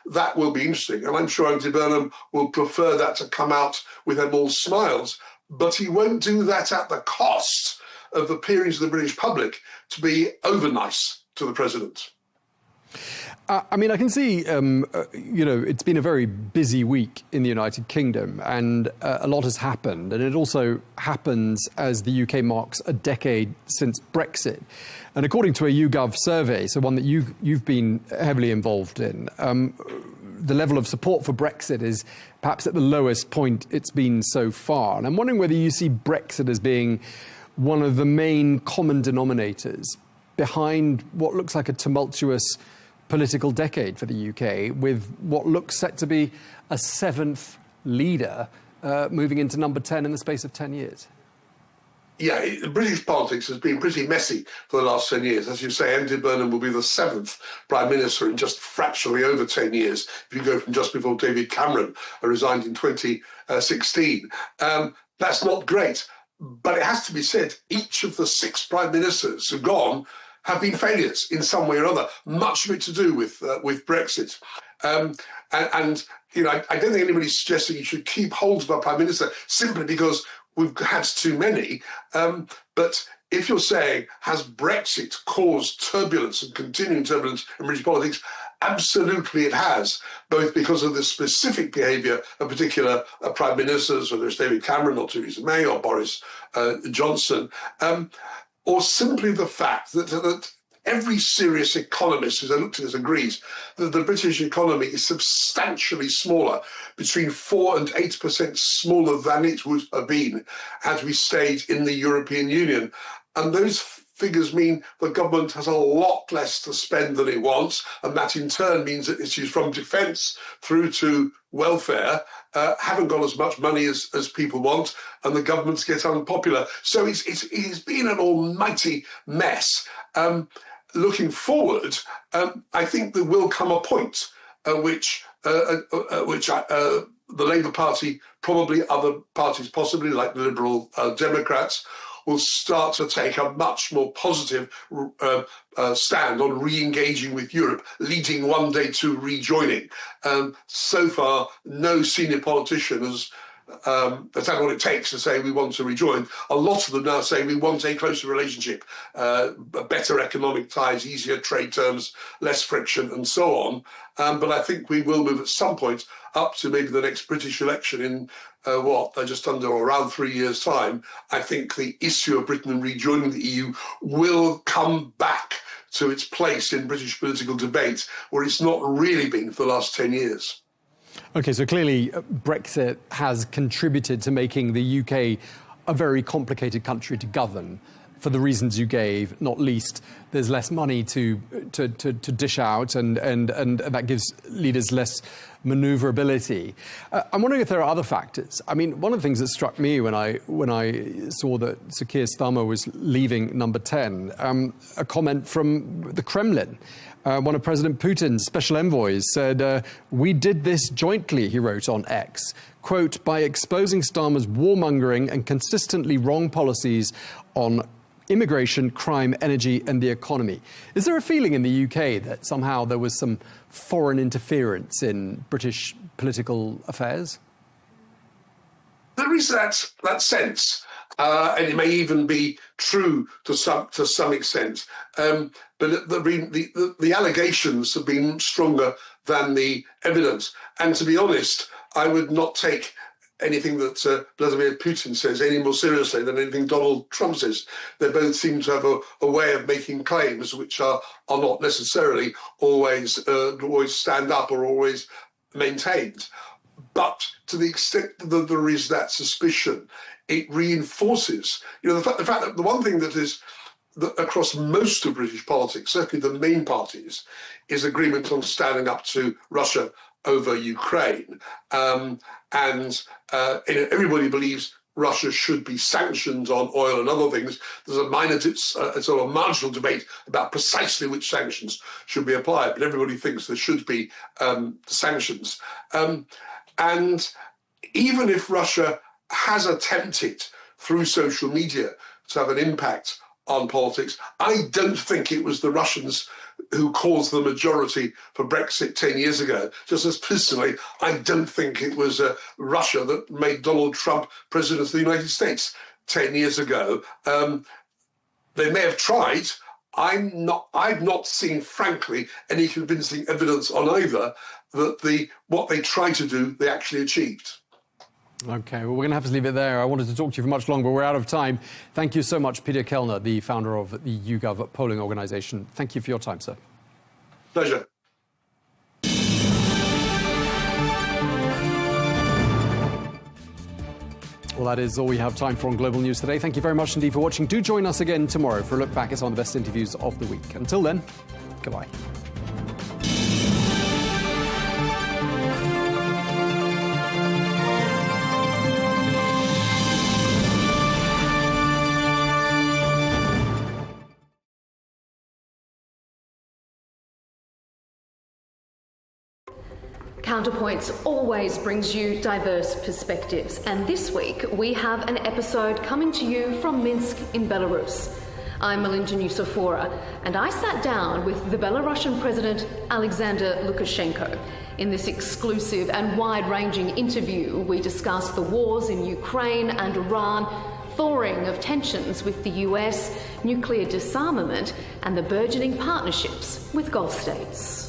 Speaker 8: That will be interesting. And I'm sure Andy Burnham will prefer that to come out with them all smiles. But he won't do that at the cost of appearing to the British public to be over nice to the president.
Speaker 17: I mean, I can see, it's been a very busy week in the United Kingdom, and a lot has happened. And it also happens as the UK marks a decade since Brexit. And according to a YouGov survey, so one that you've been heavily involved in, the level of support for Brexit is perhaps at the lowest point it's been so far. And I'm wondering whether you see Brexit as being one of the main common denominators behind what looks like a tumultuous political decade for the UK, with what looks set to be a seventh leader moving into number 10 in the space of 10 years.
Speaker 8: British politics has been pretty messy for the last 10 years. As you say, Andy Burnham will be the 7th Prime Minister in just fractionally over 10 years, if you go from just before David Cameron resigned in 2016. That's not great. But it has to be said, each of the 6 Prime Ministers who've gone have been failures in some way or other, much of it to do with Brexit. I don't think anybody's suggesting you should keep hold of a Prime Minister simply because we've had too many. But if you're saying, has Brexit caused turbulence and continuing turbulence in British politics? Absolutely it has, both because of the specific behaviour of particular Prime Ministers, whether it's David Cameron or Theresa May or Boris Johnson, or simply the fact that every serious economist who's looked at this agrees that the British economy is substantially smaller, between 4 and 8% smaller than it would have been had we stayed in the European Union. And those figures mean the government has a lot less to spend than it wants, and that in turn means that issues from defence through to welfare haven't got as much money as people want, and the governments get unpopular. So it's been an almighty mess. Looking forward, I think there will come a point at which the Labour Party, probably other parties possibly, like the Liberal Democrats, will start to take a much more positive stand on re-engaging with Europe, leading one day to rejoining. So far, no senior politician has that's not what it takes to say we want to rejoin. A lot of them now say we want a closer relationship, better economic ties, easier trade terms, less friction, and so on. But I think we will move at some point up to maybe the next British election in just under or around 3 years' time. I think the issue of Britain rejoining the EU will come back to its place in British political debate, where it's not really been for the last 10 years.
Speaker 17: OK, so clearly Brexit has contributed to making the UK a very complicated country to govern for the reasons you gave, not least there's less money to dish out, and that gives leaders less manoeuvrability. I'm wondering if there are other factors. I mean, one of the things that struck me when I saw that Sir Keir Starmer was leaving Number 10, a comment from the Kremlin. One of President Putin's special envoys said, "We did this jointly," he wrote on X, quote, "by exposing Starmer's warmongering and consistently wrong policies on immigration, crime, energy and the economy." Is there a feeling in the UK that somehow there was some foreign interference in British political affairs?
Speaker 8: There is that sense, and it may even be true to some extent. But the allegations have been stronger than the evidence. And to be honest, I would not take anything that Vladimir Putin says any more seriously than anything Donald Trump says. They both seem to have a way of making claims which are not necessarily always stand up or always maintained. But to the extent that there is that suspicion, it reinforces, the fact that the one thing that is that across most of British politics, certainly the main parties, is agreement on standing up to Russia over Ukraine. Everybody believes Russia should be sanctioned on oil and other things. There's a sort of marginal debate about precisely which sanctions should be applied, but everybody thinks there should be sanctions. And even if Russia has attempted through social media to have an impact on politics, I don't think it was the Russians who caused the majority for Brexit 10 years ago. Just as personally, I don't think it was Russia that made Donald Trump president of the United States 10 years ago. They may have tried. I've not seen, frankly, any convincing evidence on either that what they tried to do, they actually achieved.
Speaker 17: OK, well, we're going to have to leave it there. I wanted to talk to you for much longer, but we're out of time. Thank you so much, Peter Kellner, the founder of the YouGov polling organisation. Thank you for your time, sir.
Speaker 8: Pleasure.
Speaker 17: Well, that is all we have time for on Global News today. Thank you very much indeed for watching. Do join us again tomorrow for a look back at some of the best interviews of the week. Until then, goodbye.
Speaker 2: Counterpoints always brings you diverse perspectives, and this week we have an episode coming to you from Minsk in Belarus. I'm Melinda Nucifora, and I sat down with the Belarusian President Alexander Lukashenko. In this exclusive and wide-ranging interview, we discuss the wars in Ukraine and Iran, thawing of tensions with the US, nuclear disarmament, and the burgeoning partnerships with Gulf states.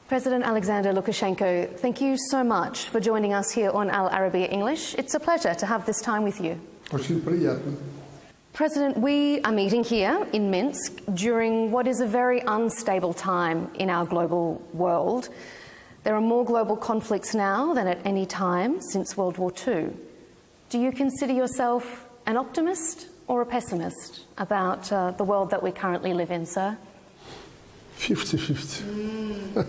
Speaker 2: President Alexander Lukashenko, thank you so much for joining us here on Arabiya English. It's a pleasure to have this time with you.
Speaker 8: Очень приятно.
Speaker 2: President, we are meeting here in Minsk during what is a very unstable time in our global world. There are more global conflicts now than at any time since World War II. Do you consider yourself an optimist or a pessimist about the world that we currently live in, sir?
Speaker 8: 50-50.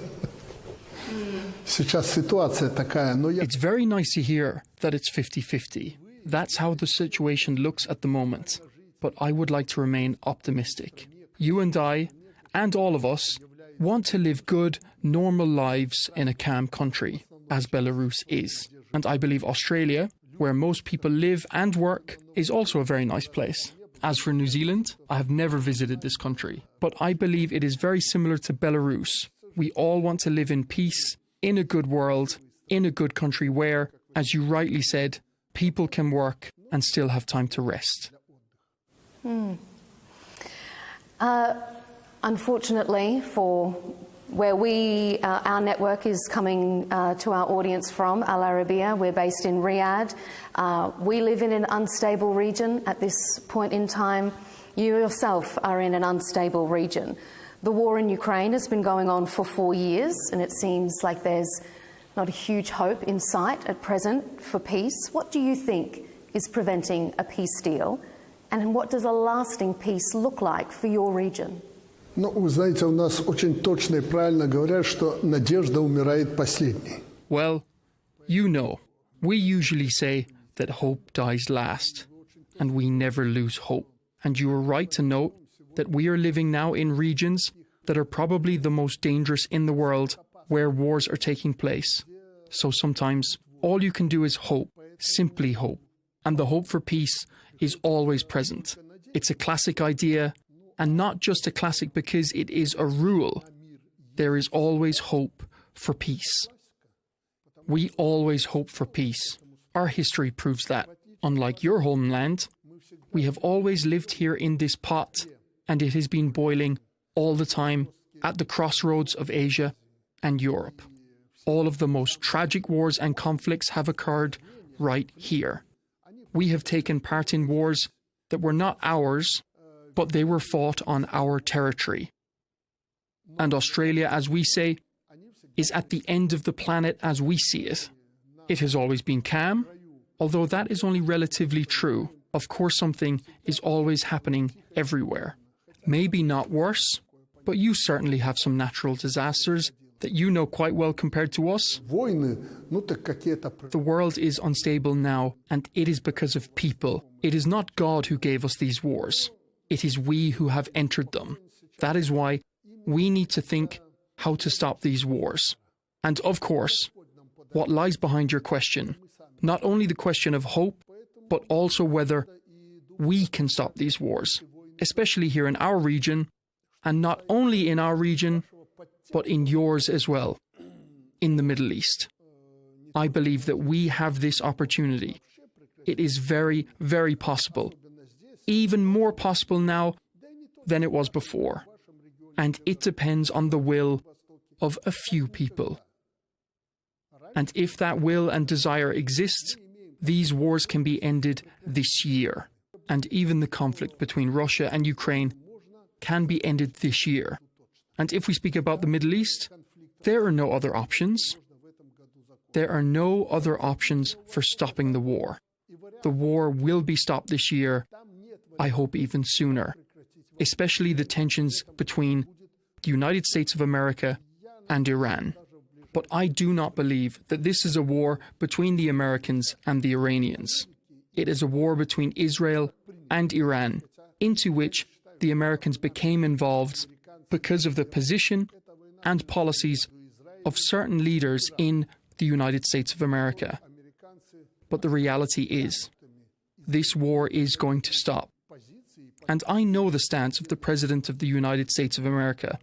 Speaker 8: Сейчас ситуация такая, но я...
Speaker 10: It's very nice to hear that it's 50-50. That's how the situation looks at the moment. But I would like to remain optimistic. You and I, and all of us, want to live good, normal lives in a calm country, as Belarus is. And I believe Australia, where most people live and work, is also a very nice place. As for New Zealand, I have never visited this country, but I believe it is very similar to Belarus. We all want to live in peace, in a good world, in a good country where, as you rightly said, people can work and still have time to rest.
Speaker 2: Unfortunately, for where our network is coming to our audience from, Al Arabiya, we're based in Riyadh. We live in an unstable region at this point in time. You yourself are in an unstable region. The war in Ukraine has been going on for 4 years, and it seems like there's not a huge hope in sight at present for peace. What do you think is preventing a peace deal, and what does a lasting peace look like for your region?
Speaker 8: Ну, вы знаете, у нас очень точно и правильно говорят, что надежда умирает последней.
Speaker 10: Well, you know, we usually say that hope dies last, and we never lose hope. And you are right to note that we are living now in regions that are probably the most dangerous in the world, where wars are taking place. So sometimes all you can do is hope, simply hope. And the hope for peace is always present. It's a classic idea, and not just a classic because it is a rule. There is always hope for peace. We always hope for peace. Our history proves that. Unlike your homeland, we have always lived here in this pot, and it has been boiling all the time at the crossroads of Asia and Europe. All of the most tragic wars and conflicts have occurred right here. We have taken part in wars that were not ours, but they were fought on our territory. And Australia, as we say, is at the end of the planet as we see it. It has always been calm, although that is only relatively true. Of course, something is always happening everywhere. Maybe not worse, but you certainly have some natural disasters that you know quite well compared to us. The world is unstable now, and it is because of people. It is not God who gave us these wars. It is we who have entered them. That is why we need to think how to stop these wars. And of course, what lies behind your question, not only the question of hope, but also whether we can stop these wars, especially here in our region, and not only in our region, but in yours as well, in the Middle East. I believe that we have this opportunity. It is very, very possible, even more possible now than it was before. And it depends on the will of a few people. And if that will and desire exists, these wars can be ended this year. And even the conflict between Russia and Ukraine can be ended this year. And if we speak about the Middle East, there are no other options. There are no other options for stopping the war. The war will be stopped this year, I hope even sooner. especially the tensions between the United States of America and Iran. But I do not believe that this is a war between the Americans and the Iranians. It is a war between Israel and Iran, into which the Americans became involved because of the position and policies of certain leaders in the United States of America. But the reality is, this war is going to stop. And I know the stance of the President of the United States of America,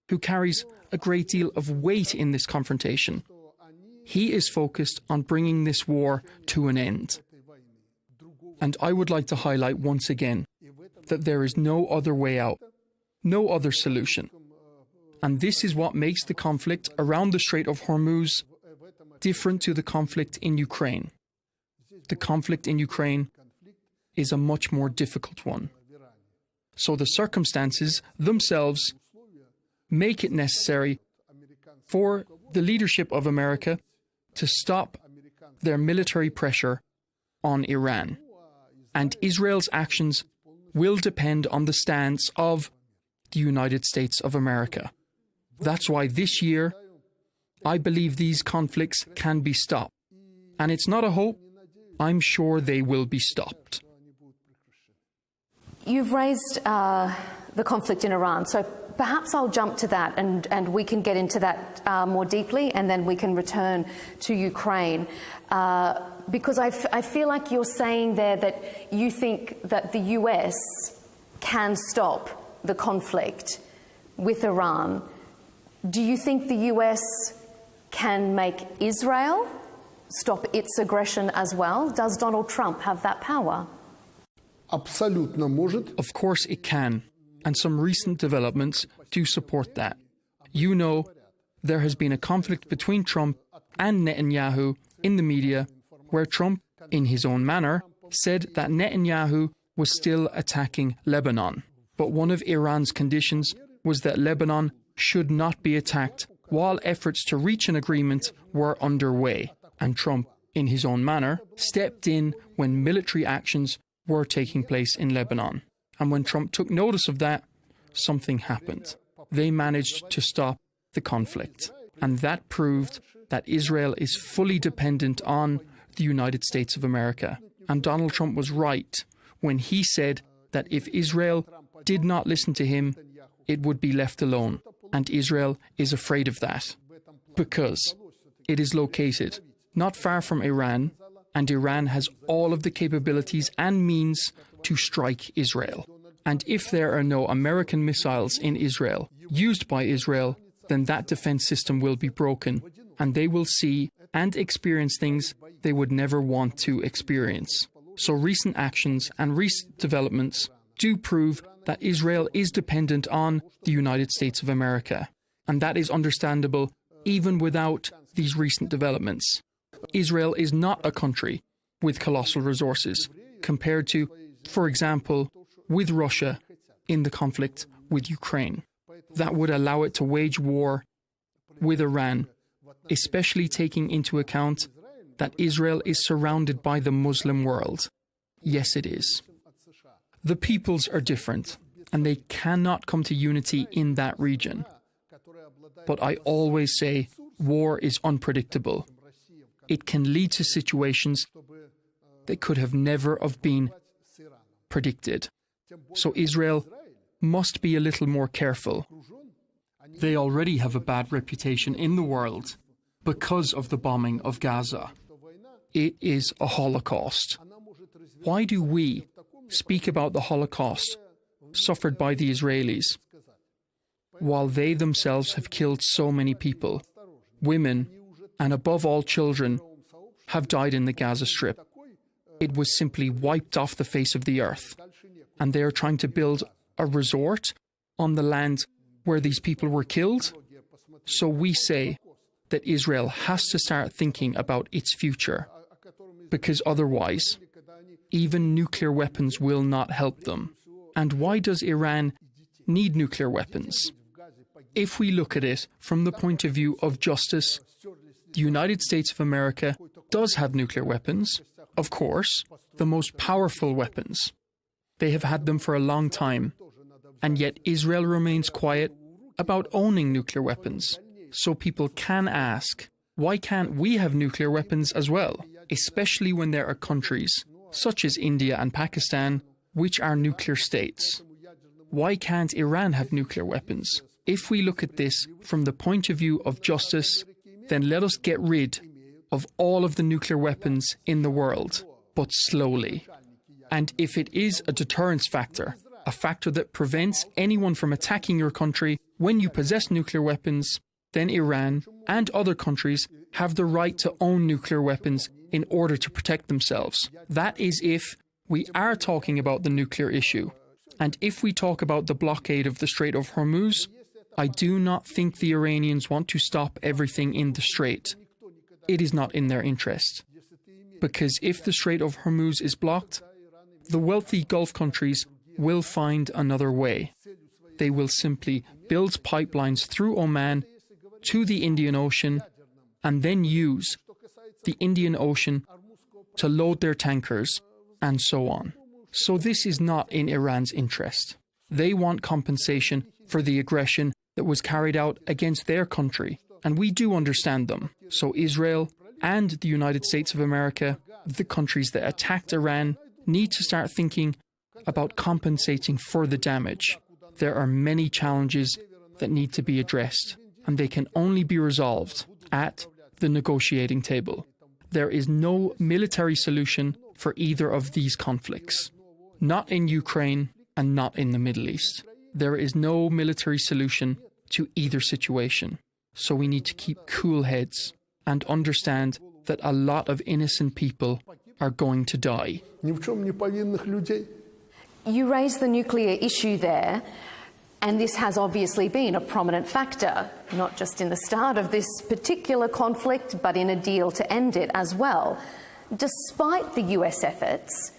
Speaker 10: who carries a great deal of weight in this confrontation. He is focused on bringing this war to an end. And I would like to highlight once again that there is no other way out, no other solution. And this is what makes the conflict around the Strait of Hormuz different to the conflict in Ukraine. The conflict in Ukraine is a much more difficult one. So the circumstances themselves make it necessary for the leadership of America to stop their military pressure on Iran. And Israel's actions will depend on the stance of the United States of America. That's why this year, I believe these conflicts can be stopped. And it's not a hope, I'm sure they will be stopped.
Speaker 2: You've raised the conflict in Iran, so perhaps I'll jump to that and we can get into that more deeply, and then we can return to Ukraine. Because I feel like you're saying there that you think that the US can stop the conflict with Iran. Do you think the US can make Israel stop its aggression as well? Does Donald Trump have that power?
Speaker 10: Of course it can, and some recent developments do support that. You know, there has been a conflict between Trump and Netanyahu in the media, where Trump, in his own manner, said that Netanyahu was still attacking Lebanon. But one of Iran's conditions was that Lebanon should not be attacked while efforts to reach an agreement were underway. And Trump, in his own manner, stepped in when military actions were taking place in Lebanon. And when Trump took notice of that, something happened. They managed to stop the conflict. And that proved that Israel is fully dependent on the United States of America. And Donald Trump was right when he said that if Israel did not listen to him, it would be left alone. And Israel is afraid of that because it is located not far from Iran, and Iran has all of the capabilities and means to strike Israel. And if there are no American missiles in Israel used by Israel, then that defense system will be broken, and they will see and experience things they would never want to experience. So recent actions and recent developments do prove that Israel is dependent on the United States of America. And that is understandable even without these recent developments. Israel is not a country with colossal resources compared to, for example, with Russia in the conflict with Ukraine. That would allow it to wage war with Iran, especially taking into account that Israel is surrounded by the Muslim world. Yes, it is. The peoples are different, and they cannot come to unity in that region. But I always say war is unpredictable. It can lead to situations that could have never have been predicted. So Israel must be a little more careful. They already have a bad reputation in the world because of the bombing of Gaza. It is a Holocaust. Why do we speak about the Holocaust suffered by the Israelis while they themselves have killed so many people? Women, and above all children, have died in the Gaza Strip. It was simply wiped off the face of the earth. And they are trying to build a resort on the land where these people were killed. So we say that Israel has to start thinking about its future, because otherwise, even nuclear weapons will not help them. And why does Iran need nuclear weapons? If we look at it from the point of view of justice, the United States of America does have nuclear weapons, of course, the most powerful weapons. They have had them for a long time. And yet Israel remains quiet about owning nuclear weapons. So people can ask, why can't we have nuclear weapons as well? Especially when there are countries, such as India and Pakistan, which are nuclear states. Why can't Iran have nuclear weapons? If we look at this from the point of view of justice, then let us get rid of all of the nuclear weapons in the world, but slowly. And if it is a deterrence factor, a factor that prevents anyone from attacking your country when you possess nuclear weapons, then Iran and other countries have the right to own nuclear weapons in order to protect themselves. That is if we are talking about the nuclear issue. And if we talk about the blockade of the Strait of Hormuz, I do not think the Iranians want to stop everything in the strait. It is not in their interest. Because if the Strait of Hormuz is blocked, the wealthy Gulf countries will find another way. They will simply build pipelines through Oman to the Indian Ocean and then use the Indian Ocean to load their tankers and so on. So this is not in Iran's interest. They want compensation for the aggression that was carried out against their country, and we do understand them. So Israel and the United States of America, the countries that attacked Iran, need to start thinking about compensating for the damage. There are many challenges that need to be addressed, and they can only be resolved at the negotiating table. There is no military solution for either of these conflicts. Not in Ukraine and not in the Middle East. There is no military solution to either situation. So we need to keep cool heads and understand that a lot of innocent people are going to die.
Speaker 2: You raised the nuclear issue there, and this has obviously been a prominent factor, not just in the start of this particular conflict, but in a deal to end it as well. Despite the US efforts,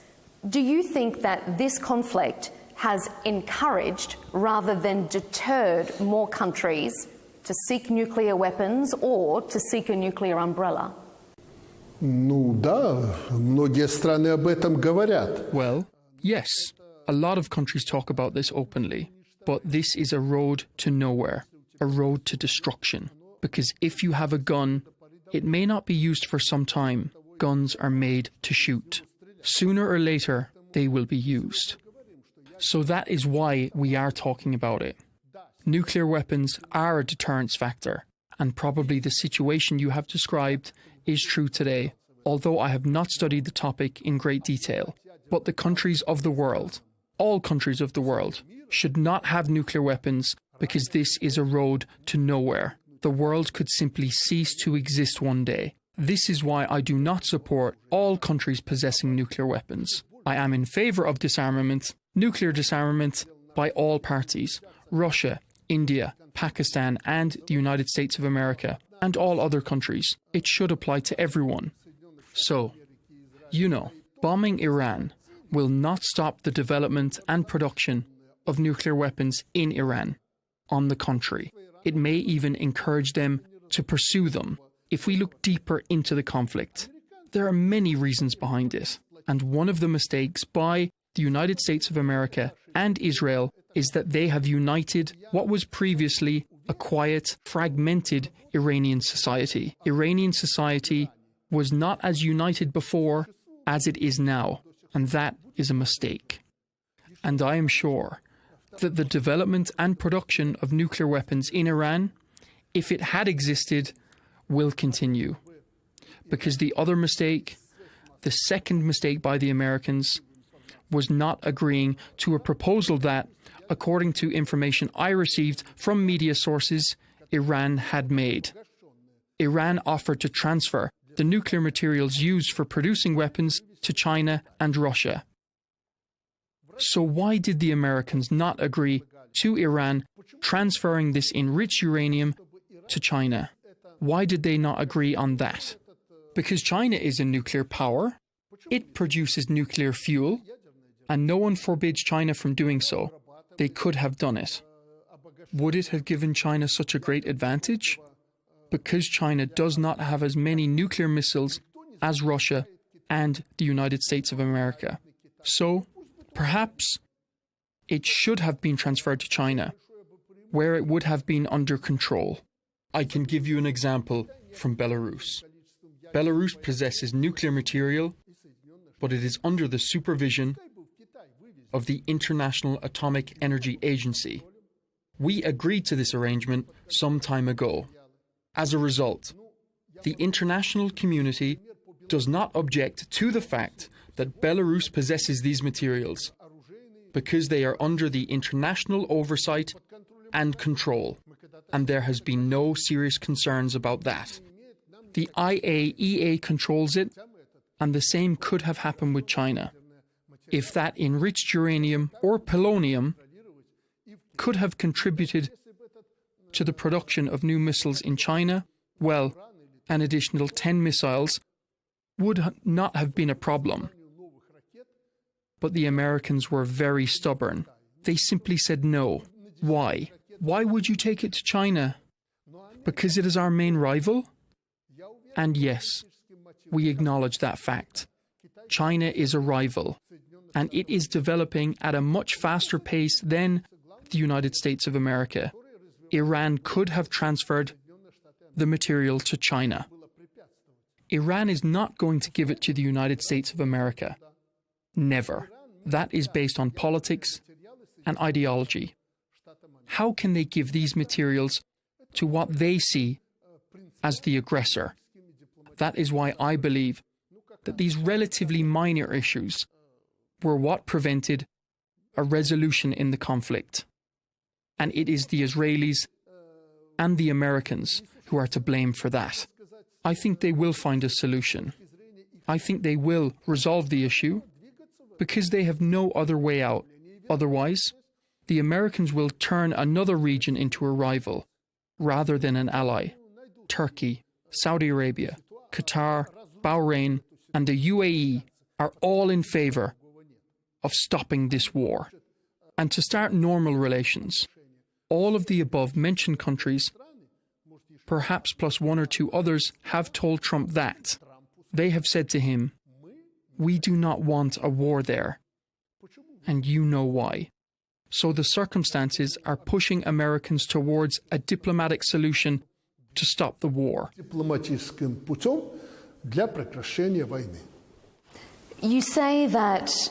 Speaker 2: do you think that this conflict has encouraged rather than deterred more countries to seek nuclear weapons or to seek a nuclear umbrella?
Speaker 10: Well, yes. A lot of countries talk about this openly, but this is a road to nowhere, a road to destruction. Because if you have a gun, it may not be used for some time. Guns are made to shoot. Sooner or later, they will be used. So that is why we are talking about it. Nuclear weapons are a deterrence factor, and probably the situation you have described is true today, although I have not studied the topic in great detail. But the countries of the world, all countries of the world, should not have nuclear weapons because this is a road to nowhere. The world could simply cease to exist one day. This is why I do not support all countries possessing nuclear weapons. I am in favour of disarmament, nuclear disarmament, by all parties. Russia, India, Pakistan and the United States of America, and all other countries. It should apply to everyone. So, bombing Iran will not stop the development and production of nuclear weapons in Iran. On the contrary, it may even encourage them to pursue them. If we look deeper into the conflict, there are many reasons behind it. And one of the mistakes by the United States of America and Israel is that they have united what was previously a quiet, fragmented Iranian society. Iranian society was not as united before as it is now, and that is a mistake. And I am sure that the development and production of nuclear weapons in Iran, if it had existed, will continue. Because the other mistake, the second mistake by the Americans, was not agreeing to a proposal that, according to information I received from media sources, Iran had made. Iran offered to transfer the nuclear materials used for producing weapons to China and Russia. So why did the Americans not agree to Iran transferring this enriched uranium to China? Why did they not agree on that? Because China is a nuclear power, it produces nuclear fuel, and no one forbids China from doing so. They could have done it. Would it have given China such a great advantage? Because China does not have as many nuclear missiles as Russia and the United States of America. So, perhaps It should have been transferred to China, where it would have been under control. I can give you an example from Belarus. Belarus possesses nuclear material, but it is under the supervision of the International Atomic Energy Agency. We agreed to this arrangement some time ago. As a result, the international community does not object to the fact that Belarus possesses these materials because they are under the international oversight and control, and there has been no serious concerns about that. The IAEA controls it, and the same could have happened with China. If that enriched uranium or polonium could have contributed to the production of new missiles in China, well, an additional 10 missiles would not have been a problem. But the Americans were very stubborn. They simply said no. Why? Why would you take it to China? Because it is our main rival? And yes, we acknowledge that fact. China is a rival, and it is developing at a much faster pace than the United States of America. Iran could have transferred the material to China. Iran is not going to give it to the United States of America. Never. That is based on politics and ideology. How can they give these materials to what they see as the aggressor? That is why I believe that these relatively minor issues were what prevented a resolution in the conflict. And it is the Israelis and the Americans who are to blame for that. I think they will find a solution. I think they will resolve the issue because they have no other way out. Otherwise, the Americans will turn another region into a rival rather than an ally. Turkey, Saudi Arabia, Qatar, Bahrain, and the UAE are all in favor of stopping this war and to start normal relations. All of the above-mentioned countries, perhaps plus one or two others, have told Trump that. They have said to him, "We do not want a war there, and you know why." So the circumstances are pushing Americans towards a diplomatic solution to stop the war.
Speaker 2: You say that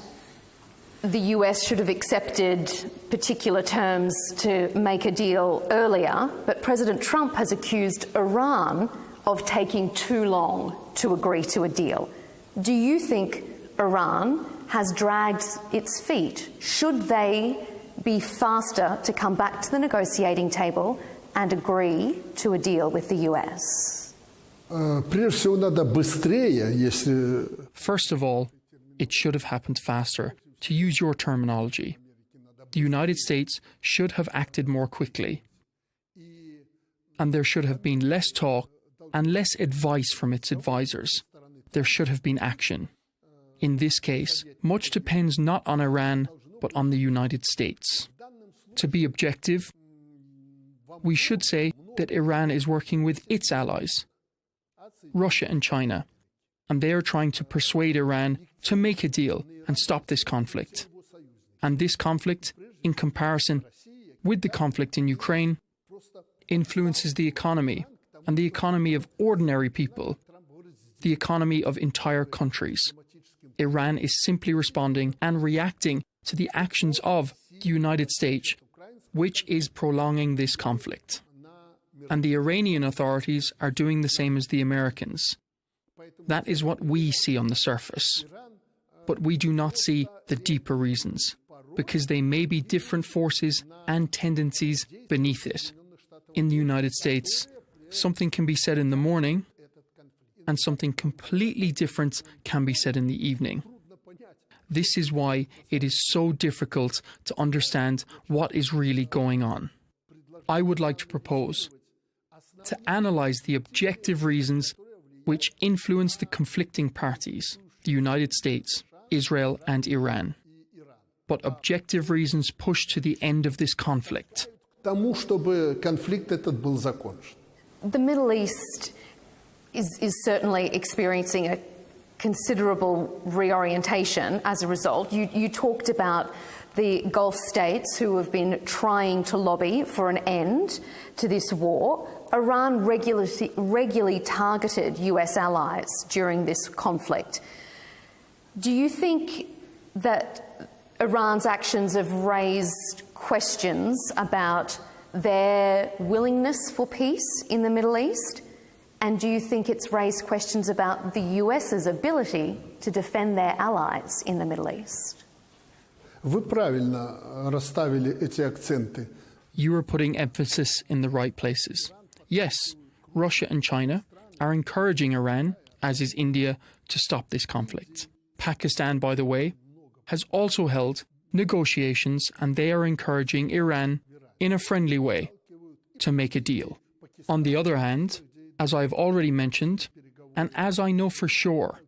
Speaker 2: the US should have accepted particular terms to make a deal earlier, but President Trump has accused Iran of taking too long to agree to a deal. Do you think Iran has dragged its feet? Should they be faster to come back to the negotiating table and agree to a deal with the US?
Speaker 10: First of all, it should have happened faster. To use your terminology, the United States should have acted more quickly, and there should have been less talk and less advice from its advisors. There should have been action. In this case, much depends not on Iran, but on the United States. To be objective, we should say that Iran is working with its allies, Russia and China, and they are trying to persuade Iran to make a deal and stop this conflict. And this conflict, in comparison with the conflict in Ukraine, influences the economy, and the economy of ordinary people, the economy of entire countries. Iran is simply responding and reacting to the actions of the United States, which is prolonging this conflict. And the Iranian authorities are doing the same as the Americans. That is what we see on the surface. But we do not see the deeper reasons, because they may be different forces and tendencies beneath it. In the United States, something can be said in the morning, and something completely different can be said in the evening. This is why it is so difficult to understand what is really going on. I would like to propose to analyze the objective reasons which influence the conflicting parties, the United States, Israel and Iran. But objective reasons push to the end of this conflict.
Speaker 2: The Middle East is certainly experiencing a considerable reorientation as a result. You talked about the Gulf states who have been trying to lobby for an end to this war, Iran regularly targeted US allies during this conflict. Do you think that Iran's actions have raised questions about their willingness for peace in the Middle East? And do you think it's raised questions about the US's ability to defend their allies in the Middle East?
Speaker 11: Вы правильно расставили эти акценты.
Speaker 10: You are putting emphasis in the right places. Yes, Russia and China are encouraging Iran, as is India, to stop this conflict. Pakistan, by the way, has also held negotiations, and they are encouraging Iran in a friendly way to make a deal. On the other hand, as I've already mentioned, and as I know for sure,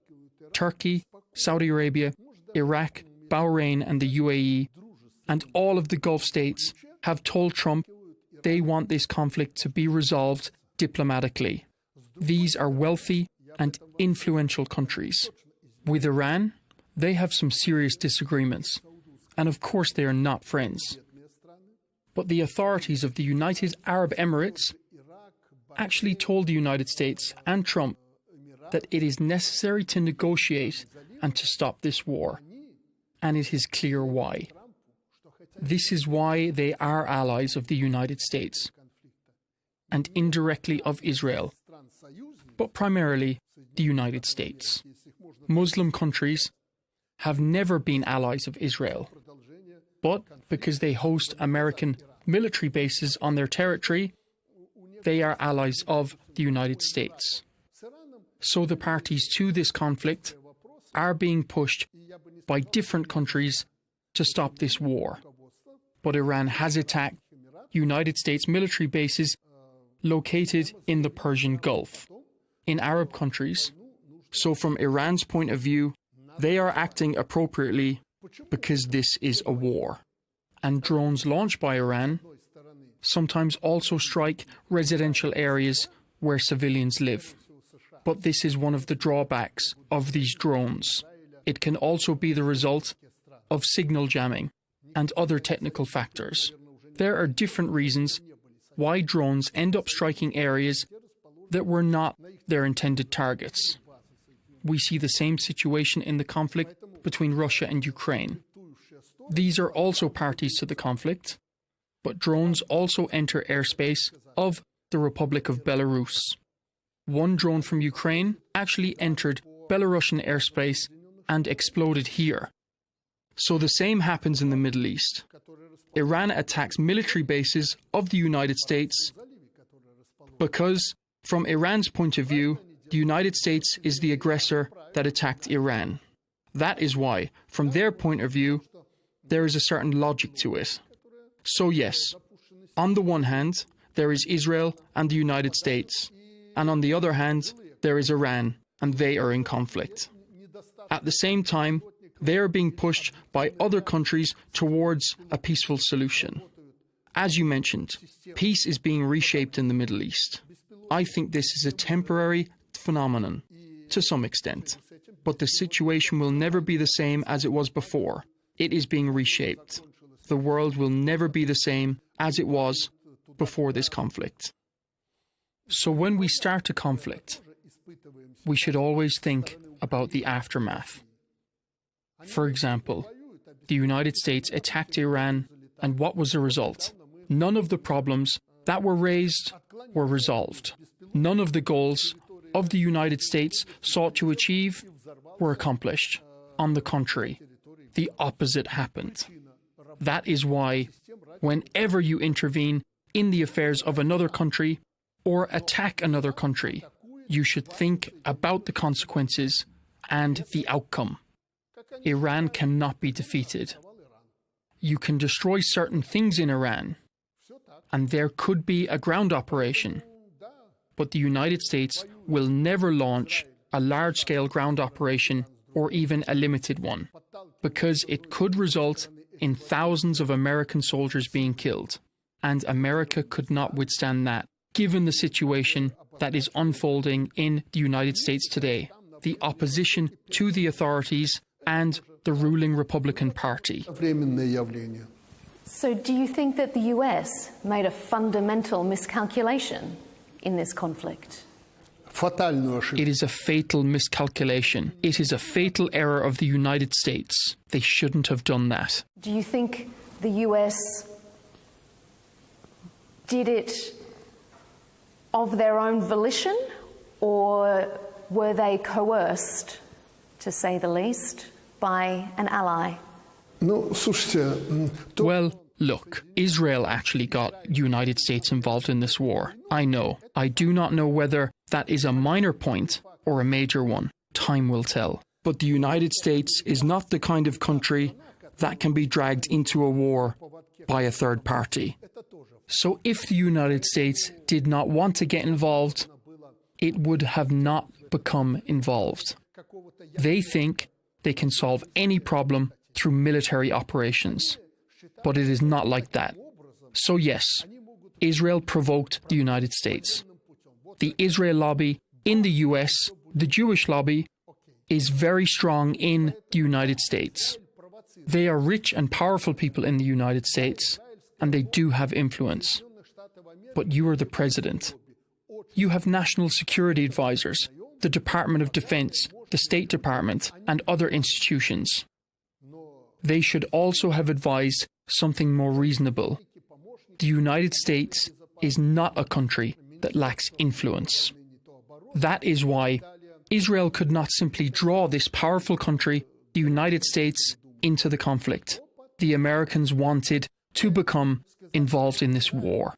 Speaker 10: Turkey, Saudi Arabia, Iraq, Bahrain and the UAE, and all of the Gulf states have told Trump they want this conflict to be resolved diplomatically. These are wealthy and influential countries. With Iran, they have some serious disagreements, and of course they are not friends. But the authorities of the United Arab Emirates actually told the United States and Trump that it is necessary to negotiate and to stop this war. And it is clear why. This is why they are allies of the United States and indirectly of Israel, but primarily the United States. Muslim countries have never been allies of Israel, but because they host American military bases on their territory, they are allies of the United States. So the parties to this conflict are being pushed by different countries to stop this war. But Iran has attacked United States military bases located in the Persian Gulf, in Arab countries. So from Iran's point of view, they are acting appropriately because this is a war. And drones launched by Iran sometimes also strike residential areas where civilians live. But this is one of the drawbacks of these drones. It can also be the result of signal jamming and other technical factors. There are different reasons why drones end up striking areas that were not their intended targets. We see the same situation in the conflict between Russia and Ukraine. These are also parties to the conflict, but drones also enter airspace of the Republic of Belarus. One drone from Ukraine actually entered Belarusian airspace and exploded here. So the same happens in the Middle East. Iran attacks military bases of the United States because, from Iran's point of view, the United States is the aggressor that attacked Iran. That is why, from their point of view, there is a certain logic to it. So yes, on the one hand, there is Israel and the United States, and on the other hand, there is Iran, and they are in conflict. At the same time, they are being pushed by other countries towards a peaceful solution. As you mentioned, peace is being reshaped in the Middle East. I think this is a temporary phenomenon, to some extent. But the situation will never be the same as it was before. It is being reshaped. The world will never be the same as it was before this conflict. So when we start a conflict, we should always think about the aftermath. For example, the United States attacked Iran, and what was the result? None of the problems that were raised were resolved. None of the goals of the United States sought to achieve were accomplished. On the contrary, the opposite happened. That is why, whenever you intervene in the affairs of another country or attack another country, you should think about the consequences and the outcome. Iran cannot be defeated. You can destroy certain things in Iran, and there could be a ground operation, but the United States will never launch a large-scale ground operation or even a limited one, because it could result in thousands of American soldiers being killed, and America could not withstand that, given the situation that is unfolding in the United States today. The opposition to the authorities and the ruling Republican Party.
Speaker 2: So do you think that the US made a fundamental miscalculation in this conflict?
Speaker 10: It is a fatal miscalculation. It is a fatal error of the United States. They shouldn't have done that.
Speaker 2: Do you think the US did it of their own volition, or were they coerced, to say the least, by an ally?
Speaker 10: Well, look, Israel actually got United States involved in this war. I know. I do not know whether that is a minor point or a major one. Time will tell. But the United States is not the kind of country that can be dragged into a war by a third party. So if the United States did not want to get involved, it would have not become involved. They think they can solve any problem through military operations. But it is not like that. So yes, Israel provoked the United States. The Israel lobby in the US, the Jewish lobby, is very strong in the United States. They are rich and powerful people in the United States, and they do have influence. But you are the president. You have national security advisors, the Department of Defense, the State Department, and other institutions. They should also have advised something more reasonable. The United States is not a country that lacks influence. That is why Israel could not simply draw this powerful country, the United States, into the conflict. The Americans wanted to become involved in this war.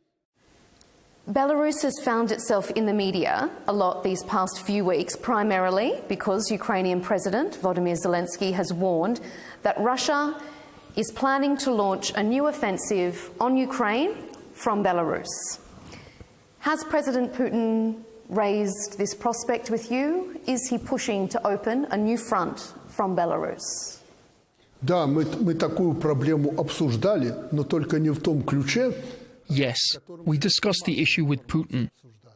Speaker 2: Belarus has found itself in the media a lot these past few weeks, primarily because Ukrainian President Volodymyr Zelensky has warned that Russia is planning to launch a new offensive on Ukraine from Belarus. Has President Putin raised this prospect with you? Is he pushing to open a new front from Belarus?
Speaker 11: Да, мы такую проблему обсуждали, но только не в том ключе.
Speaker 10: Yes, we discussed the issue with Putin,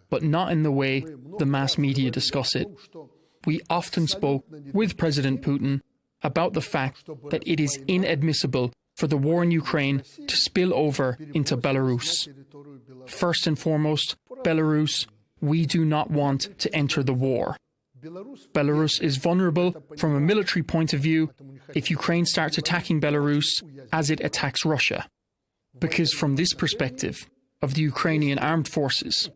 Speaker 10: but not in the way the mass media discuss it. We often spoke with President Putin about the fact that it is inadmissible for the war in Ukraine to spill over into Belarus. First and foremost, Belarus, we do not want to enter the war. Belarus is vulnerable from a military point of view if Ukraine starts attacking Belarus as it attacks Russia. Because from this perspective of the Ukrainian armed forces,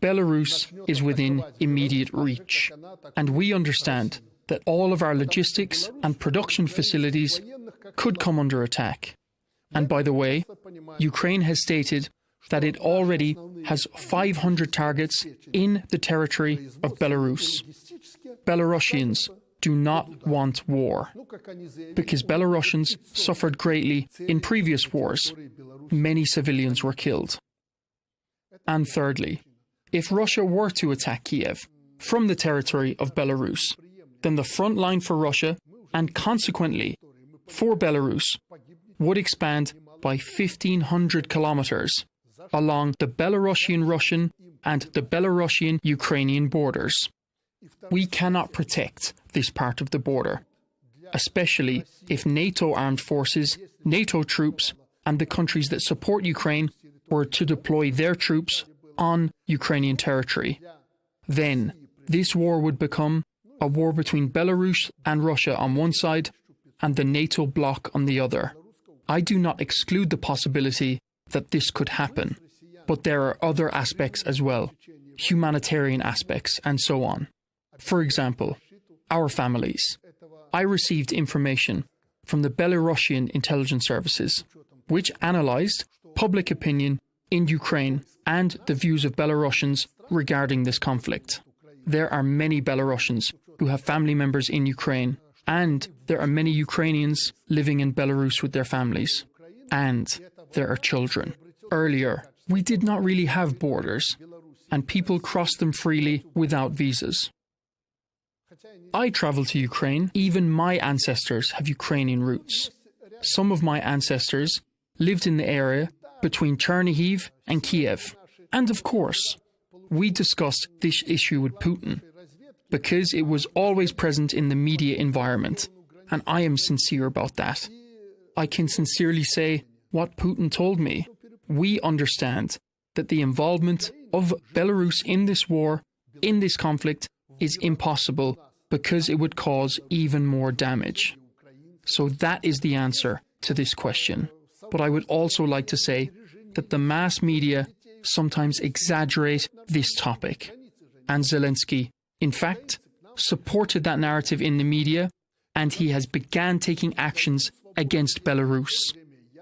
Speaker 10: Belarus is within immediate reach. And we understand that all of our logistics and production facilities could come under attack. And by the way, Ukraine has stated that it already has 500 targets in the territory of Belarus. Belarusians do not want war, because Belarusians suffered greatly in previous wars. Many civilians were killed. And thirdly, if Russia were to attack Kiev from the territory of Belarus, then the front line for Russia, and consequently for Belarus, would expand by 1,500 kilometers along the Belarusian-Russian and the Belarusian-Ukrainian borders. We cannot protect this part of the border, especially if NATO armed forces, NATO troops, and the countries that support Ukraine were to deploy their troops on Ukrainian territory. Then, this war would become a war between Belarus and Russia on one side and the NATO bloc on the other. I do not exclude the possibility that this could happen, but there are other aspects as well, humanitarian aspects and so on. For example, our families. I received information from the Belarusian intelligence services, which analysed public opinion in Ukraine and the views of Belarusians regarding this conflict. There are many Belarusians who have family members in Ukraine, and there are many Ukrainians living in Belarus with their families. And there are children. Earlier, we did not really have borders, and people crossed them freely without visas. I travel to Ukraine. Even my ancestors have Ukrainian roots. Some of my ancestors lived in the area between Chernihiv and Kiev. And of course, we discussed this issue with Putin, because it was always present in the media environment, and I am sincere about that. I can sincerely say what Putin told me. We understand that the involvement of Belarus in this war, in this conflict, is impossible because it would cause even more damage. So that is the answer to this question. But I would also like to say that the mass media sometimes exaggerate this topic. And Zelensky, in fact, supported that narrative in the media, and he has began taking actions against Belarus.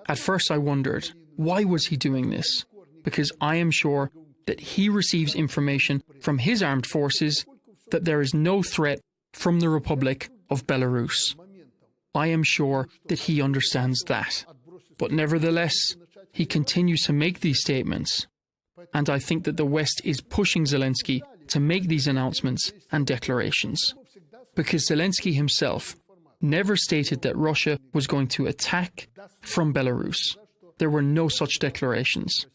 Speaker 10: At first I wondered, why was he doing this? Because I am sure that he receives information from his armed forces that there is no threat from the Republic of Belarus. I am sure that he understands that. But nevertheless, he continues to make these statements. And I think that the West is pushing Zelensky to make these announcements and declarations. Because Zelensky himself never stated that Russia was going to attack from Belarus. There were no such declarations.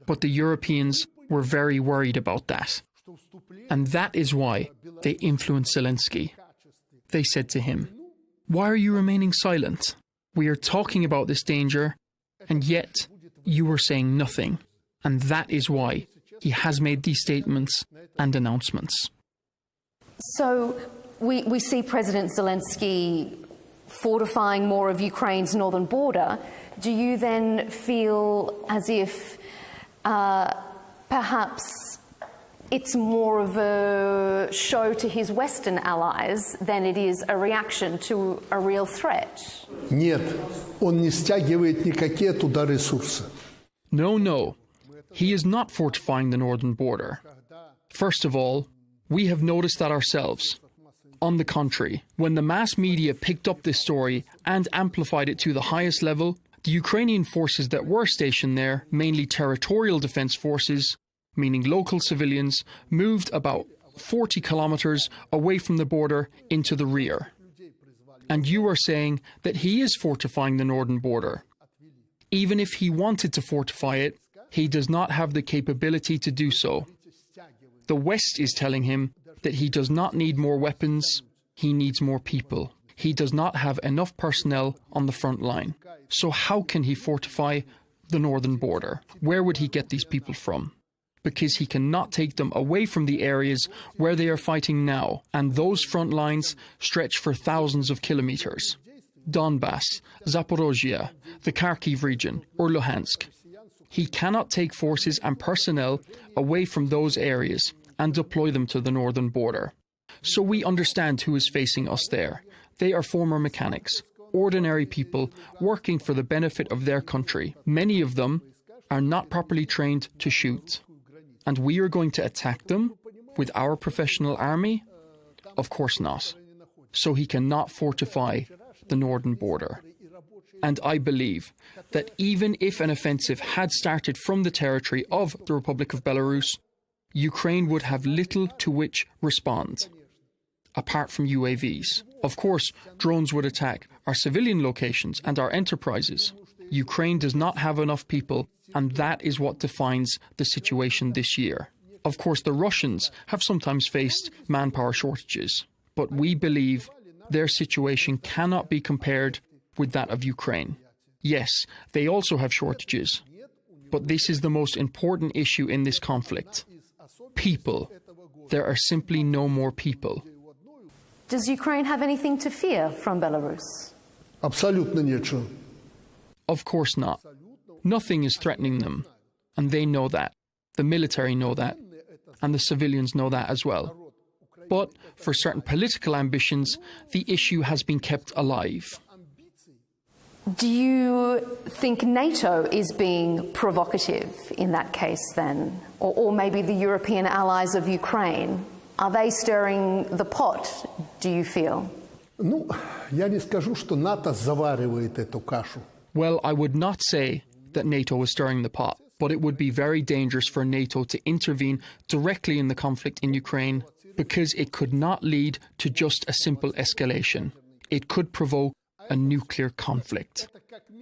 Speaker 10: But the Europeans were very worried about that. And that is why they influenced Zelensky. They said to him, "Why are you remaining silent? We are talking about this danger, and yet you are saying nothing." And that is why he has made these statements and announcements.
Speaker 2: So we see President Zelensky fortifying more of Ukraine's northern border. Do you then feel as if perhaps it's more of a show to his Western allies than it is a reaction to a real threat?
Speaker 11: Нет, он не стягивает никакие туда ресурсы.
Speaker 10: No. He is not fortifying the northern border. First of all, we have noticed that ourselves. On the contrary, when the mass media picked up this story and amplified it to the highest level, the Ukrainian forces that were stationed there, mainly territorial defense forces, meaning local civilians, moved about 40 kilometers away from the border into the rear. And you are saying that he is fortifying the northern border. Even if he wanted to fortify it, he does not have the capability to do so. The West is telling him that he does not need more weapons, he needs more people. He does not have enough personnel on the front line. So how can he fortify the northern border? Where would he get these people from? Because he cannot take them away from the areas where they are fighting now, and those front lines stretch for thousands of kilometers. Donbass, Zaporozhye, the Kharkiv region, or Luhansk. He cannot take forces and personnel away from those areas and deploy them to the northern border. So we understand who is facing us there. They are former mechanics, ordinary people working for the benefit of their country. Many of them are not properly trained to shoot. And we are going to attack them with our professional army? Of course not. So he cannot fortify the northern border. And I believe that even if an offensive had started from the territory of the Republic of Belarus, Ukraine would have little to which respond, apart from UAVs. Of course, drones would attack our civilian locations and our enterprises. Ukraine does not have enough people, and that is what defines the situation this year. Of course, the Russians have sometimes faced manpower shortages, but we believe their situation cannot be compared with that of Ukraine. Yes, they also have shortages, but this is the most important issue in this conflict. People. There are simply no more people.
Speaker 2: Does Ukraine have anything to fear from Belarus?
Speaker 11: Абсолютно ничего.
Speaker 10: Of course not. Nothing is threatening them, and they know that. The military know that, and the civilians know that as well. But for certain political ambitions, the issue has been kept alive.
Speaker 2: Do you think NATO is being provocative in that case then? Or maybe the European allies of Ukraine? Are they stirring the pot, do you feel?
Speaker 11: Ну, я не скажу, что НАТО заваривает эту кашу.
Speaker 10: Well, I would not say that NATO is stirring the pot, but it would be very dangerous for NATO to intervene directly in the conflict in Ukraine because it could not lead to just a simple escalation. It could provoke a nuclear conflict.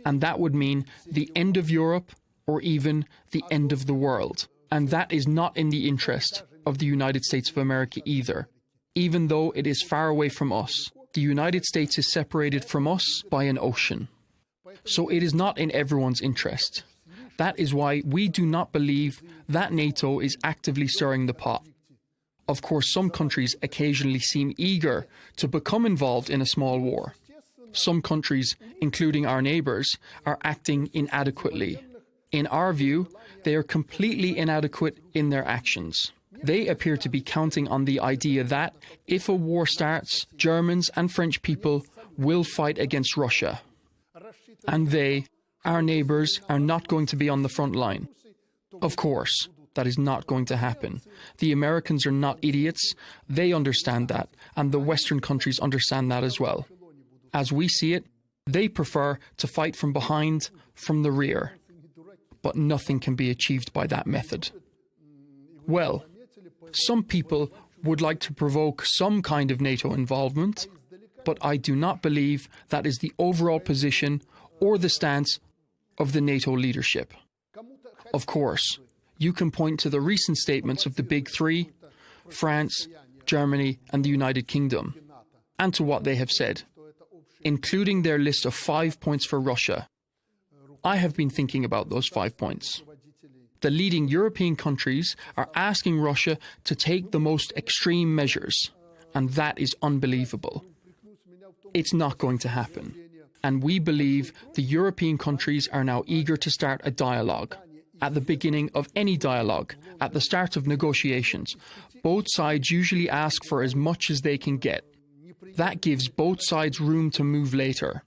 Speaker 10: And that would mean the end of Europe or even the end of the world. And that is not in the interest of the United States of America either, even though it is far away from us. The United States is separated from us by an ocean. So it is not in everyone's interest. That is why we do not believe that NATO is actively stirring the pot. Of course, some countries occasionally seem eager to become involved in a small war. Some countries, including our neighbours, are acting inadequately. In our view, they are completely inadequate in their actions. They appear to be counting on the idea that, if a war starts, Germans and French people will fight against Russia. And they, our neighbours, are not going to be on the front line. Of course, that is not going to happen. The Americans are not idiots. They understand that, and the Western countries understand that as well. As we see it, they prefer to fight from behind, from the rear. But nothing can be achieved by that method. Well, some people would like to provoke some kind of NATO involvement, but I do not believe that is the overall position or the stance of the NATO leadership. Of course, you can point to the recent statements of the Big Three, France, Germany, and the United Kingdom, and to what they have said, including their list of 5 points for Russia. I have been thinking about those 5 points. The leading European countries are asking Russia to take the most extreme measures, and that is unbelievable. It's not going to happen. And we believe the European countries are now eager to start a dialogue. At the beginning of any dialogue, at the start of negotiations, both sides usually ask for as much as they can get. That gives both sides room to move later.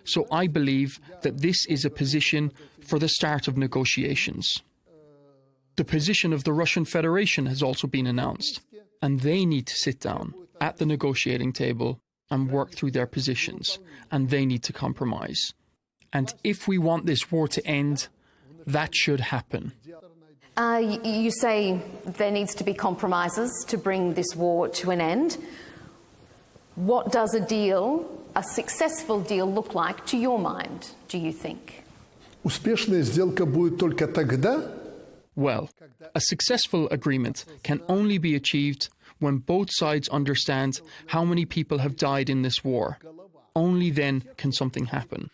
Speaker 10: So I believe that this is a position for the start of negotiations. The position of the Russian Federation has also been announced, and they need to sit down at the negotiating table and work through their positions, and they need to compromise. And if we want this war to end, that should happen.
Speaker 2: You say there needs to be compromises to bring this war to an end. What does a successful deal look like to your mind, do you think?
Speaker 11: Успешная сделка будет только тогда?
Speaker 10: Well, a successful agreement can only be achieved when both sides understand how many people have died in this war. Only then can something happen.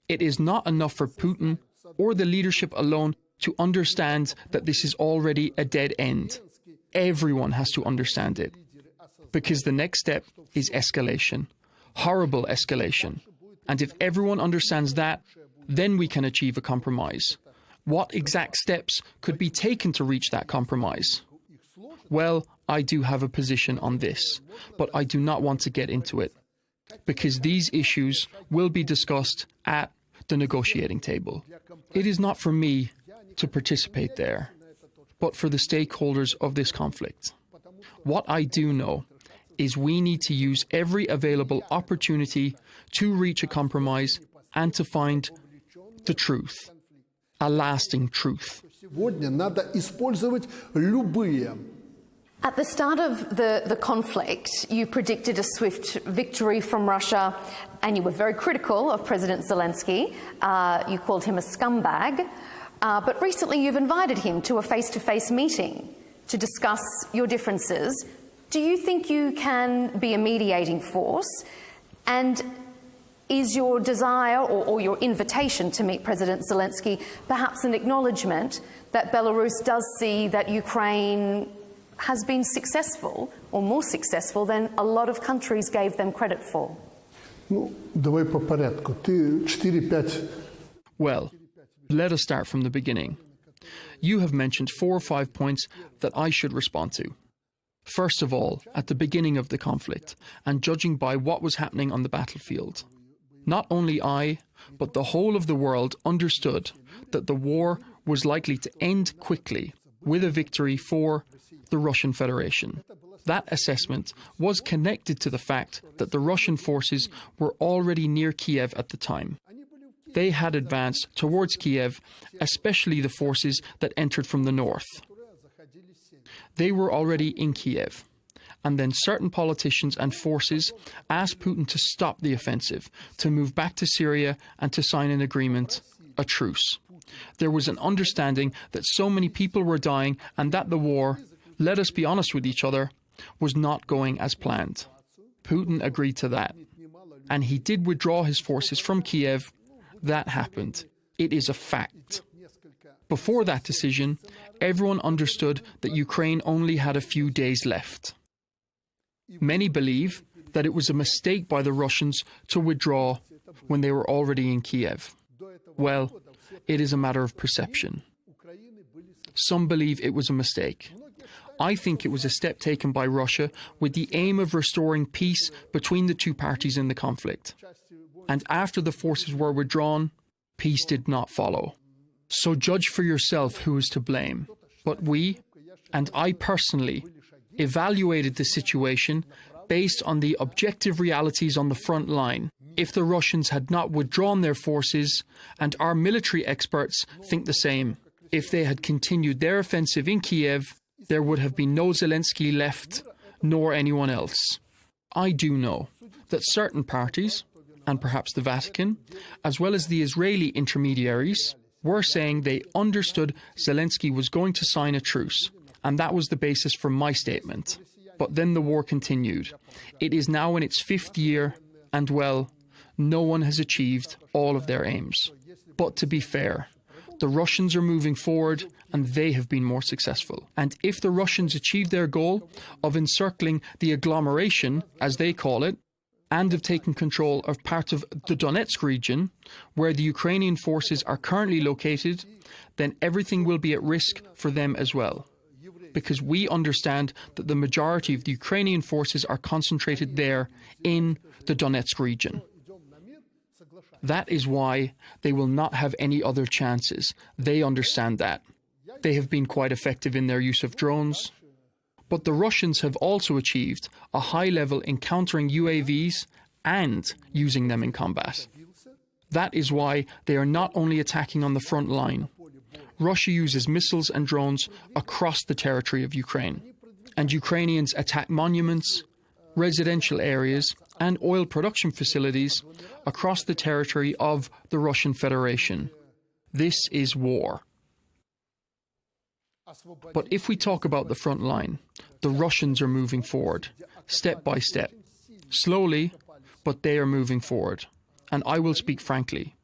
Speaker 10: It is not enough for Putin or the leadership alone to understand that this is already a dead end. Everyone has to understand it. Because the next step is escalation. Horrible escalation. And if everyone understands that, then we can achieve a compromise. What exact steps could be taken to reach that compromise? Well, I do have a position on this, but I do not want to get into it, because these issues will be discussed at the negotiating table. It is not for me to participate there, but for the stakeholders of this conflict. What I do know is we need to use every available opportunity to reach a compromise and to find the truth, a lasting truth.
Speaker 11: Сегодня надо использовать любые.
Speaker 2: At the start of the conflict, you predicted a swift victory from Russia, and you were very critical of President Zelensky. You called him a scumbag. But recently you've invited him to a face-to-face meeting to discuss your differences. Do you think you can be a mediating force? And is your desire or your invitation to meet President Zelensky perhaps an acknowledgement that Belarus does see that Ukraine has been successful, or more successful than a lot of countries gave them credit for?
Speaker 11: Ну, давай по порядку. Ты 4-5.
Speaker 10: Well, let us start from the beginning. You have mentioned 4 or 5 points that I should respond to. First of all, at the beginning of the conflict, and judging by what was happening on the battlefield, not only I, but the whole of the world understood that the war was likely to end quickly with a victory for the Russian Federation. That assessment was connected to the fact that the Russian forces were already near Kiev at the time. They had advanced towards Kiev, especially the forces that entered from the north. They were already in Kiev. And then certain politicians and forces asked Putin to stop the offensive, to move back to Syria and to sign an agreement, a truce. There was an understanding that so many people were dying and that the war, let us be honest with each other, was not going as planned. Putin agreed to that. And he did withdraw his forces from Kiev. That happened. It is a fact. Before that decision, everyone understood that Ukraine only had a few days left. Many believe that it was a mistake by the Russians to withdraw when they were already in Kiev. Well, it is a matter of perception. Some believe it was a mistake. I think it was a step taken by Russia with the aim of restoring peace between the two parties in the conflict. And after the forces were withdrawn, peace did not follow. So judge for yourself who is to blame. But we, and I personally, evaluated the situation based on the objective realities on the front line. If the Russians had not withdrawn their forces, and our military experts think the same, if they had continued their offensive in Kiev, there would have been no Zelensky left, nor anyone else. I do know that certain parties, and perhaps the Vatican, as well as the Israeli intermediaries, were saying they understood Zelensky was going to sign a truce, and that was the basis for my statement. But then the war continued. It is now in its 5th year, and well, no one has achieved all of their aims. But to be fair, the Russians are moving forward and they have been more successful. And if the Russians achieve their goal of encircling the agglomeration, as they call it, and of taking control of part of the Donetsk region, where the Ukrainian forces are currently located, then everything will be at risk for them as well. Because we understand that the majority of the Ukrainian forces are concentrated there in the Donetsk region. That is why they will not have any other chances. They understand that. They have been quite effective in their use of drones. But the Russians have also achieved a high level in countering UAVs and using them in combat. That is why they are not only attacking on the front line. Russia uses missiles and drones across the territory of Ukraine. And Ukrainians attack monuments, residential areas, and oil production facilities across the territory of the Russian Federation. This is war. But if we talk about the front line, the Russians are moving forward, step by step. Slowly, but they are moving forward. And I will speak frankly.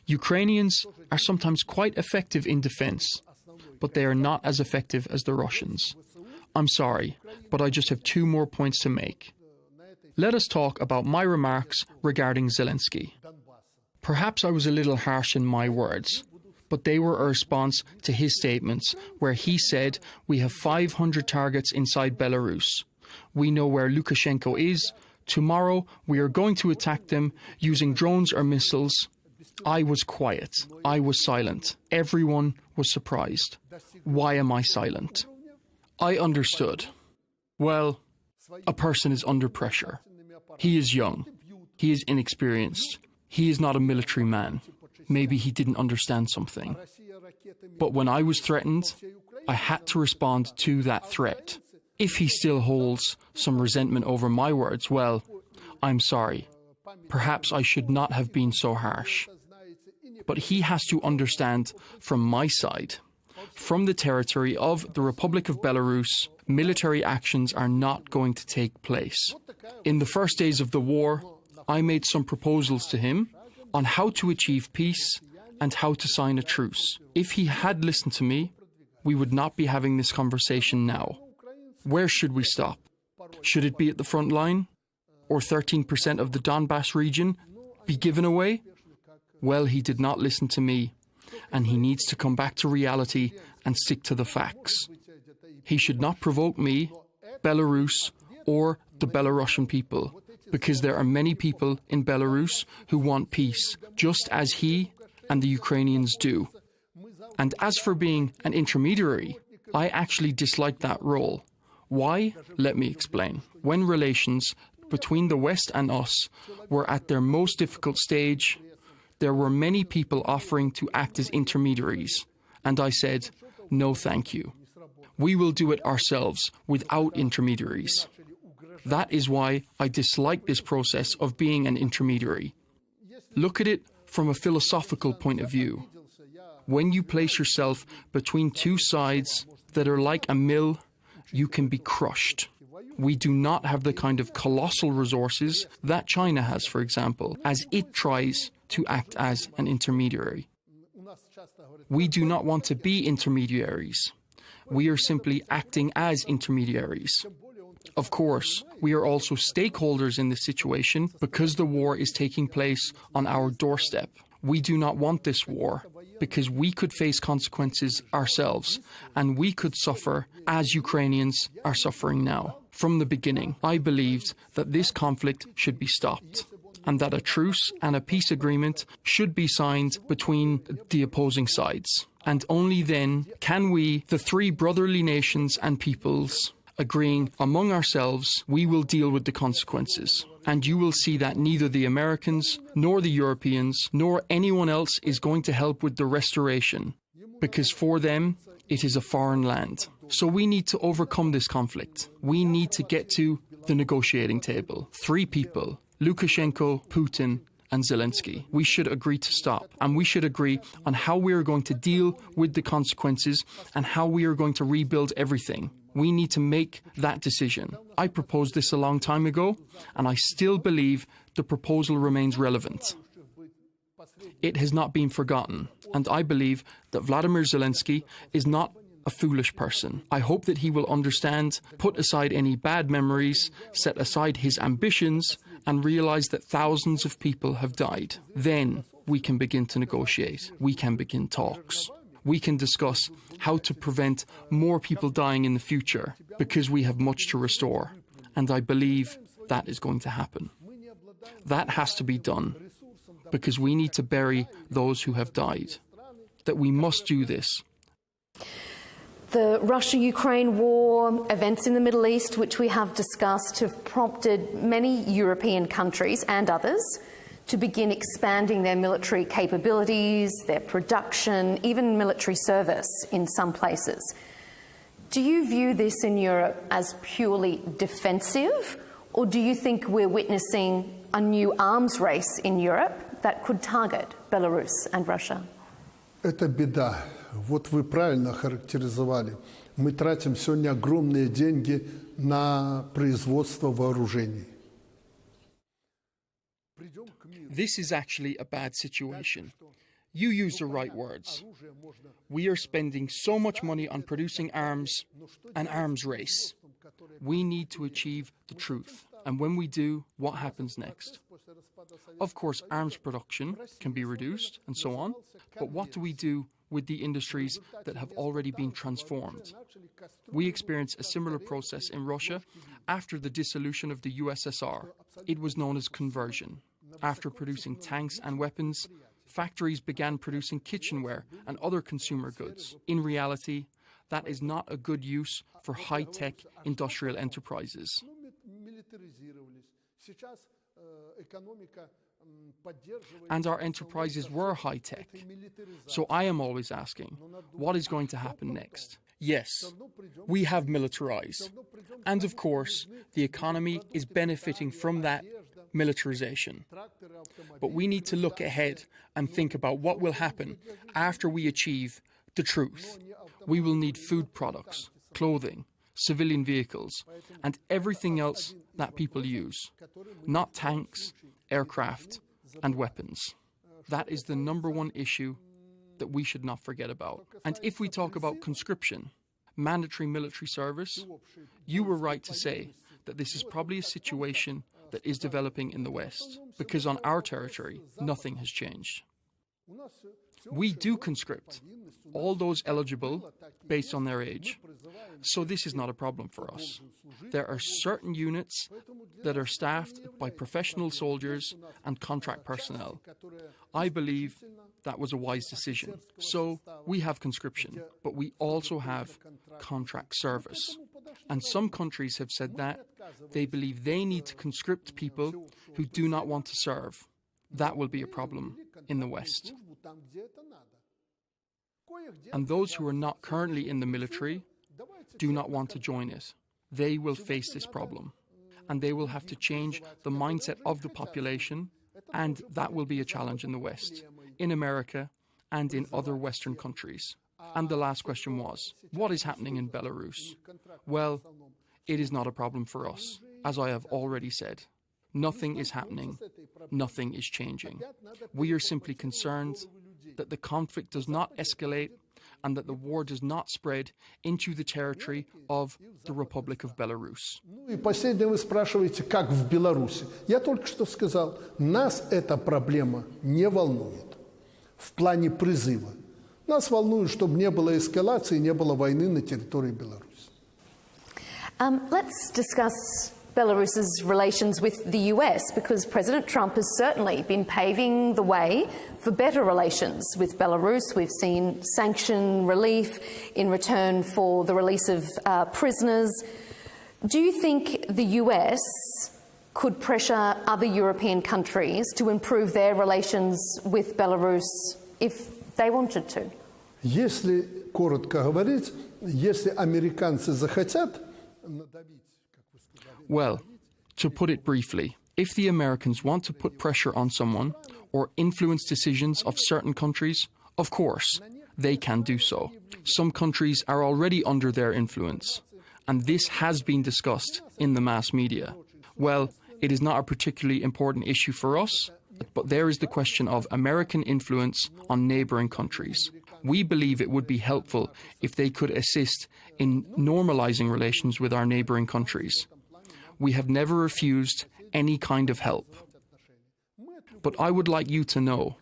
Speaker 10: Ukrainians are sometimes quite effective in defense, but they are not as effective as the Russians. I'm sorry, but I just have 2 more points to make. Let us talk about my remarks regarding Zelensky. Perhaps I was a little harsh in my words, but they were a response to his statements where he said we have 500 targets inside Belarus. We know where Lukashenko is. Tomorrow we are going to attack them using drones or missiles. I was quiet. I was silent. Everyone was surprised. Why am I silent? I understood. Well, a person is under pressure. He is young. He is inexperienced. He is not a military man. Maybe he didn't understand something. But when I was threatened, I had to respond to that threat. If he still holds some resentment over my words, well, I'm sorry. Perhaps I should not have been so harsh. But he has to understand from my side, from the territory of the Republic of Belarus, military actions are not going to take place. In the first days of the war, I made some proposals to him on how to achieve peace and how to sign a truce. If he had listened to me, we would not be having this conversation now. Where should we stop? Should it be at the front line? Or 13% of the Donbass region be given away? Well, he did not listen to me, and he needs to come back to reality and stick to the facts. He should not provoke me, Belarus, or the Belarusian people, because there are many people in Belarus who want peace, just as he and the Ukrainians do. And as for being an intermediary, I actually dislike that role. Why? Let me explain. When relations between the West and us were at their most difficult stage, there were many people offering to act as intermediaries, and I said, no thank you. We will do it ourselves, without intermediaries. That is why I dislike this process of being an intermediary. Look at it from a philosophical point of view. When you place yourself between two sides that are like a mill, you can be crushed. We do not have the kind of colossal resources that China has, for example, as it tries to act as an intermediary. We do not want to be intermediaries. We are simply acting as intermediaries. Of course, we are also stakeholders in this situation because the war is taking place on our doorstep. We do not want this war because we could face consequences ourselves and we could suffer as Ukrainians are suffering now. From the beginning, I believed that this conflict should be stopped and that a truce and a peace agreement should be signed between the opposing sides. And only then can we, the three brotherly nations and peoples, agreeing among ourselves, we will deal with the consequences. And you will see that neither the Americans, nor the Europeans, nor anyone else is going to help with the restoration, because for them, it is a foreign land. So we need to overcome this conflict. We need to get to the negotiating table. Three people, Lukashenko, Putin, and Zelensky. We should agree to stop, and we should agree on how we are going to deal with the consequences and how we are going to rebuild everything. We need to make that decision. I proposed this a long time ago, and I still believe the proposal remains relevant. It has not been forgotten, and I believe that Vladimir Zelensky is not a foolish person. I hope that he will understand, put aside any bad memories, set aside his ambitions, and realize that thousands of people have died. Then we can begin to negotiate. We can begin talks. We can discuss how to prevent more people dying in the future, because we have much to restore. And I believe that is going to happen. That has to be done, because we need to bury those who have died. That we must do this.
Speaker 2: The Russia-Ukraine war, events in the Middle East, which we have discussed, have prompted many European countries and others to begin expanding their military capabilities, their production, even military service in some places. Do you view this in Europe as purely defensive, or do you think we're witnessing a new arms race in Europe that could target Belarus and Russia?
Speaker 11: Это беда. Вот вы правильно характеризовали. Мы тратим сегодня огромные деньги на производство вооружений.
Speaker 10: This is actually a bad situation. You use the right words. We are spending so much money on producing arms, an arms race. We need to achieve the truth. And when we do, what happens next? Of course, arms production can be reduced and so on, but what do we do with the industries that have already been transformed? We experienced a similar process in Russia after the dissolution of the USSR. It was known as conversion. After producing tanks and weapons, factories began producing kitchenware and other consumer goods. In reality, that is not a good use for high-tech industrial enterprises. And our enterprises were high-tech. So I am always asking, what is going to happen next? Yes, we have militarized. And of course, the economy is benefiting from that militarization. But we need to look ahead and think about what will happen after we achieve the truth. We will need food products, clothing, civilian vehicles, and everything else that people use, not tanks, aircraft, and weapons. That is the number one issue that we should not forget about. And if we talk about conscription, mandatory military service, you were right to say that this is probably a situation that is developing in the West, because on our territory, nothing has changed. We do conscript all those eligible based on their age. So this is not a problem for us. There are certain units that are staffed by professional soldiers and contract personnel. I believe that was a wise decision. So we have conscription, but we also have contract service. And some countries have said that they believe they need to conscript people who do not want to serve. That will be a problem in the West. And those who are not currently in the military do not want to join it. They will face this problem. And they will have to change the mindset of the population, and that will be a challenge in the West, in America, and in other Western countries. And the last question was, what is happening in Belarus? Well, It is not a problem for us, as I have already said. Nothing is happening. Nothing is changing. We are simply concerned that the conflict does not escalate and that the war does not spread into the territory of the Republic of Belarus.
Speaker 11: И последнее вы спрашиваете, как в Беларуси. Я только что сказал, нас эта проблема не волнует в плане призыва. Нас волнует, чтобы не было эскалации, не было войны на территории Беларуси.
Speaker 2: Let's discuss Belarus's relations with the US, because President Trump has certainly been paving the way for better relations with Belarus. We've seen sanction relief in return for the release of prisoners. Do you think the US could pressure other European countries to improve their relations with Belarus if they wanted to?
Speaker 11: Если коротко говорить, если американцы захотят надавить.
Speaker 10: Well, to put it briefly, if the Americans want to put pressure on someone or influence decisions of certain countries, of course, they can do so. Some countries are already under their influence, and this has been discussed in the mass media. Well, it is not a particularly important issue for us, but there is the question of American influence on neighbouring countries. We believe it would be helpful if they could assist in normalising relations with our neighbouring countries. We have never refused any kind of help. But I would like you to know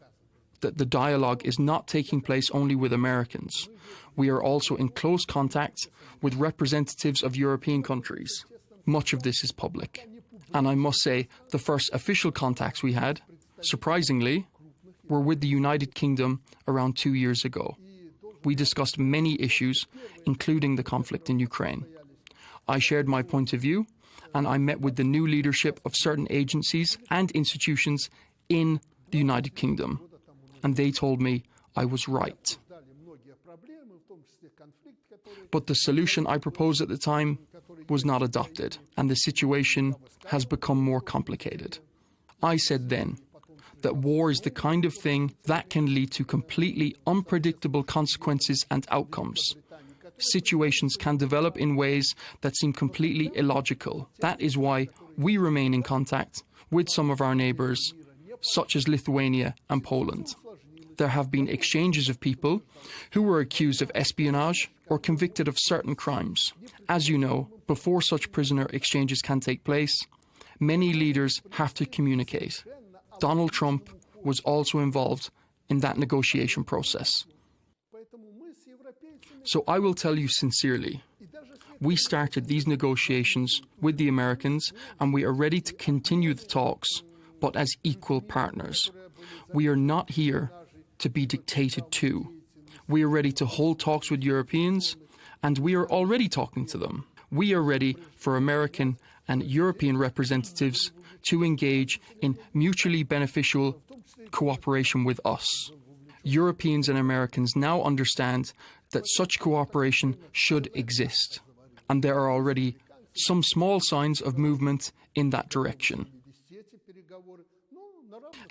Speaker 10: that the dialogue is not taking place only with Americans. We are also in close contact with representatives of European countries. Much of this is public. And I must say, the first official contacts we had, surprisingly, were with the United Kingdom around 2 years ago. We discussed many issues, including the conflict in Ukraine. I shared my point of view, and I met with the new leadership of certain agencies and institutions in the United Kingdom. And they told me I was right. But the solution I proposed at the time was not adopted, and the situation has become more complicated. I said then that war is the kind of thing that can lead to completely unpredictable consequences and outcomes. Situations can develop in ways that seem completely illogical. That is why we remain in contact with some of our neighbours, such as Lithuania and Poland. There have been exchanges of people who were accused of espionage or convicted of certain crimes. As you know, before such prisoner exchanges can take place, many leaders have to communicate. Donald Trump was also involved in that negotiation process. So I will tell you sincerely, we started these negotiations with the Americans and we are ready to continue the talks, but as equal partners. We are not here to be dictated to. We are ready to hold talks with Europeans, and we are already talking to them. We are ready for American and European representatives to engage in mutually beneficial cooperation with us. Europeans and Americans now understand that such cooperation should exist, and there are already some small signs of movement in that direction.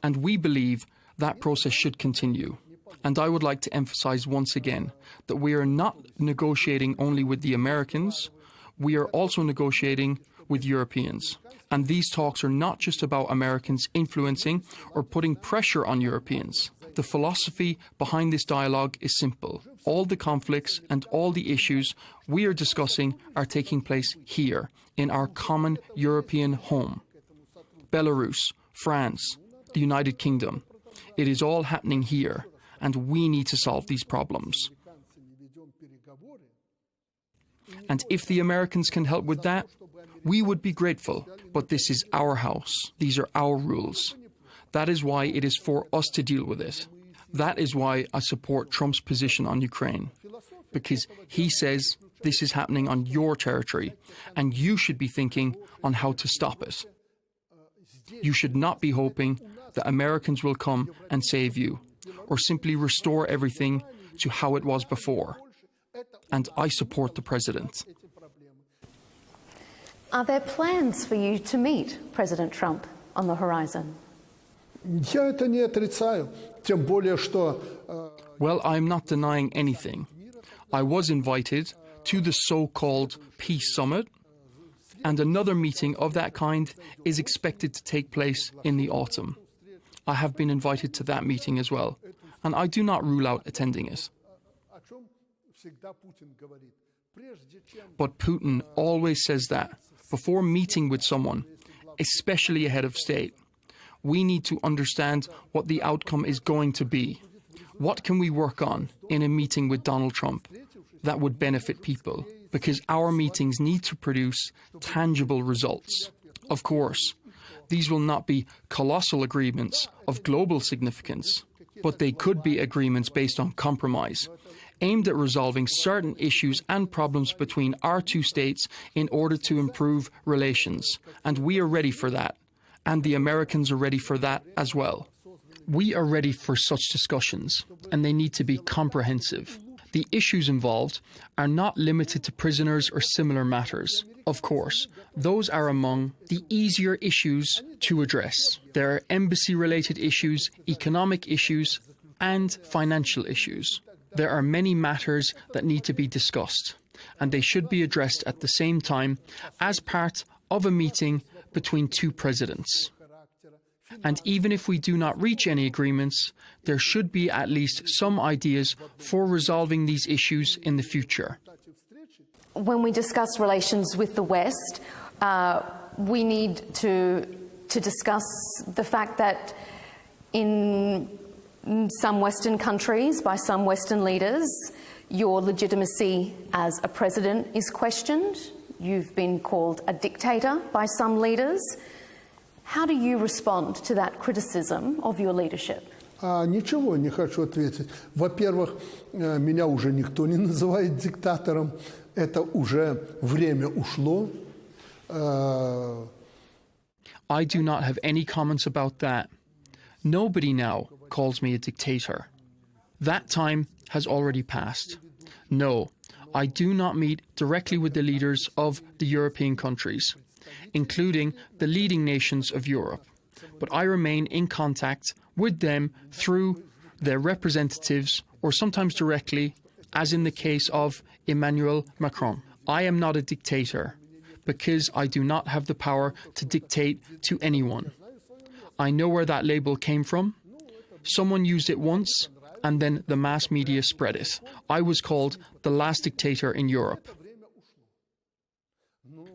Speaker 10: And we believe that process should continue. And I would like to emphasize once again that we are not negotiating only with the Americans, we are also negotiating with Europeans. And these talks are not just about Americans influencing or putting pressure on Europeans. The philosophy behind this dialogue is simple. All the conflicts and all the issues we are discussing are taking place here, in our common European home. Belarus, France, the United Kingdom. It is all happening here, and we need to solve these problems. And if the Americans can help with that, we would be grateful. But this is our house. These are our rules. That is why it is for us to deal with it. That is why I support Trump's position on Ukraine. Because he says this is happening on your territory, and you should be thinking on how to stop it. You should not be hoping that Americans will come and save you, or simply restore everything to how it was before. And I support the president.
Speaker 2: Are there plans for you to meet President Trump on the horizon?
Speaker 11: Я это не отрицаю, тем более что...
Speaker 10: Well, I'm not denying anything. I was invited to the so-called Peace Summit, And another meeting of that kind is expected to take place in the autumn. I have been invited to that meeting as well, and I do not rule out attending it. But Putin always says that before meeting with someone, especially a head of state, we need to understand what the outcome is going to be. What can we work on in a meeting with Donald Trump that would benefit people? Because our meetings need to produce tangible results. Of course, these will not be colossal agreements of global significance, but they could be agreements based on compromise, aimed at resolving certain issues and problems between our two states in order to improve relations. And we are ready for that. And the Americans are ready for that as well. We are ready for such discussions, and they need to be comprehensive. The issues involved are not limited to prisoners or similar matters. Of course, those are among the easier issues to address. There are embassy-related issues, economic issues, and financial issues. There are many matters that need to be discussed, and they should be addressed at the same time as part of a meeting between two presidents. And even if we do not reach any agreements, there should be at least some ideas for resolving these issues in the future.
Speaker 2: When we discuss relations with the West, we need to discuss the fact that in some Western countries, by some Western leaders, your legitimacy as a president is questioned. You've been called a dictator by some leaders. How do you respond to that criticism of your leadership?
Speaker 11: Ничего не хочу ответить. Во-первых, меня уже никто не называет диктатором. Это уже время ушло.
Speaker 10: I do not have any comments about that. Nobody now calls me a dictator. That time has already passed. No, I do not meet directly with the leaders of the European countries, including the leading nations of Europe. But I remain in contact with them through their representatives or sometimes directly, as in the case of Emmanuel Macron. I am not a dictator because I do not have the power to dictate to anyone. I know where that label came from. Someone used it once and then the mass media spread it. I was called the last dictator in Europe.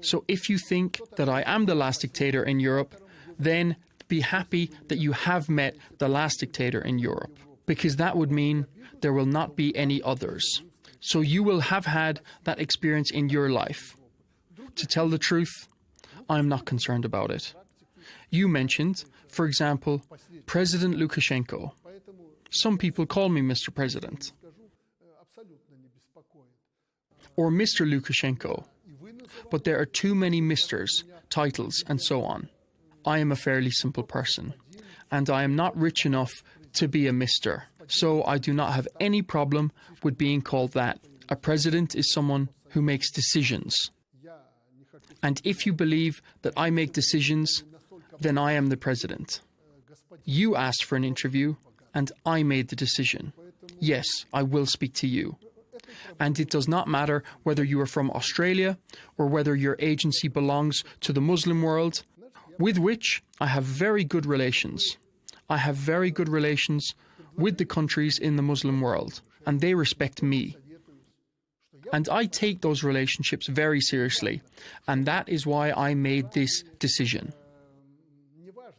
Speaker 10: So if you think that I am the last dictator in Europe, then be happy that you have met the last dictator in Europe, because that would mean there will not be any others. So you will have had that experience in your life. To tell the truth, I'm not concerned about it. You mentioned, for example, President Lukashenko. Some people call me Mr. President. Or Mr. Lukashenko. But there are too many misters, titles, and so on. I am a fairly simple person, and I am not rich enough to be a mister. So I do not have any problem with being called that. A president is someone who makes decisions. And if you believe that I make decisions, then I am the president. You asked for an interview, and I made the decision. Yes, I will speak to you. And it does not matter whether you are from Australia or whether your agency belongs to the Muslim world, with which I have very good relations. I have very good relations with the countries in the Muslim world, and they respect me. And I take those relationships very seriously, and that is why I made this decision.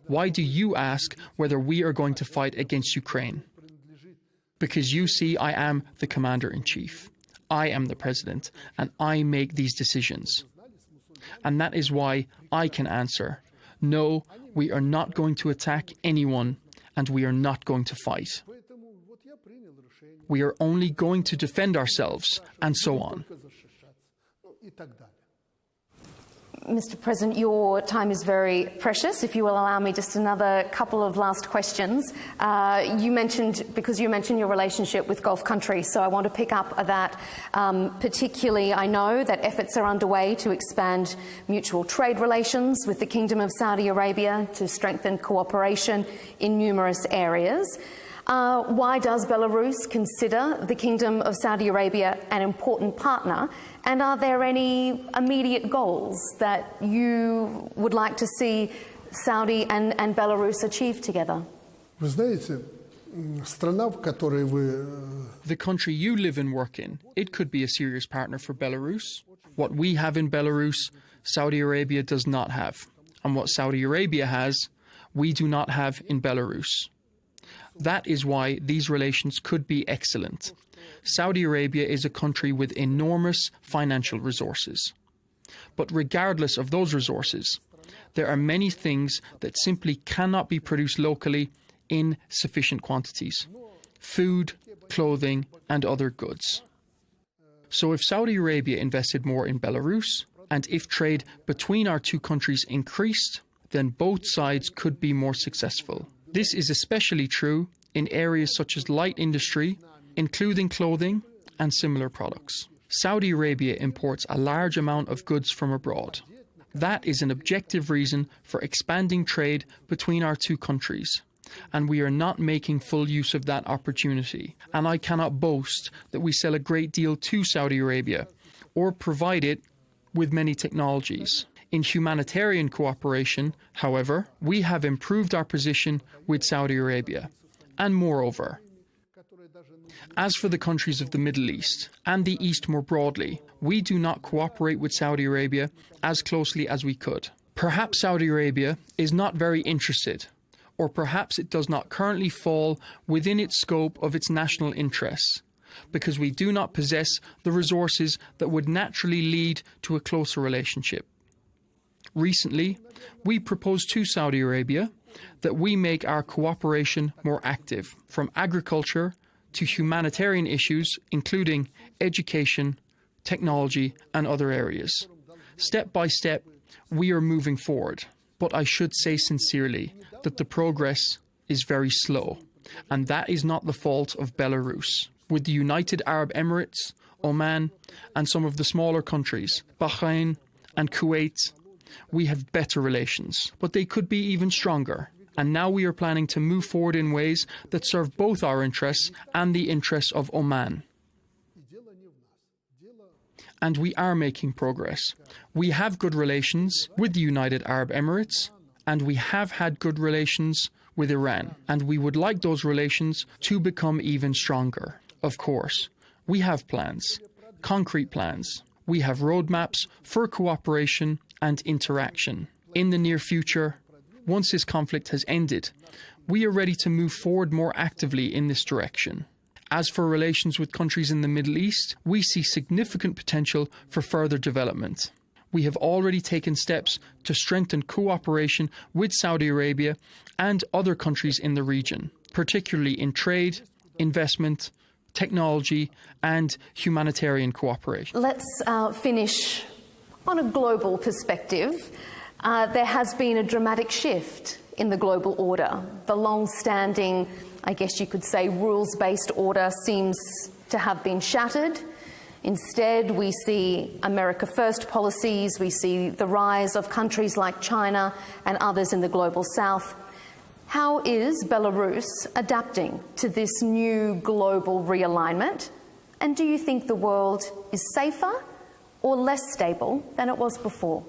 Speaker 10: Why do you ask whether we are going to fight against Ukraine? Because you see, I am the commander-in-chief. I am the president, and I make these decisions. And that is why I can answer, no, we are not going to attack anyone, and we are not going to fight. We are only going to defend ourselves, and so on.
Speaker 2: Mr. President, your time is very precious. If you will allow me just another couple of last questions. You mentioned your relationship with Gulf countries, so I want to pick up that. Particularly, I know that efforts are underway to expand mutual trade relations with the Kingdom of Saudi Arabia to strengthen cooperation in numerous areas. Why does Belarus consider the Kingdom of Saudi Arabia an important partner? And are there any immediate goals that you would like to see Saudi and Belarus achieve together?
Speaker 11: Вы знаете, страна, в которой вы...
Speaker 10: The country you live and work in, it could be a serious partner for Belarus. What we have in Belarus, Saudi Arabia does not have. And what Saudi Arabia has, we do not have in Belarus. That is why these relations could be excellent. Saudi Arabia is a country with enormous financial resources. But regardless of those resources, there are many things that simply cannot be produced locally in sufficient quantities: food, clothing, and other goods. So if Saudi Arabia invested more in Belarus, and if trade between our two countries increased, then both sides could be more successful. This is especially true in areas such as light industry, including clothing and similar products. Saudi Arabia imports a large amount of goods from abroad. That is an objective reason for expanding trade between our two countries, and we are not making full use of that opportunity. And I cannot boast that we sell a great deal to Saudi Arabia or provide it with many technologies. In humanitarian cooperation, however, we have improved our position with Saudi Arabia. And moreover, as for the countries of the Middle East and the East more broadly, we do not cooperate with Saudi Arabia as closely as we could. Perhaps Saudi Arabia is not very interested, or perhaps it does not currently fall within its scope of its national interests, because we do not possess the resources that would naturally lead to a closer relationship. Recently, we proposed to Saudi Arabia that we make our cooperation more active, from agriculture to humanitarian issues, including education, technology, and other areas. Step by step, we are moving forward. But I should say sincerely that the progress is very slow, and that is not the fault of Belarus. With the United Arab Emirates, Oman, and some of the smaller countries, Bahrain and Kuwait, we have better relations, but they could be even stronger. And now we are planning to move forward in ways that serve both our interests and the interests of Oman. And we are making progress. We have good relations with the United Arab Emirates, and we have had good relations with Iran, and we would like those relations to become even stronger. Of course, we have plans, concrete plans. We have roadmaps for cooperation and interaction. In the near future, once this conflict has ended, we are ready to move forward more actively in this direction. As for relations with countries in the Middle East, we see significant potential for further development. We have already taken steps to strengthen cooperation with Saudi Arabia and other countries in the region, particularly in trade, investment, technology, and humanitarian cooperation.
Speaker 2: Let's finish on a global perspective. There has been a dramatic shift in the global order. The long-standing, I guess you could say, rules-based order seems to have been shattered. Instead, we see America First policies, we see the rise of countries like China and others in the global south. How is Belarus adapting to this new global realignment? And do you think the world is safer or less stable than it was before?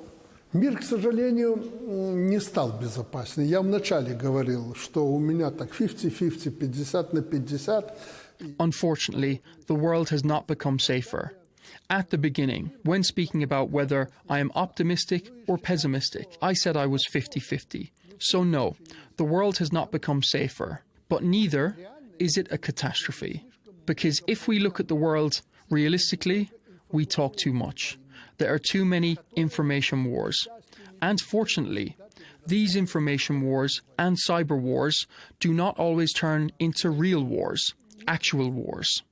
Speaker 11: Мир, к сожалению, не стал безопаснее. Я вначале говорил, что у меня так 50-50, 50 на 50.
Speaker 10: Unfortunately, the world has not become safer. At the beginning, when speaking about whether I am optimistic or pessimistic, I said I was 50-50. So no, the world has not become safer. But neither is it a catastrophe. Because if we look at the world realistically, we talk too much. There are too many information wars. And fortunately, these information wars and cyber wars do not always turn into real wars, actual wars.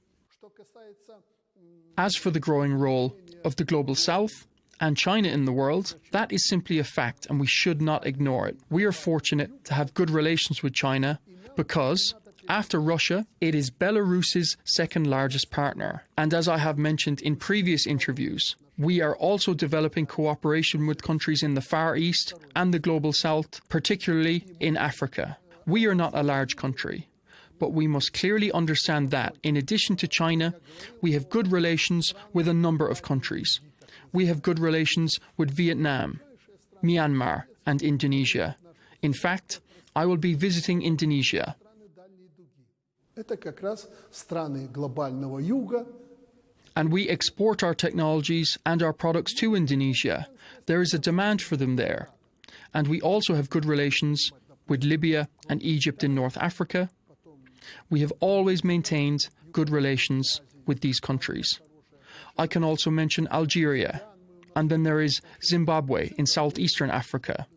Speaker 10: As for the growing role of the Global South and China in the world, that is simply a fact and we should not ignore it. We are fortunate to have good relations with China because, after Russia, it is Belarus's second largest partner. And as I have mentioned in previous interviews, we are also developing cooperation with countries in the Far East and the Global South, particularly in Africa. We are not a large country, but we must clearly understand that, in addition to China, we have good relations with a number of countries. We have good relations with Vietnam, Myanmar, and Indonesia. In fact, I will be visiting Indonesia. And we export our technologies and our products to Indonesia. There is a demand for them there. And we also have good relations with Libya and Egypt in North Africa. We have always maintained good relations with these countries. I can also mention Algeria, and then there is Zimbabwe in southeastern Africa.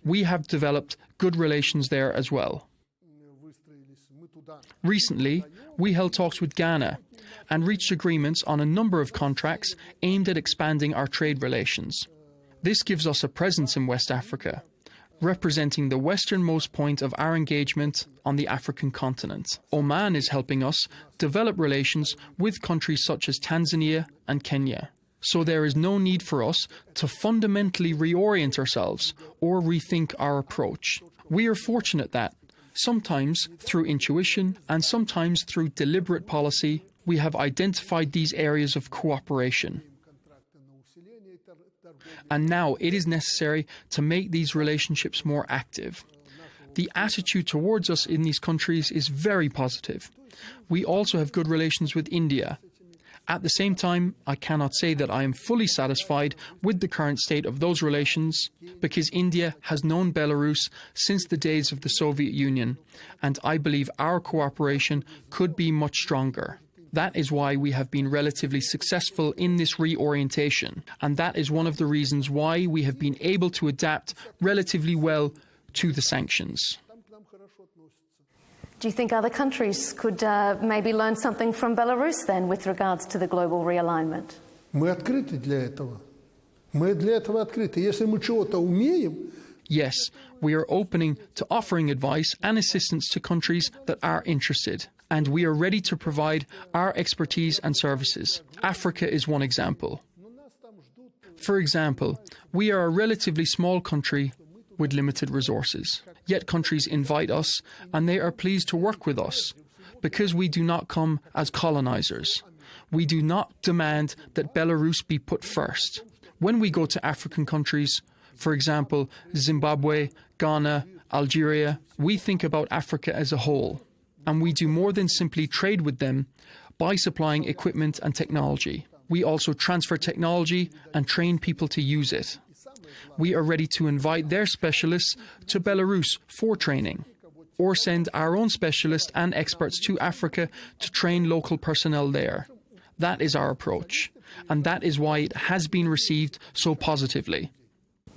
Speaker 10: We have developed good relations there as well. Recently, we held talks with Ghana and reached agreements on a number of contracts aimed at expanding our trade relations. This gives us a presence in West Africa, representing the westernmost point of our engagement on the African continent. Oman is helping us develop relations with countries such as Tanzania and Kenya. So there is no need for us to fundamentally reorient ourselves or rethink our approach. We are fortunate that, sometimes through intuition and sometimes through deliberate policy, we have identified these areas of cooperation. And now it is necessary to make these relationships more active. The attitude towards us in these countries is very positive. We also have good relations with India. At the same time, I cannot say that I am fully satisfied with the current state of those relations, because India has known Belarus since the days of the Soviet Union, and I believe our cooperation could be much stronger. That is why we have been relatively successful in this reorientation, and that is one of the reasons why we have been able to adapt relatively well to the sanctions.
Speaker 2: Do you think other countries could maybe learn something from Belarus then with regards to the global realignment?
Speaker 11: Мы открыты для этого. Мы для этого открыты. Если мы чего-то умеем...
Speaker 10: Yes, we are opening to offering advice and assistance to countries that are interested. And we are ready to provide our expertise and services. Africa is one example. For example, we are a relatively small country with limited resources. Yet countries invite us and they are pleased to work with us because we do not come as colonizers. We do not demand that Belarus be put first. When we go to African countries, for example, Zimbabwe, Ghana, Algeria, we think about Africa as a whole. And we do more than simply trade with them by supplying equipment and technology. We also transfer technology and train people to use it. We are ready to invite their specialists to Belarus for training, or send our own specialists and experts to Africa to train local personnel there. That is our approach, and that is why it has been received so positively.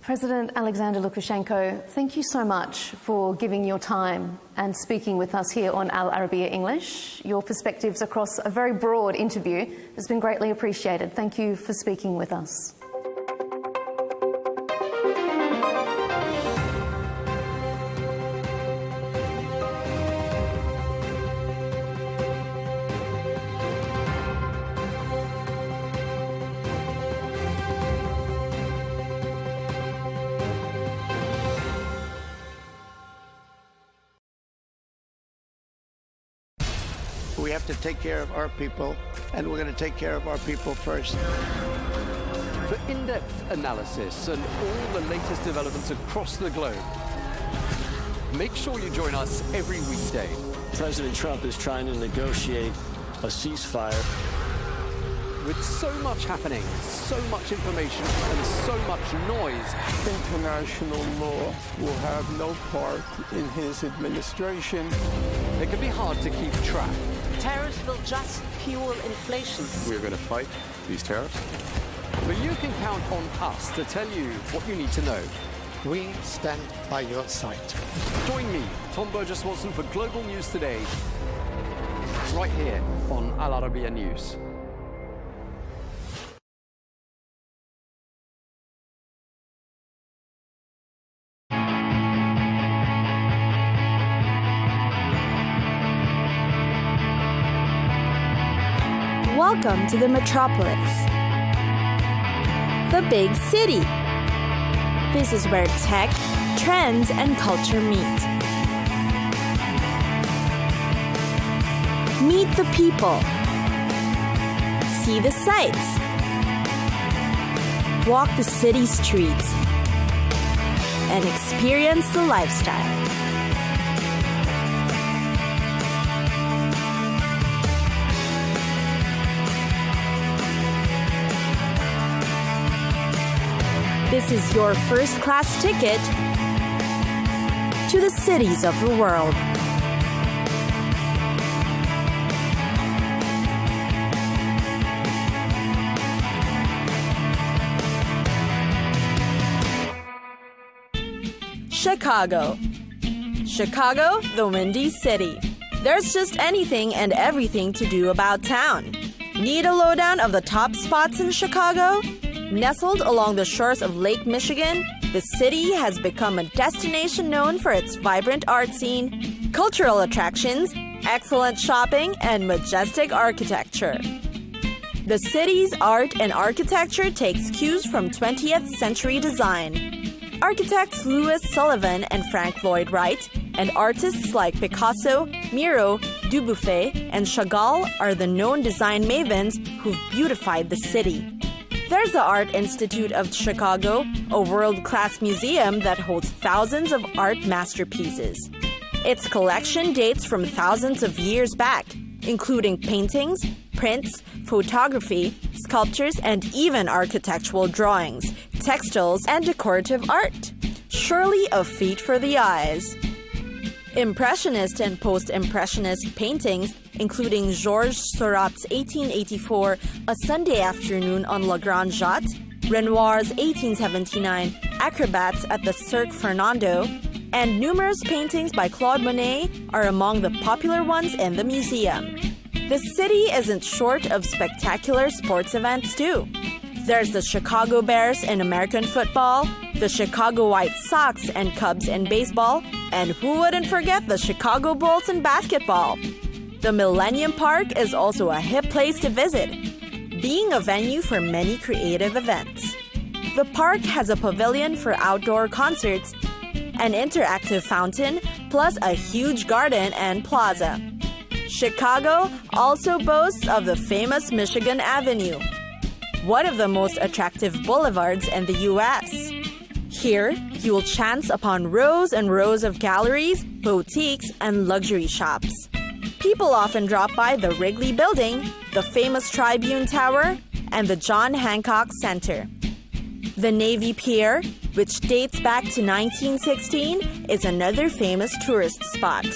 Speaker 2: President Alexander Lukashenko, thank you so much for giving your time and speaking with us here on Al Arabiya English. Your perspectives across a very broad interview has been greatly appreciated. Thank you for speaking with us.
Speaker 3: We have to take care of our people, and we're going to take care of our people first.
Speaker 17: For in-depth analysis and all the latest developments across the globe, make sure you join us every weekday.
Speaker 1: President Trump is trying to negotiate a ceasefire.
Speaker 17: With so much happening, so much information, and so much noise,
Speaker 20: International law will have no part in his administration.
Speaker 17: It can be hard to keep track.
Speaker 21: Tariffs will just fuel inflation.
Speaker 22: We're going to fight these tariffs.
Speaker 17: But you can count on us to tell you what you need to know.
Speaker 3: We stand by your side.
Speaker 17: Join me, Tom Burges Watson, for Global News Today, right here on Al Arabiya News.
Speaker 12: Welcome to the metropolis, the big city. This is where tech, trends, and culture meet. Meet the people. See the sights. Walk the city streets. And experience the lifestyle. This is your first-class ticket to the cities of the world. Chicago. Chicago, the Windy City. There's just anything and everything to do about town. Need a lowdown of the top spots in Chicago? Nestled along the shores of Lake Michigan, the city has become a destination known for its vibrant art scene, cultural attractions, excellent shopping, and majestic architecture. The city's art and architecture takes cues from 20th century design. Architects Louis Sullivan and Frank Lloyd Wright, and artists like Picasso, Miro, Dubuffet, and Chagall are the known design mavens who've beautified the city. There's the Art Institute of Chicago, a world-class museum that holds thousands of art masterpieces. Its collection dates from thousands of years back, including paintings, prints, photography, sculptures, and even architectural drawings, textiles, and decorative art. Surely a feat for the eyes. Impressionist and post-impressionist paintings, including Georges Seurat's 1884 A Sunday Afternoon on La Grande Jatte, Renoir's 1879 Acrobats at the Cirque Fernando, and numerous paintings by Claude Monet are among the popular ones in the museum. The city isn't short of spectacular sports events too. There's the Chicago Bears in American football, the Chicago White Sox and Cubs in baseball, and who wouldn't forget the Chicago Bulls in basketball? The Millennium Park is also a hip place to visit, being a venue for many creative events. The park has a pavilion for outdoor concerts, an interactive fountain, plus a huge garden and plaza. Chicago also boasts of the famous Michigan Avenue, one of the most attractive boulevards in the U.S. Here, you will chance upon rows and rows of galleries, boutiques, and luxury shops. People often drop by the Wrigley Building, the famous Tribune Tower, and the John Hancock Center. The Navy Pier, which dates back to 1916, is another famous tourist spot.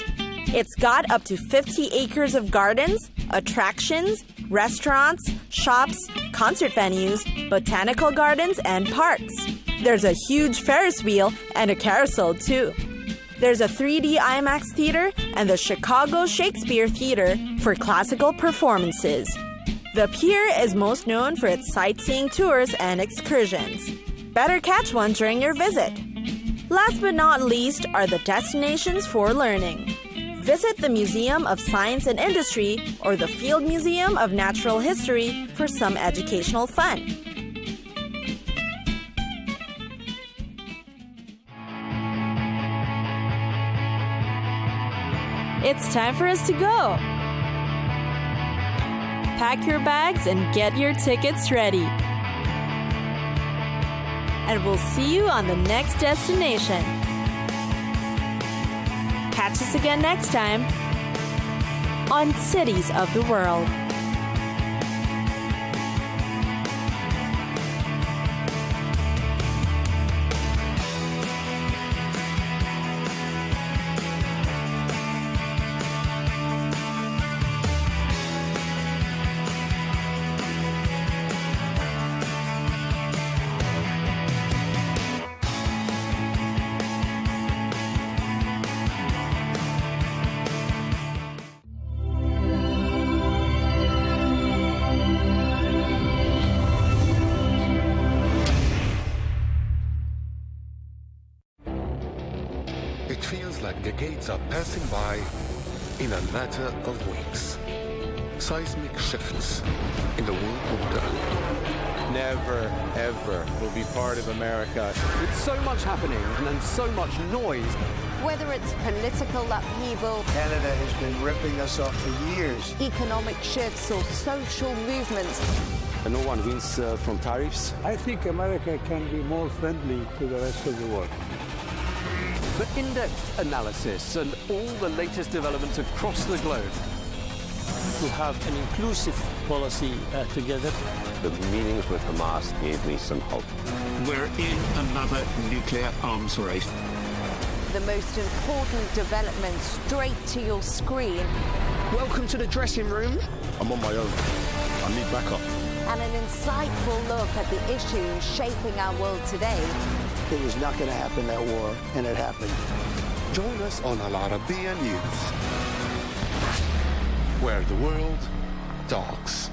Speaker 12: It's got up to 50 acres of gardens, attractions, restaurants, shops, concert venues, botanical gardens, and parks. There's a huge Ferris wheel and a carousel too. There's a 3D IMAX theater and the Chicago Shakespeare Theater for classical performances. The pier is most known for its sightseeing tours and excursions. Better catch one during your visit. Last but not least are the destinations for learning. Visit the Museum of Science and Industry or the Field Museum of Natural History for some educational fun. It's time for us to go. Pack your bags and get your tickets ready. And we'll see you on the next destination. Catch us again next time on Cities of the World.
Speaker 13: It feels like decades are passing by in a matter of weeks. Seismic shifts in the world order.
Speaker 14: Never, ever will be part of America.
Speaker 17: With so much happening and so much noise,
Speaker 21: Whether it's political upheaval,
Speaker 3: Canada has been ripping us off for years.
Speaker 21: economic shifts, or social movements,
Speaker 14: No one wins from tariffs.
Speaker 20: I think America can be more friendly to the rest of the world.
Speaker 17: For in-depth analysis and all the latest developments across the globe.
Speaker 1: To have an inclusive policy together.
Speaker 14: The meetings with Hamas gave me some hope.
Speaker 9: We're in another nuclear arms race.
Speaker 21: the most important development straight to your screen.
Speaker 15: Welcome to the dressing room.
Speaker 16: I'm on my own. I need backup.
Speaker 21: And an insightful look at the issues shaping our world today.
Speaker 3: It was not going to happen, that war, and it happened.
Speaker 13: Join us on Arabiya News, where the world talks.